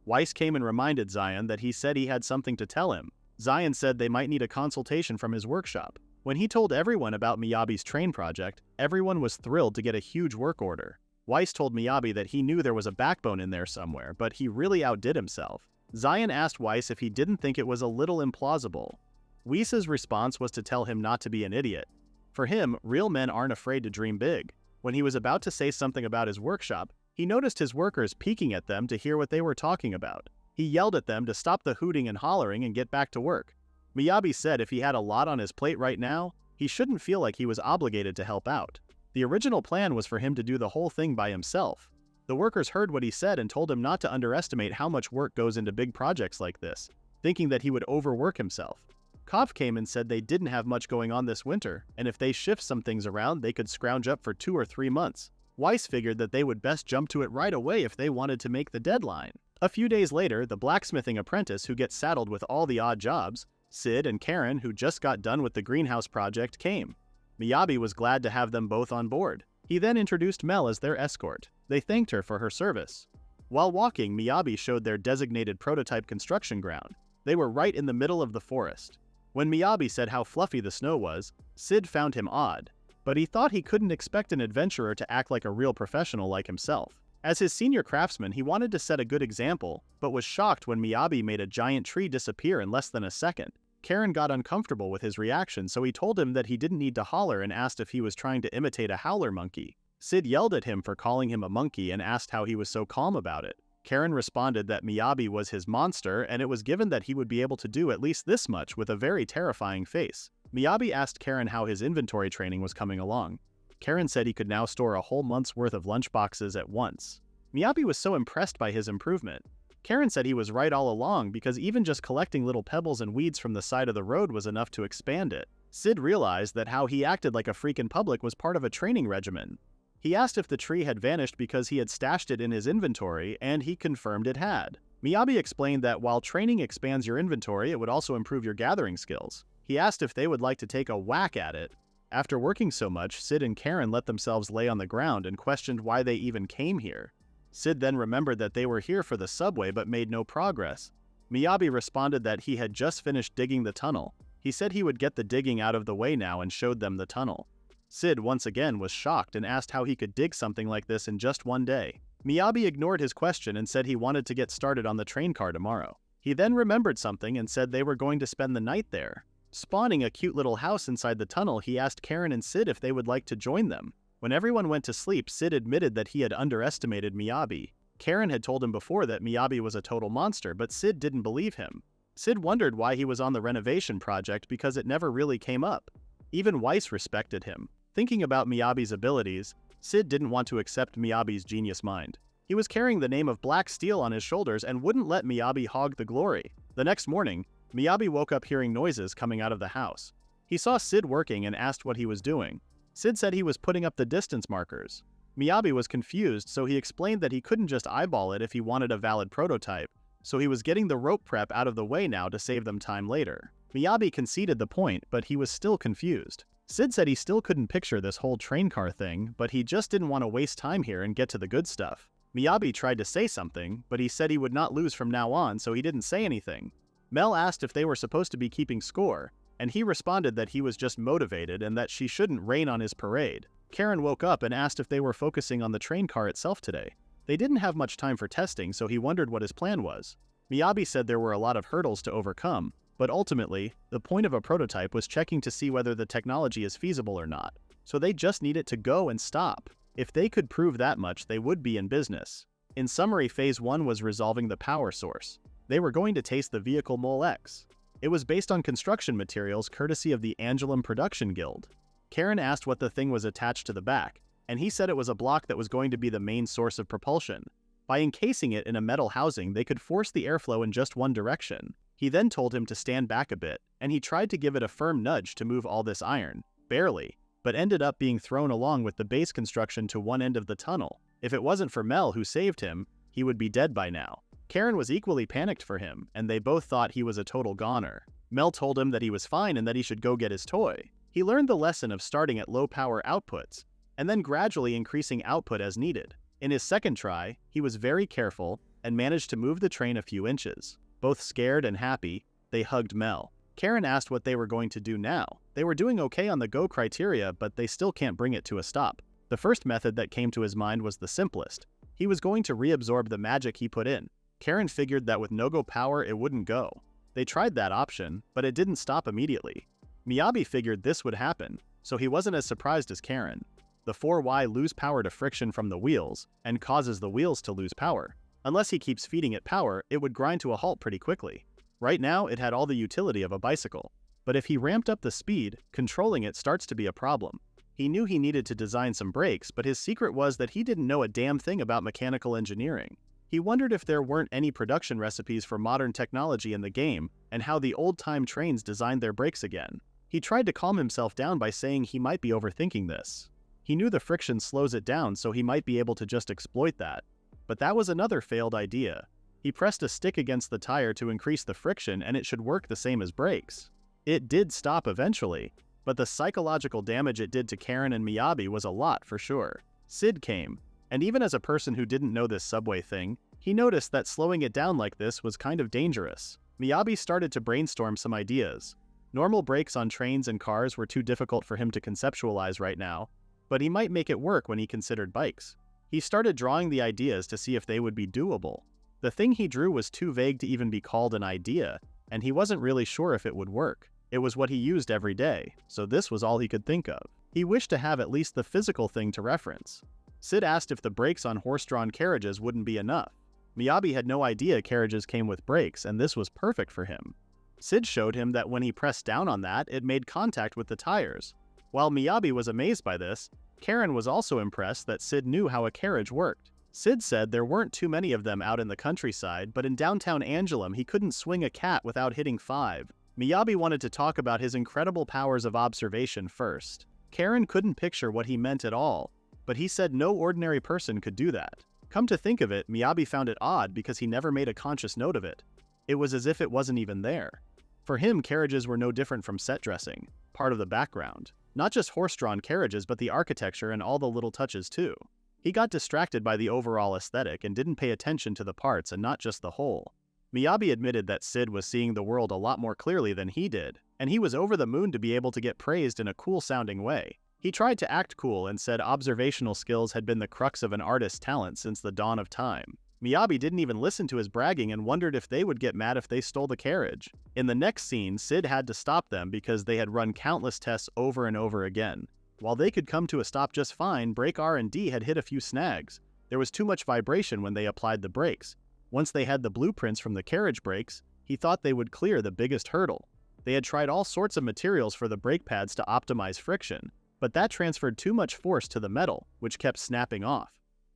A: Weiss came and reminded Zion that he said he had something to tell him. Zion said they might need a consultation from his workshop. When he told everyone about Miyabi's train project, everyone was thrilled to get a huge work order. Weiss told Miyabi that he knew there was a backbone in there somewhere, but he really outdid himself. Zion asked Weiss if he didn't think it was a little implausible. Weiss's response was to tell him not to be an idiot. For him, real men aren't afraid to dream big. When he was about to say something about his workshop, he noticed his workers peeking at them to hear what they were talking about. He yelled at them to stop the hooting and hollering and get back to work. Miyabi said if he had a lot on his plate right now, he shouldn't feel like he was obligated to help out. The original plan was for him to do the whole thing by himself. The workers heard what he said and told him not to underestimate how much work goes into big projects like this, thinking that he would overwork himself. Kopf came and said they didn't have much going on this winter, and if they shift some things around, they could scrounge up for 2 or 3 months. Weiss figured that they would best jump to it right away if they wanted to make the deadline. A few days later, the blacksmithing apprentice who gets saddled with all the odd jobs, Sid and Karen, who just got done with the greenhouse project, came. Miyabi was glad to have them both on board. He then introduced Mel as their escort. They thanked her for her service. While walking, Miyabi showed their designated prototype construction ground. They were right in the middle of the forest. When Miyabi said how fluffy the snow was, Sid found him odd, but he thought he couldn't expect an adventurer to act like a real professional like himself. As his senior craftsman, he wanted to set a good example, but was shocked when Miyabi made a giant tree disappear in less than a second. Karen got uncomfortable with his reaction, so he told him that he didn't need to holler and asked if he was trying to imitate a howler monkey. Sid yelled at him for calling him a monkey and asked how he was so calm about it. Karen responded that Miyabi was his monster, and it was given that he would be able to do at least this much with a very terrifying face. Miyabi asked Karen how his inventory training was coming along. Karen said he could now store a whole month's worth of lunchboxes at once. Miyabi was so impressed by his improvement. Karen said he was right all along because even just collecting little pebbles and weeds from the side of the road was enough to expand it. Sid realized that how he acted like a freak in public was part of a training regimen. He asked if the tree had vanished because he had stashed it in his inventory, and he confirmed it had. Miyabi explained that while training expands your inventory, it would also improve your gathering skills. He asked if they would like to take a whack at it. After working so much, Sid and Karen let themselves lay on the ground and questioned why they even came here. Sid then remembered that they were here for the subway but made no progress. Miyabi responded that he had just finished digging the tunnel. He said he would get the digging out of the way now and showed them the tunnel. Sid once again was shocked and asked how he could dig something like this in just one day. Miyabi ignored his question and said he wanted to get started on the train car tomorrow. He then remembered something and said they were going to spend the night there. Spawning a cute little house inside the tunnel, he asked Karen and Sid if they would like to join them. When everyone went to sleep, Sid admitted that he had underestimated Miyabi. Karen had told him before that Miyabi was a total monster, but Sid didn't believe him. Sid wondered why he was on the renovation project because it never really came up. Even Weiss respected him. Thinking about Miyabi's abilities, Sid didn't want to accept Miyabi's genius mind. He was carrying the name of Black Steel on his shoulders and wouldn't let Miyabi hog the glory. The next morning, Miyabi woke up hearing noises coming out of the house. He saw Sid working and asked what he was doing. Sid said he was putting up the distance markers. Miyabi was confused, so he explained that he couldn't just eyeball it if he wanted a valid prototype, so he was getting the rope prep out of the way now to save them time later. Miyabi conceded the point, but he was still confused. Sid said he still couldn't picture this whole train car thing, but he just didn't want to waste time here and get to the good stuff. Miyabi tried to say something, but he said he would not lose from now on, so he didn't say anything. Mel asked if they were supposed to be keeping score, and he responded that he was just motivated and that she shouldn't rain on his parade. Karen woke up and asked if they were focusing on the train car itself today. They didn't have much time for testing, so he wondered what his plan was. Miyabi said there were a lot of hurdles to overcome, but ultimately, the point of a prototype was checking to see whether the technology is feasible or not, so they just need it to go and stop. If they could prove that much, they would be in business. In summary, Phase 1 was resolving the power source. They were going to taste the vehicle Mole X. It was based on construction materials courtesy of the Angelum Production Guild. Karen asked what the thing was attached to the back, and he said it was a block that was going to be the main source of propulsion. By encasing it in a metal housing, they could force the airflow in just one direction. He then told him to stand back a bit, and he tried to give it a firm nudge to move all this iron. Barely, but ended up being thrown along with the base construction to one end of the tunnel. If it wasn't for Mel who saved him, he would be dead by now. Karen was equally panicked for him, and they both thought he was a total goner. Mel told him that he was fine and that he should go get his toy. He learned the lesson of starting at low power outputs, and then gradually increasing output as needed. In his second try, he was very careful and managed to move the train a few inches. Both scared and happy, they hugged Mel. Karen asked what they were going to do now. They were doing okay on the go criteria, but they still can't bring it to a stop. The first method that came to his mind was the simplest. He was going to reabsorb the magic he put in. Karen figured that with no-go power it wouldn't go. They tried that option, but it didn't stop immediately. Miyabi figured this would happen, so he wasn't as surprised as Karen. The 4Y lose power to friction from the wheels, and causes the wheels to lose power. Unless he keeps feeding it power, it would grind to a halt pretty quickly. Right now, it had all the utility of a bicycle. But if he ramped up the speed, controlling it starts to be a problem. He knew he needed to design some brakes, but his secret was that he didn't know a damn thing about mechanical engineering. He wondered if there weren't any production recipes for modern technology in the game, and how the old-time trains designed their brakes again. He tried to calm himself down by saying he might be overthinking this. He knew the friction slows it down, so he might be able to just exploit that. But that was another failed idea. He pressed a stick against the tire to increase the friction and it should work the same as brakes. It did stop eventually, but the psychological damage it did to Karen and Miyabi was a lot for sure. Sid came, and even as a person who didn't know this subway thing, he noticed that slowing it down like this was kind of dangerous. Miyabi started to brainstorm some ideas. Normal brakes on trains and cars were too difficult for him to conceptualize right now, but he might make it work when he considered bikes. He started drawing the ideas to see if they would be doable. The thing he drew was too vague to even be called an idea, and he wasn't really sure if it would work. It was what he used every day, so this was all he could think of. He wished to have at least the physical thing to reference. Sid asked if the brakes on horse-drawn carriages wouldn't be enough. Miyabi had no idea carriages came with brakes, and this was perfect for him. Sid showed him that when he pressed down on that, it made contact with the tires. While Miyabi was amazed by this, Karen was also impressed that Sid knew how a carriage worked. Sid said there weren't too many of them out in the countryside, but in downtown Angelum he couldn't swing a cat without hitting 5. Miyabi wanted to talk about his incredible powers of observation first. Karen couldn't picture what he meant at all, but he said no ordinary person could do that. Come to think of it, Miyabi found it odd because he never made a conscious note of it. It was as if it wasn't even there. For him, carriages were no different from set dressing, part of the background. Not just horse-drawn carriages, but the architecture and all the little touches too. He got distracted by the overall aesthetic and didn't pay attention to the parts and not just the whole. Miyabi admitted that Sid was seeing the world a lot more clearly than he did, and he was over the moon to be able to get praised in a cool-sounding way. He tried to act cool and said observational skills had been the crux of an artist's talent since the dawn of time. Miyabi didn't even listen to his bragging and wondered if they would get mad if they stole the carriage. In the next scene, Sid had to stop them because they had run countless tests over and over again. While they could come to a stop just fine, brake R&D had hit a few snags. There was too much vibration when they applied the brakes. Once they had the blueprints from the carriage brakes, he thought they would clear the biggest hurdle. They had tried all sorts of materials for the brake pads to optimize friction, but that transferred too much force to the metal, which kept snapping off.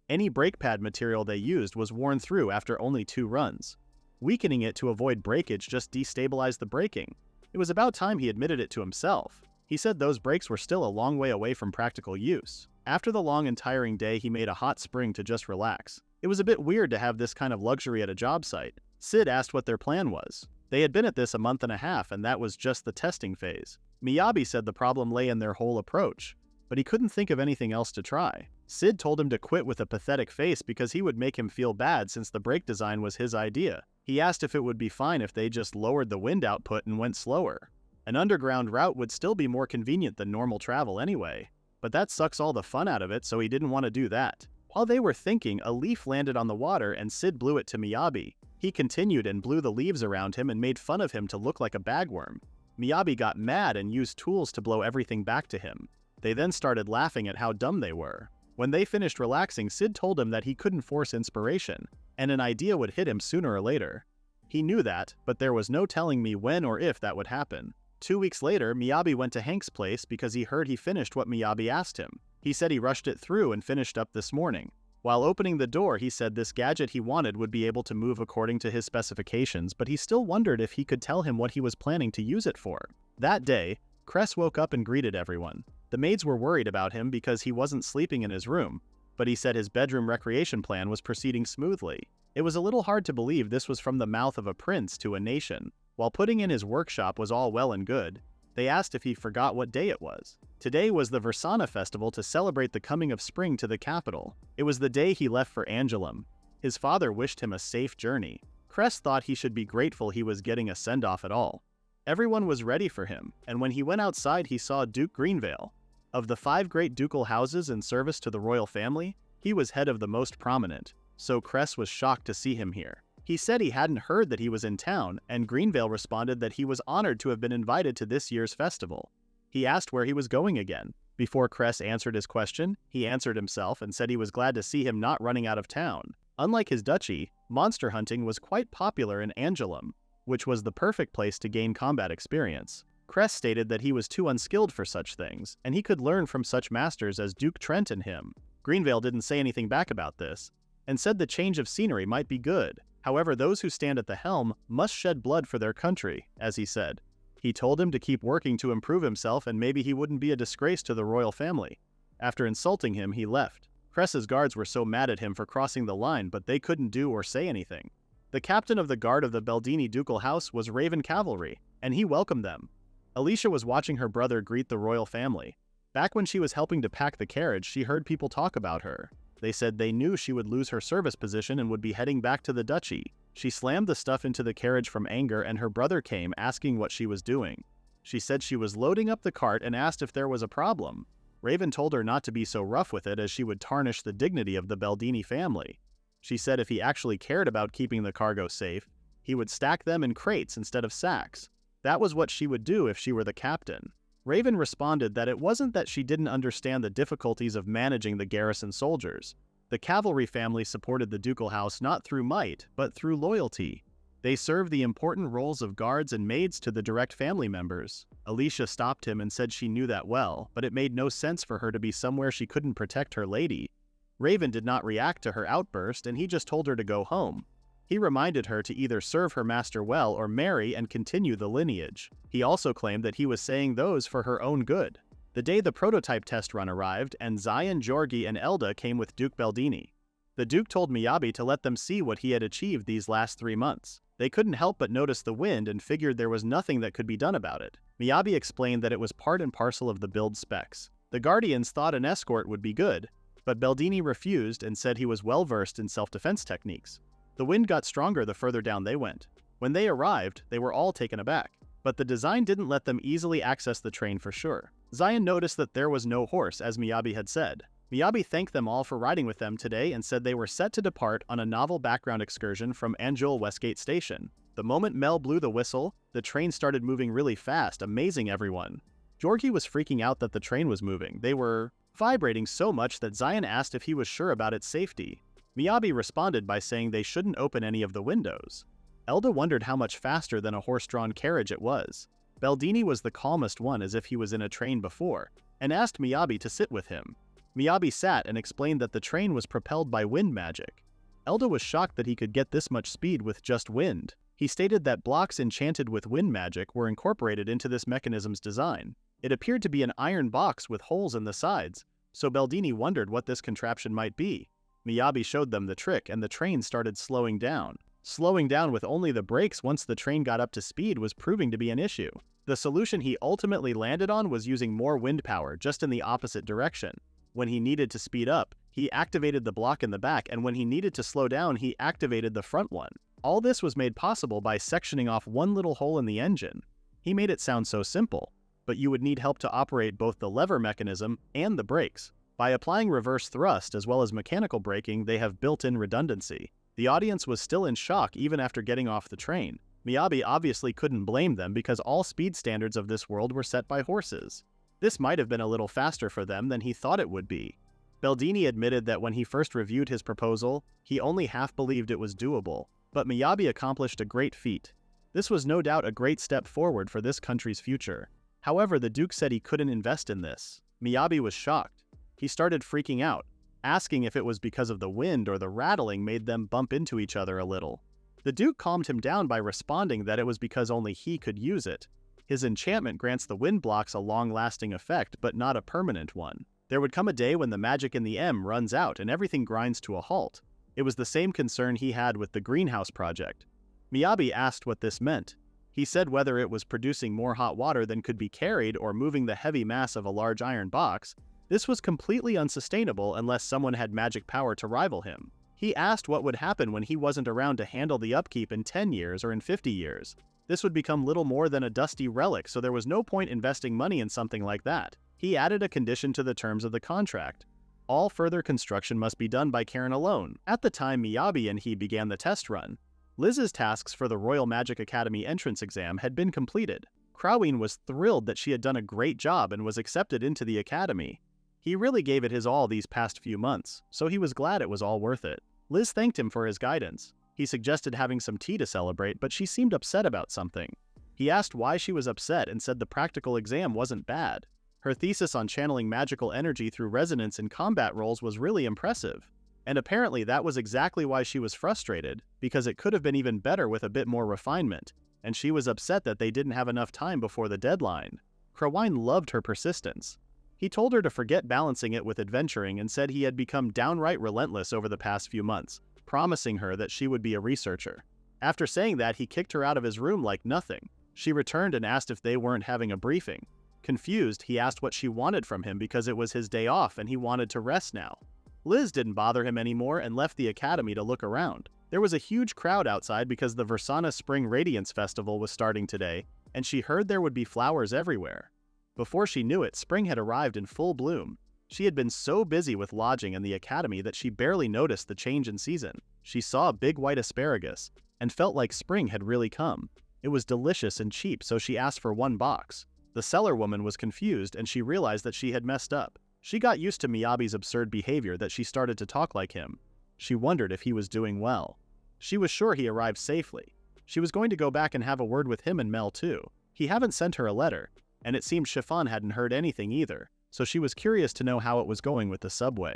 A: Any brake pad material they used was worn through after only 2 runs. Weakening it to avoid breakage just destabilized the braking. It was about time he admitted it to himself. He said those brakes were still a long way away from practical use. After the long and tiring day, he made a hot spring to just relax. It was a bit weird to have this kind of luxury at a job site. Sid asked what their plan was. They had been at this a month and a half, and that was just the testing phase. Miyabi said the problem lay in their whole approach, but he couldn't think of anything else to try. Sid told him to quit with a pathetic face because he would make him feel bad since the brake design was his idea. He asked if it would be fine if they just lowered the wind output and went slower. An underground route would still be more convenient than normal travel anyway, but that sucks all the fun out of it, so he didn't want to do that. While they were thinking, a leaf landed on the water and Sid blew it to Miyabi. He continued and blew the leaves around him and made fun of him to look like a bagworm. Miyabi got mad and used tools to blow everything back to him. They then started laughing at how dumb they were. When they finished relaxing, Sid told him that he couldn't force inspiration, and an idea would hit him sooner or later. He knew that, but there was no telling me when or if that would happen. 2 weeks later, Miyabi went to Hank's place because he heard he finished what Miyabi asked him. He said he rushed it through and finished up this morning. While opening the door, he said this gadget he wanted would be able to move according to his specifications, but he still wondered if he could tell him what he was planning to use it for. That day, Cress woke up and greeted everyone. The maids were worried about him because he wasn't sleeping in his room, but he said his bedroom recreation plan was proceeding smoothly. It was a little hard to believe this was from the mouth of a prince to a nation. While putting in his workshop was all well and good, they asked if he forgot what day it was. Today was the Versana festival to celebrate the coming of spring to the capital. It was the day he left for Angoulême. His father wished him a safe journey. Cress thought he should be grateful he was getting a send-off at all. Everyone was ready for him, and when he went outside he saw Duke Greenvale. Of the 5 great ducal houses in service to the royal family, he was head of the most prominent, so Cress was shocked to see him here. He said he hadn't heard that he was in town, and Greenvale responded that he was honored to have been invited to this year's festival. He asked where he was going again. Before Cress answered his question, he answered himself and said he was glad to see him not running out of town. Unlike his duchy, monster hunting was quite popular in Angoulême, which was the perfect place to gain combat experience. Cress stated that he was too unskilled for such things, and he could learn from such masters as Duke Trent and him. Greenvale didn't say anything back about this, and said the change of scenery might be good. However, those who stand at the helm must shed blood for their country, as he said. He told him to keep working to improve himself and maybe he wouldn't be a disgrace to the royal family. After insulting him, he left. Cress's guards were so mad at him for crossing the line, but they couldn't do or say anything. The captain of the guard of the Baldini ducal house was Raven Cavalry, and he welcomed them. Alicia was watching her brother greet the royal family. Back when she was helping to pack the carriage, she heard people talk about her. They said they knew she would lose her service position and would be heading back to the duchy. She slammed the stuff into the carriage from anger and her brother came asking what she was doing. She said she was loading up the cart and asked if there was a problem. Raven told her not to be so rough with it as she would tarnish the dignity of the Baldini family. She said if he actually cared about keeping the cargo safe, he would stack them in crates instead of sacks. That was what she would do if she were the captain. Raven responded that it wasn't that she didn't understand the difficulties of managing the garrison soldiers. The cavalry family supported the ducal house not through might, but through loyalty. They served the important roles of guards and maids to the direct family members. Alicia stopped him and said she knew that well, but it made no sense for her to be somewhere she couldn't protect her lady. Raven did not react to her outburst and he just told her to go home. He reminded her to either serve her master well or marry and continue the lineage. He also claimed that he was saying those for her own good. The day the prototype test run arrived, and Zion, Georgi, and Elda came with Duke Baldini. The Duke told Miyabi to let them see what he had achieved these last 3 months. They couldn't help but notice the wind and figured there was nothing that could be done about it. Miyabi explained that it was part and parcel of the build specs. The Guardians thought an escort would be good, but Baldini refused and said he was well versed in self-defense techniques. The wind got stronger the further down they went. When they arrived, they were all taken aback. But the design didn't let them easily access the train for sure. Zion noticed that there was no horse, as Miyabi had said. Miyabi thanked them all for riding with them today and said they were set to depart on a novel background excursion from Anjul Westgate Station. The moment Mel blew the whistle, the train started moving really fast, amazing everyone. Georgi was freaking out that the train was moving. They were vibrating so much that Zion asked if he was sure about its safety. Miyabi responded by saying they shouldn't open any of the windows. Elda wondered how much faster than a horse-drawn carriage it was. Baldini was the calmest one, as if he was in a train before. and asked Miyabi to sit with him. Miyabi sat and explained that the train was propelled by wind magic. Elda was shocked that he could get this much speed with just wind. He stated that blocks enchanted with wind magic were incorporated into this mechanism's design. It appeared to be an iron box with holes in the sides, so Baldini wondered what this contraption might be. Miyabi showed them the trick and the train started slowing down. Slowing down with only the brakes once the train got up to speed was proving to be an issue. The solution he ultimately landed on was using more wind power, just in the opposite direction. When he needed to speed up, he activated the block in the back, and when he needed to slow down, he activated the front one. All this was made possible by sectioning off one little hole in the engine. He made it sound so simple, but you would need help to operate both the lever mechanism and the brakes. By applying reverse thrust as well as mechanical braking, they have built-in redundancy. The audience was still in shock even after getting off the train. Miyabi obviously couldn't blame them because all speed standards of this world were set by horses. This might have been a little faster for them than he thought it would be. Baldini admitted that when he first reviewed his proposal, he only half believed it was doable, but Miyabi accomplished a great feat. This was no doubt a great step forward for this country's future. However, the Duke said he couldn't invest in this. Miyabi was shocked. He started freaking out, asking if it was because of the wind or the rattling made them bump into each other a little. The Duke calmed him down by responding that it was because only he could use it. His enchantment grants the wind blocks a long-lasting effect, but not a permanent one. There would come a day when the magic in the M runs out and everything grinds to a halt. It was the same concern he had with the greenhouse project. Miyabi asked what this meant. He said whether it was producing more hot water than could be carried or moving the heavy mass of a large iron box, this was completely unsustainable unless someone had magic power to rival him. He asked what would happen when he wasn't around to handle the upkeep in 10 years or in 50 years. This would become little more than a dusty relic, so there was no point investing money in something like that. He added a condition to the terms of the contract. All further construction must be done by Karen alone. At the time Miyabi and he began the test run, Liz's tasks for the Royal Magic Academy entrance exam had been completed. Croween was thrilled that she had done a great job and was accepted into the academy. He really gave it his all these past few months, so he was glad it was all worth it. Liz thanked him for his guidance. He suggested having some tea to celebrate, but she seemed upset about something. He asked why she was upset and said the practical exam wasn't bad. Her thesis on channeling magical energy through resonance in combat roles was really impressive. And apparently that was exactly why she was frustrated, because it could have been even better with a bit more refinement, and she was upset that they didn't have enough time before the deadline. Crowine loved her persistence. He told her to forget balancing it with adventuring and said he had become downright relentless over the past few months, promising her that she would be a researcher. After saying that, he kicked her out of his room like nothing. She returned and asked if they weren't having a briefing. Confused, he asked what she wanted from him because it was his day off and he wanted to rest now. Liz didn't bother him anymore and left the academy to look around. There was a huge crowd outside because the Versana Spring Radiance Festival was starting today, and she heard there would be flowers everywhere. Before she knew it, spring had arrived in full bloom. She had been so busy with lodging and the academy that she barely noticed the change in season. She saw a big white asparagus and felt like spring had really come. It was delicious and cheap, so she asked for 1 box. The seller woman was confused and she realized that she had messed up. She got used to Miyabi's absurd behavior that she started to talk like him. She wondered if he was doing well. She was sure he arrived safely. She was going to go back and have a word with him and Mel too. He haven't sent her a letter, and it seemed Chiffon hadn't heard anything either, so she was curious to know how it was going with the subway.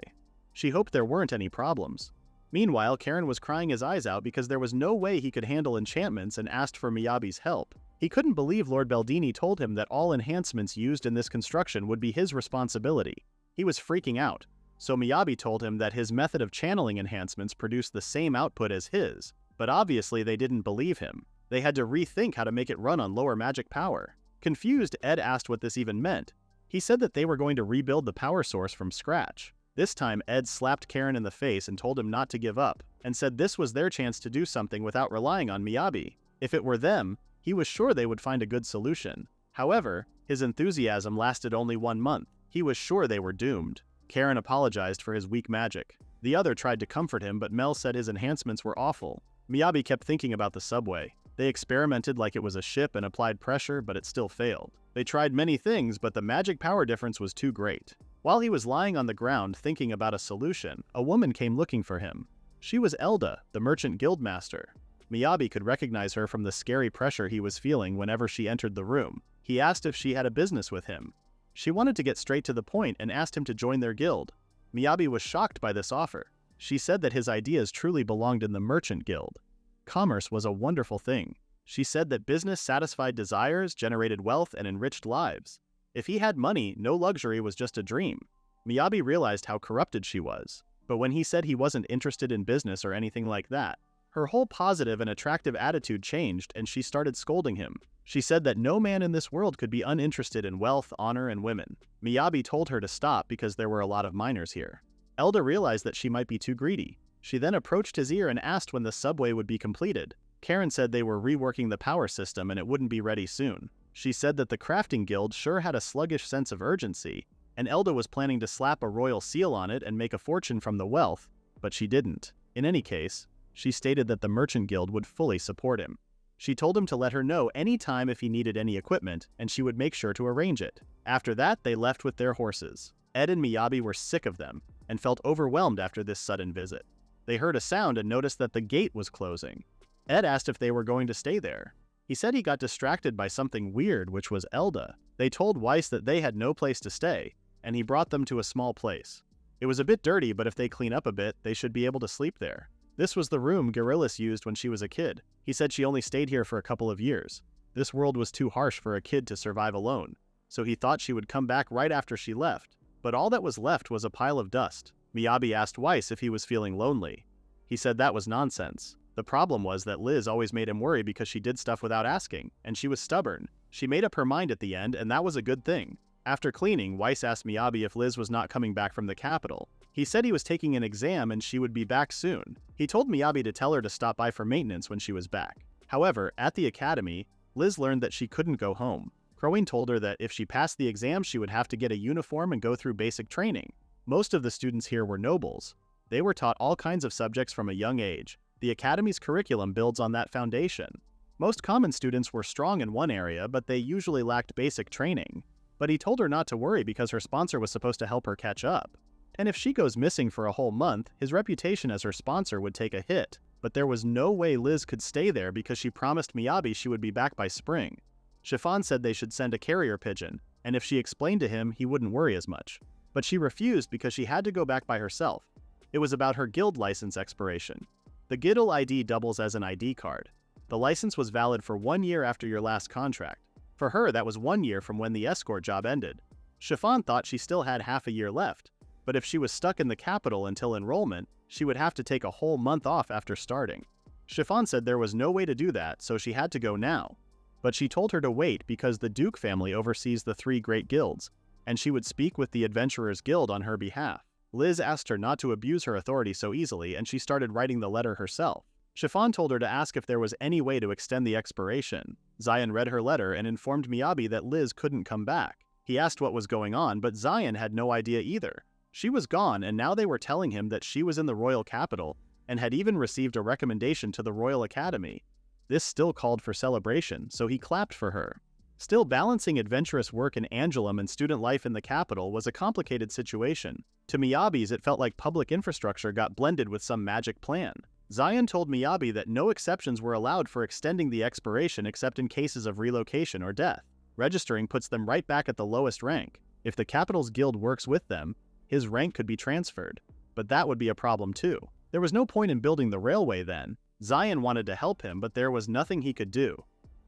A: She hoped there weren't any problems. Meanwhile, Karen was crying his eyes out because there was no way he could handle enchantments and asked for Miyabi's help. He couldn't believe Lord Baldini told him that all enhancements used in this construction would be his responsibility. He was freaking out, so Miyabi told him that his method of channeling enhancements produced the same output as his, but obviously they didn't believe him. They had to rethink how to make it run on lower magic power. Confused, Ed asked what this even meant. He said that they were going to rebuild the power source from scratch. This time, Ed slapped Karen in the face and told him not to give up, and said this was their chance to do something without relying on Miyabi. If it were them, he was sure they would find a good solution. However, his enthusiasm lasted only 1 month. He was sure they were doomed. Karen apologized for his weak magic. The other tried to comfort him, but Mel said his enhancements were awful. Miyabi kept thinking about the subway. They experimented like it was a ship and applied pressure, but it still failed. They tried many things, but the magic power difference was too great. While he was lying on the ground thinking about a solution, a woman came looking for him. She was Elda, the merchant guildmaster. Miyabi could recognize her from the scary pressure he was feeling whenever she entered the room. He asked if she had a business with him. She wanted to get straight to the point and asked him to join their guild. Miyabi was shocked by this offer. She said that his ideas truly belonged in the merchant guild. Commerce was a wonderful thing. She said that business satisfied desires, generated wealth, and enriched lives. If he had money, no luxury was just a dream. Miyabi realized how corrupted she was. But when he said he wasn't interested in business or anything like that, her whole positive and attractive attitude changed and she started scolding him. She said that no man in this world could be uninterested in wealth, honor, and women. Miyabi told her to stop because there were a lot of minors here. Elda realized that she might be too greedy. She then approached his ear and asked when the subway would be completed. Karen said they were reworking the power system and it wouldn't be ready soon. She said that the crafting guild sure had a sluggish sense of urgency, and Elda was planning to slap a royal seal on it and make a fortune from the wealth, but she didn't. In any case, she stated that the merchant guild would fully support him. She told him to let her know any time if he needed any equipment, and she would make sure to arrange it. After that, they left with their horses. Ed and Miyabi were sick of them, and felt overwhelmed after this sudden visit. They heard a sound and noticed that the gate was closing. Ed asked if they were going to stay there. He said he got distracted by something weird, which was Elda. They told Weiss that they had no place to stay, and he brought them to a small place. It was a bit dirty, but if they clean up a bit, they should be able to sleep there. This was the room Gorillas used when she was a kid. He said she only stayed here for a couple of years. This world was too harsh for a kid to survive alone, so he thought she would come back right after she left. But all that was left was a pile of dust. Miyabi asked Weiss if he was feeling lonely. He said that was nonsense. The problem was that Liz always made him worry because she did stuff without asking, and she was stubborn. She made up her mind at the end, and that was a good thing. After cleaning, Weiss asked Miyabi if Liz was not coming back from the capital. He said he was taking an exam and she would be back soon. He told Miyabi to tell her to stop by for maintenance when she was back. However, at the academy, Liz learned that she couldn't go home. Crowing told her that if she passed the exam, she would have to get a uniform and go through basic training. Most of the students here were nobles. They were taught all kinds of subjects from a young age. The academy's curriculum builds on that foundation. Most common students were strong in one area, but they usually lacked basic training. But he told her not to worry because her sponsor was supposed to help her catch up. And if she goes missing for a whole month, his reputation as her sponsor would take a hit. But there was no way Liz could stay there because she promised Miyabi she would be back by spring. Chiffon said they should send a carrier pigeon, and if she explained to him, he wouldn't worry as much. But she refused because she had to go back by herself. It was about her guild license expiration. The guild ID doubles as an ID card. The license was valid for 1 year after your last contract. For her, that was 1 year from when the escort job ended. Chiffon thought she still had half a year left, but if she was stuck in the capital until enrollment, she would have to take a whole month off after starting. Chiffon said there was no way to do that, so she had to go now. But she told her to wait because the Duke family oversees the 3 great guilds, and she would speak with the Adventurers Guild on her behalf. Liz asked her not to abuse her authority so easily, and she started writing the letter herself. Chiffon told her to ask if there was any way to extend the expiration. Zion read her letter and informed Miyabi that Liz couldn't come back. He asked what was going on, but Zion had no idea either. She was gone, and now they were telling him that she was in the royal capital and had even received a recommendation to the Royal Academy. This still called for celebration, so he clapped for her. Still, balancing adventurous work in Angelum and student life in the capital was a complicated situation. To Miyabi's, it felt like public infrastructure got blended with some magic plan. Zion told Miyabi that no exceptions were allowed for extending the expiration except in cases of relocation or death. Registering puts them right back at the lowest rank. If the capital's guild works with them, his rank could be transferred. But that would be a problem too. There was no point in building the railway then. Zion wanted to help him, but there was nothing he could do.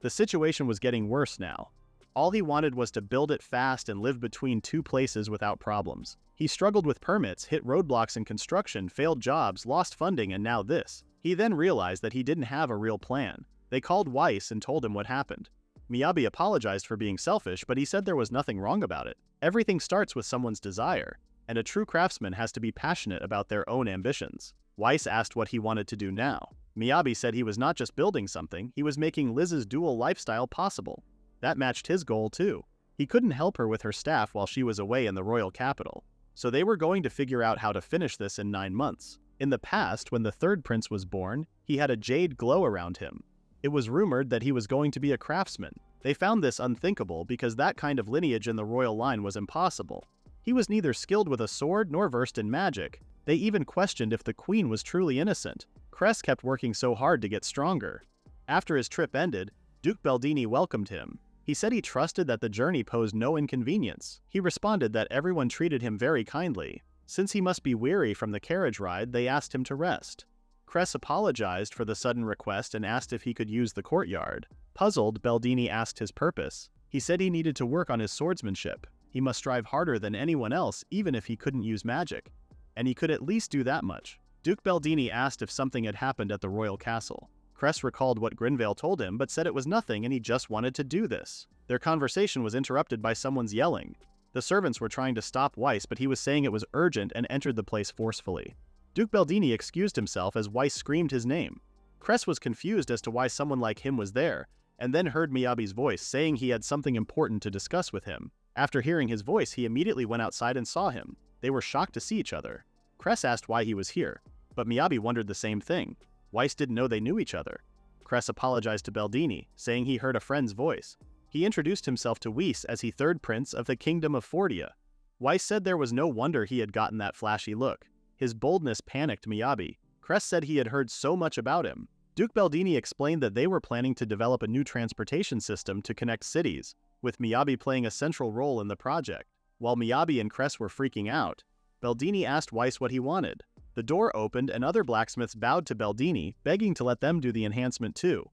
A: The situation was getting worse now. All he wanted was to build it fast and live between 2 places without problems. He struggled with permits, hit roadblocks in construction, failed jobs, lost funding, and now this. He then realized that he didn't have a real plan. They called Weiss and told him what happened. Miyabi apologized for being selfish, but he said there was nothing wrong about it. Everything starts with someone's desire, and a true craftsman has to be passionate about their own ambitions. Weiss asked what he wanted to do now. Miyabi said he was not just building something, he was making Liz's dual lifestyle possible. That matched his goal too. He couldn't help her with her staff while she was away in the royal capital. So they were going to figure out how to finish this in 9 months. In the past, when the 3rd prince was born, he had a jade glow around him. It was rumored that he was going to be a craftsman. They found this unthinkable because that kind of lineage in the royal line was impossible. He was neither skilled with a sword nor versed in magic. They even questioned if the queen was truly innocent. Cress kept working so hard to get stronger. After his trip ended, Duke Baldini welcomed him. He said he trusted that the journey posed no inconvenience. He responded that everyone treated him very kindly. Since he must be weary from the carriage ride, they asked him to rest. Cress apologized for the sudden request and asked if he could use the courtyard. Puzzled, Baldini asked his purpose. He said he needed to work on his swordsmanship. He must strive harder than anyone else, even if he couldn't use magic. And he could at least do that much. Duke Baldini asked if something had happened at the royal castle. Cress recalled what Grinvale told him, but said it was nothing and he just wanted to do this. Their conversation was interrupted by someone's yelling. The servants were trying to stop Weiss, but he was saying it was urgent and entered the place forcefully. Duke Baldini excused himself as Weiss screamed his name. Cress was confused as to why someone like him was there, and then heard Miyabi's voice saying he had something important to discuss with him. After hearing his voice, he immediately went outside and saw him. They were shocked to see each other. Cress asked why he was here, but Miyabi wondered the same thing. Weiss didn't know they knew each other. Cress apologized to Baldini, saying he heard a friend's voice. He introduced himself to Weiss as he third prince of the Kingdom of Fordia. Weiss said there was no wonder he had gotten that flashy look. His boldness panicked Miyabi. Cress said he had heard so much about him. Duke Baldini explained that they were planning to develop a new transportation system to connect cities, with Miyabi playing a central role in the project. While Miyabi and Cress were freaking out, Baldini asked Weiss what he wanted. The door opened and other blacksmiths bowed to Baldini, begging to let them do the enhancement too.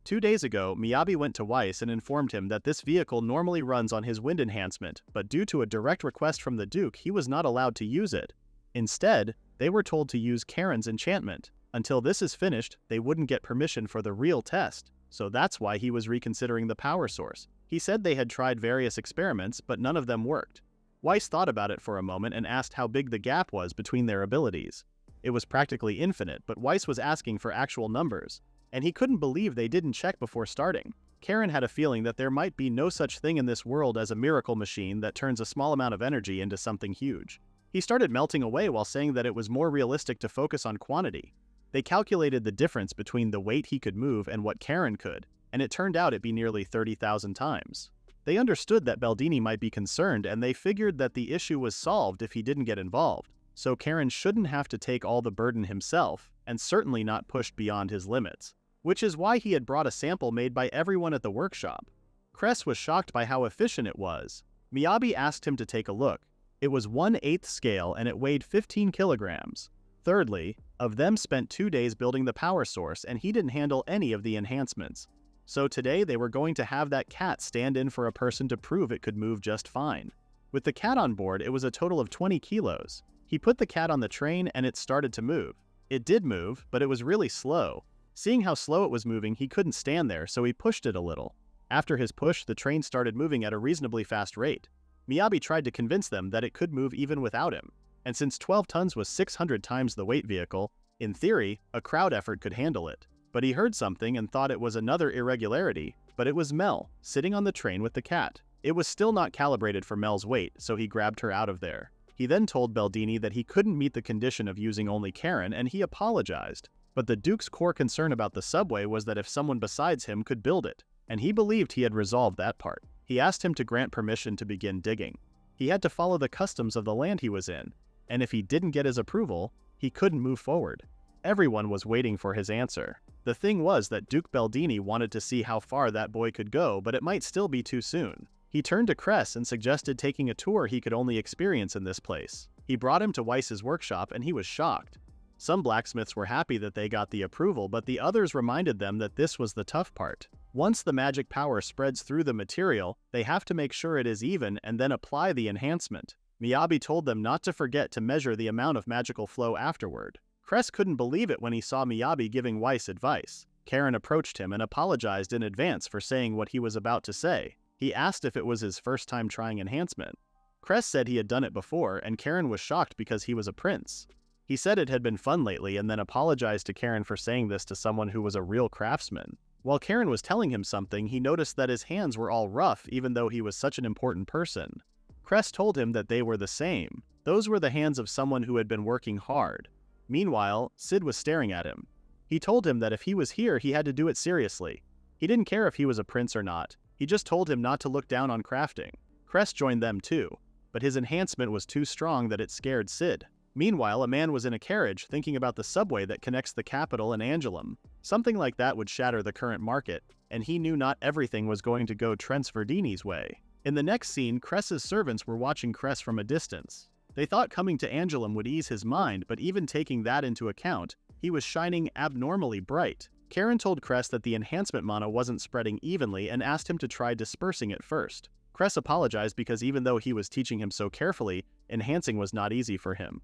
A: 2 days ago, Miyabi went to Weiss and informed him that this vehicle normally runs on his wind enhancement, but due to a direct request from the Duke, he was not allowed to use it. Instead, they were told to use Karen's enchantment. Until this is finished, they wouldn't get permission for the real test, so that's why he was reconsidering the power source. He said they had tried various experiments, but none of them worked. Weiss thought about it for a moment and asked how big the gap was between their abilities. It was practically infinite, but Weiss was asking for actual numbers, and he couldn't believe they didn't check before starting. Karen had a feeling that there might be no such thing in this world as a miracle machine that turns a small amount of energy into something huge. He started melting away while saying that it was more realistic to focus on quantity. They calculated the difference between the weight he could move and what Karen could, and it turned out it'd be nearly 30,000 times. They understood that Baldini might be concerned, and they figured that the issue was solved if he didn't get involved, so Karen shouldn't have to take all the burden himself, and certainly not pushed beyond his limits. Which is why he had brought a sample made by everyone at the workshop. Cress was shocked by how efficient it was. Miyabi asked him to take a look. It was 1/8 scale and it weighed 15 kilograms. Thirdly, of them spent 2 days building the power source and he didn't handle any of the enhancements. So today they were going to have that cat stand in for a person to prove it could move just fine. With the cat on board, it was a total of 20 kilos. He put the cat on the train and it started to move. It did move, but it was really slow. Seeing how slow it was moving, he couldn't stand there, so he pushed it a little. After his push, the train started moving at a reasonably fast rate. Miyabi tried to convince them that it could move even without him. And since 12 tons was 600 times the weight vehicle, in theory, a crowd effort could handle it. But he heard something and thought it was another irregularity, but it was Mel, sitting on the train with the cat. It was still not calibrated for Mel's weight, so he grabbed her out of there. He then told Baldini that he couldn't meet the condition of using only Karen, and he apologized. But the Duke's core concern about the subway was that if someone besides him could build it, and he believed he had resolved that part. He asked him to grant permission to begin digging. He had to follow the customs of the land he was in, and if he didn't get his approval, he couldn't move forward. Everyone was waiting for his answer. The thing was that Duke Baldini wanted to see how far that boy could go, but it might still be too soon. He turned to Cress and suggested taking a tour he could only experience in this place. He brought him to Weiss's workshop and he was shocked. Some blacksmiths were happy that they got the approval, but the others reminded them that this was the tough part. Once the magic power spreads through the material, they have to make sure it is even and then apply the enhancement. Miyabi told them not to forget to measure the amount of magical flow afterward. Cress couldn't believe it when he saw Miyabi giving Weiss advice. Karen approached him and apologized in advance for saying what he was about to say. He asked if it was his first time trying enhancement. Cress said he had done it before, and Karen was shocked because he was a prince. He said it had been fun lately and then apologized to Karen for saying this to someone who was a real craftsman. While Karen was telling him something, he noticed that his hands were all rough even though he was such an important person. Cress told him that they were the same. Those were the hands of someone who had been working hard. Meanwhile, Sid was staring at him. He told him that if he was here, he had to do it seriously. He didn't care if he was a prince or not. He just told him not to look down on crafting. Cress joined them too, but his enhancement was too strong that it scared Sid. Meanwhile, a man was in a carriage thinking about the subway that connects the capital and Angoulême. Something like that would shatter the current market, and he knew not everything was going to go Trensverdini's way. In the next scene, Cress's servants were watching Cress from a distance. They thought coming to Angoulême would ease his mind, but even taking that into account, he was shining abnormally bright. Karen told Cress that the enhancement mana wasn't spreading evenly and asked him to try dispersing it first. Cress apologized because even though he was teaching him so carefully, enhancing was not easy for him.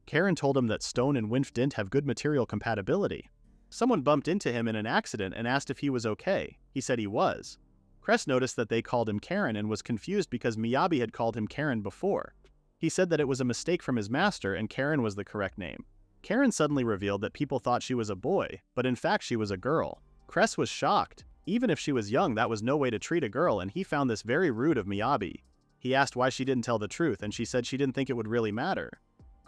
A: Karen told him that stone and Winf didn't have good material compatibility. Someone bumped into him in an accident and asked if he was okay. He said he was. Cress noticed that they called him Karen and was confused because Miyabi had called him Karen before. He said that it was a mistake from his master and Karen was the correct name. Karen suddenly revealed that people thought she was a boy, but in fact she was a girl. Cress was shocked. Even if she was young, that was no way to treat a girl, and he found this very rude of Miyabi. He asked why she didn't tell the truth, and she said she didn't think it would really matter.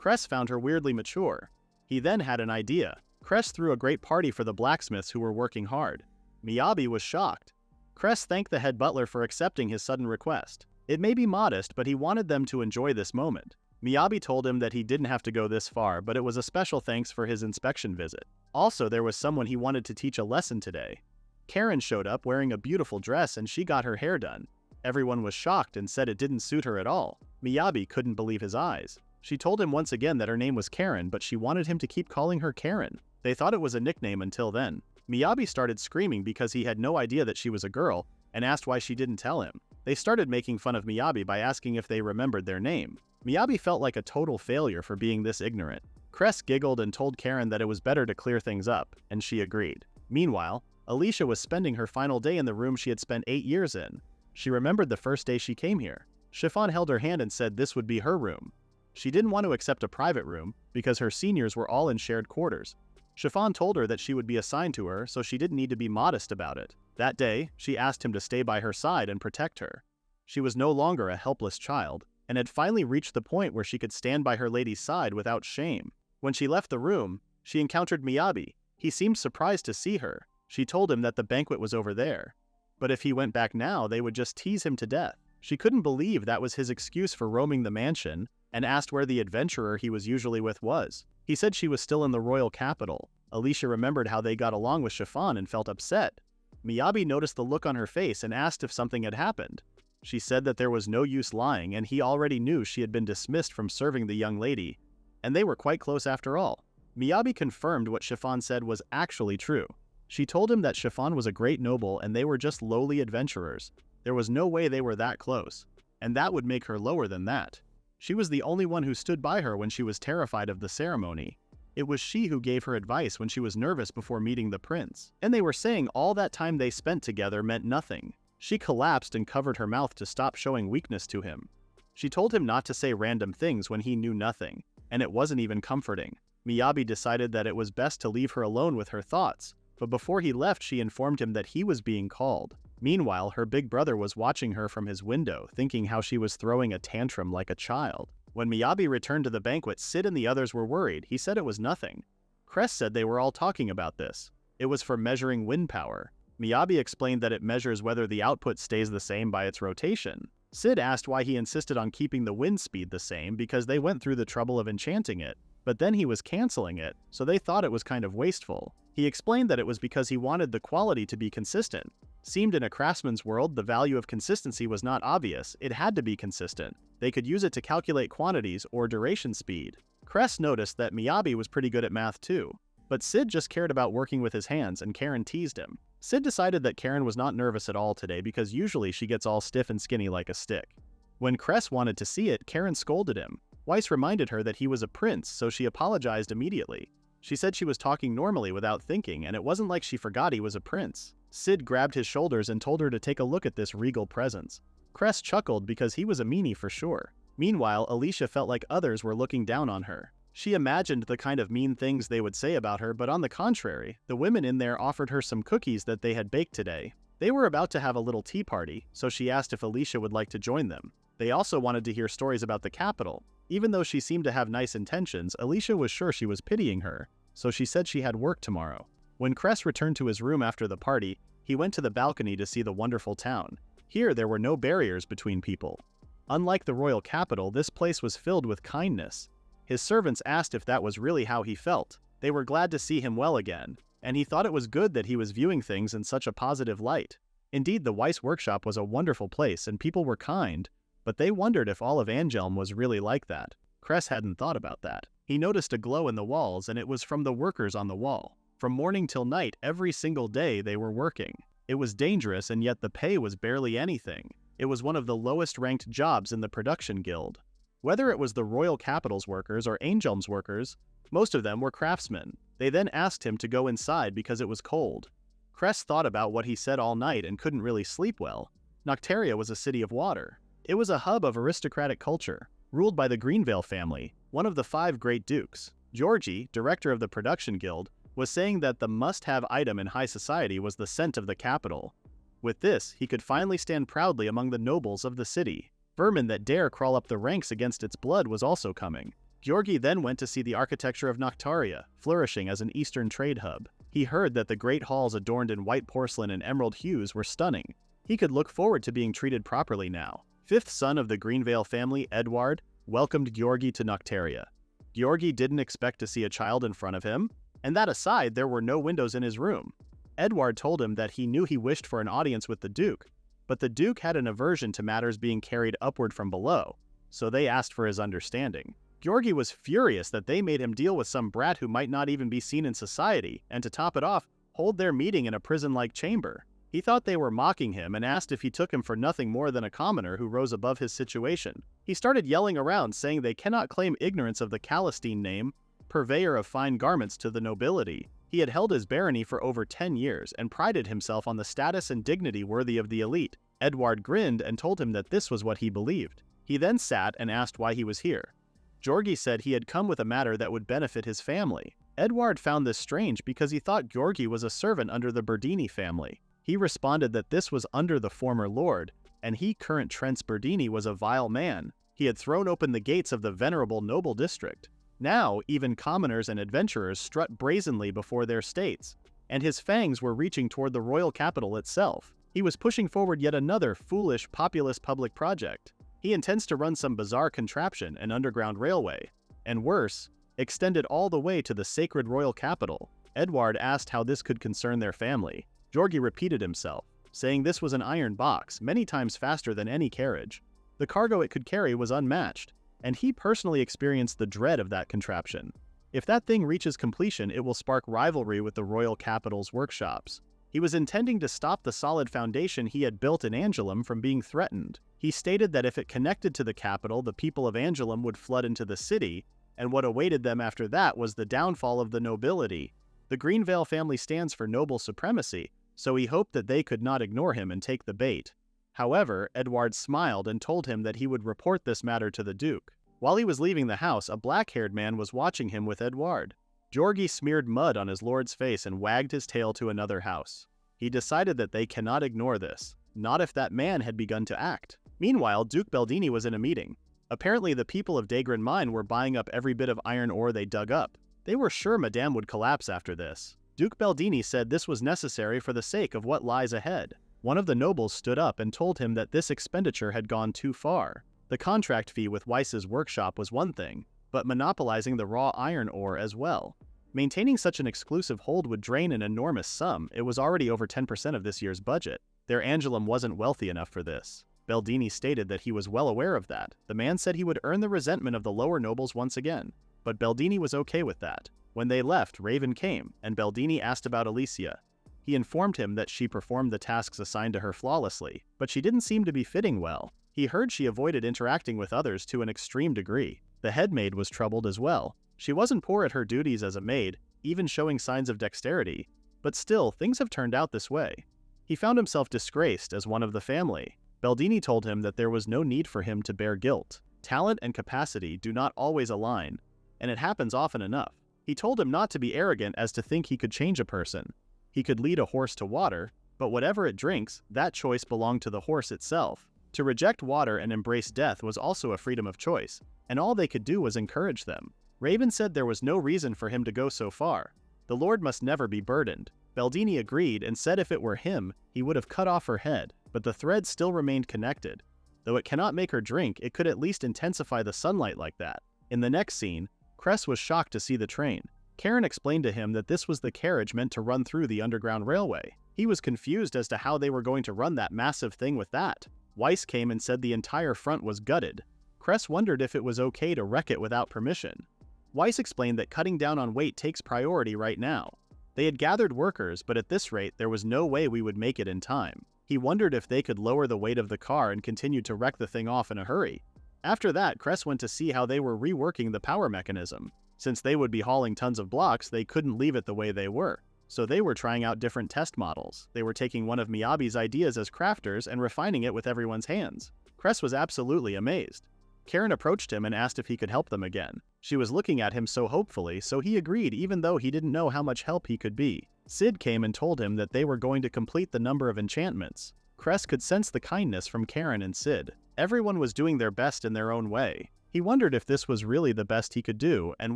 A: Cress found her weirdly mature. He then had an idea. Cress threw a great party for the blacksmiths who were working hard. Miyabi was shocked. Cress thanked the head butler for accepting his sudden request. It may be modest, but he wanted them to enjoy this moment. Miyabi told him that he didn't have to go this far, but it was a special thanks for his inspection visit. Also, there was someone he wanted to teach a lesson today. Karen showed up wearing a beautiful dress and she got her hair done. Everyone was shocked and said it didn't suit her at all. Miyabi couldn't believe his eyes. She told him once again that her name was Karen, but she wanted him to keep calling her Karen. They thought it was a nickname until then. Miyabi started screaming because he had no idea that she was a girl and asked why she didn't tell him. They started making fun of Miyabi by asking if they remembered their name. Miyabi felt like a total failure for being this ignorant. Cress giggled and told Karen that it was better to clear things up, and she agreed. Meanwhile, Alicia was spending her final day in the room she had spent 8 years in. She remembered the first day she came here. Chiffon held her hand and said this would be her room. She didn't want to accept a private room because her seniors were all in shared quarters. Chiffon told her that she would be assigned to her, so she didn't need to be modest about it. That day, she asked him to stay by her side and protect her. She was no longer a helpless child, and had finally reached the point where she could stand by her lady's side without shame. When she left the room, she encountered Miyabi. He seemed surprised to see her. She told him that the banquet was over there. But if he went back now, they would just tease him to death. She couldn't believe that was his excuse for roaming the mansion, and asked where the adventurer he was usually with was. He said she was still in the royal capital. Alicia remembered how they got along with Chiffon and felt upset. Miyabi noticed the look on her face and asked if something had happened. She said that there was no use lying and he already knew she had been dismissed from serving the young lady, and they were quite close after all. Miyabi confirmed what Chiffon said was actually true. She told him that Chiffon was a great noble and they were just lowly adventurers. There was no way they were that close, and that would make her lower than that. She was the only one who stood by her when she was terrified of the ceremony. It was she who gave her advice when she was nervous before meeting the prince, and they were saying all that time they spent together meant nothing. She collapsed and covered her mouth to stop showing weakness to him. She told him not to say random things when he knew nothing, and it wasn't even comforting. Miyabi decided that it was best to leave her alone with her thoughts, but before he left she informed him that he was being called. Meanwhile, her big brother was watching her from his window, thinking how she was throwing a tantrum like a child. When Miyabi returned to the banquet, Sid and the others were worried. He said it was nothing. Cress said they were all talking about this. It was for measuring wind power. Miyabi explained that it measures whether the output stays the same by its rotation. Sid asked why he insisted on keeping the wind speed the same because they went through the trouble of enchanting it, but then he was canceling it, so they thought it was kind of wasteful. He explained that it was because he wanted the quality to be consistent. Seemed in a craftsman's world, the value of consistency was not obvious, it had to be consistent. They could use it to calculate quantities or duration speed. Cress noticed that Miyabi was pretty good at math too, but Sid just cared about working with his hands and Karen teased him. Sid decided that Karen was not nervous at all today because usually she gets all stiff and skinny like a stick. When Cress wanted to see it, Karen scolded him. Weiss reminded her that he was a prince, so she apologized immediately. She said she was talking normally without thinking, and it wasn't like she forgot he was a prince. Sid grabbed his shoulders and told her to take a look at this regal presence. Cress chuckled because he was a meanie for sure. Meanwhile, Alicia felt like others were looking down on her. She imagined the kind of mean things they would say about her, but on the contrary, the women in there offered her some cookies that they had baked today. They were about to have a little tea party, so she asked if Alicia would like to join them. They also wanted to hear stories about the capital. Even though she seemed to have nice intentions, Alicia was sure she was pitying her, so she said she had work tomorrow. When Cress returned to his room after the party, he went to the balcony to see the wonderful town. Here there were no barriers between people. Unlike the royal capital, this place was filled with kindness. His servants asked if that was really how he felt. They were glad to see him well again, and he thought it was good that he was viewing things in such a positive light. Indeed, the Weiss workshop was a wonderful place and people were kind, but they wondered if all of Angelm was really like that. Cress hadn't thought about that. He noticed a glow in the walls, and it was from the workers on the wall. From morning till night, every single day they were working. It was dangerous, and yet the pay was barely anything. It was one of the lowest ranked jobs in the production guild. Whether it was the Royal Capital's workers or Angelm's workers, most of them were craftsmen. They then asked him to go inside because it was cold. Cress thought about what he said all night and couldn't really sleep well. Noctaria was a city of water. It was a hub of aristocratic culture, ruled by the Greenvale family, one of the 5 great dukes. Georgie, director of the production guild, was saying that the must-have item in high society was the scent of the capital. With this, he could finally stand proudly among the nobles of the city. Vermin that dare crawl up the ranks against its blood was also coming. Georgie then went to see the architecture of Noctaria, flourishing as an eastern trade hub. He heard that the great halls adorned in white porcelain and emerald hues were stunning. He could look forward to being treated properly now. 5th son of the Greenvale family, Edward, welcomed Georgie to Noctaria. Georgie didn't expect to see a child in front of him, and that aside, there were no windows in his room. Edward told him that he knew he wished for an audience with the Duke, but the Duke had an aversion to matters being carried upward from below, so they asked for his understanding. Georgie was furious that they made him deal with some brat who might not even be seen in society, and to top it off, hold their meeting in a prison-like chamber. He thought they were mocking him and asked if he took him for nothing more than a commoner who rose above his situation. He started yelling around saying they cannot claim ignorance of the Calistine name, purveyor of fine garments to the nobility. He had held his barony for over 10 years and prided himself on the status and dignity worthy of the elite. Edward grinned and told him that this was what he believed. He then sat and asked why he was here. Georgie said he had come with a matter that would benefit his family. Edward found this strange because he thought Georgie was a servant under the Berdini family. He responded that this was under the former lord, and he, current Trent's Berdini, was a vile man. He had thrown open the gates of the venerable noble district. Now, even commoners and adventurers strut brazenly before their states, and his fangs were reaching toward the royal capital itself. He was pushing forward yet another foolish populist public project. He intends to run some bizarre contraption, an underground railway, and worse, extend it all the way to the sacred royal capital. Edward asked how this could concern their family. Georgie repeated himself, saying this was an iron box, many times faster than any carriage. The cargo it could carry was unmatched, and he personally experienced the dread of that contraption. If that thing reaches completion, it will spark rivalry with the royal capital's workshops. He was intending to stop the solid foundation he had built in Angelum from being threatened. He stated that if it connected to the capital, the people of Angelum would flood into the city, and what awaited them after that was the downfall of the nobility. The Greenvale family stands for noble supremacy, so he hoped that they could not ignore him and take the bait. However, Edward smiled and told him that he would report this matter to the Duke. While he was leaving the house, a black-haired man was watching him with Edward. Georgie smeared mud on his lord's face and wagged his tail to another house. He decided that they cannot ignore this, not if that man had begun to act. Meanwhile, Duke Beldini was in a meeting. Apparently the people of Dagran Mine were buying up every bit of iron ore they dug up. They were sure Madame would collapse after this. Duke Beldini said this was necessary for the sake of what lies ahead. One of the nobles stood up and told him that this expenditure had gone too far. The contract fee with Weiss's workshop was one thing, but monopolizing the raw iron ore as well. Maintaining such an exclusive hold would drain an enormous sum. It was already over 10% of this year's budget. Their Angelum wasn't wealthy enough for this. Beldini stated that he was well aware of that. The man said he would earn the resentment of the lower nobles once again, but Beldini was okay with that. When they left, Raven came, and Beldini asked about Alicia. He informed him that she performed the tasks assigned to her flawlessly, but she didn't seem to be fitting well. He heard she avoided interacting with others to an extreme degree. The head maid was troubled as well. She wasn't poor at her duties as a maid, even showing signs of dexterity, but still, things have turned out this way. He found himself disgraced as one of the family. Beldini told him that there was no need for him to bear guilt. Talent and capacity do not always align, and it happens often enough. He told him not to be arrogant as to think he could change a person. He could lead a horse to water, but whatever it drinks, that choice belonged to the horse itself. To reject water and embrace death was also a freedom of choice, and all they could do was encourage them. Raven said there was no reason for him to go so far. The Lord must never be burdened. Beldini agreed and said if it were him, he would have cut off her head, but the thread still remained connected. Though it cannot make her drink, it could at least intensify the sunlight like that. In the next scene, Cress was shocked to see the train. Karen explained to him that this was the carriage meant to run through the underground railway. He was confused as to how they were going to run that massive thing with that. Weiss came and said the entire front was gutted. Cress wondered if it was okay to wreck it without permission. Weiss explained that cutting down on weight takes priority right now. They had gathered workers, but at this rate there was no way we would make it in time. He wondered if they could lower the weight of the car and continue to wreck the thing off in a hurry. After that, Cress went to see how they were reworking the power mechanism. Since they would be hauling tons of blocks, they couldn't leave it the way they were. So they were trying out different test models. They were taking one of Miyabi's ideas as crafters and refining it with everyone's hands. Cress was absolutely amazed. Karen approached him and asked if he could help them again. She was looking at him so hopefully, so he agreed even though he didn't know how much help he could be. Sid came and told him that they were going to complete the number of enchantments. Cress could sense the kindness from Karen and Sid. Everyone was doing their best in their own way. He wondered if this was really the best he could do and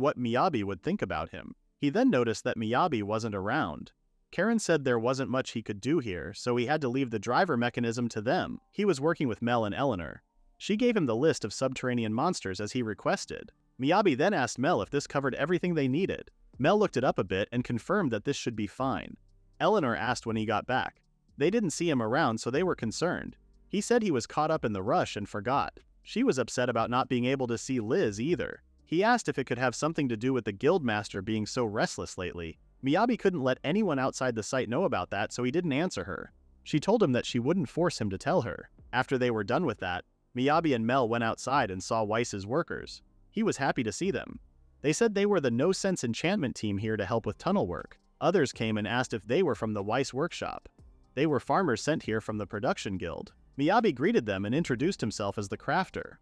A: what Miyabi would think about him. He then noticed that Miyabi wasn't around. Karen said there wasn't much he could do here, so he had to leave the driver mechanism to them. He was working with Mel and Eleanor. She gave him the list of subterranean monsters as he requested. Miyabi then asked Mel if this covered everything they needed. Mel looked it up a bit and confirmed that this should be fine. Eleanor asked when he got back. They didn't see him around, so they were concerned. He said he was caught up in the rush and forgot. She was upset about not being able to see Liz either. He asked if it could have something to do with the guildmaster being so restless lately. Miyabi couldn't let anyone outside the site know about that, so he didn't answer her. She told him that she wouldn't force him to tell her. After they were done with that, Miyabi and Mel went outside and saw Weiss's workers. He was happy to see them. They said they were the no-sense enchantment team here to help with tunnel work. Others came and asked if they were from the Weiss workshop. They were farmers sent here from the production guild. Miyabi greeted them and introduced himself as the crafter.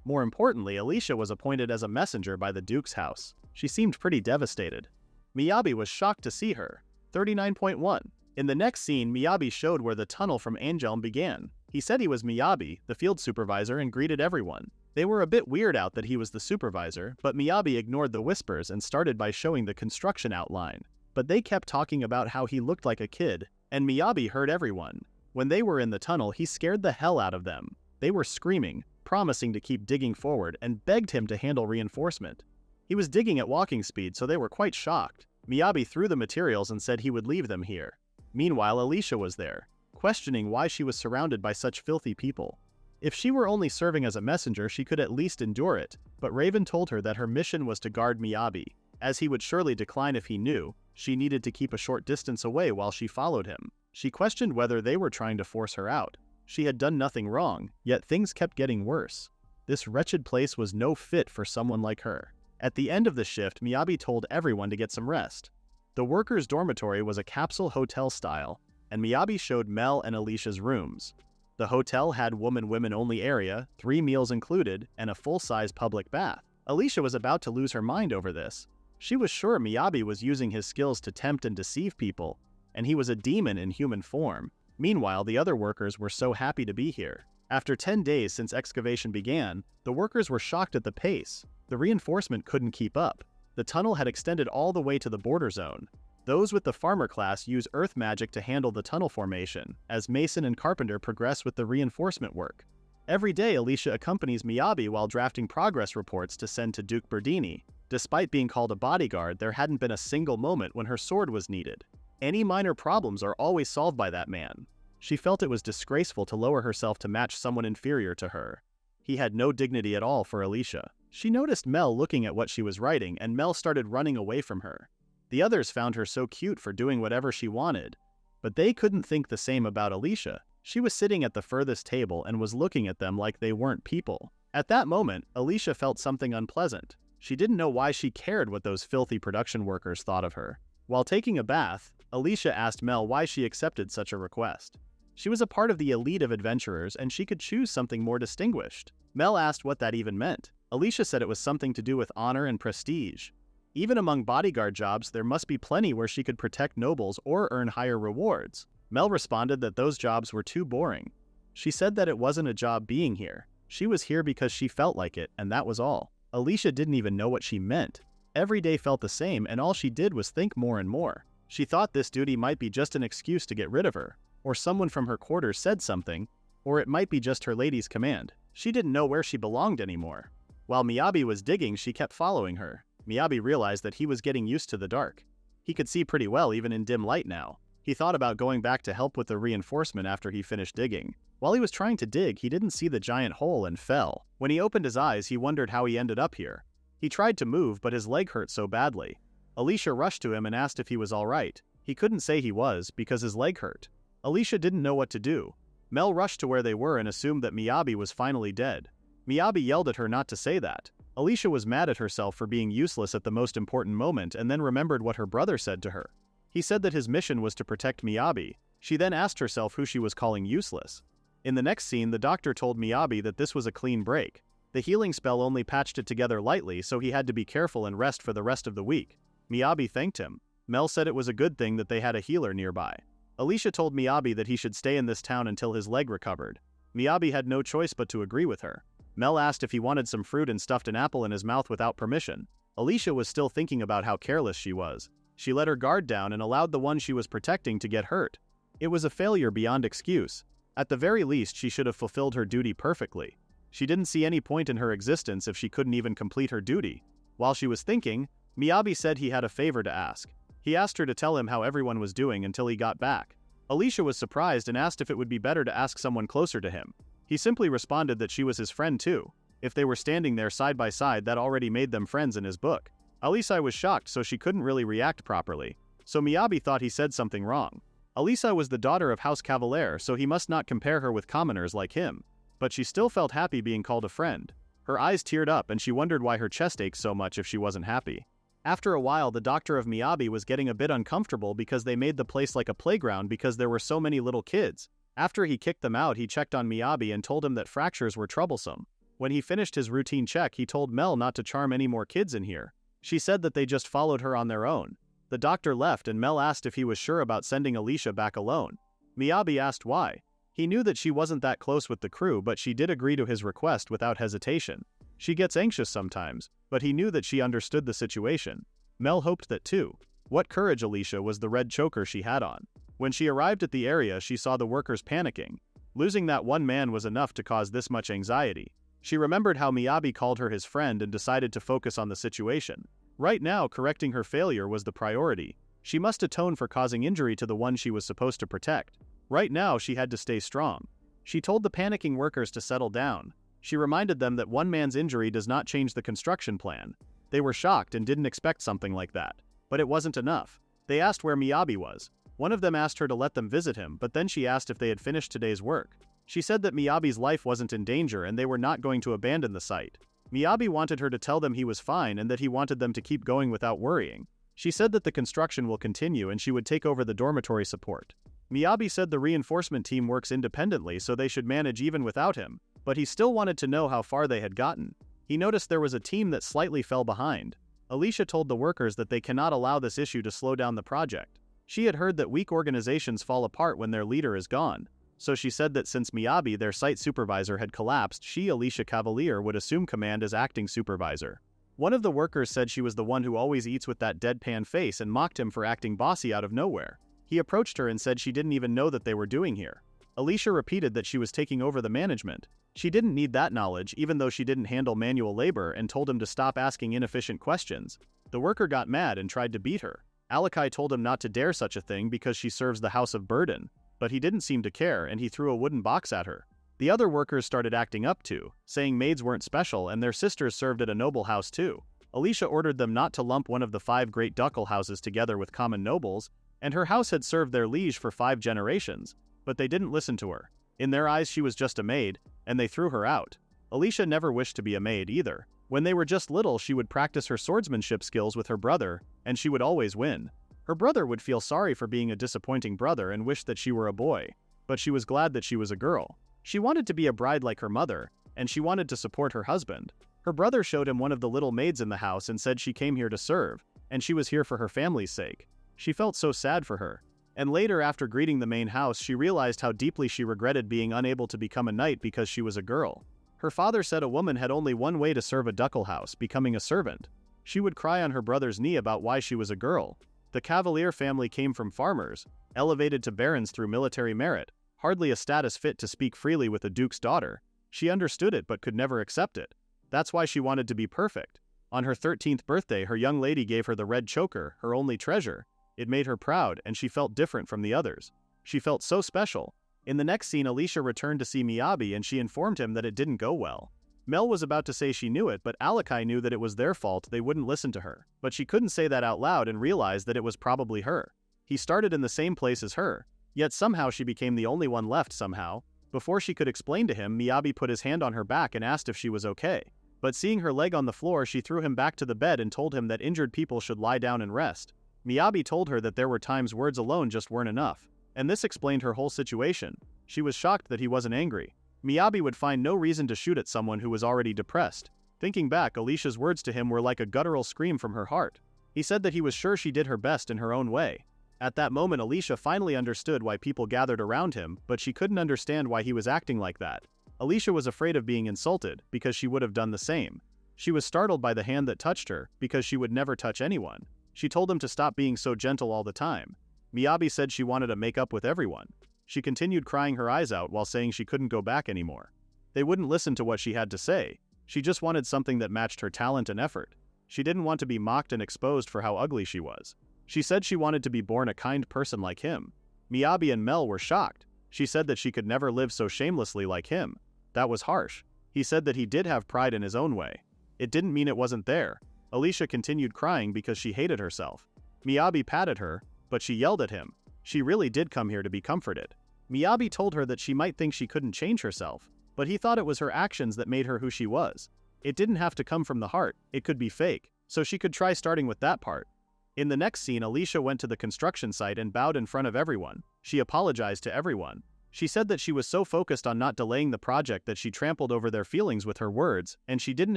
A: More importantly, Alicia was appointed as a messenger by the Duke's house. She seemed pretty devastated. Miyabi was shocked to see her. 39.1. In the next scene, Miyabi showed where the tunnel from Angelm began. He said he was Miyabi, the field supervisor, and greeted everyone. They were a bit weirded out that he was the supervisor, but Miyabi ignored the whispers and started by showing the construction outline. But they kept talking about how he looked like a kid, and Miyabi heard everyone. When they were in the tunnel, he scared the hell out of them. They were screaming, promising to keep digging forward, and begged him to handle reinforcement. He was digging at walking speed, so they were quite shocked. Miyabi threw the materials and said he would leave them here. Meanwhile, Alicia was there, questioning why she was surrounded by such filthy people. If she were only serving as a messenger, she could at least endure it, but Raven told her that her mission was to guard Miyabi. As he would surely decline if he knew, she needed to keep a short distance away while she followed him. She questioned whether they were trying to force her out. She had done nothing wrong, yet things kept getting worse. This wretched place was no fit for someone like her. At the end of the shift, Miyabi told everyone to get some rest. The workers' dormitory was a capsule hotel style, and Miyabi showed Mel and Alicia's rooms. The hotel had women-only area, 3 meals included, and a full-size public bath. Alicia was about to lose her mind over this. She was sure Miyabi was using his skills to tempt and deceive people, and he was a demon in human form. Meanwhile, the other workers were so happy to be here. After 10 days since excavation began, the workers were shocked at the pace. The reinforcement couldn't keep up. The tunnel had extended all the way to the border zone. Those with the farmer class use earth magic to handle the tunnel formation, as Mason and Carpenter progress with the reinforcement work. Every day, Alicia accompanies Miyabi while drafting progress reports to send to Duke Berdini. Despite being called a bodyguard, there hadn't been a single moment when her sword was needed. Any minor problems are always solved by that man. She felt it was disgraceful to lower herself to match someone inferior to her. He had no dignity at all for Alicia. She noticed Mel looking at what she was writing, and Mel started running away from her. The others found her so cute for doing whatever she wanted, but they couldn't think the same about Alicia. She was sitting at the furthest table and was looking at them like they weren't people. At that moment, Alicia felt something unpleasant. She didn't know why she cared what those filthy production workers thought of her. While taking a bath, Alicia asked Mel why she accepted such a request. She was a part of the elite of adventurers and she could choose something more distinguished. Mel asked what that even meant. Alicia said it was something to do with honor and prestige. Even among bodyguard jobs, there must be plenty where she could protect nobles or earn higher rewards. Mel responded that those jobs were too boring. She said that it wasn't a job being here. She was here because she felt like it, and that was all. Alicia didn't even know what she meant. Every day felt the same, and all she did was think more and more. She thought this duty might be just an excuse to get rid of her, or someone from her quarters said something, or it might be just her lady's command. She didn't know where she belonged anymore. While Miyabi was digging, she kept following her. Miyabi realized that he was getting used to the dark. He could see pretty well even in dim light now. He thought about going back to help with the reinforcement after he finished digging. While he was trying to dig, he didn't see the giant hole and fell. When he opened his eyes, he wondered how he ended up here. He tried to move, but his leg hurt so badly. Alicia rushed to him and asked if he was alright. He couldn't say he was, because his leg hurt. Alicia didn't know what to do. Mel rushed to where they were and assumed that Miyabi was finally dead. Miyabi yelled at her not to say that. Alicia was mad at herself for being useless at the most important moment and then remembered what her brother said to her. He said that his mission was to protect Miyabi. She then asked herself who she was calling useless. In the next scene, the doctor told Miyabi that this was a clean break. The healing spell only patched it together lightly, so he had to be careful and rest for the rest of the week. Miyabi thanked him. Mel said it was a good thing that they had a healer nearby. Alicia told Miyabi that he should stay in this town until his leg recovered. Miyabi had no choice but to agree with her. Mel asked if he wanted some fruit and stuffed an apple in his mouth without permission. Alicia was still thinking about how careless she was. She let her guard down and allowed the one she was protecting to get hurt. It was a failure beyond excuse. At the very least, she should have fulfilled her duty perfectly. She didn't see any point in her existence if she couldn't even complete her duty. While she was thinking, Miyabi said he had a favor to ask. He asked her to tell him how everyone was doing until he got back. Alicia was surprised and asked if it would be better to ask someone closer to him. He simply responded that she was his friend too. If they were standing there side by side, that already made them friends in his book. Alicia was shocked, so she couldn't really react properly. So Miyabi thought he said something wrong. Alicia was the daughter of House Cavalier, so he must not compare her with commoners like him. But she still felt happy being called a friend. Her eyes teared up and she wondered why her chest ached so much if she wasn't happy. After a while, the doctor of Miyabi was getting a bit uncomfortable because they made the place like a playground because there were so many little kids. After he kicked them out, he checked on Miyabi and told him that fractures were troublesome. When he finished his routine check, he told Mel not to charm any more kids in here. She said that they just followed her on their own. The doctor left and Mel asked if he was sure about sending Alicia back alone. Miyabi asked why. He knew that she wasn't that close with the crew, but she did agree to his request without hesitation. She gets anxious sometimes, but he knew that she understood the situation. Mel hoped that too. What courage, Alicia, was the red choker she had on. When she arrived at the area, she saw the workers panicking. Losing that one man was enough to cause this much anxiety. She remembered how Miyabi called her his friend and decided to focus on the situation. Right now, correcting her failure was the priority. She must atone for causing injury to the one she was supposed to protect. Right now, she had to stay strong. She told the panicking workers to settle down. She reminded them that one man's injury does not change the construction plan. They were shocked and didn't expect something like that. But it wasn't enough. They asked where Miyabi was. One of them asked her to let them visit him, but then she asked if they had finished today's work. She said that Miyabi's life wasn't in danger and they were not going to abandon the site. Miyabi wanted her to tell them he was fine and that he wanted them to keep going without worrying. She said that the construction will continue and she would take over the dormitory support. Miyabi said the reinforcement team works independently, so they should manage even without him, but he still wanted to know how far they had gotten. He noticed there was a team that slightly fell behind. Alicia told the workers that they cannot allow this issue to slow down the project. She had heard that weak organizations fall apart when their leader is gone. So she said that since Miyabi, their site supervisor, had collapsed, she, Alicia Cavalier, would assume command as acting supervisor. One of the workers said she was the one who always eats with that deadpan face and mocked him for acting bossy out of nowhere. He approached her and said she didn't even know that they were doing here. Alicia repeated that she was taking over the management. She didn't need that knowledge, even though she didn't handle manual labor, and told him to stop asking inefficient questions. The worker got mad and tried to beat her. Isekai'd told him not to dare such a thing because she serves the House of Burden. But he didn't seem to care and he threw a wooden box at her. The other workers started acting up too, saying maids weren't special and their sisters served at a noble house too. Alicia ordered them not to lump one of the 5 great ducal houses together with common nobles, and her house had served their liege for 5 generations, but they didn't listen to her. In their eyes she was just a maid, and they threw her out. Alicia never wished to be a maid either. When they were just little, she would practice her swordsmanship skills with her brother, and she would always win. Her brother would feel sorry for being a disappointing brother and wish that she were a boy, but she was glad that she was a girl. She wanted to be a bride like her mother, and she wanted to support her husband. Her brother showed him one of the little maids in the house and said she came here to serve, and she was here for her family's sake. She felt so sad for her. And later, after greeting the main house, she realized how deeply she regretted being unable to become a knight because she was a girl. Her father said a woman had only one way to serve a ducal house, becoming a servant. She would cry on her brother's knee about why she was a girl. The Cavalier family came from farmers, elevated to barons through military merit, hardly a status fit to speak freely with a duke's daughter. She understood it but could never accept it. That's why she wanted to be perfect. On her 13th birthday, her young lady gave her the red choker, her only treasure. It made her proud, and she felt different from the others. She felt so special. In the next scene, Alicia returned to see Miyabi and she informed him that it didn't go well. Mel was about to say she knew it, but Alakai knew that it was their fault, they wouldn't listen to her. But she couldn't say that out loud and realized that it was probably her. He started in the same place as her. Yet somehow she became the only one left somehow. Before she could explain to him, Miyabi put his hand on her back and asked if she was okay. But seeing her leg on the floor, she threw him back to the bed and told him that injured people should lie down and rest. Miyabi told her that there were times words alone just weren't enough. And this explained her whole situation. She was shocked that he wasn't angry. Miyabi would find no reason to shoot at someone who was already depressed. Thinking back, Alicia's words to him were like a guttural scream from her heart. He said that he was sure she did her best in her own way. At that moment, Alicia finally understood why people gathered around him, but she couldn't understand why he was acting like that. Alicia was afraid of being insulted, because she would have done the same. She was startled by the hand that touched her, because she would never touch anyone. She told him to stop being so gentle all the time. Miyabi said she wanted to make up with everyone. She continued crying her eyes out while saying she couldn't go back anymore. They wouldn't listen to what she had to say. She just wanted something that matched her talent and effort. She didn't want to be mocked and exposed for how ugly she was. She said she wanted to be born a kind person like him. Miyabi and Mel were shocked. She said that she could never live so shamelessly like him. That was harsh. He said that he did have pride in his own way. It didn't mean it wasn't there. Alicia continued crying because she hated herself. Miyabi patted her, but she yelled at him. She really did come here to be comforted. Miyabi told her that she might think she couldn't change herself, but he thought it was her actions that made her who she was. It didn't have to come from the heart, it could be fake, so she could try starting with that part. In the next scene, Alicia went to the construction site and bowed in front of everyone. She apologized to everyone. She said that she was so focused on not delaying the project that she trampled over their feelings with her words, and she didn't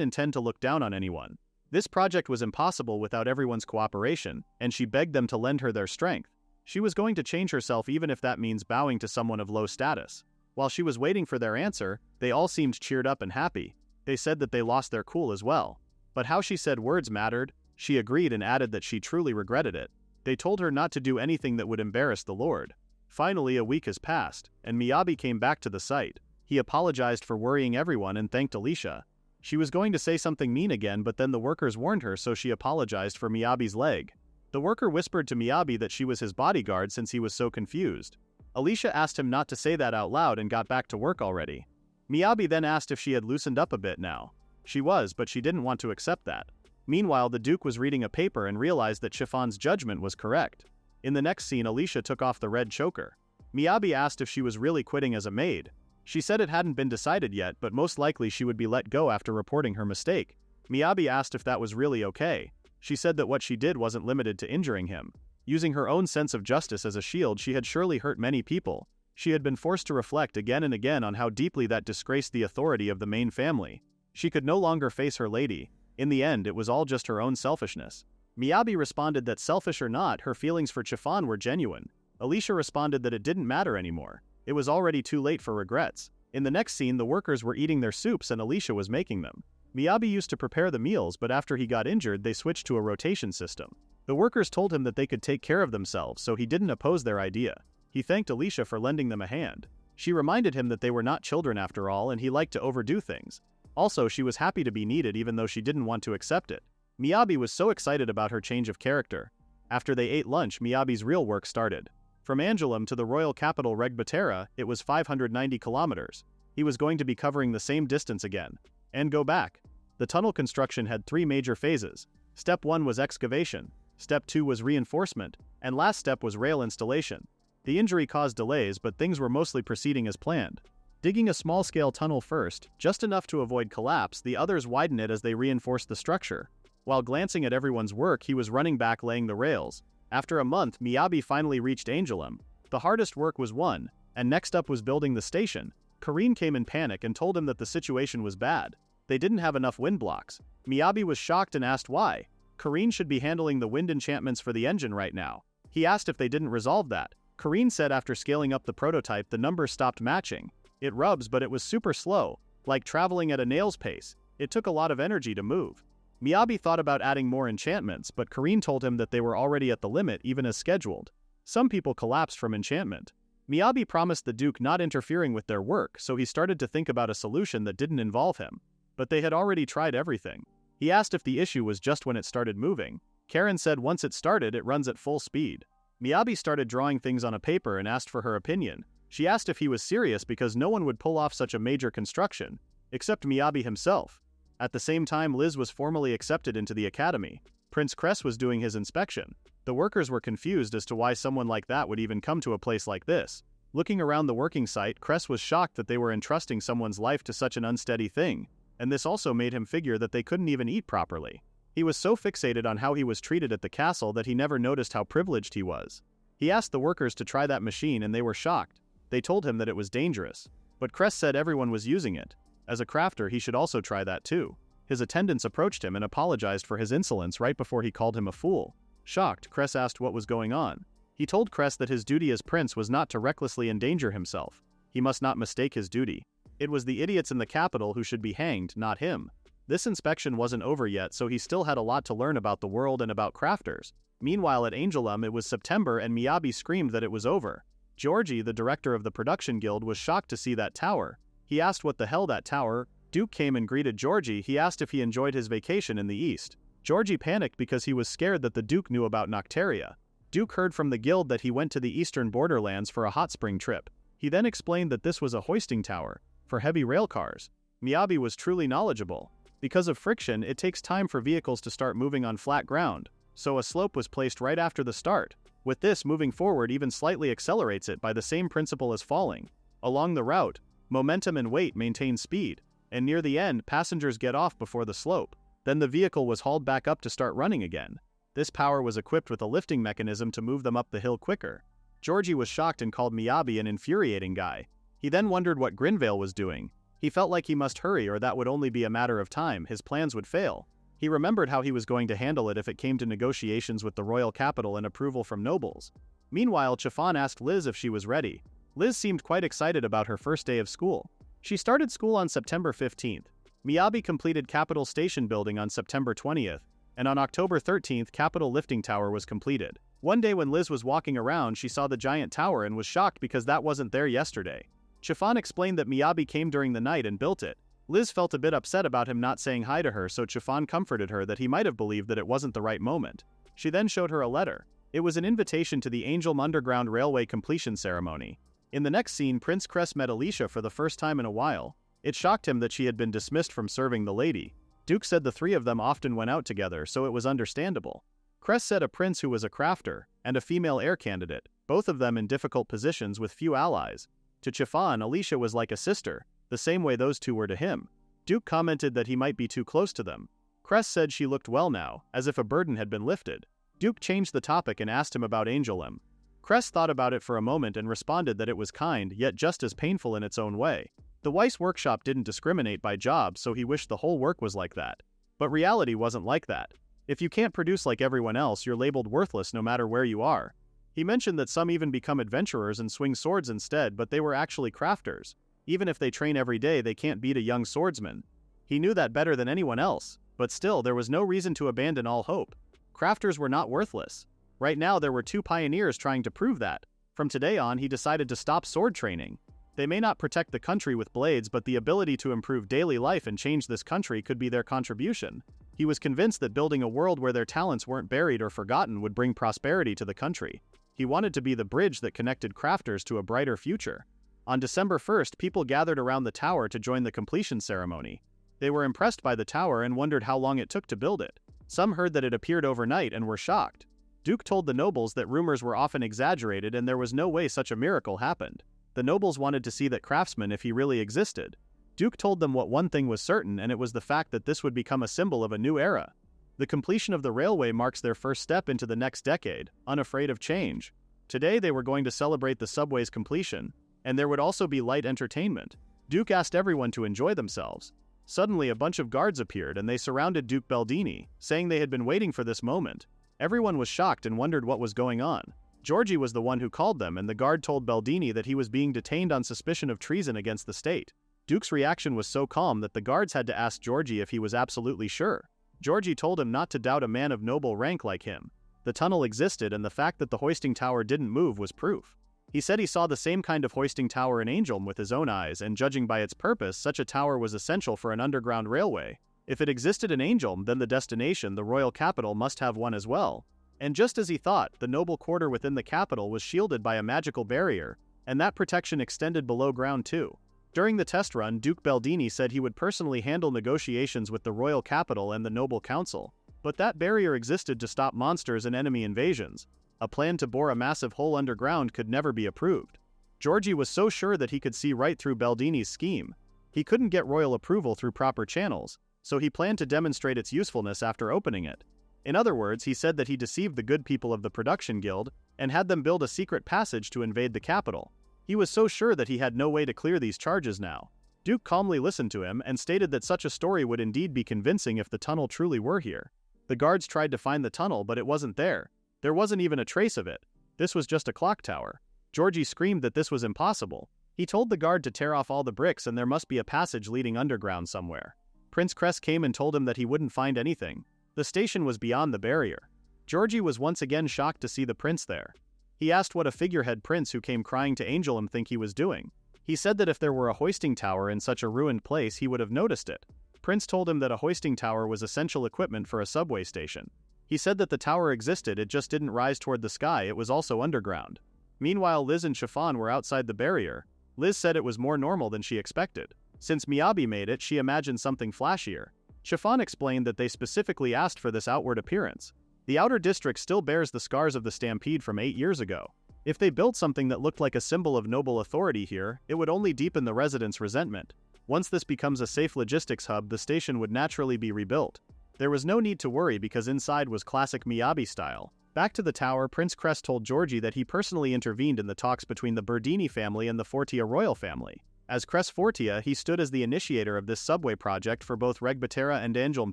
A: intend to look down on anyone. This project was impossible without everyone's cooperation, and she begged them to lend her their strength. She was going to change herself even if that means bowing to someone of low status. While she was waiting for their answer, they all seemed cheered up and happy. They said that they lost their cool as well. But how she said words mattered. She agreed and added that she truly regretted it. They told her not to do anything that would embarrass the Lord. Finally, a week has passed, and Miyabi came back to the site. He apologized for worrying everyone and thanked Alicia. She was going to say something mean again, but then the workers warned her, so she apologized for Miyabi's leg. The worker whispered to Miyabi that she was his bodyguard since he was so confused. Alicia asked him not to say that out loud and got back to work already. Miyabi then asked if she had loosened up a bit now. She was, but she didn't want to accept that. Meanwhile, the Duke was reading a paper and realized that Chiffon's judgment was correct. In the next scene, Alicia took off the red choker. Miyabi asked if she was really quitting as a maid. She said it hadn't been decided yet, but most likely she would be let go after reporting her mistake. Miyabi asked if that was really okay. She said that what she did wasn't limited to injuring him. Using her own sense of justice as a shield, she had surely hurt many people. She had been forced to reflect again and again on how deeply that disgraced the authority of the main family. She could no longer face her lady. In the end, it was all just her own selfishness. Miyabi responded that selfish or not, her feelings for Chiffon were genuine. Alicia responded that it didn't matter anymore. It was already too late for regrets. In the next scene, the workers were eating their soups and Alicia was making them. Miyabi used to prepare the meals, but after he got injured, they switched to a rotation system. The workers told him that they could take care of themselves, so he didn't oppose their idea. He thanked Alicia for lending them a hand. She reminded him that they were not children after all, and he liked to overdo things. Also, she was happy to be needed even though she didn't want to accept it. Miyabi was so excited about her change of character. After they ate lunch, Miyabi's real work started. From Angoulême to the royal capital Regbatera, it was 590 kilometers. He was going to be covering the same distance again. And go back. The tunnel construction had 3 major phases. Step 1 was excavation, Step 2 was reinforcement, and last step was rail installation. The injury caused delays, but things were mostly proceeding as planned. Digging a small-scale tunnel first, just enough to avoid collapse, the others widened it as they reinforced the structure. While glancing at everyone's work, he was running back laying the rails. After a month, Miyabi finally reached Angoulême. The hardest work was won, and next up was building the station. Karine came in panic and told him that the situation was bad. They didn't have enough wind blocks. Miyabi was shocked and asked why. Karine should be handling the wind enchantments for the engine right now. He asked if they didn't resolve that. Karine said after scaling up the prototype the numbers stopped matching. It rubs, but it was super slow, like traveling at a snail's pace. It took a lot of energy to move. Miyabi thought about adding more enchantments, but Karine told him that they were already at the limit even as scheduled. Some people collapsed from enchantment. Miyabi promised the Duke not interfering with their work, so he started to think about a solution that didn't involve him. but they had already tried everything. He asked if the issue was just when it started moving. Karen said once it started, it runs at full speed. Miyabi started drawing things on a paper and asked for her opinion. She asked if he was serious because no one would pull off such a major construction, except Miyabi himself. At the same time, Liz was formally accepted into the academy. Prince Cress was doing his inspection. The workers were confused as to why someone like that would even come to a place like this. Looking around the working site, Cress was shocked that they were entrusting someone's life to such an unsteady thing, and this also made him figure that they couldn't even eat properly. He was so fixated on how he was treated at the castle that he never noticed how privileged he was. He asked the workers to try that machine and they were shocked. They told him that it was dangerous. But Cress said everyone was using it. As a crafter, he should also try that too. His attendants approached him and apologized for his insolence right before he called him a fool. Shocked, Cress asked what was going on. He told Cress that his duty as prince was not to recklessly endanger himself. He must not mistake his duty. It was the idiots in the capital who should be hanged, not him. This inspection wasn't over yet, so he still had a lot to learn about the world and about crafters. Meanwhile, at Angelum, it was September and Miyabi screamed that it was over. Georgie, the director of the production guild, was shocked to see that tower. He asked what the hell that tower. Duke came and greeted Georgie. He asked if he enjoyed his vacation in the east. Georgie panicked because he was scared that the Duke knew about Nocteria. Duke heard from the guild that he went to the eastern borderlands for a hot spring trip. He then explained that this was a hoisting tower for heavy rail cars. Miyabi was truly knowledgeable. Because of friction, it takes time for vehicles to start moving on flat ground, so a slope was placed right after the start. With this, moving forward even slightly accelerates it by the same principle as falling. Along the route, momentum and weight maintain speed, and near the end, passengers get off before the slope. Then the vehicle was hauled back up to start running again. This power was equipped with a lifting mechanism to move them up the hill quicker. Georgie was shocked and called Miyabi an infuriating guy. He then wondered what Grinvale was doing. He felt like he must hurry or that would only be a matter of time, his plans would fail. He remembered how he was going to handle it if it came to negotiations with the royal capital and approval from nobles. Meanwhile, Chiffon asked Liz if she was ready. Liz seemed quite excited about her first day of school. She started school on September 15th. Miyabi completed Capital Station building on September 20th, and on October 13th, Capital Lifting Tower was completed. One day when Liz was walking around, she saw the giant tower and was shocked because that wasn't there yesterday. Chiffon explained that Miyabi came during the night and built it. Liz felt a bit upset about him not saying hi to her, so Chiffon comforted her that he might have believed that it wasn't the right moment. She then showed her a letter. It was an invitation to the Angelum Underground Railway completion ceremony. In the next scene, Prince Cress met Alicia for the first time in a while. It shocked him that she had been dismissed from serving the lady. Duke said the three of them often went out together, so it was understandable. Cress said a prince who was a crafter, and a female heir candidate, both of them in difficult positions with few allies. To Chiffon, Alicia was like a sister, the same way those two were to him. Duke commented that he might be too close to them. Cress said she looked well now, as if a burden had been lifted. Duke changed the topic and asked him about Angelum. Cress thought about it for a moment and responded that it was kind, yet just as painful in its own way. The Weiss workshop didn't discriminate by job, so he wished the whole work was like that. But reality wasn't like that. If you can't produce like everyone else, you're labeled worthless no matter where you are. He mentioned that some even become adventurers and swing swords instead, but they were actually crafters. Even if they train every day, they can't beat a young swordsman. He knew that better than anyone else, but still, there was no reason to abandon all hope. Crafters were not worthless. Right now, there were two pioneers trying to prove that. From today on, he decided to stop sword training. They may not protect the country with blades, but the ability to improve daily life and change this country could be their contribution. He was convinced that building a world where their talents weren't buried or forgotten would bring prosperity to the country. He wanted to be the bridge that connected crafters to a brighter future. On December 1st, people gathered around the tower to join the completion ceremony. They were impressed by the tower and wondered how long it took to build it. Some heard that it appeared overnight and were shocked. Duke told the nobles that rumors were often exaggerated and there was no way such a miracle happened. The nobles wanted to see that craftsman if he really existed. Duke told them what one thing was certain, and it was the fact that this would become a symbol of a new era. The completion of the railway marks their first step into the next decade, unafraid of change. Today they were going to celebrate the subway's completion, and there would also be light entertainment. Duke asked everyone to enjoy themselves. Suddenly a bunch of guards appeared and they surrounded Duke Baldini, saying they had been waiting for this moment. Everyone was shocked and wondered what was going on. Georgie was the one who called them, and the guard told Baldini that he was being detained on suspicion of treason against the state. Duke's reaction was so calm that the guards had to ask Georgie if he was absolutely sure. Georgie told him not to doubt a man of noble rank like him. The tunnel existed, and the fact that the hoisting tower didn't move was proof. He said he saw the same kind of hoisting tower in Angelm with his own eyes, and judging by its purpose, such a tower was essential for an underground railway. If it existed in Angelm, then the destination, the royal capital, must have one as well. And just as he thought, the noble quarter within the capital was shielded by a magical barrier, and that protection extended below ground too. During the test run, Duke Baldini said he would personally handle negotiations with the royal capital and the noble council. But that barrier existed to stop monsters and enemy invasions. A plan to bore a massive hole underground could never be approved. Georgie was so sure that he could see right through Baldini's scheme. He couldn't get royal approval through proper channels, so he planned to demonstrate its usefulness after opening it. In other words, he said that he deceived the good people of the production guild and had them build a secret passage to invade the capital. He was so sure that he had no way to clear these charges now. Duke calmly listened to him and stated that such a story would indeed be convincing if the tunnel truly were here. The guards tried to find the tunnel, but it wasn't there. There wasn't even a trace of it. This was just a clock tower. Georgie screamed that this was impossible. He told the guard to tear off all the bricks and there must be a passage leading underground somewhere. Prince Cress came and told him that he wouldn't find anything. The station was beyond the barrier. Georgie was once again shocked to see the prince there. He asked what a figurehead prince who came crying to Angelm think he was doing. He said that if there were a hoisting tower in such a ruined place, he would have noticed it. Prince told him that a hoisting tower was essential equipment for a subway station. He said that the tower existed, it just didn't rise toward the sky, it was also underground. Meanwhile, Liz and Chiffon were outside the barrier. Liz said it was more normal than she expected. Since Miyabi made it, she imagined something flashier. Chiffon explained that they specifically asked for this outward appearance. The outer district still bears the scars of the stampede from 8 years ago. If they built something that looked like a symbol of noble authority here, it would only deepen the residents' resentment. Once this becomes a safe logistics hub, the station would naturally be rebuilt. There was no need to worry because inside was classic Miyabi style. Back to the tower, Prince Cress told Georgie that he personally intervened in the talks between the Berdini family and the Fortia royal family. As Cress Fortia, he stood as the initiator of this subway project for both Regbatera and Angelm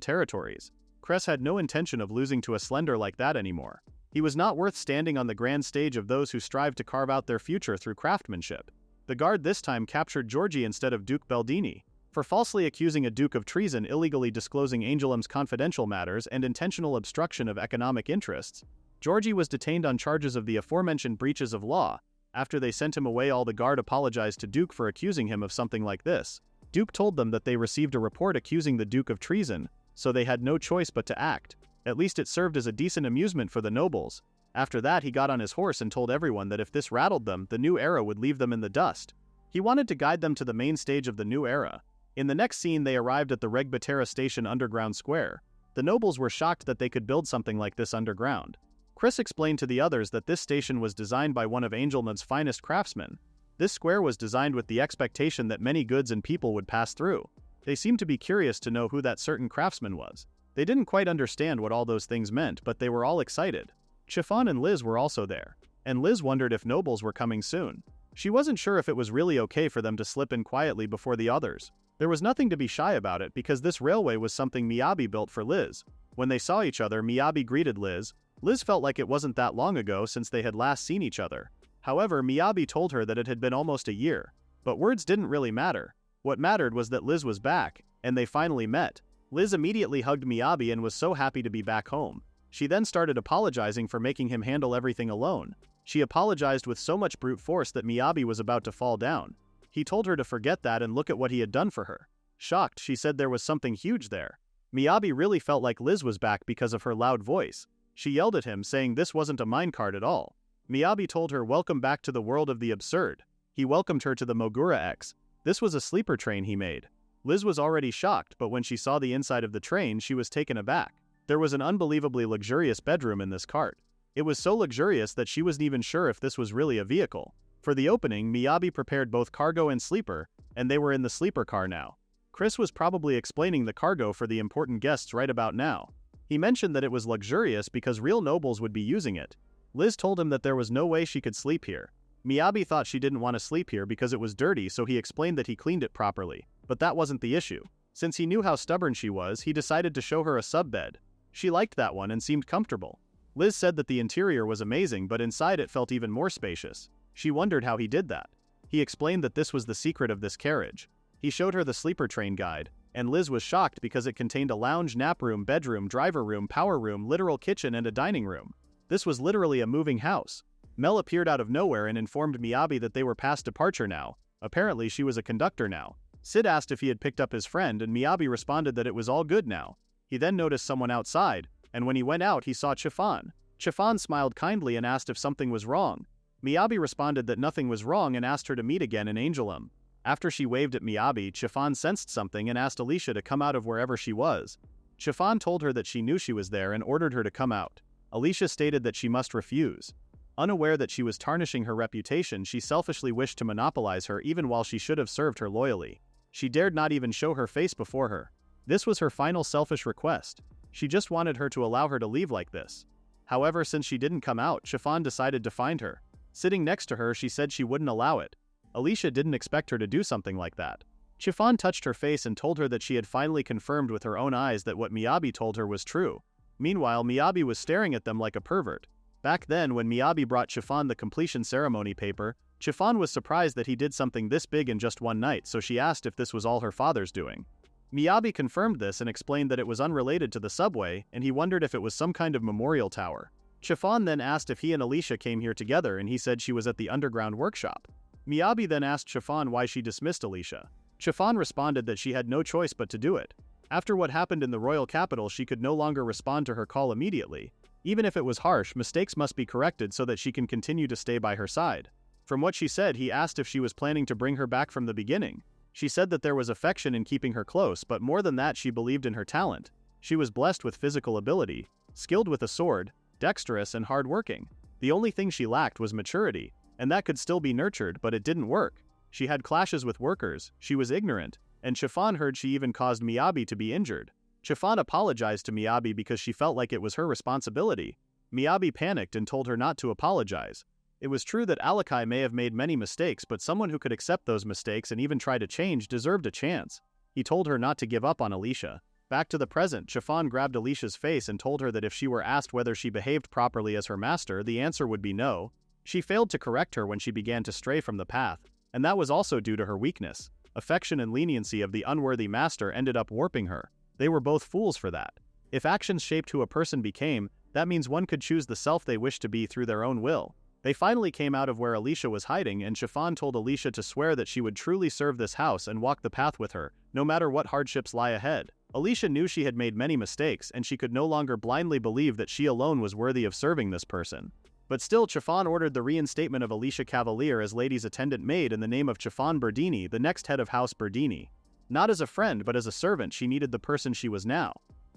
A: territories. Cress had no intention of losing to a Slender like that anymore. He was not worth standing on the grand stage of those who strive to carve out their future through craftsmanship. The guard this time captured Georgie instead of Duke Baldini. For falsely accusing a duke of treason, illegally disclosing Angelm's confidential matters, and intentional obstruction of economic interests, Georgie was detained on charges of the aforementioned breaches of law. After they sent him away, all the guard apologized to Duke for accusing him of something like this. Duke told them that they received a report accusing the Duke of treason, so they had no choice but to act. At least it served as a decent amusement for the nobles. After that, he got on his horse and told everyone that if this rattled them, the new era would leave them in the dust. He wanted to guide them to the main stage of the new era. In the next scene, they arrived at the Regbatera station underground square. The nobles were shocked that they could build something like this underground. Chris explained to the others that this station was designed by one of Angelm's finest craftsmen. This square was designed with the expectation that many goods and people would pass through. They seemed to be curious to know who that certain craftsman was. They didn't quite understand what all those things meant, but they were all excited. Chiffon and Liz were also there, and Liz wondered if nobles were coming soon. She wasn't sure if it was really okay for them to slip in quietly before the others. There was nothing to be shy about it because this railway was something Miyabi built for Liz. When they saw each other, Miyabi greeted Liz. Liz felt like it wasn't that long ago since they had last seen each other. However, Miyabi told her that it had been almost a year. But words didn't really matter. What mattered was that Liz was back, and they finally met. Liz immediately hugged Miyabi and was so happy to be back home. She then started apologizing for making him handle everything alone. She apologized with so much brute force that Miyabi was about to fall down. He told her to forget that and look at what he had done for her. Shocked, she said there was something huge there. Miyabi really felt like Liz was back because of her loud voice. She yelled at him, saying this wasn't a minecart at all. Miyabi told her welcome back to the world of the absurd. He welcomed her to the Mogura X. This was a sleeper train he made. Liz was already shocked, but when she saw the inside of the train, she was taken aback. There was an unbelievably luxurious bedroom in this cart. It was so luxurious that she wasn't even sure if this was really a vehicle. For the opening, Miyabi prepared both cargo and sleeper, and they were in the sleeper car now. Chris was probably explaining the cargo for the important guests right about now. He mentioned that it was luxurious because real nobles would be using it. Liz told him that there was no way she could sleep here. Miyabi thought she didn't want to sleep here because it was dirty, so he explained that he cleaned it properly. But that wasn't the issue. Since he knew how stubborn she was, he decided to show her a sub-bed. She liked that one and seemed comfortable. Liz said that the interior was amazing, but inside it felt even more spacious. She wondered how he did that. He explained that this was the secret of this carriage. He showed her the sleeper train guide, and Liz was shocked because it contained a lounge, nap room, bedroom, driver room, power room, literal kitchen, and a dining room. This was literally a moving house. Mel appeared out of nowhere and informed Miyabi that they were past departure now. Apparently she was a conductor now. Sid asked if he had picked up his friend and Miyabi responded that it was all good now. He then noticed someone outside, and when he went out he saw Chiffon. Chiffon smiled kindly and asked if something was wrong. Miyabi responded that nothing was wrong and asked her to meet again in Angelum. After she waved at Miyabi, Chiffon sensed something and asked Alicia to come out of wherever she was. Chiffon told her that she knew she was there and ordered her to come out. Alicia stated that she must refuse. Unaware that she was tarnishing her reputation, she selfishly wished to monopolize her even while she should have served her loyally. She dared not even show her face before her. This was her final selfish request. She just wanted her to allow her to leave like this. However, since she didn't come out, Chiffon decided to find her. Sitting next to her, she said she wouldn't allow it. Alicia didn't expect her to do something like that. Chiffon touched her face and told her that she had finally confirmed with her own eyes that what Miyabi told her was true. Meanwhile, Miyabi was staring at them like a pervert. Back then, when Miyabi brought Chiffon the completion ceremony paper, Chiffon was surprised that he did something this big in just one night, so she asked if this was all her father's doing. Miyabi confirmed this and explained that it was unrelated to the subway, and he wondered if it was some kind of memorial tower. Chiffon then asked if he and Alicia came here together and he said she was at the underground workshop. Miyabi then asked Chiffon why she dismissed Alicia. Chiffon responded that she had no choice but to do it. After what happened in the royal capital, she could no longer respond to her call immediately. Even if it was harsh, mistakes must be corrected so that she can continue to stay by her side. From what she said, he asked if she was planning to bring her back from the beginning. She said that there was affection in keeping her close, but more than that, she believed in her talent. She was blessed with physical ability, skilled with a sword, dexterous and hardworking. The only thing she lacked was maturity, and that could still be nurtured, but it didn't work. She had clashes with workers, she was ignorant, and Chiffon heard she even caused Miyabi to be injured. Chiffon apologized to Miyabi because she felt like it was her responsibility. Miyabi panicked and told her not to apologize. It was true that Alakai may have made many mistakes, but someone who could accept those mistakes and even try to change deserved a chance. He told her not to give up on Alicia. Back to the present, Chiffon grabbed Alicia's face and told her that if she were asked whether she behaved properly as her master, the answer would be no. She failed to correct her when she began to stray from the path, and that was also due to her weakness. Affection and leniency of the unworthy master ended up warping her. They were both fools for that. If actions shaped who a person became, that means one could choose the self they wish to be through their own will. They finally came out of where Alicia was hiding, and Chiffon told Alicia to swear that she would truly serve this house and walk the path with her, no matter what hardships lie ahead. Alicia knew she had made many mistakes, and she could no longer blindly believe that she alone was worthy of serving this person. But still, Chiffon ordered the reinstatement of Alicia Cavalier as lady's attendant maid in the name of Chiffon Berdini, the next head of House Berdini. Not as a friend, but as a servant, she needed the person she was now.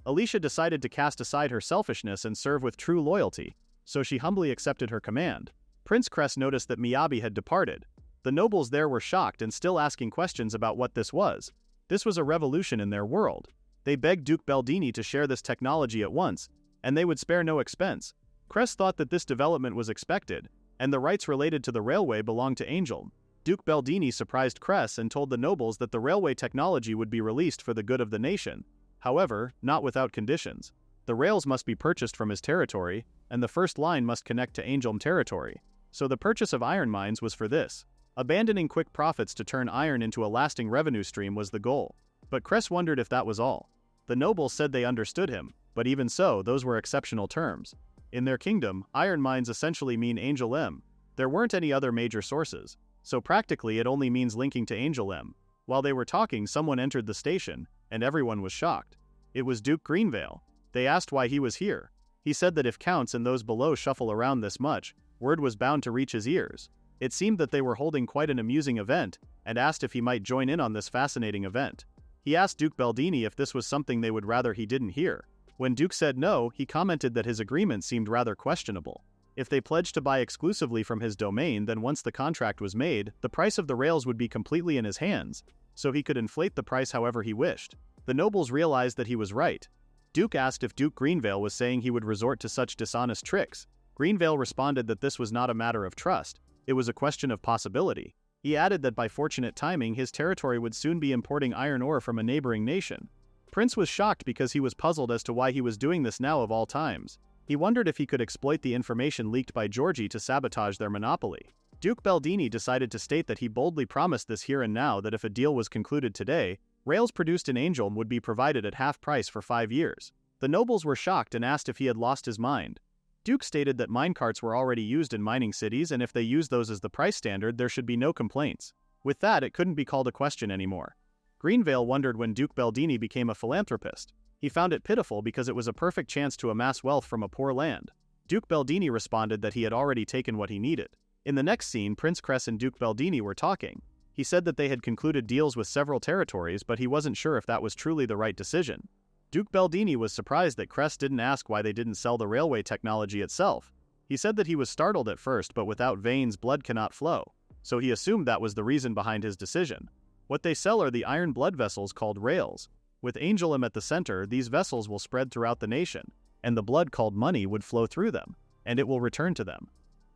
A: Alicia decided to cast aside her selfishness and serve with true loyalty, so she humbly accepted her command. Prince Cress noticed that Miyabi had departed. The nobles there were shocked and still asking questions about what this was. This was a revolution in their world. They begged Duke Baldini to share this technology at once, and they would spare no expense. Cress thought that this development was expected, and the rights related to the railway belonged to Angel. Duke Baldini surprised Cress and told the nobles that the railway technology would be released for the good of the nation. However, not without conditions. The rails must be purchased from his territory, and the first line must connect to Angelm territory. So the purchase of iron mines was for this. Abandoning quick profits to turn iron into a lasting revenue stream was the goal. But Cress wondered if that was all. The nobles said they understood him, but even so, those were exceptional terms. In their kingdom, iron mines essentially mean Angel M. There weren't any other major sources, so practically it only means linking to Angel M. While they were talking, someone entered the station, and everyone was shocked. It was Duke Greenvale. They asked why he was here. He said that if counts and those below shuffle around this much, word was bound to reach his ears. It seemed that they were holding quite an amusing event, and asked if he might join in on this fascinating event. He asked Duke Baldini if this was something they would rather he didn't hear. When Duke said no, he commented that his agreement seemed rather questionable. If they pledged to buy exclusively from his domain, then once the contract was made, the price of the rails would be completely in his hands, so he could inflate the price however he wished. The nobles realized that he was right. Duke asked if Duke Greenvale was saying he would resort to such dishonest tricks. Greenvale responded that this was not a matter of trust, it was a question of possibility. He added that by fortunate timing, his territory would soon be importing iron ore from a neighboring nation. Prince was shocked because he was puzzled as to why he was doing this now of all times. He wondered if he could exploit the information leaked by Georgie to sabotage their monopoly. Duke Baldini decided to state that he boldly promised this here and now that if a deal was concluded today, rails produced in Angelm would be provided at half price for 5 years. The nobles were shocked and asked if he had lost his mind. Duke stated that minecarts were already used in mining cities, and if they used those as the price standard, there should be no complaints. With that, it couldn't be called a question anymore. Greenvale wondered when Duke Baldini became a philanthropist. He found it pitiful because it was a perfect chance to amass wealth from a poor land. Duke Baldini responded that he had already taken what he needed. In the next scene, Prince Cress and Duke Baldini were talking. He said that they had concluded deals with several territories, but he wasn't sure if that was truly the right decision. Duke Baldini was surprised that Cress didn't ask why they didn't sell the railway technology itself. He said that he was startled at first, but without veins, blood cannot flow. So he assumed that was the reason behind his decision. What they sell are the iron blood vessels called rails. With Angelum at the center, these vessels will spread throughout the nation, and the blood called money would flow through them, and it will return to them.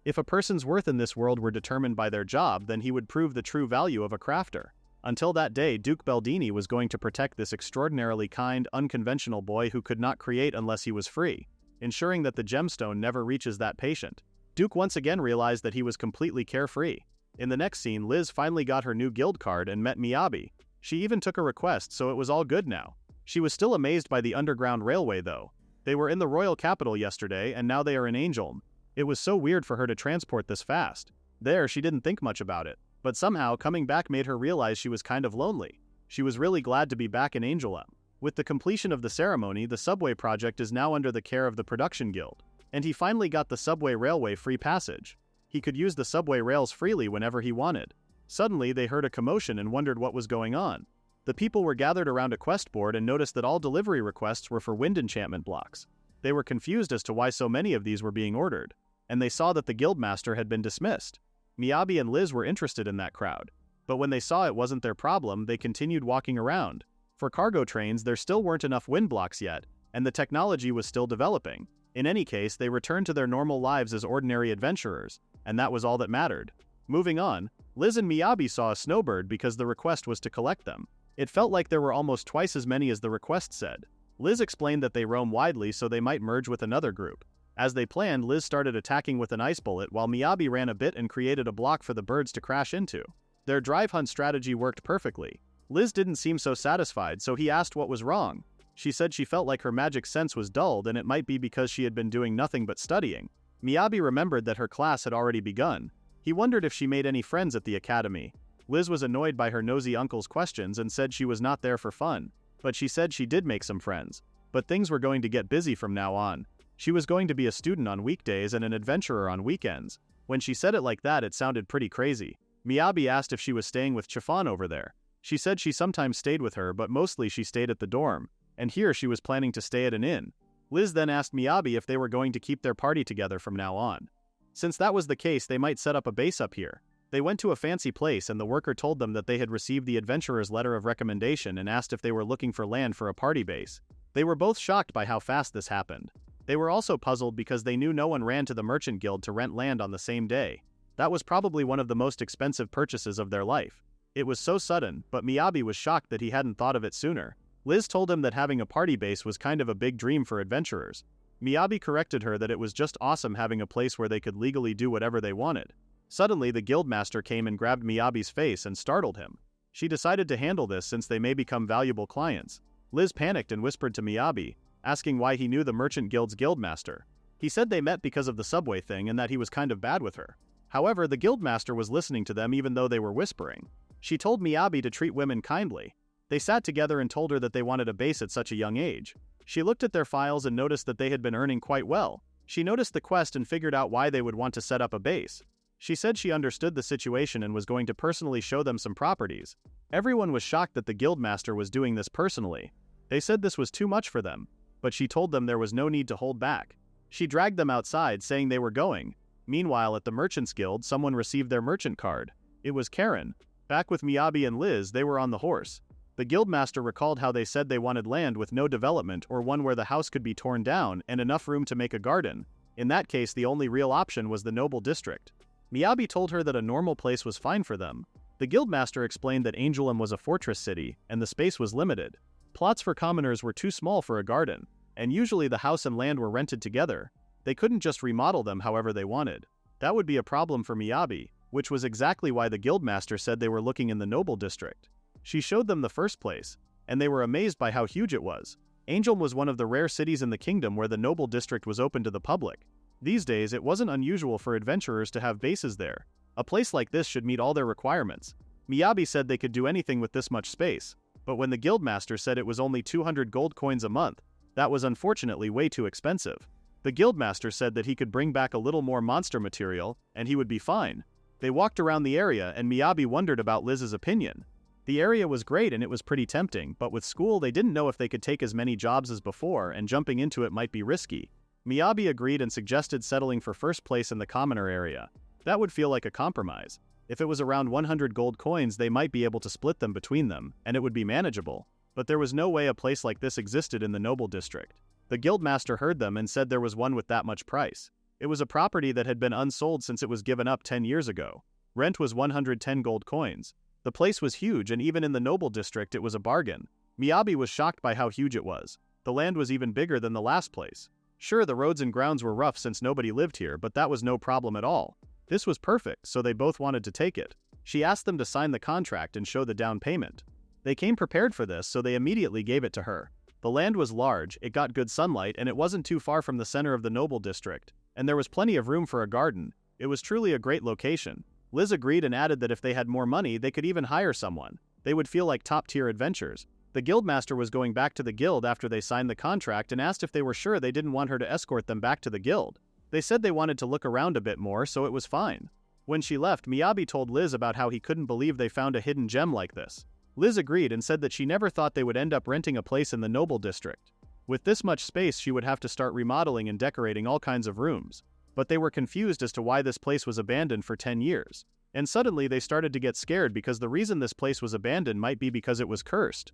A: If a person's worth in this world were determined by their job, then he would prove the true value of a crafter. Until that day, Duke Baldini was going to protect this extraordinarily kind, unconventional boy who could not create unless he was free, ensuring that the gemstone never reaches that patient. Duke once again realized that he was completely carefree. In the next scene, Liz finally got her new guild card and met Miyabi. She even took a request, so it was all good now. She was still amazed by the underground railway though. They were in the royal capital yesterday, and now they are in Angelum. It was so weird for her to transport this fast. There, she didn't think much about it. But somehow, coming back made her realize she was kind of lonely. She was really glad to be back in Angelum. With the completion of the ceremony, the subway project is now under the care of the production guild. And he finally got the subway railway free passage. He could use the subway rails freely whenever he wanted. Suddenly, they heard a commotion and wondered what was going on. The people were gathered around a quest board and noticed that all delivery requests were for wind enchantment blocks. They were confused as to why so many of these were being ordered. And they saw that the guildmaster had been dismissed. Miyabi and Liz were interested in that crowd. But when they saw it wasn't their problem, they continued walking around. For cargo trains, there still weren't enough wind blocks yet, and the technology was still developing. In any case, they returned to their normal lives as ordinary adventurers, and that was all that mattered. Moving on, Liz and Miyabi saw a snowbird because the request was to collect them. It felt like there were almost twice as many as the request said. Liz explained that they roam widely so they might merge with another group. As they planned, Liz started attacking with an ice bullet while Miyabi ran a bit and created a block for the birds to crash into. Their drive hunt strategy worked perfectly. Liz didn't seem so satisfied, so he asked what was wrong. She said she felt like her magic sense was dulled and it might be because she had been doing nothing but studying. Miyabi remembered that her class had already begun. He wondered if she made any friends at the academy. Liz was annoyed by her nosy uncle's questions and said she was not there for fun. But she said she did make some friends. But things were going to get busy from now on. She was going to be a student on weekdays and an adventurer on weekends. When she said it like that, it sounded pretty crazy. Miyabi asked if she was staying with Chiffon over there. She said she sometimes stayed with her, but mostly she stayed at the dorm. And here she was planning to stay at an inn. Liz then asked Miyabi if they were going to keep their party together from now on. Since that was the case, they might set up a base up here. They went to a fancy place and the worker told them that they had received the adventurer's letter of recommendation and asked if they were looking for land for a party base. They were both shocked by how fast this happened. They were also puzzled because they knew no one ran to the merchant guild to rent land on the same day. That was probably one of the most expensive purchases of their life. It was so sudden, but Miyabi was shocked that he hadn't thought of it sooner. Liz told him that having a party base was kind of a big dream for adventurers. Miyabi corrected her that it was just awesome having a place where they could legally do whatever they wanted. Suddenly, the guildmaster came and grabbed Miyabi's face and startled him. She decided to handle this since they may become valuable clients. Liz panicked and whispered to Miyabi, asking why he knew the merchant guild's guildmaster. He said they met because of the subway thing and that he was kind of bad with her. However, the guildmaster was listening to them even though they were whispering. She told Miyabi to treat women kindly. They sat together and told her that they wanted a base at such a young age. She looked at their files and noticed that they had been earning quite well. She noticed the quest and figured out why they would want to set up a base. She said she understood the situation and was going to personally show them some properties. Everyone was shocked that the guildmaster was doing this personally. They said this was too much for them, but she told them there was no need to hold back. She dragged them outside saying they were going. Meanwhile, at the Merchants Guild, someone received their merchant card. It was Karen. Back with Miyabi and Liz, they were on the horse. The guildmaster recalled how they said they wanted land with no development or one where the house could be torn down and enough room to make a garden. In that case, the only real option was the noble district. Miyabi told her that a normal place was fine for them. The guildmaster explained that Angelum was a fortress city, and the space was limited. Plots for commoners were too small for a garden, and usually the house and land were rented together. They couldn't just remodel them however they wanted. That would be a problem for Miyabi, which was exactly why the guildmaster said they were looking in the noble district. She showed them the first place, and they were amazed by how huge it was. Angelum was one of the rare cities in the kingdom where the noble district was open to the public. These days, it wasn't unusual for adventurers to have bases there. A place like this should meet all their requirements. Miyabi said they could do anything with this much space, but when the guildmaster said it was only 200 gold coins a month, that was unfortunately way too expensive. The guildmaster said that he could bring back a little more monster material, and he would be fine. They walked around the area and Miyabi wondered about Liz's opinion. The area was great and it was pretty tempting, but with school they didn't know if they could take as many jobs as before and jumping into it might be risky. Miyabi agreed and suggested settling for first place in the commoner area. That would feel like a compromise. If it was around 100 gold coins they might be able to split them between them, and it would be manageable. But there was no way a place like this existed in the noble district. The guildmaster heard them and said there was one with that much price. It was a property that had been unsold since it was given up 10 years ago. Rent was 110 gold coins. The place was huge and even in the noble district it was a bargain. Miyabi was shocked by how huge it was. The land was even bigger than the last place. Sure, the roads and grounds were rough since nobody lived here, but that was no problem at all. This was perfect, so they both wanted to take it. She asked them to sign the contract and show the down payment. They came prepared for this, so they immediately gave it to her. The land was large, it got good sunlight, and it wasn't too far from the center of the noble district, and there was plenty of room for a garden. It was truly a great location. Liz agreed and added that if they had more money, they could even hire someone. They would feel like top-tier adventures. The guildmaster was going back to the guild after they signed the contract and asked if they were sure they didn't want her to escort them back to the guild. They said they wanted to look around a bit more, so it was fine. When she left, Miyabi told Liz about how he couldn't believe they found a hidden gem like this. Liz agreed and said that she never thought they would end up renting a place in the noble district. With this much space, she would have to start remodeling and decorating all kinds of rooms. But they were confused as to why this place was abandoned for 10 years. And suddenly they started to get scared because the reason this place was abandoned might be because it was cursed.